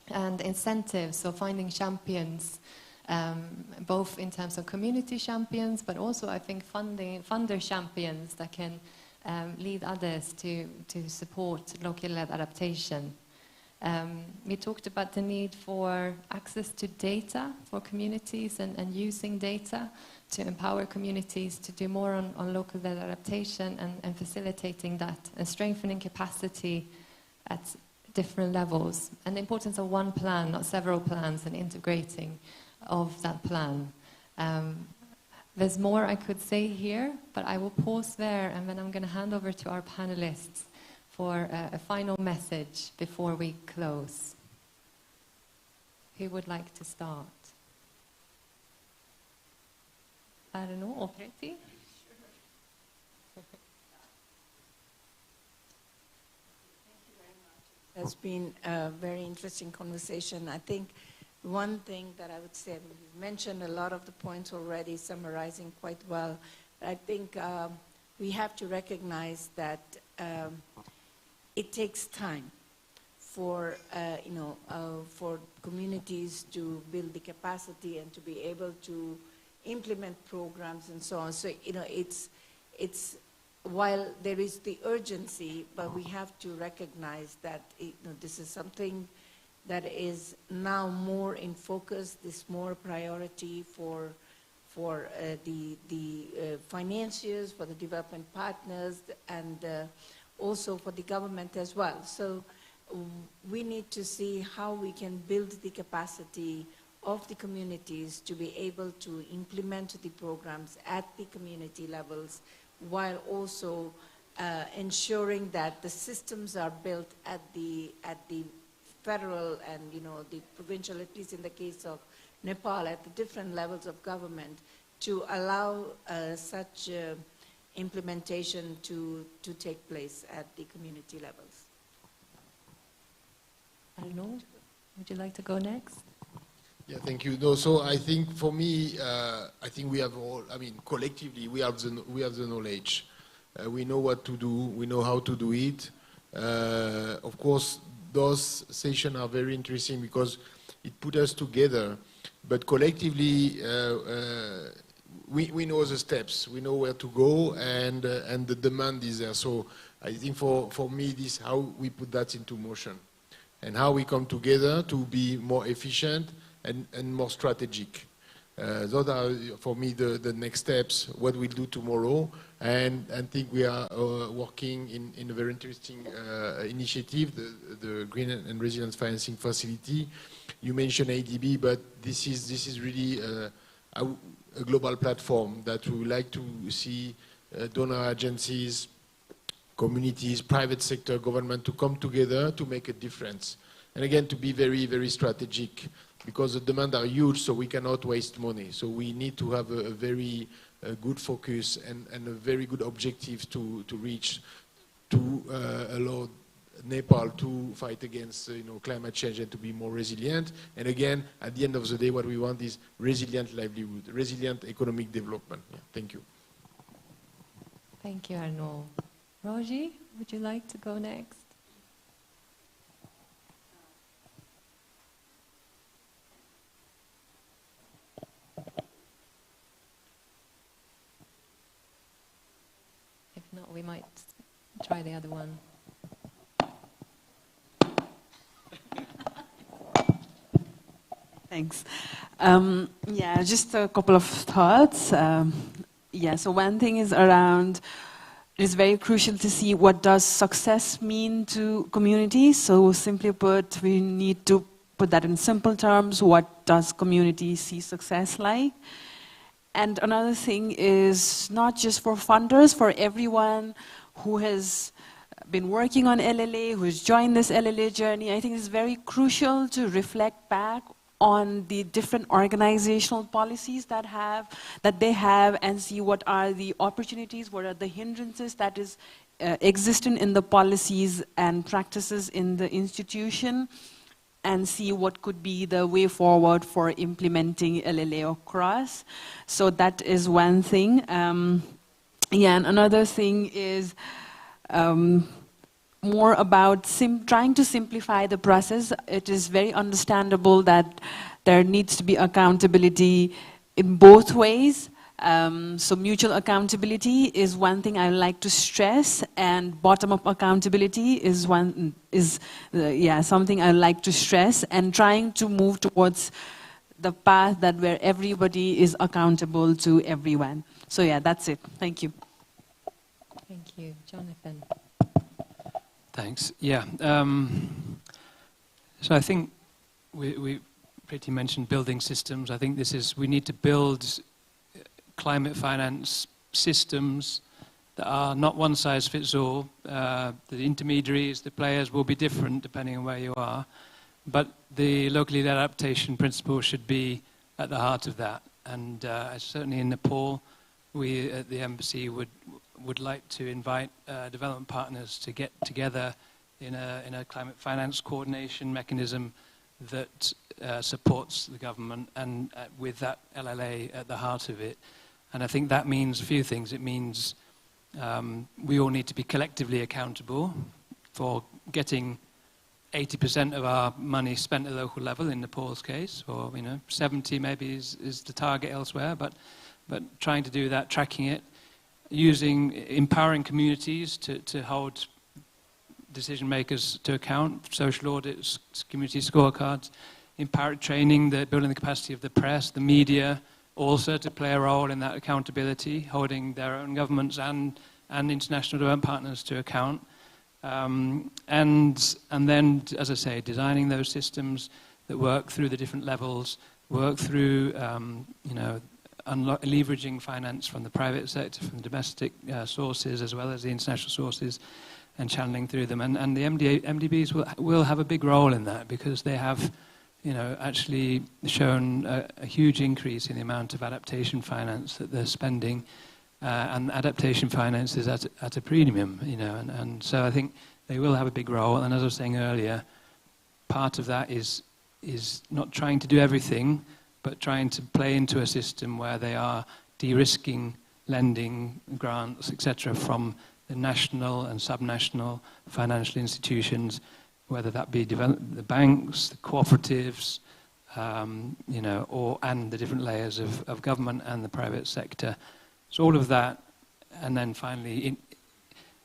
and incentives, so finding champions, both in terms of community champions, but also I think funder champions that can lead others to support local-led adaptation. We talked about the need for access to data for communities and using data to empower communities to do more on local-led adaptation and facilitating that and strengthening capacity at different levels. And the importance of one plan, not several plans, and integrating of that plan. There's more I could say here, but I will pause there and then I'm going to hand over to our panelists for a final message before we close. Who would like to start? I don't know, Opreti? It's been a very interesting conversation. I think one thing that I would say, we've mentioned a lot of the points already, summarizing quite well. I think we have to recognize that it takes time for for communities to build the capacity and to be able to implement programs and so on. So it's while there is the urgency, but we have to recognize that this is something that is now more in focus, this more priority for the financiers, for the development partners, and also for the government as well. So we need to see how we can build the capacity of the communities to be able to implement the programs at the community levels, while also ensuring that the systems are built at the federal and the provincial, at least in the case of Nepal, at the different levels of government, to allow such implementation to take place at the community levels. I don't know. Would you like to go next? Yeah, thank you. No, so I think for me, I think we have all, collectively, we have the knowledge. We know what to do. We know how to do it. Of course, those sessions are very interesting because it put us together. But collectively, we know the steps. We know where to go, and the demand is there. So I think for me, this is how we put that into motion, and how we come together to be more efficient and more strategic. Those are, for me, the next steps, what we'll do tomorrow. And I think we are working in a very interesting initiative, the Green and Resilience Financing Facility. You mentioned ADB, but this is really a global platform that we would like to see donor agencies, communities, private sector, government to come together to make a difference. And again, to be very, very strategic, because the demands are huge, so we cannot waste money. So we need to have a very good focus and a very good objective to reach, to allow Nepal to fight against climate change and to be more resilient. And again, at the end of the day, what we want is resilient livelihood, resilient economic development. Yeah, thank you. Thank you, Arnaud. Roji, would you like to go next? If not, we might try the other one. Thanks. Yeah, just a couple of thoughts. Yeah, so one thing is around, it is very crucial to see what does success mean to communities. So simply put, we need to put that in simple terms. What does community see success like? And another thing is not just for funders, for everyone who has been working on LLA, who has joined this LLA journey, I think it's very crucial to reflect back on the different organizational policies that they have, and see what are the opportunities, what are the hindrances that is existing in the policies and practices in the institution, and see what could be the way forward for implementing LLA across. So that is one thing. Yeah, and another thing is more about trying to simplify the process. It is very understandable that there needs to be accountability in both ways. So mutual accountability is one thing I like to stress, and bottom-up accountability is something I like to stress, and trying to move towards the path that where everybody is accountable to everyone. So yeah, that's it. Thank you. Thank you. Jonathan. Thanks. Yeah. So I think we pretty mentioned building systems. I think we need to build climate finance systems that are not one size fits all. The intermediaries, the players will be different depending on where you are. But the locally led adaptation principle should be at the heart of that. And certainly in Nepal, we at the embassy would like to invite development partners to get together in a climate finance coordination mechanism that supports the government, and with that LLA at the heart of it. And I think that means a few things. It means we all need to be collectively accountable for getting 80% of our money spent at the local level in Nepal's case, or 70 maybe is the target elsewhere, but trying to do that, tracking it, empowering communities to hold decision makers to account, social audits, community scorecards, training, building the capacity of the press, the media, also to play a role in that accountability, holding their own governments and international development partners to account. And then, as I say, designing those systems that work through the different levels, work through, leveraging finance from the private sector, from the domestic sources, as well as the international sources, and channeling through them. And the MDBs will have a big role in that, because they have, actually shown a huge increase in the amount of adaptation finance that they're spending. And adaptation finance is at a premium, and so I think they will have a big role. And as I was saying earlier, part of that is not trying to do everything, but trying to play into a system where they are de-risking lending, grants, etc., from the national and subnational financial institutions, whether that be the banks, the cooperatives, and the different layers of government and the private sector. So all of that, and then finally,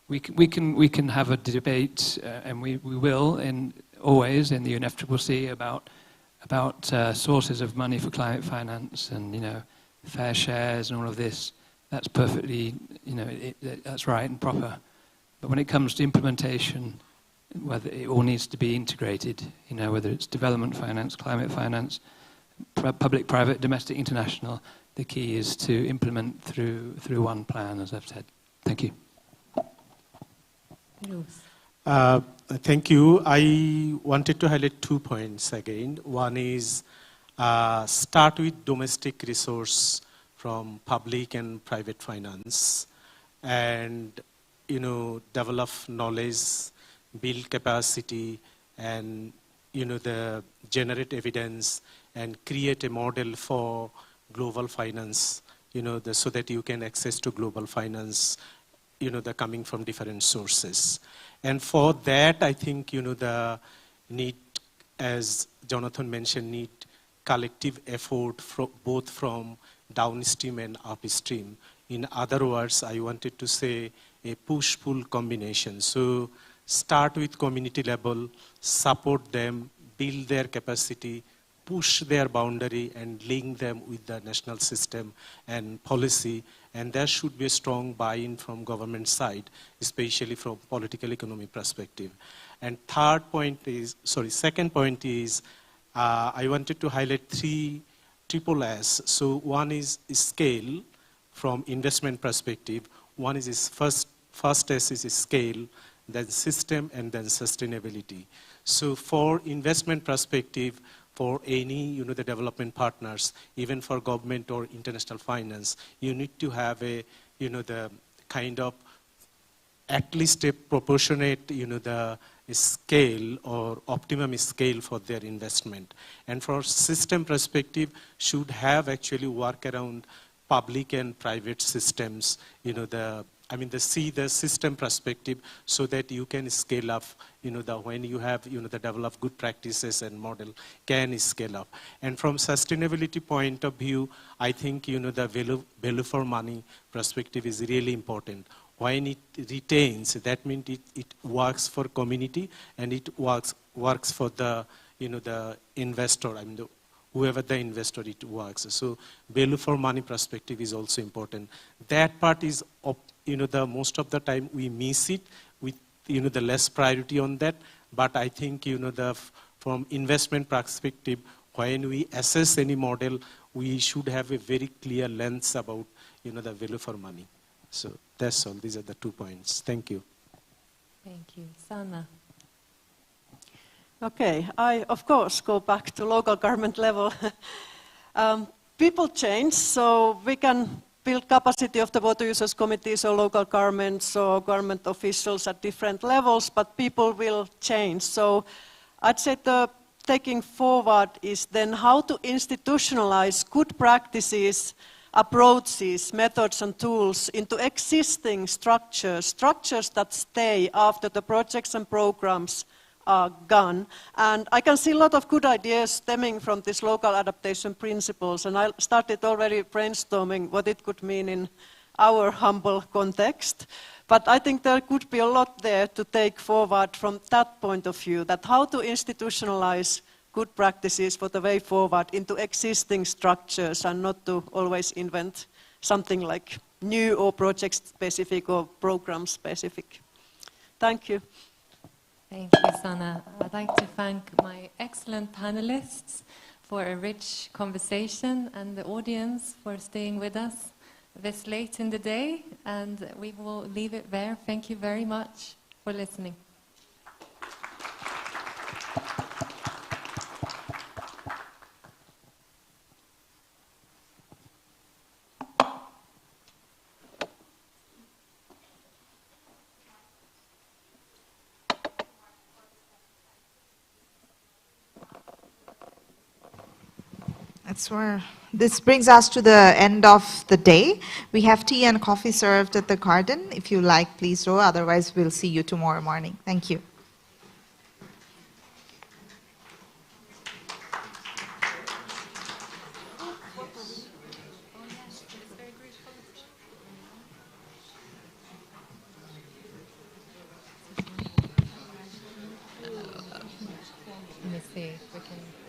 we can have a debate, and we will always in the UNFCCC about sources of money for climate finance and fair shares and all of this. That's perfectly that's right and proper. But when it comes to implementation, whether it all needs to be integrated, whether it's development finance, climate finance, public, private, domestic, international. The key is to implement through one plan, as I've said. Thank you. Thank you. I wanted to highlight 2 points again. One is start with domestic resource from public and private finance, and develop knowledge, build capacity, and generate evidence and create a model for global finance, so that you can access to global finance, they're coming from different sources. And for that, I think, the need, as Jonathan mentioned, need collective effort both from downstream and upstream. In other words, I wanted to say a push-pull combination. So start with community level, support them, build their capacity, push their boundary and link them with the national system and policy. And there should be a strong buy-in from government side, especially from political economy perspective. And second point is, I wanted to highlight triple S. So one is scale from investment perspective. One is first S is scale, then system, and then sustainability. So for investment perspective, for any, the development partners, even for government or international finance, you need to have the kind of at least a proportionate, the scale or optimum scale for their investment. And for system perspective, should have actually work around public and private systems, see the system perspective so that you can scale up, when you have, the develop good practices and model can scale up. And from sustainability point of view, I think, the value for money perspective is really important. When it retains, that means it works for community and it works for the, the investor, whoever the investor, it works. So value for money perspective is also important. That part is, the most of the time we miss it with, the less priority on that. But I think, from investment perspective, when we assess any model, we should have a very clear lens about, the value for money. So that's all. These are the 2 points. Thank you. Thank you. Sanna. Okay, I, of course, go back to local government level. People change, so we can build capacity of the water users committees or local governments or government officials at different levels, but people will change. So I'd say the taking forward is then how to institutionalize good practices, approaches, methods and tools into existing structures that stay after the projects and programs are gone. And I can see a lot of good ideas stemming from these local adaptation principles, and I started already brainstorming what it could mean in our humble context. But I think there could be a lot there to take forward from that point of view, that how to institutionalize good practices for the way forward into existing structures and not to always invent something like new or project-specific or program-specific. Thank you. Thank you, Sanna. I'd like to thank my excellent panelists for a rich conversation and the audience for staying with us this late in the day, and we will leave it there. Thank you very much for listening. This brings us to the end of the day. We have tea and coffee served at the garden. If you like, please do. Otherwise, we'll see you tomorrow morning. Thank you. Let me see if we can...